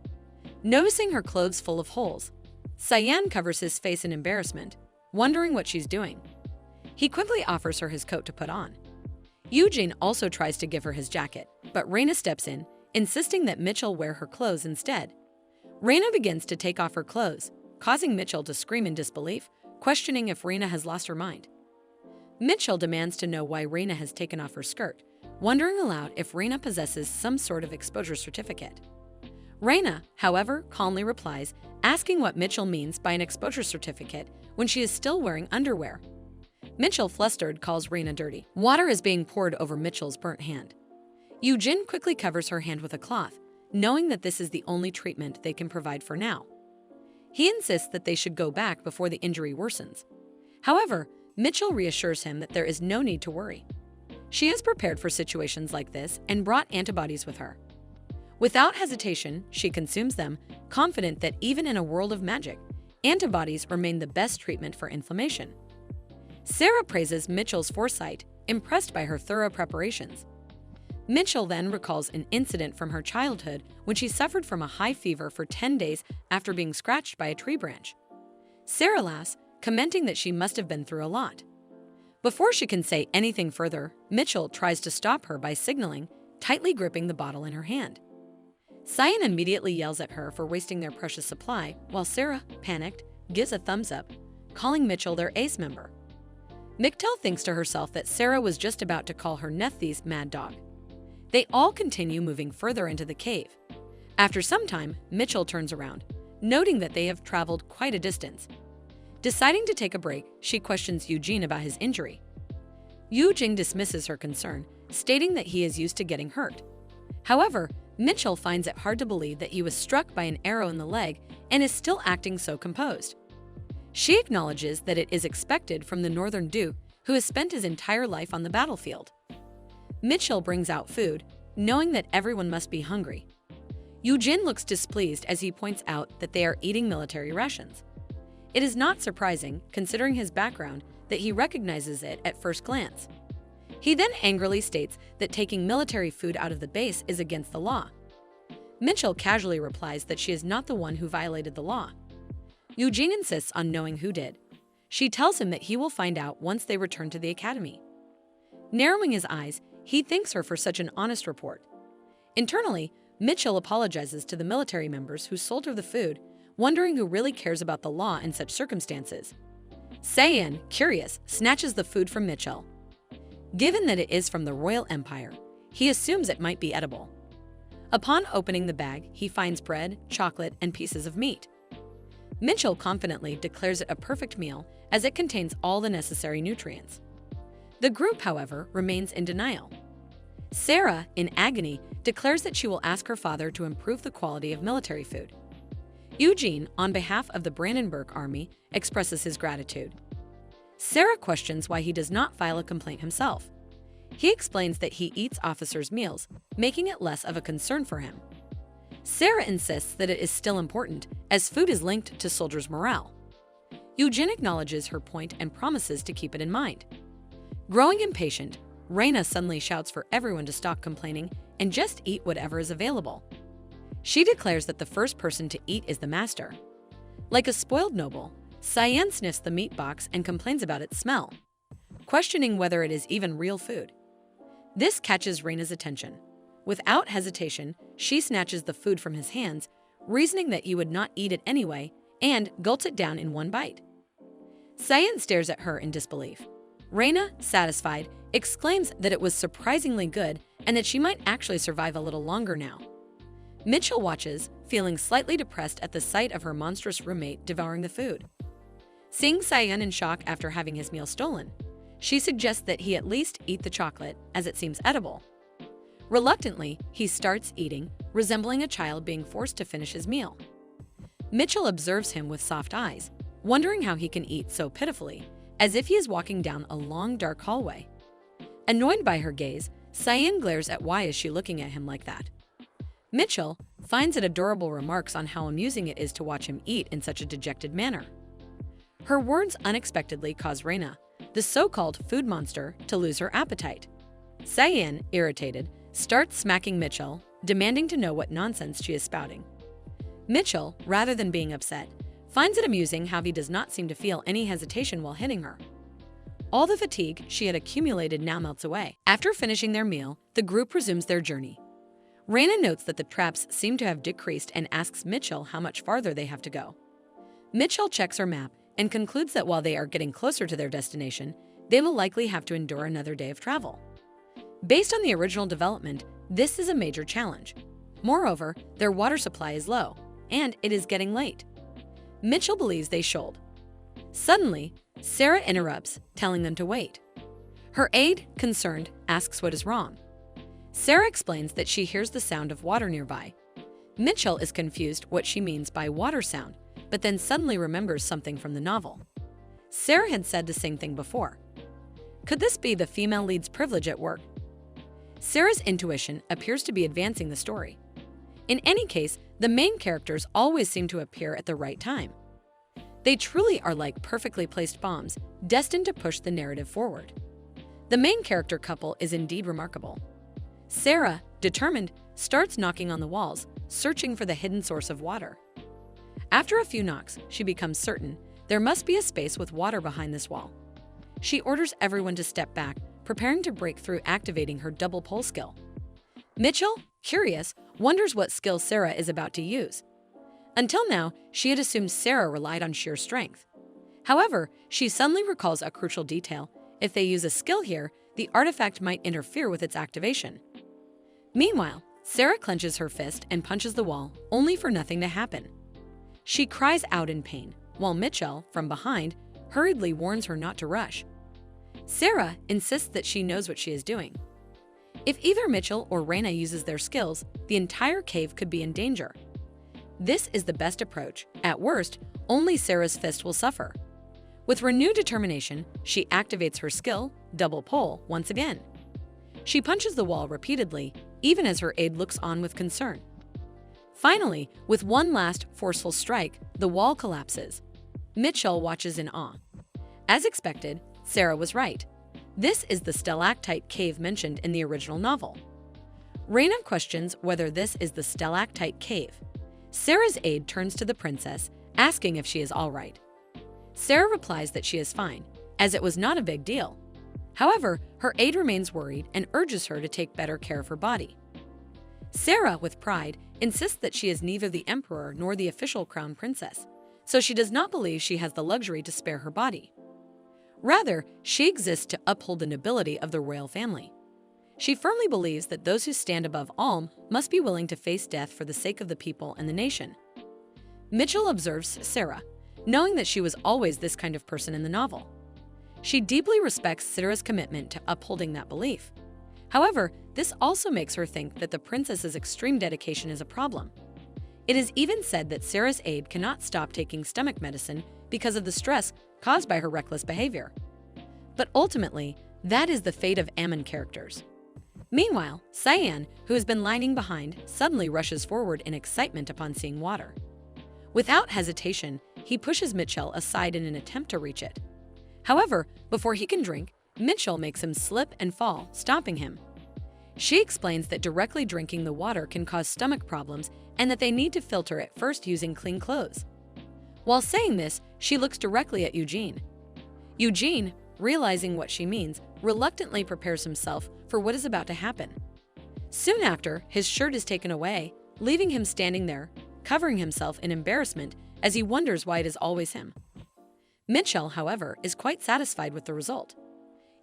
Noticing her clothes full of holes, Cyan covers his face in embarrassment, wondering what she's doing. He quickly offers her his coat to put on. Eugene also tries to give her his jacket, but Raina steps in, insisting that Mitchell wear her clothes instead. Raina begins to take off her clothes, causing Mitchell to scream in disbelief, questioning if Raina has lost her mind. Mitchell demands to know why Raina has taken off her skirt, wondering aloud if Raina possesses some sort of exposure certificate. Raina, however, calmly replies, asking what Mitchell means by an exposure certificate when she is still wearing underwear. Mitchell, flustered, calls Raina dirty. Water is being poured over Mitchell's burnt hand. Eugene quickly covers her hand with a cloth, knowing that this is the only treatment they can provide for now. He insists that they should go back before the injury worsens. However, Mitchell reassures him that there is no need to worry. She is prepared for situations like this and brought antibodies with her. Without hesitation, she consumes them, confident that even in a world of magic, antibodies remain the best treatment for inflammation. Sarah praises Mitchell's foresight, impressed by her thorough preparations. Mitchell then recalls an incident from her childhood when she suffered from a high fever for 10 days after being scratched by a tree branch. Sarah laughs, commenting that she must have been through a lot. Before she can say anything further, Mitchell tries to stop her by signaling, tightly gripping the bottle in her hand. Cyan immediately yells at her for wasting their precious supply, while Sarah, panicked, gives a thumbs up, calling Mitchell their ace member. Midterm thinks to herself that Sarah was just about to call her Nephthys mad dog. They all continue moving further into the cave. After some time, Mitchell turns around, noting that they have traveled quite a distance. Deciding to take a break, she questions Eugene about his injury. Eugene dismisses her concern, stating that he is used to getting hurt. However, Mitchell finds it hard to believe that he was struck by an arrow in the leg and is still acting so composed. She acknowledges that it is expected from the Northern Duke, who has spent his entire life on the battlefield. Mitchell brings out food, knowing that everyone must be hungry. Eugene looks displeased as he points out that they are eating military rations. It is not surprising, considering his background, that he recognizes it at first glance. He then angrily states that taking military food out of the base is against the law. Mitchell casually replies that she is not the one who violated the law. Eugene insists on knowing who did. She tells him that he will find out once they return to the academy. Narrowing his eyes, he thanks her for such an honest report. Internally, Mitchell apologizes to the military members who sold her the food, wondering who really cares about the law in such circumstances. Cyan, curious, snatches the food from Mitchell. Given that it is from the Royal Empire, he assumes it might be edible. Upon opening the bag, he finds bread, chocolate, and pieces of meat. Mitchell confidently declares it a perfect meal as it contains all the necessary nutrients. The group, however, remains in denial. Sarah, in agony, declares that she will ask her father to improve the quality of military food. Eugene, on behalf of the Brandenburg army, expresses his gratitude. Sarah questions why he does not file a complaint himself. He explains that he eats officers' meals, making it less of a concern for him. Sarah insists that it is still important, as food is linked to soldiers' morale. Eugen acknowledges her point and promises to keep it in mind. Growing impatient, Reina suddenly shouts for everyone to stop complaining and just eat whatever is available. She declares that the first person to eat is the master. Like a spoiled noble, Cyan sniffs the meat box and complains about its smell, questioning whether it is even real food. This catches Reina's attention. Without hesitation, she snatches the food from his hands, reasoning that he would not eat it anyway, and gulps it down in one bite. Cyan stares at her in disbelief. Reina, satisfied, exclaims that it was surprisingly good and that she might actually survive a little longer now. Mitchell watches, feeling slightly depressed at the sight of her monstrous roommate devouring the food. Seeing Cyan in shock after having his meal stolen, she suggests that he at least eat the chocolate, as it seems edible. Reluctantly, he starts eating, resembling a child being forced to finish his meal. Mitchell observes him with soft eyes, wondering how he can eat so pitifully, as if he is walking down a long, dark hallway. Annoyed by her gaze, Cyan glares at why is she looking at him like that. Mitchell finds it adorable remarks on how amusing it is to watch him eat in such a dejected manner. Her words unexpectedly cause Reina, the so-called food monster, to lose her appetite. Cyan, irritated, starts smacking Mitchell, demanding to know what nonsense she is spouting. Mitchell, rather than being upset, finds it amusing how he does not seem to feel any hesitation while hitting her. All the fatigue she had accumulated now melts away. After finishing their meal, the group resumes their journey. Reina notes that the traps seem to have decreased and asks Mitchell how much farther they have to go. Mitchell checks her map and concludes that while they are getting closer to their destination, they will likely have to endure another day of travel. Based on the original development, this is a major challenge. Moreover, their water supply is low, and it is getting late. Mitchell believes they should. Suddenly, Sarah interrupts, telling them to wait. Her aide, concerned, asks what is wrong. Sarah explains that she hears the sound of water nearby. Mitchell is confused what she means by water sound, but then suddenly remembers something from the novel. Sarah had said the same thing before. Could this be the female lead's privilege at work? Sarah's intuition appears to be advancing the story. In any case, the main characters always seem to appear at the right time. They truly are like perfectly placed bombs, destined to push the narrative forward. The main character couple is indeed remarkable. Sarah, determined, starts knocking on the walls, searching for the hidden source of water. After a few knocks, she becomes certain there must be a space with water behind this wall. She orders everyone to step back, preparing to break through, activating her double pole skill. Mitchell, curious, wonders what skill Sarah is about to use. Until now, she had assumed Sarah relied on sheer strength. However, she suddenly recalls a crucial detail. If they use a skill here, the artifact might interfere with its activation. Meanwhile, Sarah clenches her fist and punches the wall, only for nothing to happen. She cries out in pain, while Mitchell, from behind, hurriedly warns her not to rush. Sarah insists that she knows what she is doing. If either Mitchell or Reina uses their skills, the entire cave could be in danger. This is the best approach. At worst, only Sarah's fist will suffer. With renewed determination, she activates her skill, double pole, once again. She punches the wall repeatedly, even as her aide looks on with concern. Finally, with one last forceful strike, the wall collapses. Mitchell watches in awe. As expected, Sarah was right. This is the stalactite cave mentioned in the original novel. Reina questions whether this is the stalactite cave. Sarah's aide turns to the princess, asking if she is all right. Sarah replies that she is fine, as it was not a big deal. However, her aide remains worried and urges her to take better care of her body. Sarah, with pride, insists that she is neither the emperor nor the official crown princess, so she does not believe she has the luxury to spare her body. Rather, she exists to uphold the nobility of the royal family. She firmly believes that those who stand above all must be willing to face death for the sake of the people and the nation. Mitchell observes Sarah, knowing that she was always this kind of person in the novel. She deeply respects Sarah's commitment to upholding that belief. However, this also makes her think that the princess's extreme dedication is a problem. It is even said that Sarah's aide cannot stop taking stomach medicine because of the stress caused by her reckless behavior. But ultimately, That is the fate of Ammon characters. Meanwhile, Cyan, who has been lagging behind, suddenly rushes forward in excitement upon seeing water. Without hesitation, he pushes Mitchell aside in an attempt to reach it. However, before he can drink, Mitchell makes him slip and fall, stopping him. She explains that directly drinking the water can cause stomach problems and that they need to filter it first using clean clothes. While saying this, she looks directly at Eugene. Eugene, realizing what she means, reluctantly prepares himself for what is about to happen. Soon after, his shirt is taken away, leaving him standing there, covering himself in embarrassment as he wonders why it is always him. Mitchell, however, is quite satisfied with the result.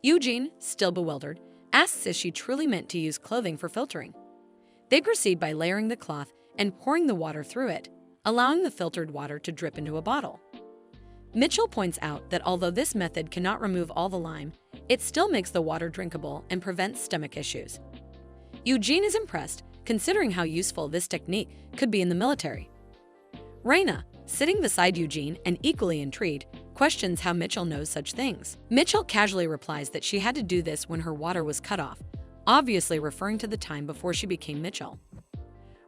Eugene, still bewildered, asks if she truly meant to use clothing for filtering. They proceed by layering the cloth and pouring the water through it, allowing the filtered water to drip into a bottle. Mitchell points out that although this method cannot remove all the lime, it still makes the water drinkable and prevents stomach issues. Eugene is impressed, considering how useful this technique could be in the military. Raina, sitting beside Eugene and equally intrigued, questions how Mitchell knows such things. Mitchell casually replies that she had to do this when her water was cut off, obviously referring to the time before she became Mitchell.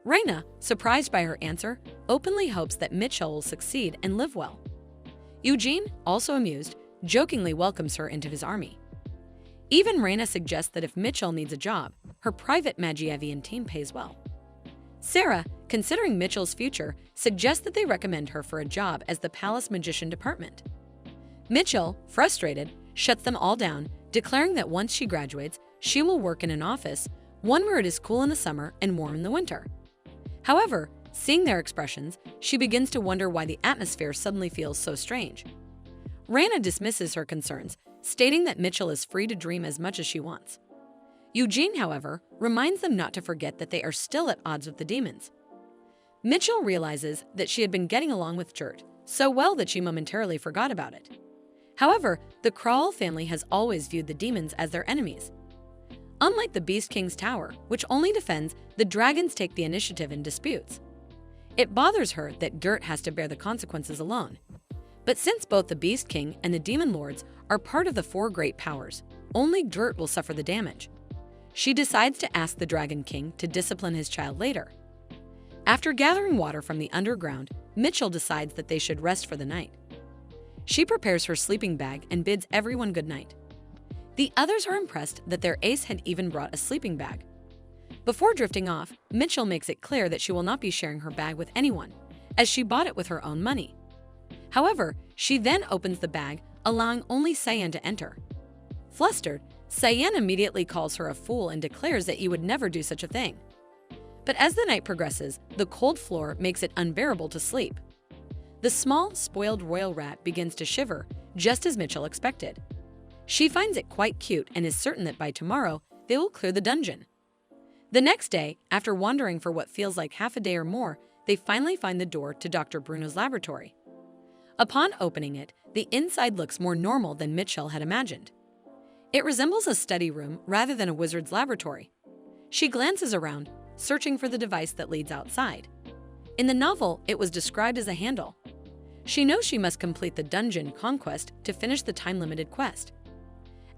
Raina, surprised by her answer, openly hopes that Mitchell will succeed and live well. Eugene, also amused, jokingly welcomes her into his army. Even Raina suggests that if Mitchell needs a job, her private Magievian team pays well. Sarah, considering Mitchell's future, suggests that they recommend her for a job as the Palace Magician Department. Mitchell, frustrated, shuts them all down, declaring that once she graduates, she will work in an office, one where it is cool in the summer and warm in the winter. However, seeing their expressions, she begins to wonder why the atmosphere suddenly feels so strange. Raina dismisses her concerns, stating that Mitchell is free to dream as much as she wants. Eugene, however, reminds them not to forget that they are still at odds with the demons. Mitchell realizes that she had been getting along with Jurt so well that she momentarily forgot about it. However, the Kral family has always viewed the demons as their enemies. Unlike the Beast King's tower, which only defends, the dragons take the initiative in disputes. It bothers her that Gert has to bear the consequences alone. But since both the Beast King and the Demon Lords are part of the four great powers, only Gert will suffer the damage. She decides to ask the Dragon King to discipline his child later. After gathering water from the underground, Mitchell decides that they should rest for the night. She prepares her sleeping bag and bids everyone good night. The others are impressed that their ace had even brought a sleeping bag. Before drifting off, Mitchell makes it clear that she will not be sharing her bag with anyone, as she bought it with her own money. However, she then opens the bag, allowing only Cyan to enter. Flustered, Cyan immediately calls her a fool and declares that you would never do such a thing. But as the night progresses, the cold floor makes it unbearable to sleep. The small, spoiled royal rat begins to shiver, just as Mitchell expected. She finds it quite cute and is certain that by tomorrow, they will clear the dungeon. The next day, after wandering for what feels like half a day or more, they finally find the door to Dr. Bruno's laboratory. Upon opening it, the inside looks more normal than Mitchell had imagined. It resembles a study room rather than a wizard's laboratory. She glances around, searching for the device that leads outside. In the novel, it was described as a handle. She knows she must complete the dungeon conquest to finish the time-limited quest.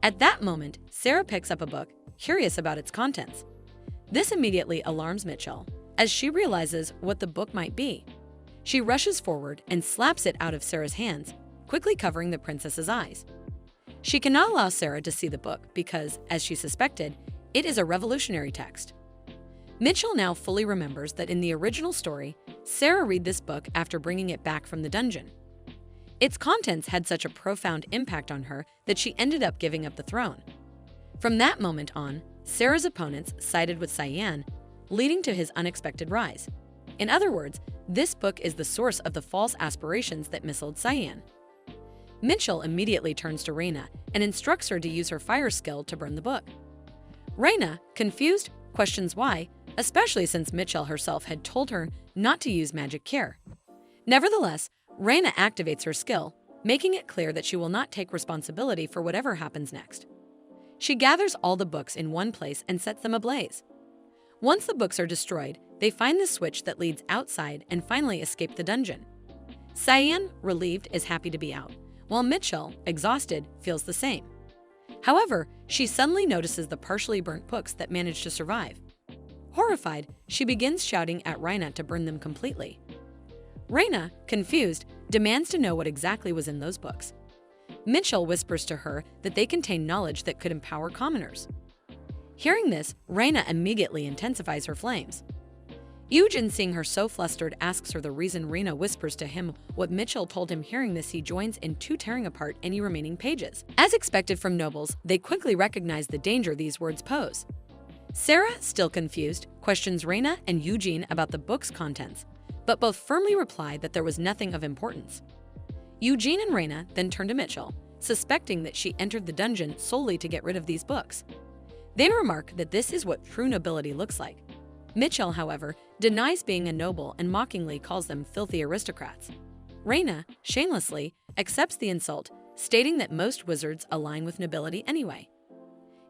At that moment, Sarah picks up a book, curious about its contents. This immediately alarms Mitchell, as she realizes what the book might be. She rushes forward and slaps it out of Sarah's hands, quickly covering the princess's eyes. She cannot allow Sarah to see the book because, as she suspected, it is a revolutionary text. Mitchell now fully remembers that in the original story, Sarah read this book after bringing it back from the dungeon. Its contents had such a profound impact on her that she ended up giving up the throne. From that moment on, Sarah's opponents sided with Cyan, leading to his unexpected rise. In other words, this book is the source of the false aspirations that misled Cyan. Mitchell immediately turns to Raina and instructs her to use her fire skill to burn the book. Raina, confused, questions why, especially since Mitchell herself had told her not to use magic care. Nevertheless, Raina activates her skill, making it clear that she will not take responsibility for whatever happens next. She gathers all the books in one place and sets them ablaze. Once the books are destroyed, they find the switch that leads outside and finally escape the dungeon. Cyan, relieved, is happy to be out, while Mitchell, exhausted, feels the same. However, she suddenly notices the partially burnt books that managed to survive. Horrified, she begins shouting at Reina to burn them completely. Reina, confused, demands to know what exactly was in those books. Mitchell whispers to her that they contain knowledge that could empower commoners. Hearing this, Reina immediately intensifies her flames. Eugen, seeing her so flustered, asks her the reason. Reina whispers to him what Mitchell told him. Hearing this, he joins in tearing apart any remaining pages. As expected from nobles, they quickly recognize the danger these words pose. Sarah, still confused, questions Reina and Eugene about the book's contents, but both firmly reply that there was nothing of importance. Eugene and Reina then turn to Mitchell, suspecting that she entered the dungeon solely to get rid of these books. They remark that this is what true nobility looks like. Mitchell, however, denies being a noble and mockingly calls them filthy aristocrats. Reina, shamelessly, accepts the insult, stating that most wizards align with nobility anyway.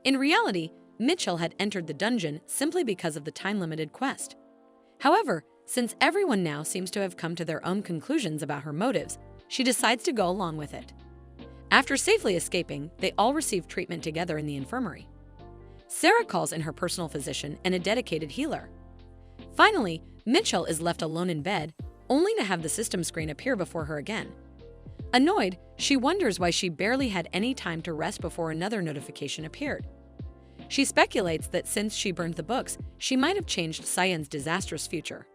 In reality, Mitchell had entered the dungeon simply because of the time-limited quest. However, since everyone now seems to have come to their own conclusions about her motives, she decides to go along with it. After safely escaping, they all receive treatment together in the infirmary. Sarah calls in her personal physician and a dedicated healer. Finally, Mitchell is left alone in bed, only to have the system screen appear before her again. Annoyed, she wonders why she barely had any time to rest before another notification appeared. She speculates that since she burned the books, she might have changed Cyan's disastrous future.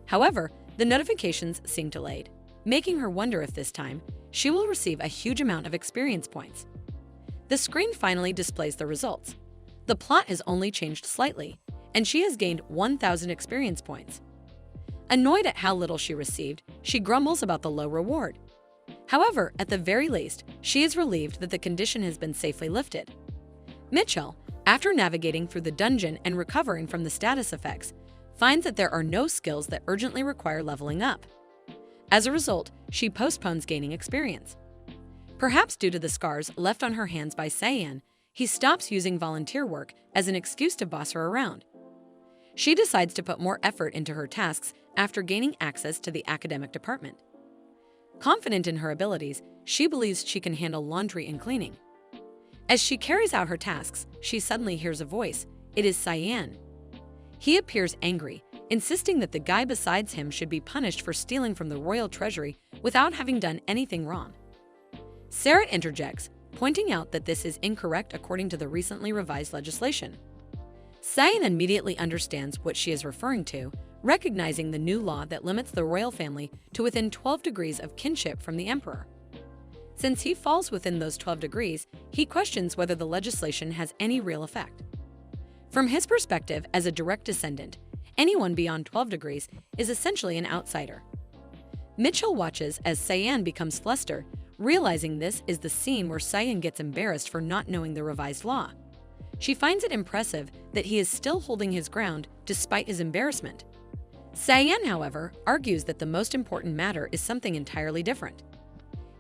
However, the notifications seem delayed, making her wonder if this time she will receive a huge amount of experience points. The screen finally displays the results. The plot has only changed slightly, and she has gained 1,000 experience points. Annoyed at how little she received, she grumbles about the low reward. However, at the very least, she is relieved that the condition has been safely lifted. Mitchell, after navigating through the dungeon and recovering from the status effects, finds that there are no skills that urgently require leveling up. As a result, she postpones gaining experience. Perhaps due to the scars left on her hands by Cyan, he stops using volunteer work as an excuse to boss her around. She decides to put more effort into her tasks after gaining access to the academic department. Confident in her abilities, she believes she can handle laundry and cleaning. As she carries out her tasks, she suddenly hears a voice. It is Cyan. He appears angry, insisting that the guy beside him should be punished for stealing from the royal treasury without having done anything wrong. Sarah interjects, pointing out that this is incorrect according to the recently revised legislation. Cyan immediately understands what she is referring to, recognizing the new law that limits the royal family to within 12 degrees of kinship from the emperor. Since he falls within those 12 degrees, he questions whether the legislation has any real effect. From his perspective as a direct descendant, anyone beyond 12 degrees is essentially an outsider. Mitchell watches as Cyan becomes flustered, realizing this is the scene where Cyan gets embarrassed for not knowing the revised law. She finds it impressive that he is still holding his ground despite his embarrassment. Cyan, however, argues that the most important matter is something entirely different.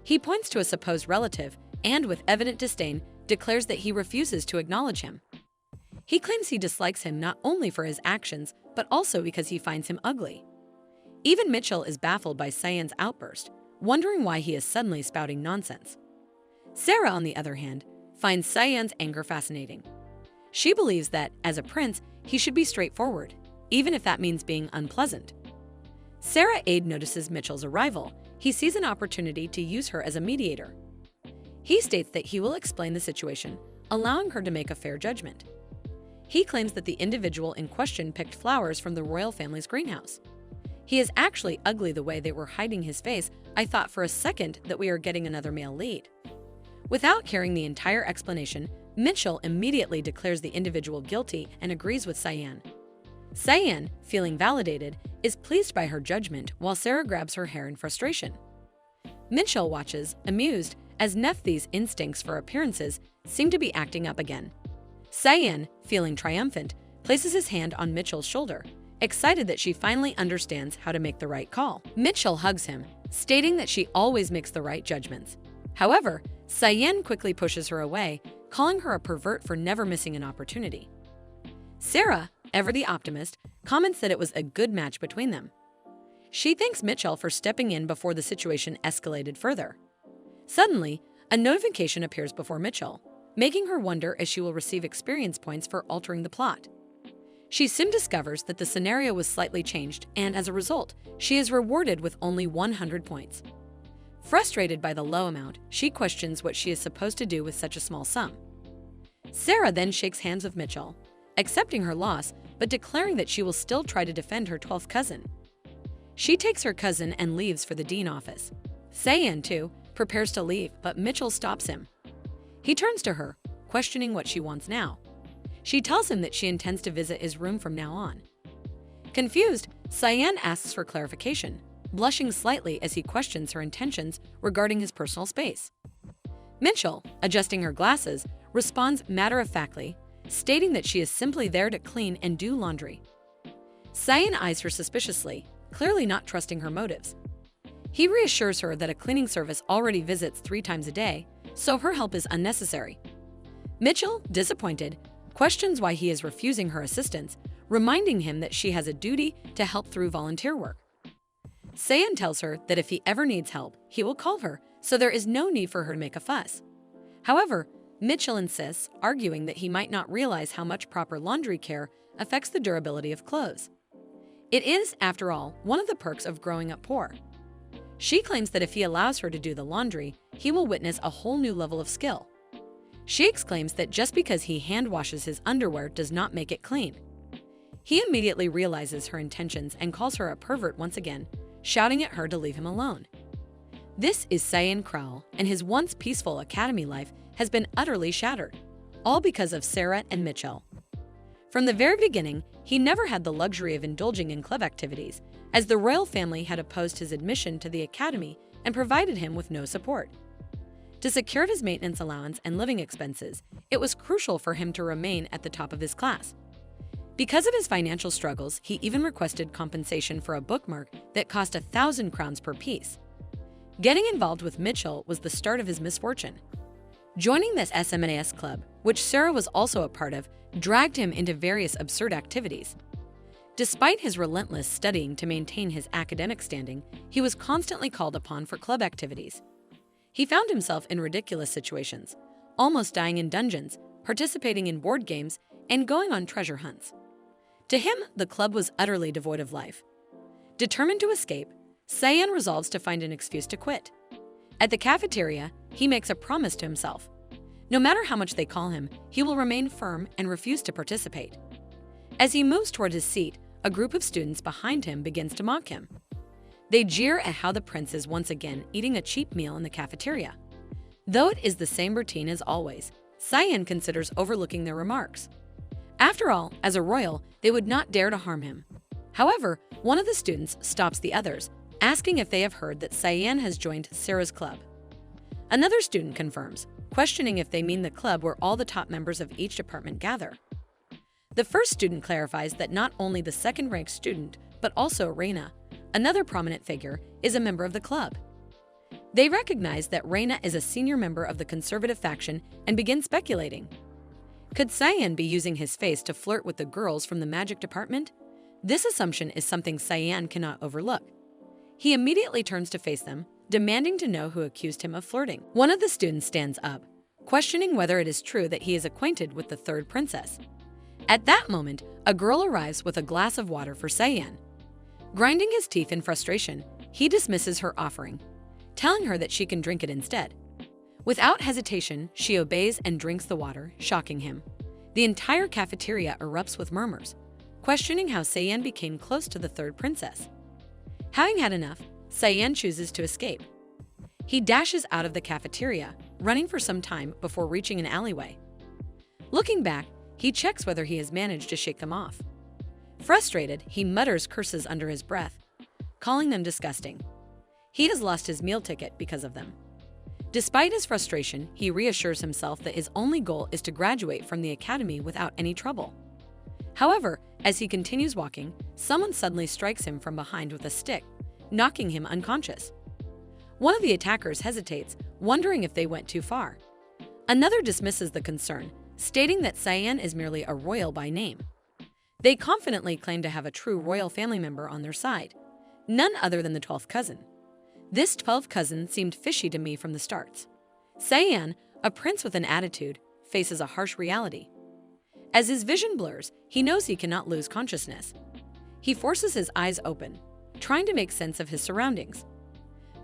He points to a supposed relative and, with evident disdain, declares that he refuses to acknowledge him. He claims he dislikes him not only for his actions, but also because he finds him ugly. Even Mitchell is baffled by Cyan's outburst, wondering why he is suddenly spouting nonsense. Sarah, on the other hand, finds Cyan's anger fascinating. She believes that, as a prince, he should be straightforward, even if that means being unpleasant. Sarah Aide notices Mitchell's arrival. He sees an opportunity to use her as a mediator. He states that he will explain the situation, allowing her to make a fair judgment. He claims that the individual in question picked flowers from the royal family's greenhouse. He is actually ugly the way they were hiding his face. I thought for a second that we are getting another male lead. Without hearing the entire explanation, Mitchell immediately declares the individual guilty and agrees with Cyan. Cyan, feeling validated, is pleased by her judgment while Sarah grabs her hair in frustration. Mitchell watches, amused, as Nephthys' instincts for appearances seem to be acting up again. Cyan, feeling triumphant, places his hand on Mitchell's shoulder, excited that she finally understands how to make the right call. Mitchell hugs him, stating that she always makes the right judgments. However, Cyan quickly pushes her away, calling her a pervert for never missing an opportunity. Sarah, ever the optimist, comments that it was a good match between them. She thanks Mitchell for stepping in before the situation escalated further. Suddenly, a notification appears before Mitchell. making her wonder if she will receive experience points for altering the plot. She soon discovers that the scenario was slightly changed, and as a result, she is rewarded with only 100 points. Frustrated by the low amount, she questions what she is supposed to do with such a small sum. Sarah then shakes hands with Mitchell, accepting her loss but declaring that she will still try to defend her 12th cousin. She takes her cousin and leaves for the dean office. Cyan, too, prepares to leave, but Mitchell stops him. He turns to her, questioning what she wants now. She tells him that she intends to visit his room from now on. Confused, Cyan asks for clarification, blushing slightly as he questions her intentions regarding his personal space. Mitchell, adjusting her glasses, responds matter-of-factly, stating that she is simply there to clean and do laundry. Cyan eyes her suspiciously, clearly not trusting her motives. He reassures her that a cleaning service already visits 3 times a day, so her help is unnecessary. Mitchell, disappointed, questions why he is refusing her assistance, reminding him that she has a duty to help through volunteer work. Cyan tells her that if he ever needs help, he will call her, so there is no need for her to make a fuss. However, Mitchell insists, arguing that he might not realize how much proper laundry care affects the durability of clothes. It is, after all, one of the perks of growing up poor. She claims that if he allows her to do the laundry, he will witness a whole new level of skill. She exclaims that just because he hand washes his underwear does not make it clean. He immediately realizes her intentions and calls her a pervert once again, shouting at her to leave him alone. This is Cyan Crowell, and his once peaceful academy life has been utterly shattered, all because of Sarah and Mitchell. From the very beginning, he never had the luxury of indulging in club activities, as the royal family had opposed his admission to the academy and provided him with no support. To secure his maintenance allowance and living expenses, it was crucial for him to remain at the top of his class. Because of his financial struggles, he even requested compensation for a bookmark that cost 1,000 crowns per piece. Getting involved with Mitchell was the start of his misfortune. Joining this SMNAS club, which Sarah was also a part of, dragged him into various absurd activities. Despite his relentless studying to maintain his academic standing, he was constantly called upon for club activities. He found himself in ridiculous situations, almost dying in dungeons, participating in board games, and going on treasure hunts. To him, the club was utterly devoid of life. Determined to escape, Cyan resolves to find an excuse to quit. At the cafeteria, he makes a promise to himself. No matter how much they call him, he will remain firm and refuse to participate. As he moves toward his seat, a group of students behind him begins to mock him. They jeer at how the prince is once again eating a cheap meal in the cafeteria. Though it is the same routine as always, Cyan considers overlooking their remarks. After all, as a royal, they would not dare to harm him. However, one of the students stops the others, asking if they have heard that Cyan has joined Sarah's club. Another student confirms, questioning if they mean the club where all the top members of each department gather. The first student clarifies that not only the second-ranked student, but also Reina, another prominent figure, is a member of the club. They recognize that Reina is a senior member of the conservative faction and begin speculating. Could Cyan be using his face to flirt with the girls from the magic department? This assumption is something Cyan cannot overlook. He immediately turns to face them, demanding to know who accused him of flirting. One of the students stands up, questioning whether it is true that he is acquainted with the third princess. At that moment, a girl arrives with a glass of water for Cyan. Grinding his teeth in frustration, he dismisses her offering, telling her that she can drink it instead. Without hesitation, she obeys and drinks the water, shocking him. The entire cafeteria erupts with murmurs, questioning how Cyan became close to the third princess. Having had enough, Cyan chooses to escape. He dashes out of the cafeteria, running for some time before reaching an alleyway. Looking back, he checks whether he has managed to shake them off. Frustrated, he mutters curses under his breath, calling them disgusting. He has lost his meal ticket because of them. Despite his frustration, he reassures himself that his only goal is to graduate from the academy without any trouble. However, as he continues walking, someone suddenly strikes him from behind with a stick, knocking him unconscious. One of the attackers hesitates, wondering if they went too far. Another dismisses the concern, stating that Cyan is merely a royal by name. They confidently claim to have a true royal family member on their side, none other than the 12th cousin. This 12th cousin seemed fishy to me from the start. Cyan, a prince with an attitude, faces a harsh reality. As his vision blurs, he knows he cannot lose consciousness. He forces his eyes open, trying to make sense of his surroundings.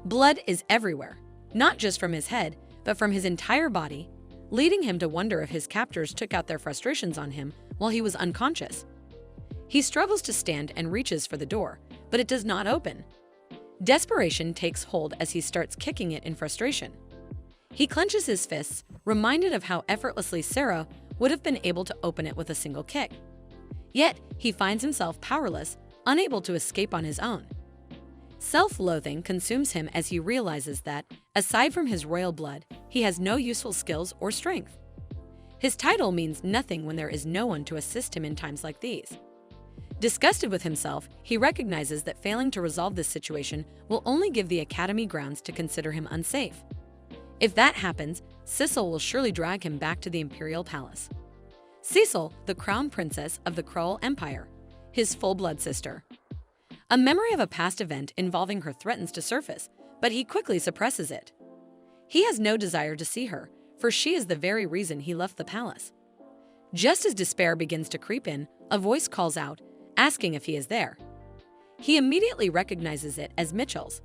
Blood is everywhere, not just from his head, but from his entire body, leading him to wonder if his captors took out their frustrations on him while he was unconscious. He struggles to stand and reaches for the door, but it does not open. Desperation takes hold as he starts kicking it in frustration. He clenches his fists, reminded of how effortlessly Sarah would have been able to open it with a single kick. Yet, he finds himself powerless, unable to escape on his own. Self-loathing consumes him as he realizes that, aside from his royal blood, he has no useful skills or strength. His title means nothing when there is no one to assist him in times like these. Disgusted with himself, he recognizes that failing to resolve this situation will only give the Academy grounds to consider him unsafe. If that happens, Cecil will surely drag him back to the Imperial Palace. Cecil, the crown princess of the Krull Empire, his full-blood sister. A memory of a past event involving her threatens to surface, but he quickly suppresses it. He has no desire to see her, for she is the very reason he left the palace. Just as despair begins to creep in, a voice calls out, asking if he is there. He immediately recognizes it as Mitchell's.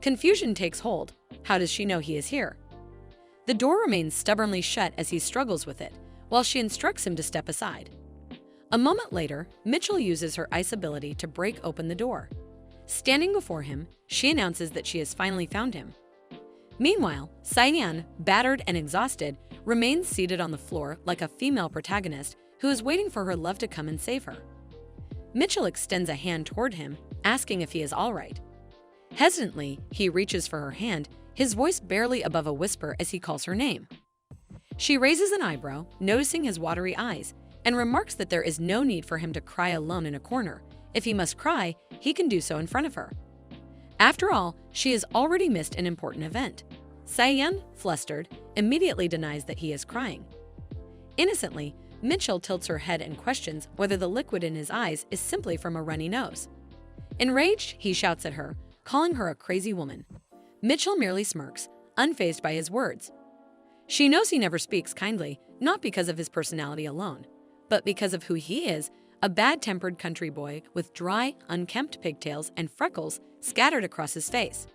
Confusion takes hold. How does she know he is here? The door remains stubbornly shut as he struggles with it, while she instructs him to step aside. A moment later, Mitchell uses her ice ability to break open the door. Standing before him, she announces that she has finally found him. Meanwhile, Cyan, battered and exhausted, remains seated on the floor like a female protagonist who is waiting for her love to come and save her. Mitchell extends a hand toward him, asking if he is all right. Hesitantly, he reaches for her hand, his voice barely above a whisper as he calls her name. She raises an eyebrow, noticing his watery eyes, and remarks that there is no need for him to cry alone in a corner. If he must cry, he can do so in front of her. After all, she has already missed an important event. Cyan, flustered, immediately denies that he is crying. Innocently, Mitchell tilts her head and questions whether the liquid in his eyes is simply from a runny nose. Enraged, he shouts at her, calling her a crazy woman. Mitchell merely smirks, unfazed by his words. She knows he never speaks kindly, not because of his personality alone, but because of who he is, a bad-tempered country boy with dry, unkempt pigtails and freckles scattered across his face.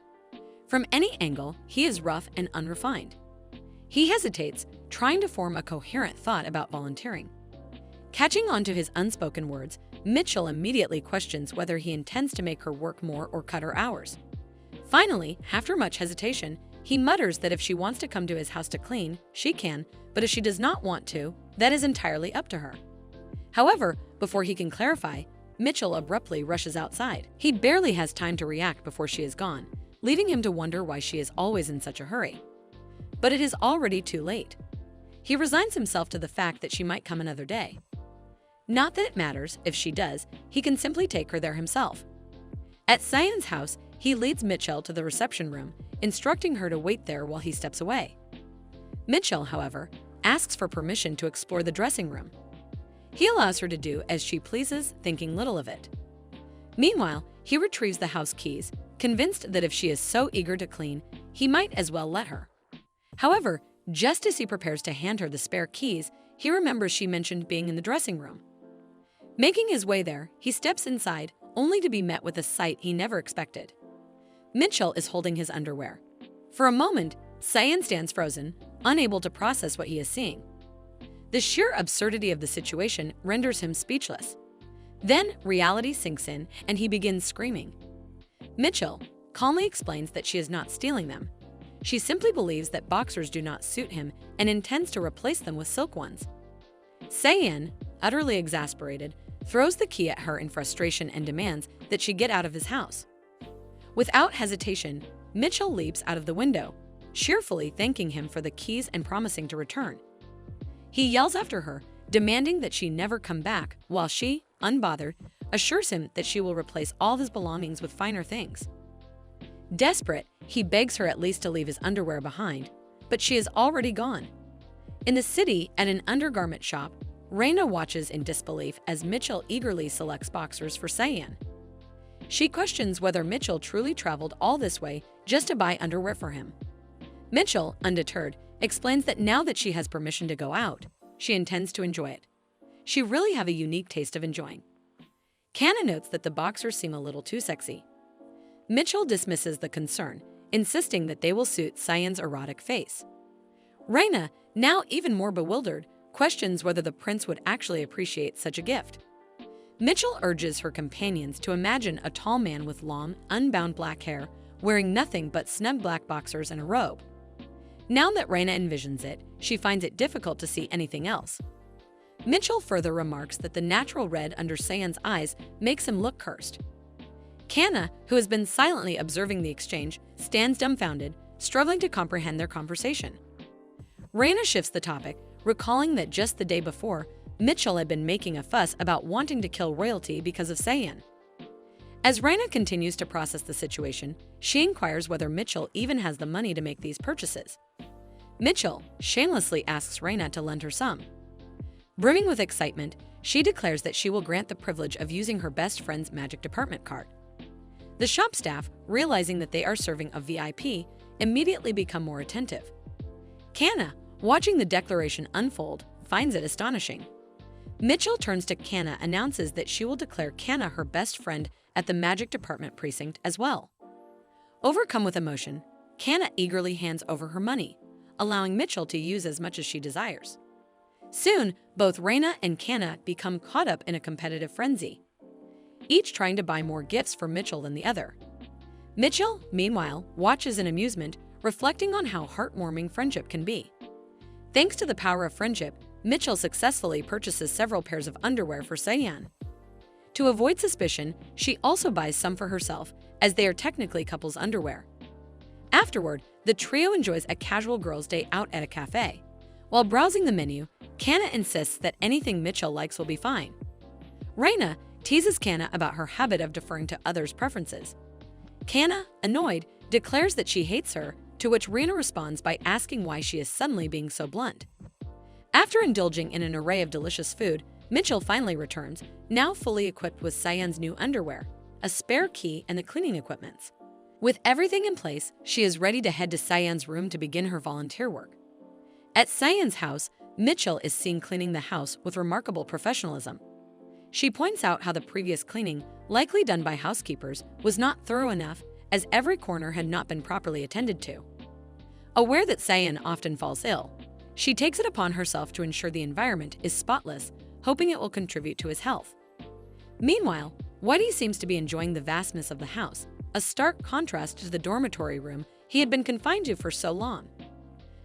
From any angle, he is rough and unrefined. He hesitates, trying to form a coherent thought about volunteering. Catching on to his unspoken words, Mitchell immediately questions whether he intends to make her work more or cut her hours. Finally, after much hesitation, he mutters that if she wants to come to his house to clean, she can, but if she does not want to, that is entirely up to her. However, before he can clarify, Mitchell abruptly rushes outside. He barely has time to react before she is gone, leaving him to wonder why she is always in such a hurry. But it is already too late. He resigns himself to the fact that she might come another day. Not that it matters, if she does, he can simply take her there himself. At Cyan's house, he leads Mitchell to the reception room, instructing her to wait there while he steps away. Mitchell, however, asks for permission to explore the dressing room. He allows her to do as she pleases, thinking little of it. Meanwhile, he retrieves the house keys, convinced that if she is so eager to clean, he might as well let her. However, just as he prepares to hand her the spare keys, he remembers she mentioned being in the dressing room. Making his way there, he steps inside, only to be met with a sight he never expected. Mitchell is holding his underwear. For a moment, Cyan stands frozen, unable to process what he is seeing. The sheer absurdity of the situation renders him speechless. Then, reality sinks in, and he begins screaming. Mitchell calmly explains that she is not stealing them. She simply believes that boxers do not suit him and intends to replace them with silk ones. Cyan, utterly exasperated, throws the key at her in frustration and demands that she get out of his house. Without hesitation, Mitchell leaps out of the window, cheerfully thanking him for the keys and promising to return. He yells after her, demanding that she never come back, while she, unbothered, assures him that she will replace all his belongings with finer things. Desperate, he begs her at least to leave his underwear behind, but she is already gone. In the city, at an undergarment shop, Raina watches in disbelief as Mitchell eagerly selects boxers for Cyan. She questions whether Mitchell truly traveled all this way just to buy underwear for him. Mitchell, undeterred, explains that now that she has permission to go out, she intends to enjoy it. She really have a unique taste of enjoying. Kana notes that the boxers seem a little too sexy. Mitchell dismisses the concern, insisting that they will suit Cyan's erotic face. Raina, now even more bewildered, questions whether the prince would actually appreciate such a gift. Mitchell urges her companions to imagine a tall man with long, unbound black hair, wearing nothing but snug black boxers and a robe. Now that Raina envisions it, she finds it difficult to see anything else. Mitchell further remarks that the natural red under Cyan's eyes makes him look cursed. Kana, who has been silently observing the exchange, stands dumbfounded, struggling to comprehend their conversation. Raina shifts the topic, recalling that just the day before, Mitchell had been making a fuss about wanting to kill royalty because of Cyan. As Raina continues to process the situation, she inquires whether Mitchell even has the money to make these purchases. Mitchell shamelessly asks Raina to lend her some. Brimming with excitement, she declares that she will grant the privilege of using her best friend's magic department card. The shop staff, realizing that they are serving a VIP, immediately become more attentive. Kana, watching the declaration unfold, finds it astonishing. Mitchell turns to Kana, announces that she will declare Kana her best friend at the magic department precinct as well. Overcome with emotion, Kana eagerly hands over her money, allowing Mitchell to use as much as she desires. Soon, both Raina and Kana become caught up in a competitive frenzy, each trying to buy more gifts for Mitchell than the other. Mitchell, meanwhile, watches in amusement, reflecting on how heartwarming friendship can be. Thanks to the power of friendship, Mitchell successfully purchases several pairs of underwear for Cyan. To avoid suspicion, she also buys some for herself, as they are technically couples' underwear. Afterward, the trio enjoys a casual girls' day out at a cafe. While browsing the menu, Kana insists that anything Mitchell likes will be fine. Raina teases Kana about her habit of deferring to others' preferences. Kana, annoyed, declares that she hates her, to which Raina responds by asking why she is suddenly being so blunt. After indulging in an array of delicious food, Mitchell finally returns, now fully equipped with Cyan's new underwear, a spare key, and the cleaning equipments. With everything in place, she is ready to head to Cyan's room to begin her volunteer work. At Cyan's house, Mitchell is seen cleaning the house with remarkable professionalism. She points out how the previous cleaning, likely done by housekeepers, was not thorough enough, as every corner had not been properly attended to. Aware that Cyan often falls ill, she takes it upon herself to ensure the environment is spotless, hoping it will contribute to his health. Meanwhile, Whitey seems to be enjoying the vastness of the house, a stark contrast to the dormitory room he had been confined to for so long.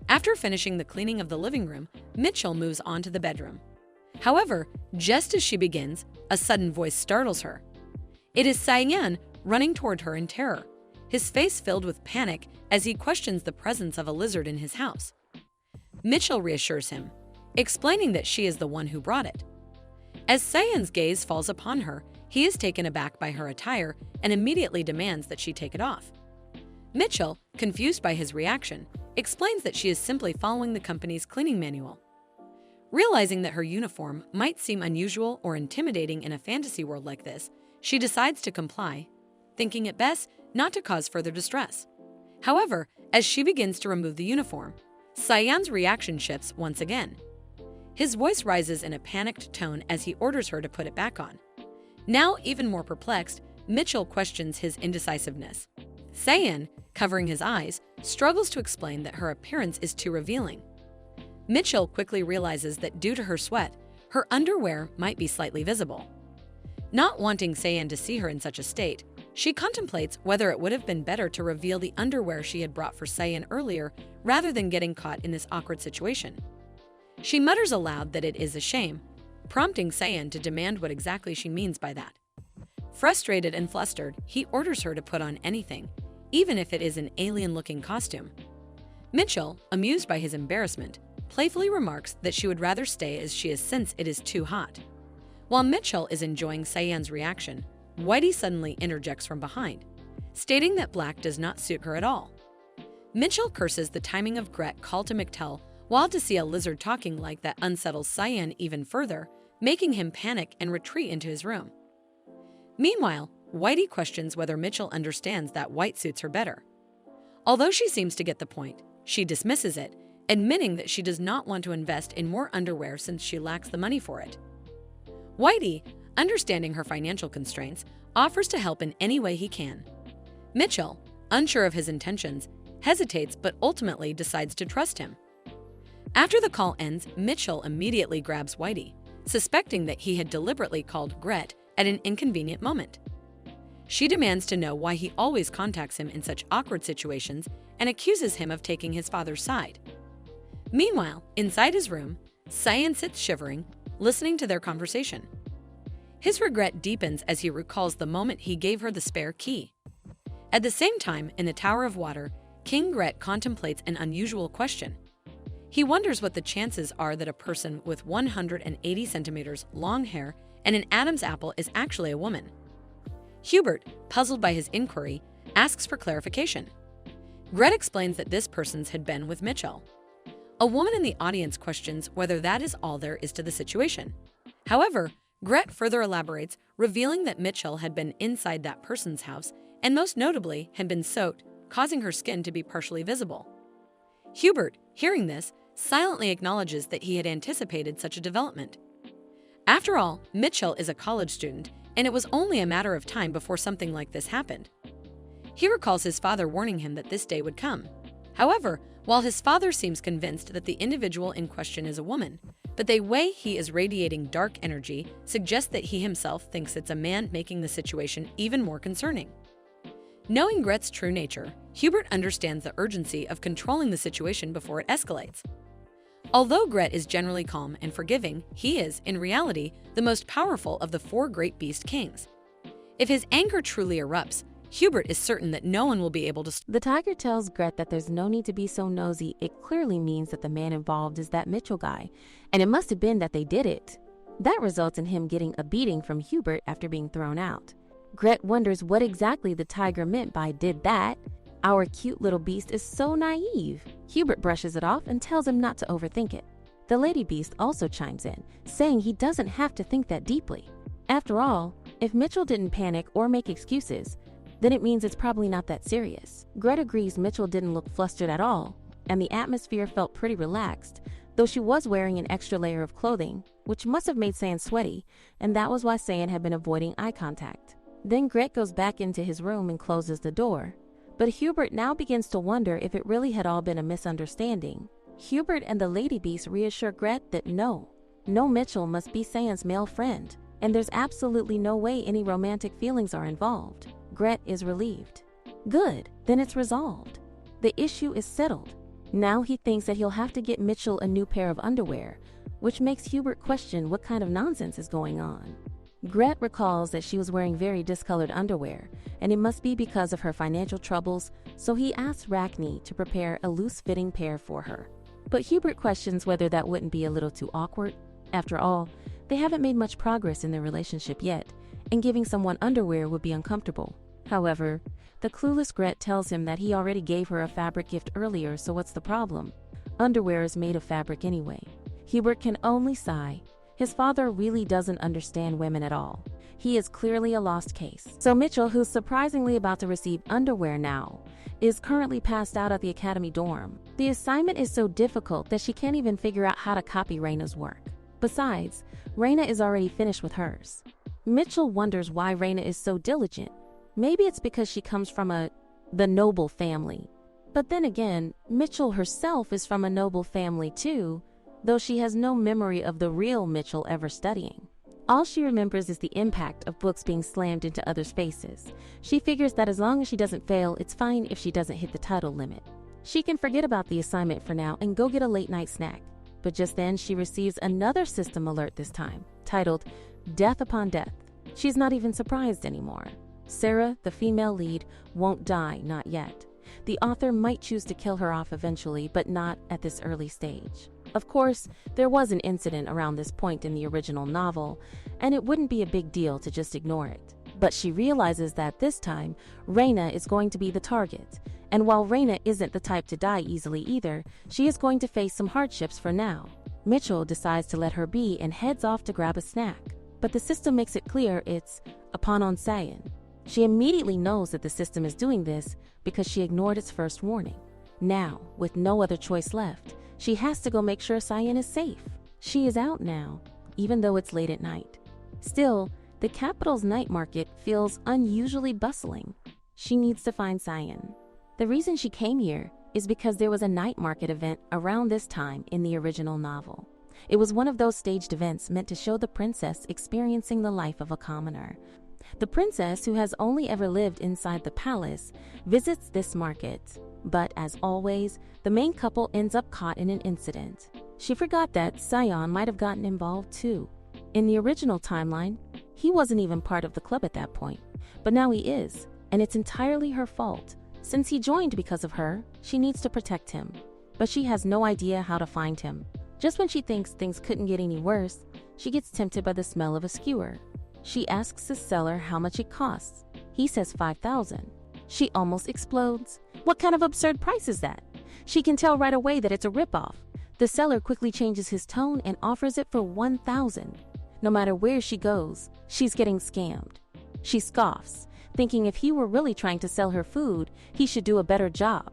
After finishing the cleaning of the living room, Mitchell moves on to the bedroom. However, just as she begins, a sudden voice startles her. It is Cyan running toward her in terror, his face filled with panic as he questions the presence of a lizard in his house. Mitchell reassures him, explaining that she is the one who brought it. As Cyan's gaze falls upon her, he is taken aback by her attire and immediately demands that she take it off. Mitchell, confused by his reaction, explains that she is simply following the company's cleaning manual. Realizing that her uniform might seem unusual or intimidating in a fantasy world like this, she decides to comply, thinking it best not to cause further distress. However, as she begins to remove the uniform, Cyan's reaction shifts once again. His voice rises in a panicked tone as he orders her to put it back on. Now even more perplexed, Mitchell questions his indecisiveness. Cyan, covering his eyes, struggles to explain that her appearance is too revealing. Mitchell quickly realizes that due to her sweat, her underwear might be slightly visible. Not wanting Cyan to see her in such a state, she contemplates whether it would have been better to reveal the underwear she had brought for Cyan earlier rather than getting caught in this awkward situation. She mutters aloud that it is a shame, prompting Cyan to demand what exactly she means by that. Frustrated and flustered, he orders her to put on anything, even if it is an alien-looking costume. Mitchell, amused by his embarrassment, playfully remarks that she would rather stay as she is since it is too hot. While Mitchell is enjoying Cyan's reaction, Whitey suddenly interjects from behind, stating that black does not suit her at all. Mitchell curses the timing of Gret call to McTell, while to see a lizard talking like that unsettles Cyan even further, making him panic and retreat into his room. Meanwhile, Whitey questions whether Mitchell understands that white suits her better. Although she seems to get the point, she dismisses it, admitting that she does not want to invest in more underwear since she lacks the money for it. Whitey, understanding her financial constraints, offers to help in any way he can. Mitchell, unsure of his intentions, hesitates but ultimately decides to trust him. After the call ends, Mitchell immediately grabs Whitey, suspecting that he had deliberately called Gret at an inconvenient moment. She demands to know why he always contacts him in such awkward situations and accuses him of taking his father's side. Meanwhile, inside his room, Cyan sits shivering, listening to their conversation. His regret deepens as he recalls the moment he gave her the spare key. At the same time, in the Tower of Water, King Gret contemplates an unusual question. He wonders what the chances are that a person with 180 centimeters long hair and an Adam's apple is actually a woman. Hubert, puzzled by his inquiry, asks for clarification. Gret explains that this person's had been with Mitchell. A woman in the audience questions whether that is all there is to the situation. However, Gret further elaborates, revealing that Mitchell had been inside that person's house and most notably had been soaked, causing her skin to be partially visible. Hubert, hearing this, silently acknowledges that he had anticipated such a development. After all, Mitchell is a college student, and it was only a matter of time before something like this happened. He recalls his father warning him that this day would come. However, while his father seems convinced that the individual in question is a woman, but the way he is radiating dark energy suggests that he himself thinks it's a man, making the situation even more concerning. Knowing Gret's true nature, Hubert understands the urgency of controlling the situation before it escalates. Although Gret is generally calm and forgiving, he is, in reality, the most powerful of the four great beast kings. If his anger truly erupts, Hubert is certain that no one will be able to. The tiger tells Gret that there's no need to be so nosy. It clearly means that the man involved is that Mitchell guy, and it must have been that they did it. That results in him getting a beating from Hubert after being thrown out. Gret wonders what exactly the tiger meant by "did that." Our cute little beast is so naive. Hubert brushes it off and tells him not to overthink it. The lady beast also chimes in, saying he doesn't have to think that deeply. After all, if Mitchell didn't panic or make excuses, then it means it's probably not that serious. Gret agrees Mitchell didn't look flustered at all, and the atmosphere felt pretty relaxed, though she was wearing an extra layer of clothing, which must have made Cyan sweaty, and that was why Cyan had been avoiding eye contact. Then Gret goes back into his room and closes the door. But Hubert now begins to wonder if it really had all been a misunderstanding. Hubert and the lady beast reassure Gret that no Mitchell must be Cyan's male friend, and there's absolutely no way any romantic feelings are involved. Gret is relieved. Good, then it's resolved. The issue is settled. Now he thinks that he'll have to get Mitchell a new pair of underwear, which makes Hubert question what kind of nonsense is going on. Gret recalls that she was wearing very discolored underwear, and it must be because of her financial troubles, so he asks Rachni to prepare a loose-fitting pair for her. But Hubert questions whether that wouldn't be a little too awkward. After all, they haven't made much progress in their relationship yet, and giving someone underwear would be uncomfortable. However, the clueless Gret tells him that he already gave her a fabric gift earlier, so what's the problem? Underwear is made of fabric anyway. Hubert can only sigh. His father really doesn't understand women at all. He is clearly a lost case. So Mitchell, who's surprisingly about to receive underwear now, is currently passed out at the academy dorm. The assignment is so difficult that she can't even figure out how to copy Raina's work. Besides, Raina is already finished with hers. Mitchell wonders why Raina is so diligent. Maybe it's because she comes from the noble family. But then again, Mitchell herself is from a noble family too, though she has no memory of the real Mitchell ever studying. All she remembers is the impact of books being slammed into other spaces. She figures that as long as she doesn't fail, it's fine if she doesn't hit the title limit. She can forget about the assignment for now and go get a late-night snack. But just then, she receives another system alert this time, titled Death Upon Death. She's not even surprised anymore. Sarah, the female lead, won't die, not yet. The author might choose to kill her off eventually, but not at this early stage. Of course, there was an incident around this point in the original novel, and it wouldn't be a big deal to just ignore it. But she realizes that this time, Raina is going to be the target. And while Raina isn't the type to die easily either, she is going to face some hardships for now. Mitchell decides to let her be and heads off to grab a snack. But the system makes it clear it's upon on Cyan. She immediately knows that the system is doing this because she ignored its first warning. Now, with no other choice left, She has to go make sure Cyan is safe. She is out now, even though it's late at night. Still, the capital's night market feels unusually bustling. She needs to find Cyan. The reason she came here is because there was a night market event around this time in the original novel. It was one of those staged events meant to show the princess experiencing the life of a commoner. The princess, who has only ever lived inside the palace, visits this market. But as always, the main couple ends up caught in an incident. She forgot that Cyan might have gotten involved too. In the original timeline, he wasn't even part of the club at that point. But now he is, and it's entirely her fault. Since he joined because of her, she needs to protect him. But she has no idea how to find him. Just when she thinks things couldn't get any worse, she gets tempted by the smell of a skewer. She asks the seller how much it costs. He says 5,000. She almost explodes. What kind of absurd price is that? She can tell right away that it's a ripoff. The seller quickly changes his tone and offers it for 1,000. No matter where she goes, she's getting scammed. She scoffs, thinking if he were really trying to sell her food, he should do a better job.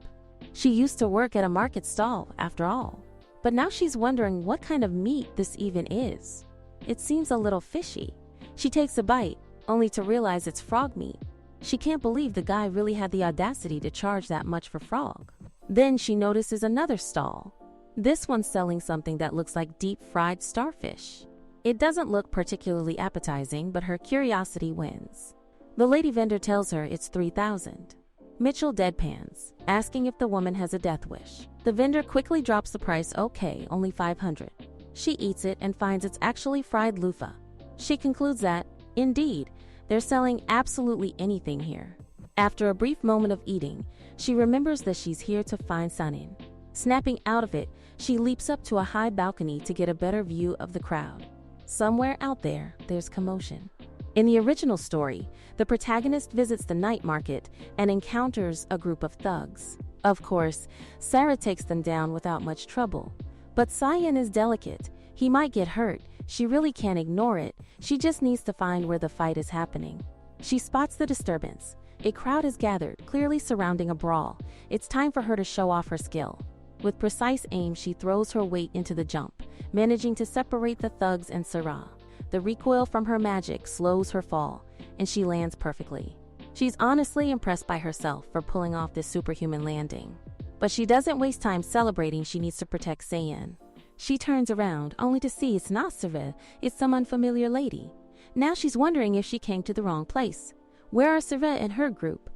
She used to work at a market stall, after all. But now she's wondering what kind of meat this even is. It seems a little fishy. She takes a bite, only to realize it's frog meat. She can't believe the guy really had the audacity to charge that much for frog. Then she notices another stall. This one's selling something that looks like deep-fried starfish. It doesn't look particularly appetizing, but her curiosity wins. The lady vendor tells her it's 3,000. Mitchell deadpans, asking if the woman has a death wish. The vendor quickly drops the price, okay, only 500. She eats it and finds it's actually fried loofah. She concludes that, indeed, they're selling absolutely anything here. After a brief moment of eating, she remembers that she's here to find Cyan. Snapping out of it, she leaps up to a high balcony to get a better view of the crowd. Somewhere out there, there's commotion. In the original story, the protagonist visits the night market and encounters a group of thugs. Of course, Sarah takes them down without much trouble. But Cyan is delicate. He might get hurt. She really can't ignore it. She just needs to find where the fight is happening. She spots the disturbance. A crowd has gathered, clearly surrounding a brawl. It's time for her to show off her skill. With precise aim, she throws her weight into the jump, managing to separate the thugs and Sarah. The recoil from her magic slows her fall, and she lands perfectly. She's honestly impressed by herself for pulling off this superhuman landing. But she doesn't waste time celebrating. She needs to protect Cyan. She turns around, only to see it's not Sarah, it's some unfamiliar lady. Now she's wondering if she came to the wrong place. Where are Sarah and her group?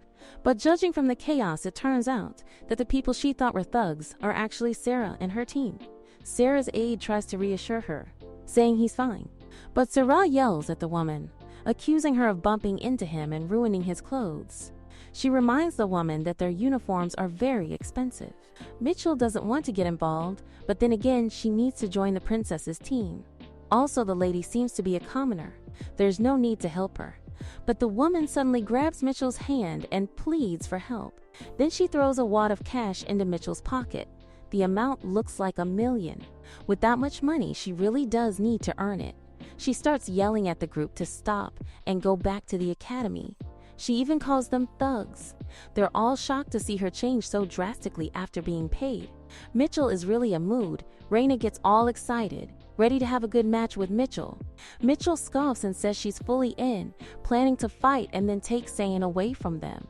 But judging from the chaos, it turns out that the people she thought were thugs are actually Sarah and her team. Sarah's aide tries to reassure her, saying he's fine. But Sarah yells at the woman, accusing her of bumping into him and ruining his clothes. She reminds the woman that their uniforms are very expensive. Mitchell doesn't want to get involved, but then again, she needs to join the princess's team. Also, the lady seems to be a commoner. There's no need to help her. But the woman suddenly grabs Mitchell's hand and pleads for help. Then she throws a wad of cash into Mitchell's pocket. The amount looks like $1 million. With that much money, she really does need to earn it. She starts yelling at the group to stop and go back to the academy. She even calls them thugs. They're all shocked to see her change so drastically after being paid. Mitchell is really a mood. Raina gets all excited, ready to have a good match with Mitchell. Mitchell scoffs and says she's fully in, planning to fight and then take Cyan away from them.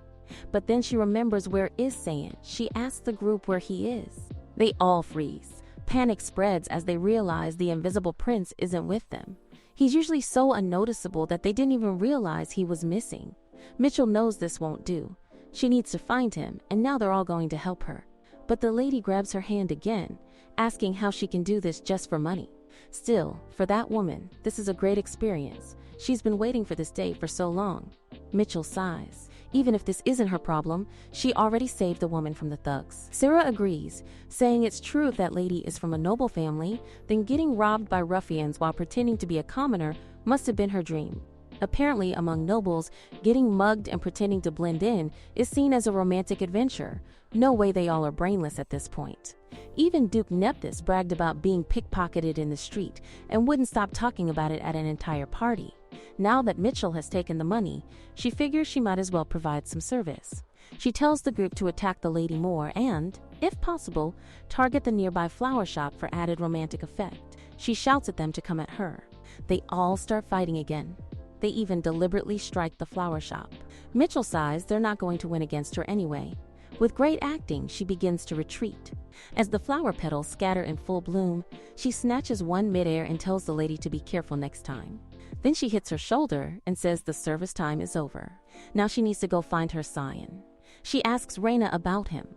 But then she remembers where is Cyan. She asks the group where he is. They all freeze. Panic spreads as they realize the invisible prince isn't with them. He's usually so unnoticeable that they didn't even realize he was missing. Mitchell knows this won't do. She needs to find him, and now they're all going to help her. But the lady grabs her hand again, asking how she can do this just for money. Still, for that woman, this is a great experience. She's been waiting for this day for so long. Mitchell sighs. Even if this isn't her problem, she already saved the woman from the thugs. Sarah agrees, saying it's true if that lady is from a noble family, then getting robbed by ruffians while pretending to be a commoner must have been her dream. Apparently, among nobles, getting mugged and pretending to blend in is seen as a romantic adventure. No way they all are brainless at this point. Even Duke Nephthys bragged about being pickpocketed in the street and wouldn't stop talking about it at an entire party. Now that Mitchell has taken the money, she figures she might as well provide some service. She tells the group to attack the lady more and, if possible, target the nearby flower shop for added romantic effect. She shouts at them to come at her. They all start fighting again. They even deliberately strike the flower shop. Mitchell sighs they're not going to win against her anyway. With great acting, she begins to retreat. As the flower petals scatter in full bloom, she snatches one midair and tells the lady to be careful next time. Then she hits her shoulder and says the service time is over. Now she needs to go find her Cyan. She asks Reina about him.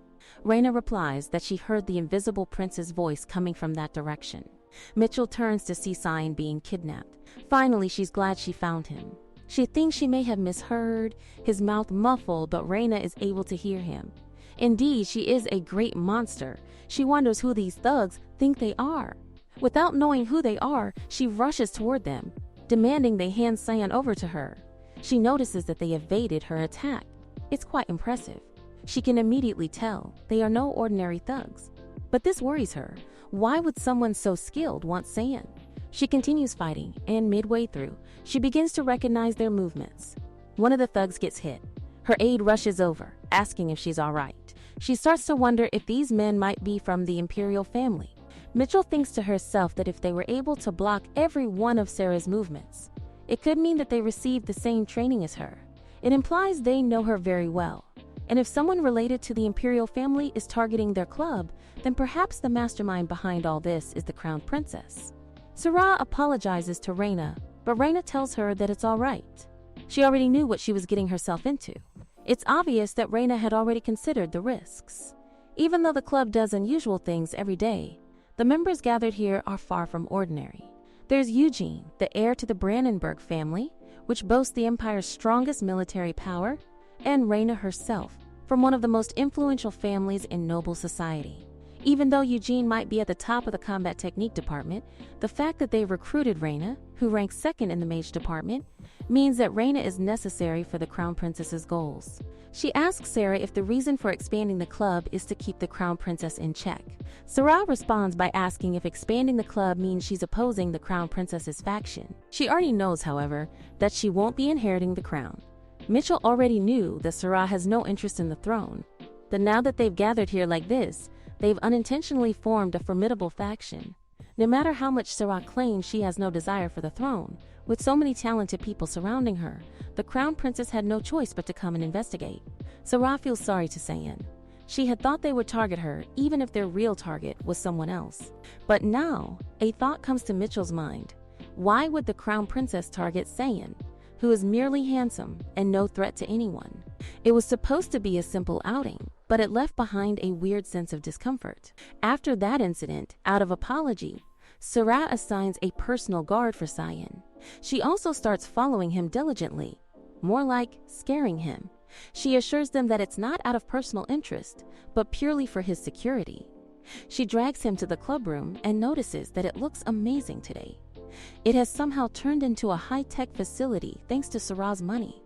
Reina replies that she heard the invisible prince's voice coming from that direction. Mitchell turns to see Cyan being kidnapped. Finally, she's glad she found him. She thinks she may have misheard, his mouth muffled, but Reina is able to hear him. Indeed, she is a great monster. She wonders who these thugs think they are. Without knowing who they are, she rushes toward them, demanding they hand Cyan over to her. She notices that they evaded her attack. It's quite impressive. She can immediately tell they are no ordinary thugs. But this worries her. Why would someone so skilled want Cyan? She continues fighting, and midway through, she begins to recognize their movements. One of the thugs gets hit. Her aide rushes over, asking if she's all right. She starts to wonder if these men might be from the imperial family. Mitchell thinks to herself that if they were able to block every one of Sarah's movements, it could mean that they received the same training as her. It implies they know her very well. And if someone related to the imperial family is targeting their club, then perhaps the mastermind behind all this is the crown princess. Sarah apologizes to Reina, but Reina tells her that it's all right. She already knew what she was getting herself into. It's obvious that Reina had already considered the risks. Even though the club does unusual things every day, the members gathered here are far from ordinary. There's Eugene, the heir to the Brandenburg family, which boasts the empire's strongest military power, and Reina herself, from one of the most influential families in noble society. Even though Eugene might be at the top of the combat technique department, the fact that they recruited Reina, who ranks second in the mage department, means that Reina is necessary for the crown princess's goals. She asks Sarah if the reason for expanding the club is to keep the crown princess in check. Sarah responds by asking if expanding the club means she's opposing the crown princess's faction. She already knows, however, that she won't be inheriting the crown. Mitchell already knew that Sarah has no interest in the throne, but now that they've gathered here like this, they've unintentionally formed a formidable faction. No matter how much Sarah claims she has no desire for the throne, with so many talented people surrounding her, the crown princess had no choice but to come and investigate. Sarah feels sorry to Cyan. She had thought they would target her even if their real target was someone else. But now, a thought comes to Mitchell's mind. Why would the crown princess target Cyan, who is merely handsome and no threat to anyone? It was supposed to be a simple outing, but it left behind a weird sense of discomfort. After that incident, out of apology, Sarah assigns a personal guard for Cyan. She also starts following him diligently, more like scaring him. She assures them that it's not out of personal interest, but purely for his security. She drags him to the club room and notices that it looks amazing today. It has somehow turned into a high-tech facility thanks to Sarah's money.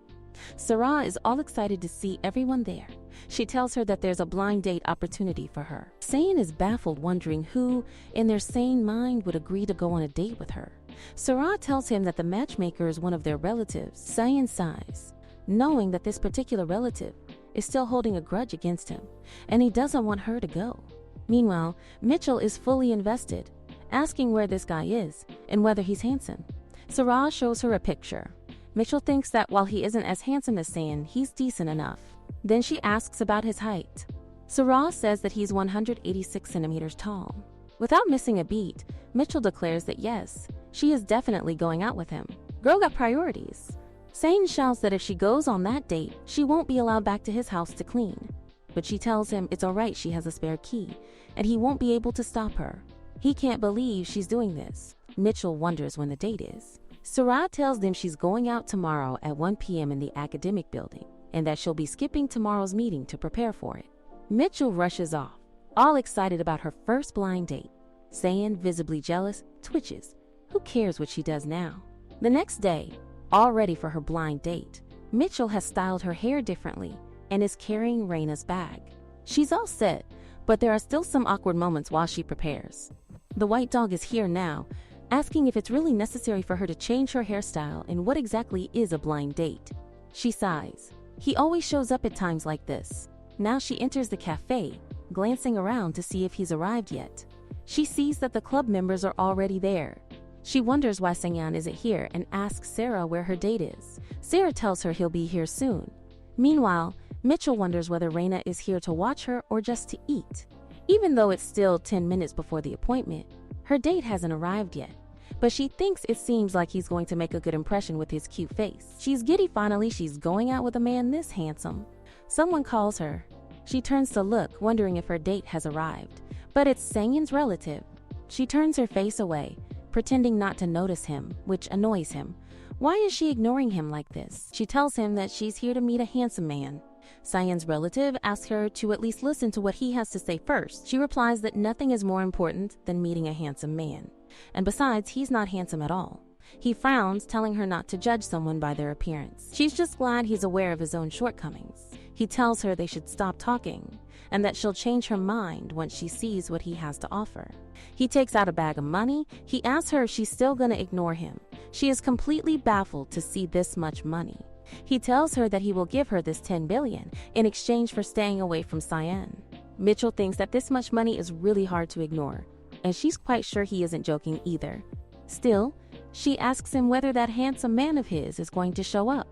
Sarah is all excited to see everyone there. She tells her that there's a blind date opportunity for her. Cyan is baffled, wondering who, in their sane mind, would agree to go on a date with her. Sarah tells him that the matchmaker is one of their relatives. Cyan sighs, knowing that this particular relative is still holding a grudge against him, and he doesn't want her to go. Meanwhile, Mitchell is fully invested, asking where this guy is and whether he's handsome. Sarah shows her a picture. Mitchell thinks that while he isn't as handsome as Cyan, he's decent enough. Then she asks about his height. Sarah says that he's 186 centimeters tall. Without missing a beat, Mitchell declares that yes, she is definitely going out with him. Girl got priorities. Cyan shouts that if she goes on that date, she won't be allowed back to his house to clean. But she tells him it's alright, she has a spare key, and he won't be able to stop her. He can't believe she's doing this. Mitchell wonders when the date is. Sarah tells them she's going out tomorrow at 1 p.m. in the academic building, and that she'll be skipping tomorrow's meeting to prepare for it. Mitchell rushes off, all excited about her first blind date. Cyan, visibly jealous, twitches. Who cares what she does now? The next day, all ready for her blind date, Mitchell has styled her hair differently and is carrying Reina's bag. She's all set, but there are still some awkward moments while she prepares. The white dog is here now, asking if it's really necessary for her to change her hairstyle and what exactly is a blind date. She sighs. He always shows up at times like this. Now she enters the cafe, glancing around to see if he's arrived yet. She sees that the club members are already there. She wonders why Cyan isn't here and asks Sarah where her date is. Sarah tells her he'll be here soon. Meanwhile, Mitchell wonders whether Reina is here to watch her or just to eat. Even though it's still 10 minutes before the appointment, her date hasn't arrived yet. But she thinks it seems like he's going to make a good impression with his cute face. She's giddy finally she's going out with a man this handsome. Someone calls her. She turns to look, wondering if her date has arrived. But it's Cyan's relative. She turns her face away, pretending not to notice him, which annoys him. Why is she ignoring him like this? She tells him that she's here to meet a handsome man. Cyan's relative asks her to at least listen to what he has to say first. She replies that nothing is more important than meeting a handsome man. And besides, he's not handsome at all. He frowns, telling her not to judge someone by their appearance. She's just glad he's aware of his own shortcomings. He tells her they should stop talking, and that she'll change her mind once she sees what he has to offer. He takes out a bag of money. He asks her if she's still gonna ignore him. She is completely baffled to see this much money. He tells her that he will give her this 10 billion in exchange for staying away from Cyan. Mitchell thinks that this much money is really hard to ignore, and she's quite sure he isn't joking either. Still, she asks him whether that handsome man of his is going to show up,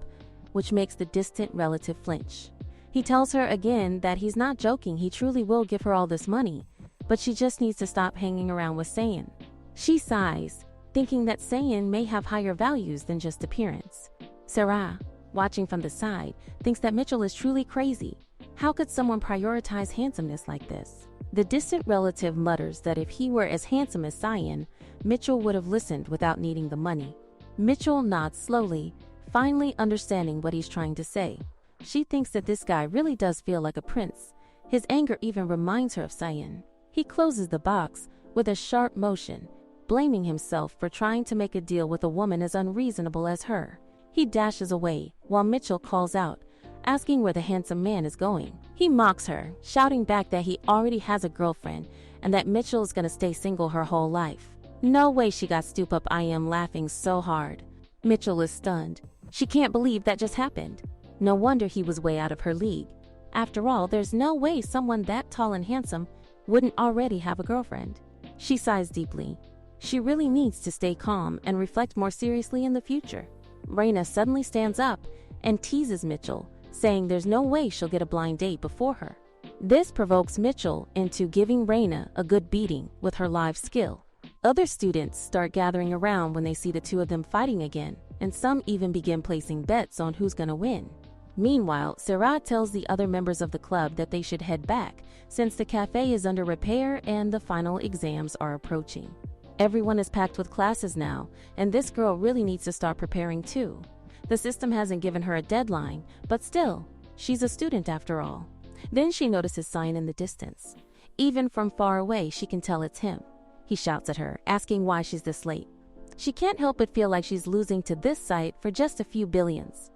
which makes the distant relative flinch. He tells her again that he's not joking, he truly will give her all this money, but she just needs to stop hanging around with Cyan. She sighs, thinking that Cyan may have higher values than just appearance. Sarah, watching from the side, thinks that Mitchell is truly crazy. How could someone prioritize handsomeness like this? The distant relative mutters that if he were as handsome as Cyan, Mitchell would have listened without needing the money. Mitchell nods slowly, finally understanding what he's trying to say. She thinks that this guy really does feel like a prince. His anger even reminds her of Cyan. He closes the box with a sharp motion, blaming himself for trying to make a deal with a woman as unreasonable as her. He dashes away while Mitchell calls out, asking where the handsome man is going. He mocks her, shouting back that he already has a girlfriend and that Mitchell is going to stay single her whole life. No way she got stoop up. I am laughing so hard. Mitchell is stunned. She can't believe that just happened. No wonder he was way out of her league. After all, there's no way someone that tall and handsome wouldn't already have a girlfriend. She sighs deeply. She really needs to stay calm and reflect more seriously in the future. Reina suddenly stands up and teases Mitchell, saying there's no way she'll get a blind date before her. This provokes Mitchell into giving Reina a good beating with her live skill. Other students start gathering around when they see the two of them fighting again, and some even begin placing bets on who's gonna win. Meanwhile, Sarah tells the other members of the club that they should head back, since the cafe is under repair and the final exams are approaching. Everyone is packed with classes now, and this girl really needs to start preparing too. The system hasn't given her a deadline, but still, she's a student after all. Then she notices Cyan in the distance. Even from far away, she can tell it's him. He shouts at her, asking why she's this late. She can't help but feel like she's losing to this site for just a few billions.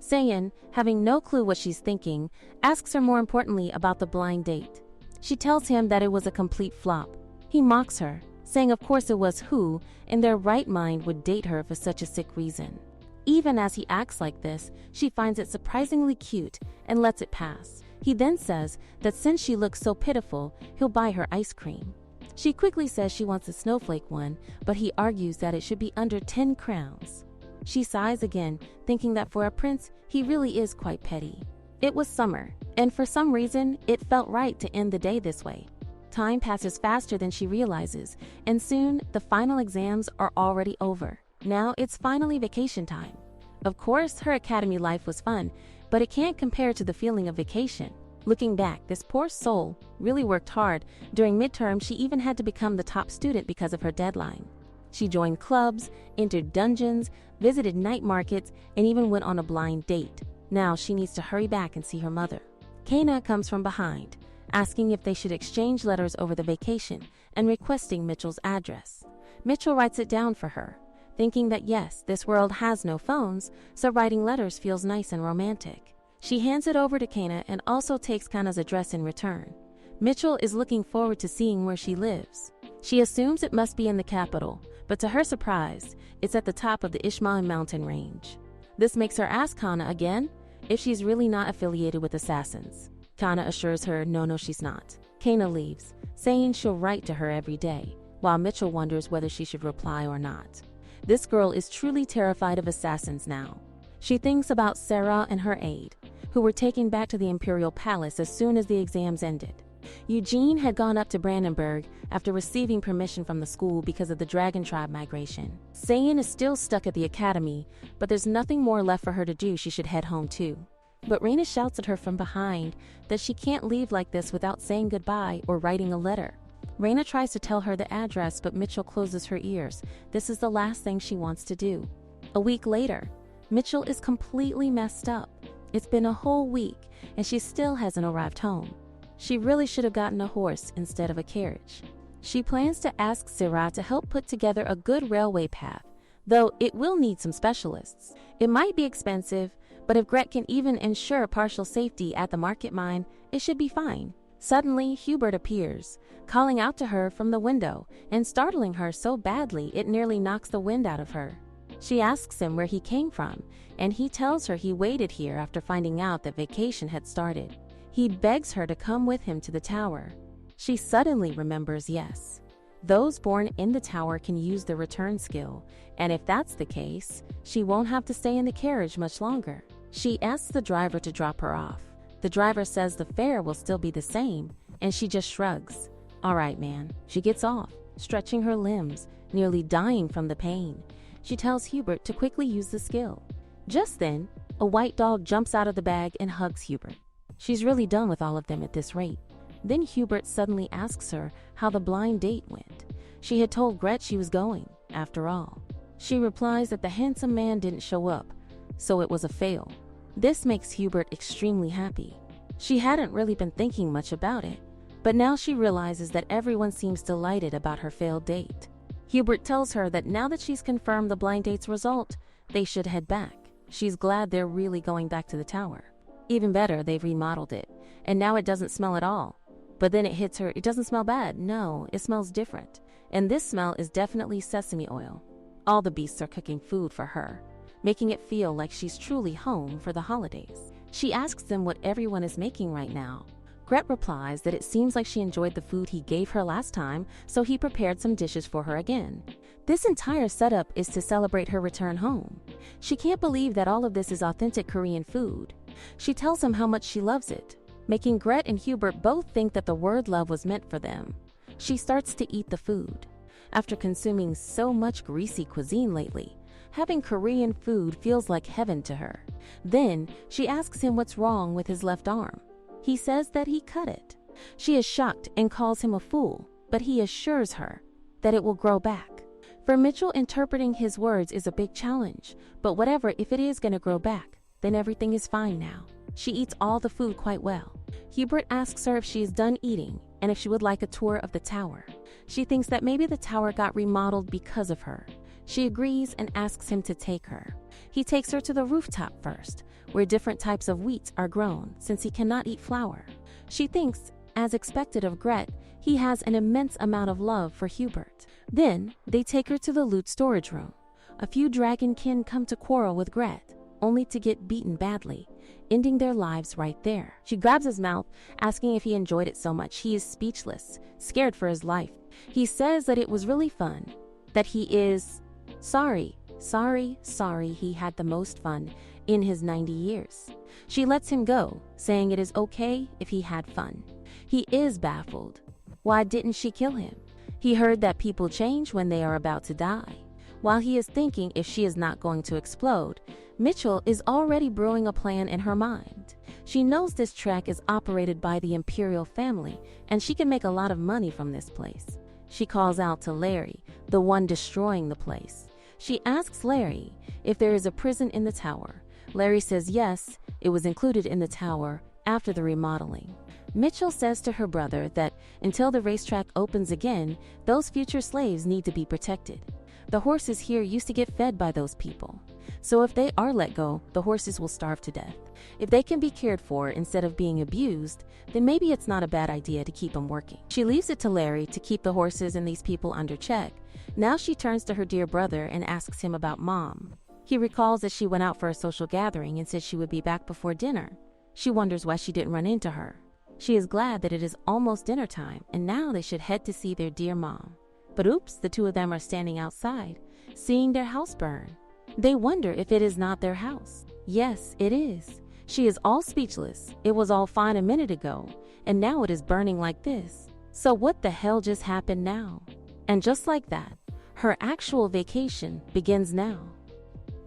Cyan, having no clue what she's thinking, asks her more importantly about the blind date. She tells him that it was a complete flop. He mocks her, saying of course it was who, in their right mind, would date her for such a sick reason. Even as he acts like this, she finds it surprisingly cute and lets it pass. He then says that since she looks so pitiful, he'll buy her ice cream. She quickly says she wants a snowflake one, but he argues that it should be under 10 crowns. She sighs again, thinking that for a prince, he really is quite petty. It was summer, and for some reason, it felt right to end the day this way. Time passes faster than she realizes, and soon the final exams are already over. Now it's finally vacation time. Of course, her academy life was fun, but it can't compare to the feeling of vacation. Looking back, this poor soul really worked hard. During midterm, she even had to become the top student because of her deadline. She joined clubs, entered dungeons, visited night markets, and even went on a blind date. Now she needs to hurry back and see her mother. Kana comes from behind, asking if they should exchange letters over the vacation and requesting Mitchell's address. Mitchell writes it down for her, thinking that yes, this world has no phones, so writing letters feels nice and romantic. She hands it over to Kana and also takes Kana's address in return. Mitchell is looking forward to seeing where she lives. She assumes it must be in the capital, but to her surprise, it's at the top of the Ishmael mountain range. This makes her ask Kana again, if she's really not affiliated with assassins. Kana assures her no, she's not. Kana leaves, saying she'll write to her every day, while Mitchell wonders whether she should reply or not. This girl is truly terrified of assassins now. She thinks about Sarah and her aide, who were taken back to the Imperial Palace as soon as the exams ended. Eugene had gone up to Brandenburg after receiving permission from the school because of the Dragon Tribe migration. Cyan is still stuck at the academy, but there's nothing more left for her to do. She should head home too. But Raina shouts at her from behind that she can't leave like this without saying goodbye or writing a letter. Raina tries to tell her the address, but Mitchell closes her ears. This is the last thing she wants to do. A week later, Mitchell is completely messed up. It's been a whole week, and she still hasn't arrived home. She really should have gotten a horse instead of a carriage. She plans to ask Sarah to help put together a good railway path, though it will need some specialists. It might be expensive, but if Gret can even ensure partial safety at the market mine, it should be fine. Suddenly, Hubert appears, calling out to her from the window and startling her so badly it nearly knocks the wind out of her. She asks him where he came from, and he tells her he waited here after finding out that vacation had started. He begs her to come with him to the tower. She suddenly remembers yes. Those born in the tower can use the return skill, and if that's the case, she won't have to stay in the carriage much longer. She asks the driver to drop her off. The driver says the fare will still be the same, and she just shrugs. All right, man. She gets off, stretching her limbs, nearly dying from the pain. She tells Hubert to quickly use the skill. Just then, a white dog jumps out of the bag and hugs Hubert. She's really done with all of them at this rate. Then Hubert suddenly asks her how the blind date went. She had told Gret she was going, after all. She replies that the handsome man didn't show up, so it was a fail. This makes Hubert extremely happy. She hadn't really been thinking much about it, but now she realizes that everyone seems delighted about her failed date. Hubert tells her that now that she's confirmed the blind date's result, they should head back. She's glad they're really going back to the tower. Even better, they've remodeled it, and now it doesn't smell at all. But then it hits her, it doesn't smell bad. No, it smells different. And this smell is definitely sesame oil. All the beasts are cooking food for her, making it feel like she's truly home for the holidays. She asks them what everyone is making right now. Gret replies that it seems like she enjoyed the food he gave her last time, so he prepared some dishes for her again. This entire setup is to celebrate her return home. She can't believe that all of this is authentic Korean food. She tells him how much she loves it, making Gret and Hubert both think that the word love was meant for them. She starts to eat the food. After consuming so much greasy cuisine lately, having Korean food feels like heaven to her. Then she asks him what's wrong with his left arm. He says that he cut it. She is shocked and calls him a fool, but he assures her that it will grow back. For Mitchell, interpreting his words is a big challenge, but whatever, if it is going to grow back, then everything is fine now. She eats all the food quite well. Hubert asks her if she is done eating and if she would like a tour of the tower. She thinks that maybe the tower got remodeled because of her. She agrees and asks him to take her. He takes her to the rooftop first, where different types of wheat are grown since he cannot eat flour. She thinks, as expected of Gret, he has an immense amount of love for Hubert. Then they take her to the loot storage room. A few dragonkin come to quarrel with Gret, only to get beaten badly, ending their lives right there. She grabs his mouth, asking if he enjoyed it so much. He is speechless, scared for his life. He says that it was really fun, that he is sorry he had the most fun in his 90 years. She lets him go, saying it is okay if he had fun. He is baffled. Why didn't she kill him? He heard that people change when they are about to die. While he is thinking if she is not going to explode, Mitchell is already brewing a plan in her mind. She knows this track is operated by the Imperial family, and she can make a lot of money from this place. She calls out to Larry, the one destroying the place. She asks Larry if there is a prison in the tower. Larry says yes, it was included in the tower after the remodeling. Mitchell says to her brother that until the racetrack opens again, those future slaves need to be protected. The horses here used to get fed by those people. So if they are let go, the horses will starve to death. If they can be cared for instead of being abused, then maybe it's not a bad idea to keep them working. She leaves it to Larry to keep the horses and these people under check. Now she turns to her dear brother and asks him about Mom. He recalls that she went out for a social gathering and said she would be back before dinner. She wonders why she didn't run into her. She is glad that it is almost dinner time and now they should head to see their dear mom. But oops, the two of them are standing outside, seeing their house burn. They wonder if it is not their house. Yes, it is. She is all speechless. It was all fine a minute ago, and now it is burning like this. So what the hell just happened now? And just like that, her actual vacation begins now.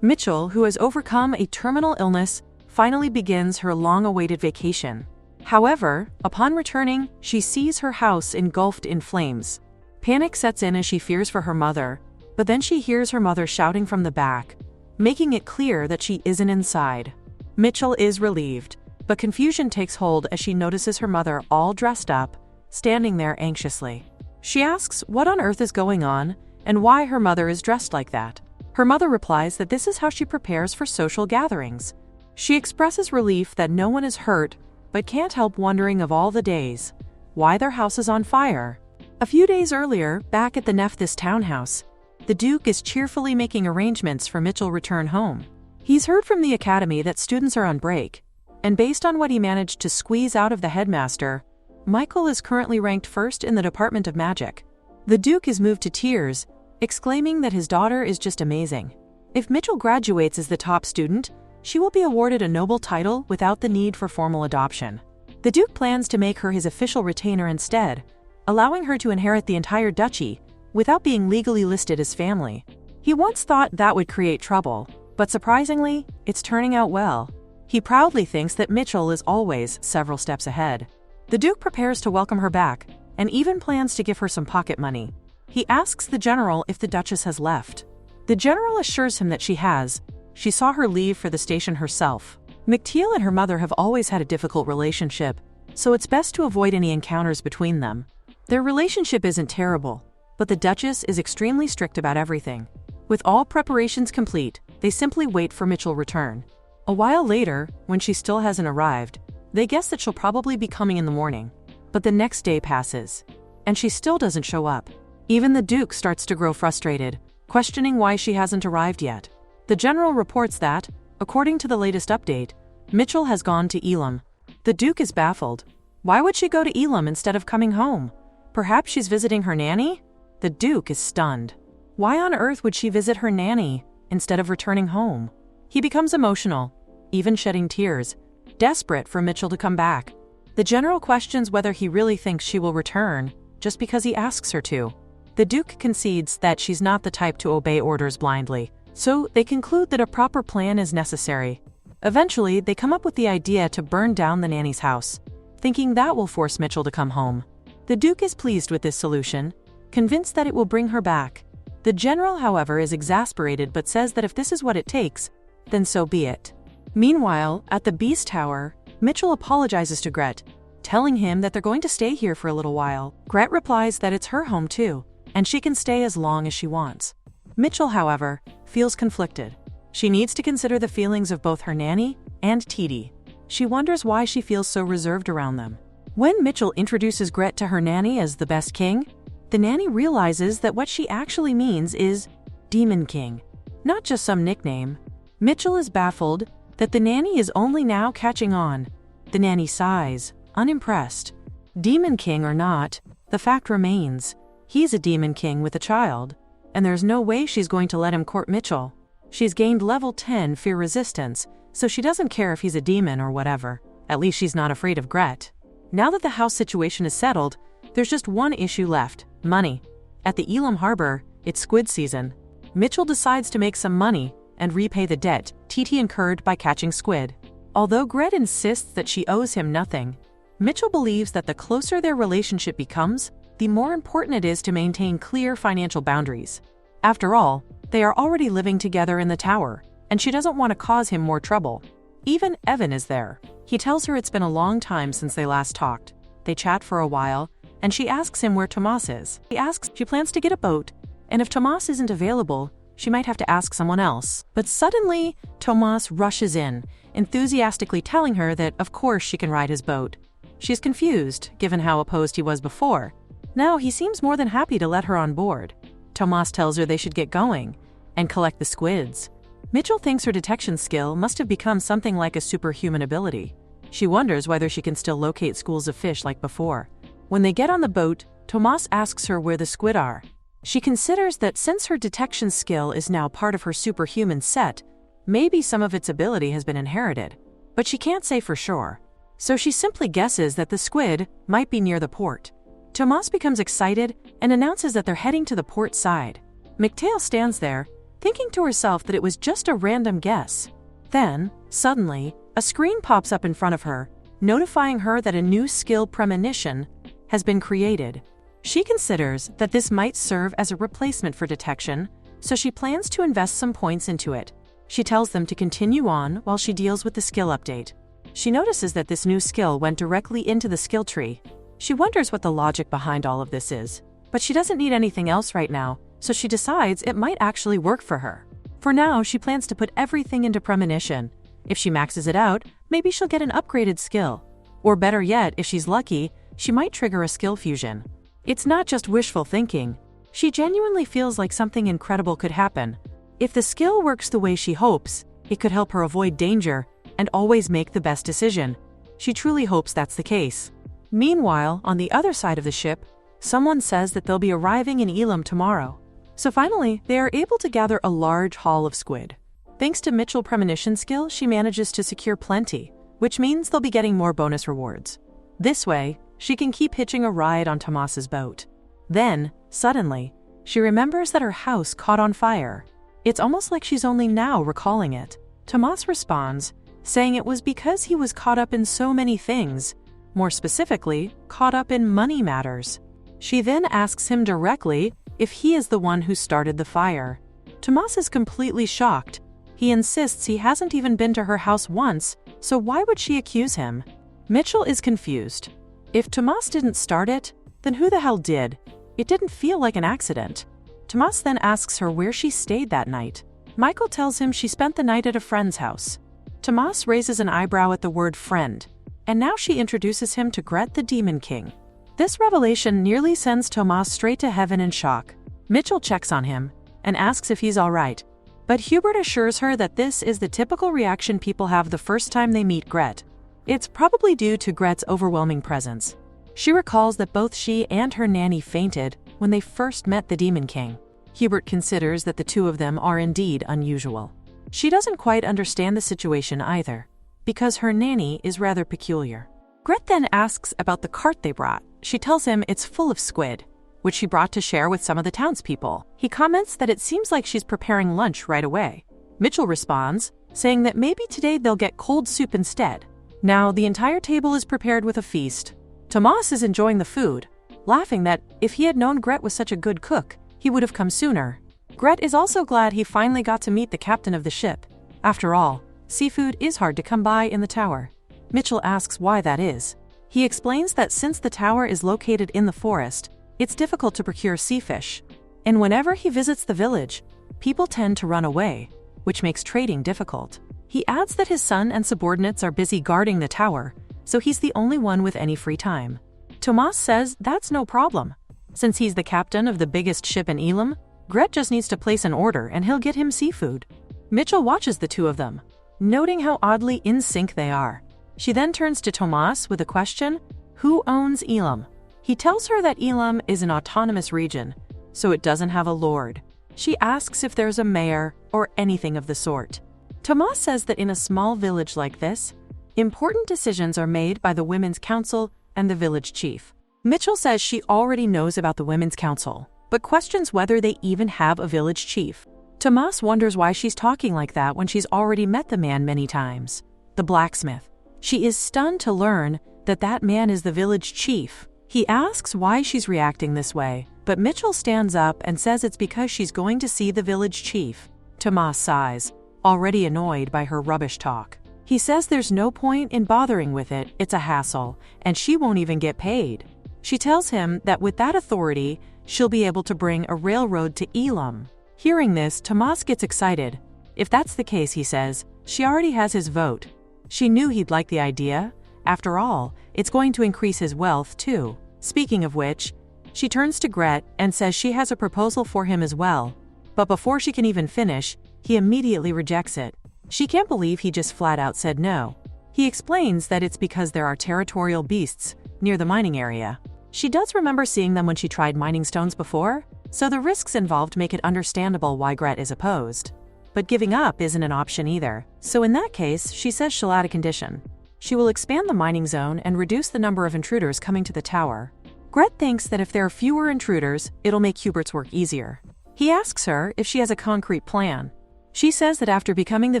Mitchell, who has overcome a terminal illness, finally begins her long-awaited vacation. However, upon returning, she sees her house engulfed in flames. Panic sets in as she fears for her mother, but then she hears her mother shouting from the back, making it clear that she isn't inside. Mitchell is relieved, but confusion takes hold as she notices her mother all dressed up, standing there anxiously. She asks what on earth is going on and why her mother is dressed like that. Her mother replies that this is how she prepares for social gatherings. She expresses relief that no one is hurt, but can't help wondering of all the days, why their house is on fire. A few days earlier, back at the Nephthys townhouse, the Duke is cheerfully making arrangements for Mitchell's return home. He's heard from the academy that students are on break, and based on what he managed to squeeze out of the headmaster, Michael is currently ranked first in the Department of Magic. The Duke is moved to tears, exclaiming that his daughter is just amazing. If Mitchell graduates as the top student, she will be awarded a noble title without the need for formal adoption. The Duke plans to make her his official retainer instead, allowing her to inherit the entire duchy without being legally listed as family. He once thought that would create trouble, but surprisingly, it's turning out well. He proudly thinks that Mitchell is always several steps ahead. The Duke prepares to welcome her back and even plans to give her some pocket money. He asks the general if the Duchess has left. The general assures him that she has. She saw her leave for the station herself. McTeal and her mother have always had a difficult relationship, so it's best to avoid any encounters between them. Their relationship isn't terrible, but the Duchess is extremely strict about everything. With all preparations complete, they simply wait for Mitchell's return. A while later, when she still hasn't arrived, they guess that she'll probably be coming in the morning. But the next day passes, and she still doesn't show up. Even the Duke starts to grow frustrated, questioning why she hasn't arrived yet. The general reports that, according to the latest update, Mitchell has gone to Ilam. The Duke is baffled. Why would she go to Ilam instead of coming home? Perhaps she's visiting her nanny? The Duke is stunned. Why on earth would she visit her nanny instead of returning home? He becomes emotional, even shedding tears, desperate for Mitchell to come back. The general questions whether he really thinks she will return, just because he asks her to. The Duke concedes that she's not the type to obey orders blindly, so they conclude that a proper plan is necessary. Eventually, they come up with the idea to burn down the nanny's house, thinking that will force Mitchell to come home. The Duke is pleased with this solution, convinced that it will bring her back. The general, however, is exasperated but says that if this is what it takes, then so be it. Meanwhile, at the Beast Tower, Mitchell apologizes to Gret, telling him that they're going to stay here for a little while. Gret replies that it's her home too, and she can stay as long as she wants. Mitchell, however, feels conflicted. She needs to consider the feelings of both her nanny and Titi. She wonders why she feels so reserved around them. When Mitchell introduces Gret to her nanny as the best king, the nanny realizes that what she actually means is Demon King, not just some nickname. Mitchell is baffled that the nanny is only now catching on. The nanny sighs, unimpressed. Demon King or not, the fact remains, he's a Demon King with a child, and there's no way she's going to let him court Mitchell. She's gained level 10 fear resistance, so she doesn't care if he's a demon or whatever. At least she's not afraid of Gret. Now that the house situation is settled, there's just one issue left: money. At the Ilam harbor, it's squid season. Mitchell decides to make some money and repay the debt Titi incurred by catching squid. Although Gret insists that she owes him nothing, Mitchell believes that the closer their relationship becomes, the more important it is to maintain clear financial boundaries. After all, they are already living together in the tower, and she doesn't want to cause him more trouble. Even Evan is there. He tells her it's been a long time since they last talked. They chat for a while, and she asks him where Tomas is. He asks if she plans to get a boat, and if Tomas isn't available, she might have to ask someone else. But suddenly, Tomas rushes in, enthusiastically telling her that of course she can ride his boat. She's confused, given how opposed he was before. Now he seems more than happy to let her on board. Tomas tells her they should get going and collect the squids. Mitchell thinks her detection skill must have become something like a superhuman ability. She wonders whether she can still locate schools of fish like before. When they get on the boat, Tomas asks her where the squid are. She considers that since her detection skill is now part of her superhuman set, maybe some of its ability has been inherited, but she can't say for sure. So she simply guesses that the squid might be near the port. Tomas becomes excited and announces that they're heading to the port side. McTail stands there, thinking to herself that it was just a random guess. Then, suddenly, a screen pops up in front of her, notifying her that a new skill premonition has been created. She considers that this might serve as a replacement for detection, so she plans to invest some points into it. She tells them to continue on while she deals with the skill update. She notices that this new skill went directly into the skill tree. She wonders what the logic behind all of this is, but she doesn't need anything else right now, so she decides it might actually work for her. For now, she plans to put everything into premonition. If she maxes it out, maybe she'll get an upgraded skill. Or better yet, if she's lucky, she might trigger a skill fusion. It's not just wishful thinking. She genuinely feels like something incredible could happen. If the skill works the way she hopes, it could help her avoid danger and always make the best decision. She truly hopes that's the case. Meanwhile, on the other side of the ship, someone says that they'll be arriving in Ilam tomorrow. So finally, they are able to gather a large haul of squid. Thanks to Mitchell's premonition skill, she manages to secure plenty, which means they'll be getting more bonus rewards. This way, she can keep hitching a ride on Tomas's boat. Then, suddenly, she remembers that her house caught on fire. It's almost like she's only now recalling it. Tomas responds, saying it was because he was caught up in so many things, more specifically, caught up in money matters. She then asks him directly if he is the one who started the fire. Tomas is completely shocked. He insists he hasn't even been to her house once, so why would she accuse him? Mitchell is confused. If Tomas didn't start it, then who the hell did? It didn't feel like an accident. Tomas then asks her where she stayed that night. Michael tells him she spent the night at a friend's house. Tomas raises an eyebrow at the word friend, and now she introduces him to Gret the Demon King. This revelation nearly sends Tomas straight to heaven in shock. Mitchell checks on him and asks if he's all right, but Hubert assures her that this is the typical reaction people have the first time they meet Gret. It's probably due to Gret's overwhelming presence. She recalls that both she and her nanny fainted when they first met the Demon King. Hubert considers that the two of them are indeed unusual. She doesn't quite understand the situation either, because her nanny is rather peculiar. Gret then asks about the cart they brought. She tells him it's full of squid, which she brought to share with some of the townspeople. He comments that it seems like she's preparing lunch right away. Mitchell responds, saying that maybe today they'll get cold soup instead. Now the entire table is prepared with a feast. Tomas is enjoying the food, laughing that if he had known Gret was such a good cook, he would have come sooner. Gret is also glad he finally got to meet the captain of the ship. After all, seafood is hard to come by in the tower. Mitchell asks why that is. He explains that since the tower is located in the forest, it's difficult to procure sea fish. And whenever he visits the village, people tend to run away, which makes trading difficult. He adds that his son and subordinates are busy guarding the tower, so he's the only one with any free time. Tomas says that's no problem. Since he's the captain of the biggest ship in Ilam, Gret just needs to place an order and he'll get him seafood. Mitchell watches the two of them, noting how oddly in sync they are. She then turns to Tomas with a question: who owns Ilam? He tells her that Ilam is an autonomous region, so it doesn't have a lord. She asks if there's a mayor or anything of the sort. Tomas says that in a small village like this, important decisions are made by the Women's Council and the village chief. Mitchell says she already knows about the Women's Council, but questions whether they even have a village chief. Tomas wonders why she's talking like that when she's already met the man many times, the blacksmith. She is stunned to learn that that man is the village chief. He asks why she's reacting this way, but Mitchell stands up and says it's because she's going to see the village chief. Tomas sighs, already annoyed by her rubbish talk. He says there's no point in bothering with it, it's a hassle, and she won't even get paid. She tells him that with that authority, she'll be able to bring a railroad to Ilam. Hearing this, Tomas gets excited. If that's the case, he says, she already has his vote. She knew he'd like the idea. After all, it's going to increase his wealth, too. Speaking of which, she turns to Gret and says she has a proposal for him as well. But before she can even finish, He immediately rejects it. She can't believe he just flat out said no. He explains that it's because there are territorial beasts near the mining area. She does remember seeing them when she tried mining stones before, so the risks involved make it understandable why Gret is opposed. But giving up isn't an option either, so in that case, she says she'll add a condition. She will expand the mining zone and reduce the number of intruders coming to the tower. Gret thinks that if there are fewer intruders, it'll make Hubert's work easier. He asks her if she has a concrete plan. She says that after becoming the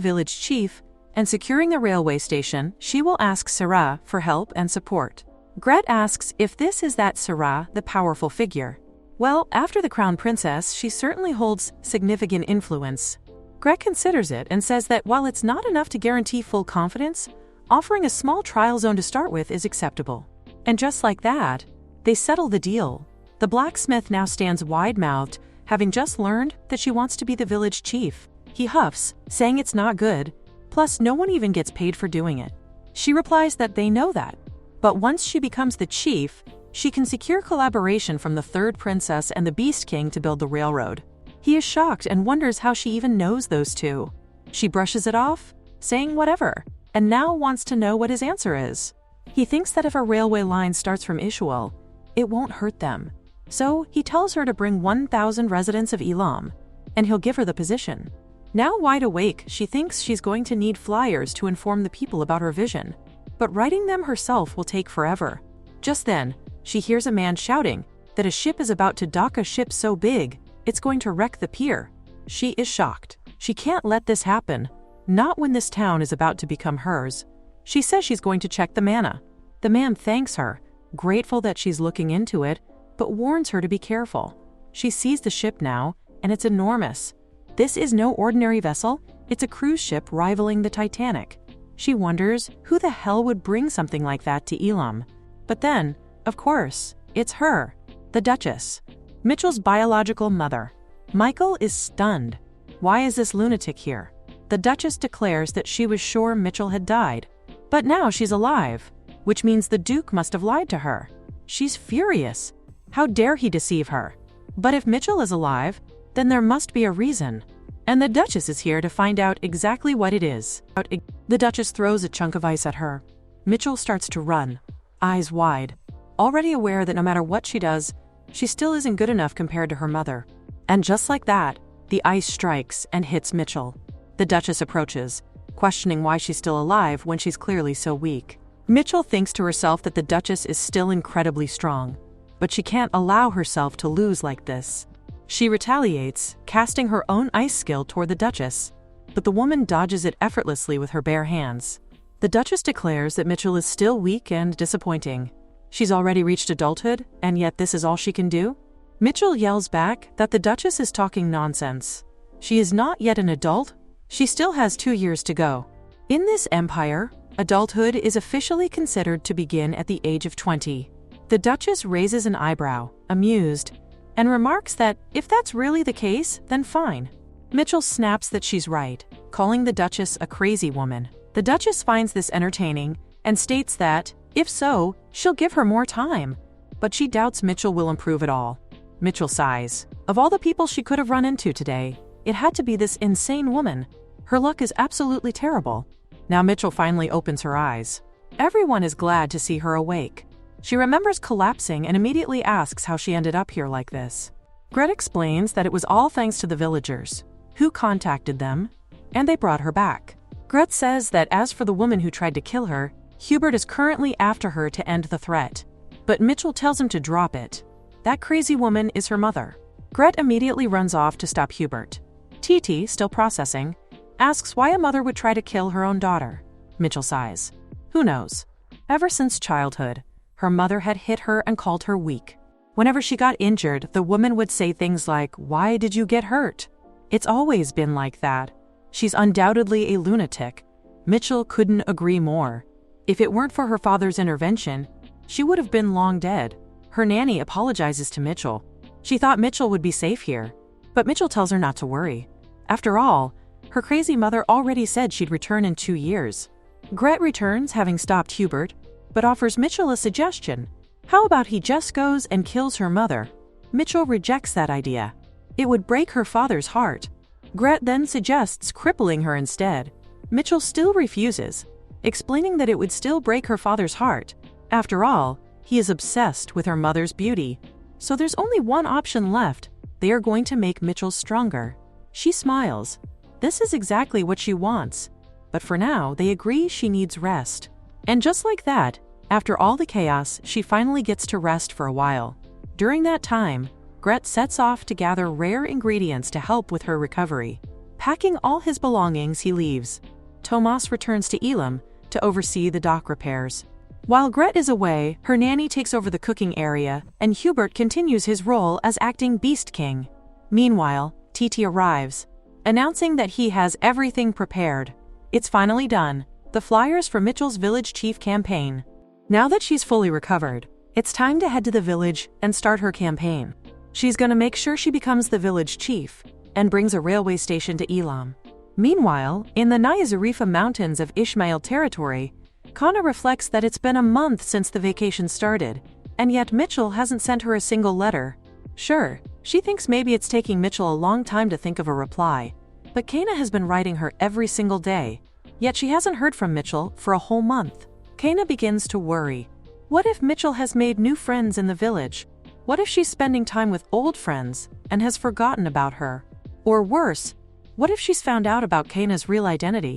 village chief and securing the railway station, she will ask Sarah for help and support. Gret asks if this is that Sarah, the powerful figure. Well, after the crown princess, she certainly holds significant influence. Gret considers it and says that while it's not enough to guarantee full confidence, offering a small trial zone to start with is acceptable. And just like that, they settle the deal. The blacksmith now stands wide-mouthed, having just learned that she wants to be the village chief. He huffs, saying it's not good, plus no one even gets paid for doing it. She replies that they know that, but once she becomes the chief, she can secure collaboration from the third princess and the Beast King to build the railroad. He is shocked and wonders how she even knows those two. She brushes it off, saying whatever, and now wants to know what his answer is. He thinks that if a railway line starts from Ishuel, it won't hurt them. So he tells her to bring 1,000 residents of Ilam, and he'll give her the position. Now wide awake, she thinks she's going to need flyers to inform the people about her vision, but writing them herself will take forever. Just then, she hears a man shouting that a ship is about to dock, a ship so big, it's going to wreck the pier. She is shocked. She can't let this happen, not when this town is about to become hers. She says she's going to check the mana. The man thanks her, grateful that she's looking into it, but warns her to be careful. She sees the ship now, and it's enormous. This is no ordinary vessel, it's a cruise ship rivaling the Titanic. She wonders who the hell would bring something like that to Ilam. But then, of course, it's her, the Duchess, Mitchell's biological mother. Michael is stunned. Why is this lunatic here? The Duchess declares that she was sure Mitchell had died, but now she's alive, which means the Duke must have lied to her. She's furious. How dare he deceive her? But if Mitchell is alive, then there must be a reason. And the Duchess is here to find out exactly what it is. The Duchess throws a chunk of ice at her. Mitchell starts to run, eyes wide, already aware that no matter what she does, she still isn't good enough compared to her mother. And just like that, the ice strikes and hits Mitchell. The Duchess approaches, questioning why she's still alive when she's clearly so weak. Mitchell thinks to herself that the Duchess is still incredibly strong, but she can't allow herself to lose like this. She retaliates, casting her own ice skill toward the Duchess, but the woman dodges it effortlessly with her bare hands. The Duchess declares that Mitchell is still weak and disappointing. She's already reached adulthood, and yet this is all she can do? Mitchell yells back that the Duchess is talking nonsense. She is not yet an adult. She still has 2 years to go. In this empire, adulthood is officially considered to begin at the age of 20. The Duchess raises an eyebrow, amused, and remarks that if that's really the case, then fine. Mitchell snaps that she's right, calling the Duchess a crazy woman. The Duchess finds this entertaining and states that, if so, she'll give her more time, but she doubts Mitchell will improve at all. Mitchell sighs. Of all the people she could have run into today, it had to be this insane woman. Her luck is absolutely terrible. Now Mitchell finally opens her eyes. Everyone is glad to see her awake. She remembers collapsing and immediately asks how she ended up here like this. Gret explains that it was all thanks to the villagers, who contacted them, and they brought her back. Gret says that as for the woman who tried to kill her, Hubert is currently after her to end the threat, but Mitchell tells him to drop it. That crazy woman is her mother. Gret immediately runs off to stop Hubert. TT, still processing, asks why a mother would try to kill her own daughter. Mitchell sighs. Who knows? Ever since childhood, her mother had hit her and called her weak. Whenever she got injured, the woman would say things like, "Why did you get hurt?" It's always been like that. She's undoubtedly a lunatic. Mitchell couldn't agree more. If it weren't for her father's intervention, she would have been long dead. Her nanny apologizes to Mitchell. She thought Mitchell would be safe here, but Mitchell tells her not to worry. After all, her crazy mother already said she'd return in 2 years. Gret returns, having stopped Hubert, but offers Mitchell a suggestion. How about he just goes and kills her mother? Mitchell rejects that idea. It would break her father's heart. Gret then suggests crippling her instead. Mitchell still refuses, explaining that it would still break her father's heart. After all, he is obsessed with her mother's beauty. So there's only one option left. They are going to make Mitchell stronger. She smiles. This is exactly what she wants. But for now, they agree she needs rest. And just like that, after all the chaos, she finally gets to rest for a while. During that time, Gret sets off to gather rare ingredients to help with her recovery. Packing all his belongings, he leaves. Tomas returns to Ilam to oversee the dock repairs. While Gret is away, her nanny takes over the cooking area, and Hubert continues his role as acting Beast King. Meanwhile, Titi arrives, announcing that he has everything prepared. It's finally done, the flyers for Mitchell's village chief campaign. Now that she's fully recovered, it's time to head to the village and start her campaign. She's gonna make sure she becomes the village chief, and brings a railway station to Ilam. Meanwhile, in the Nyazarifa Mountains of Ishmael territory, Kana reflects that it's been a month since the vacation started, and yet Mitchell hasn't sent her a single letter. Sure, she thinks maybe it's taking Mitchell a long time to think of a reply, but Kana has been writing her every single day, yet she hasn't heard from Mitchell for a whole month. Kana begins to worry. What if Mitchell has made new friends in the village? What if she's spending time with old friends and has forgotten about her? Or worse, what if she's found out about Kana's real identity?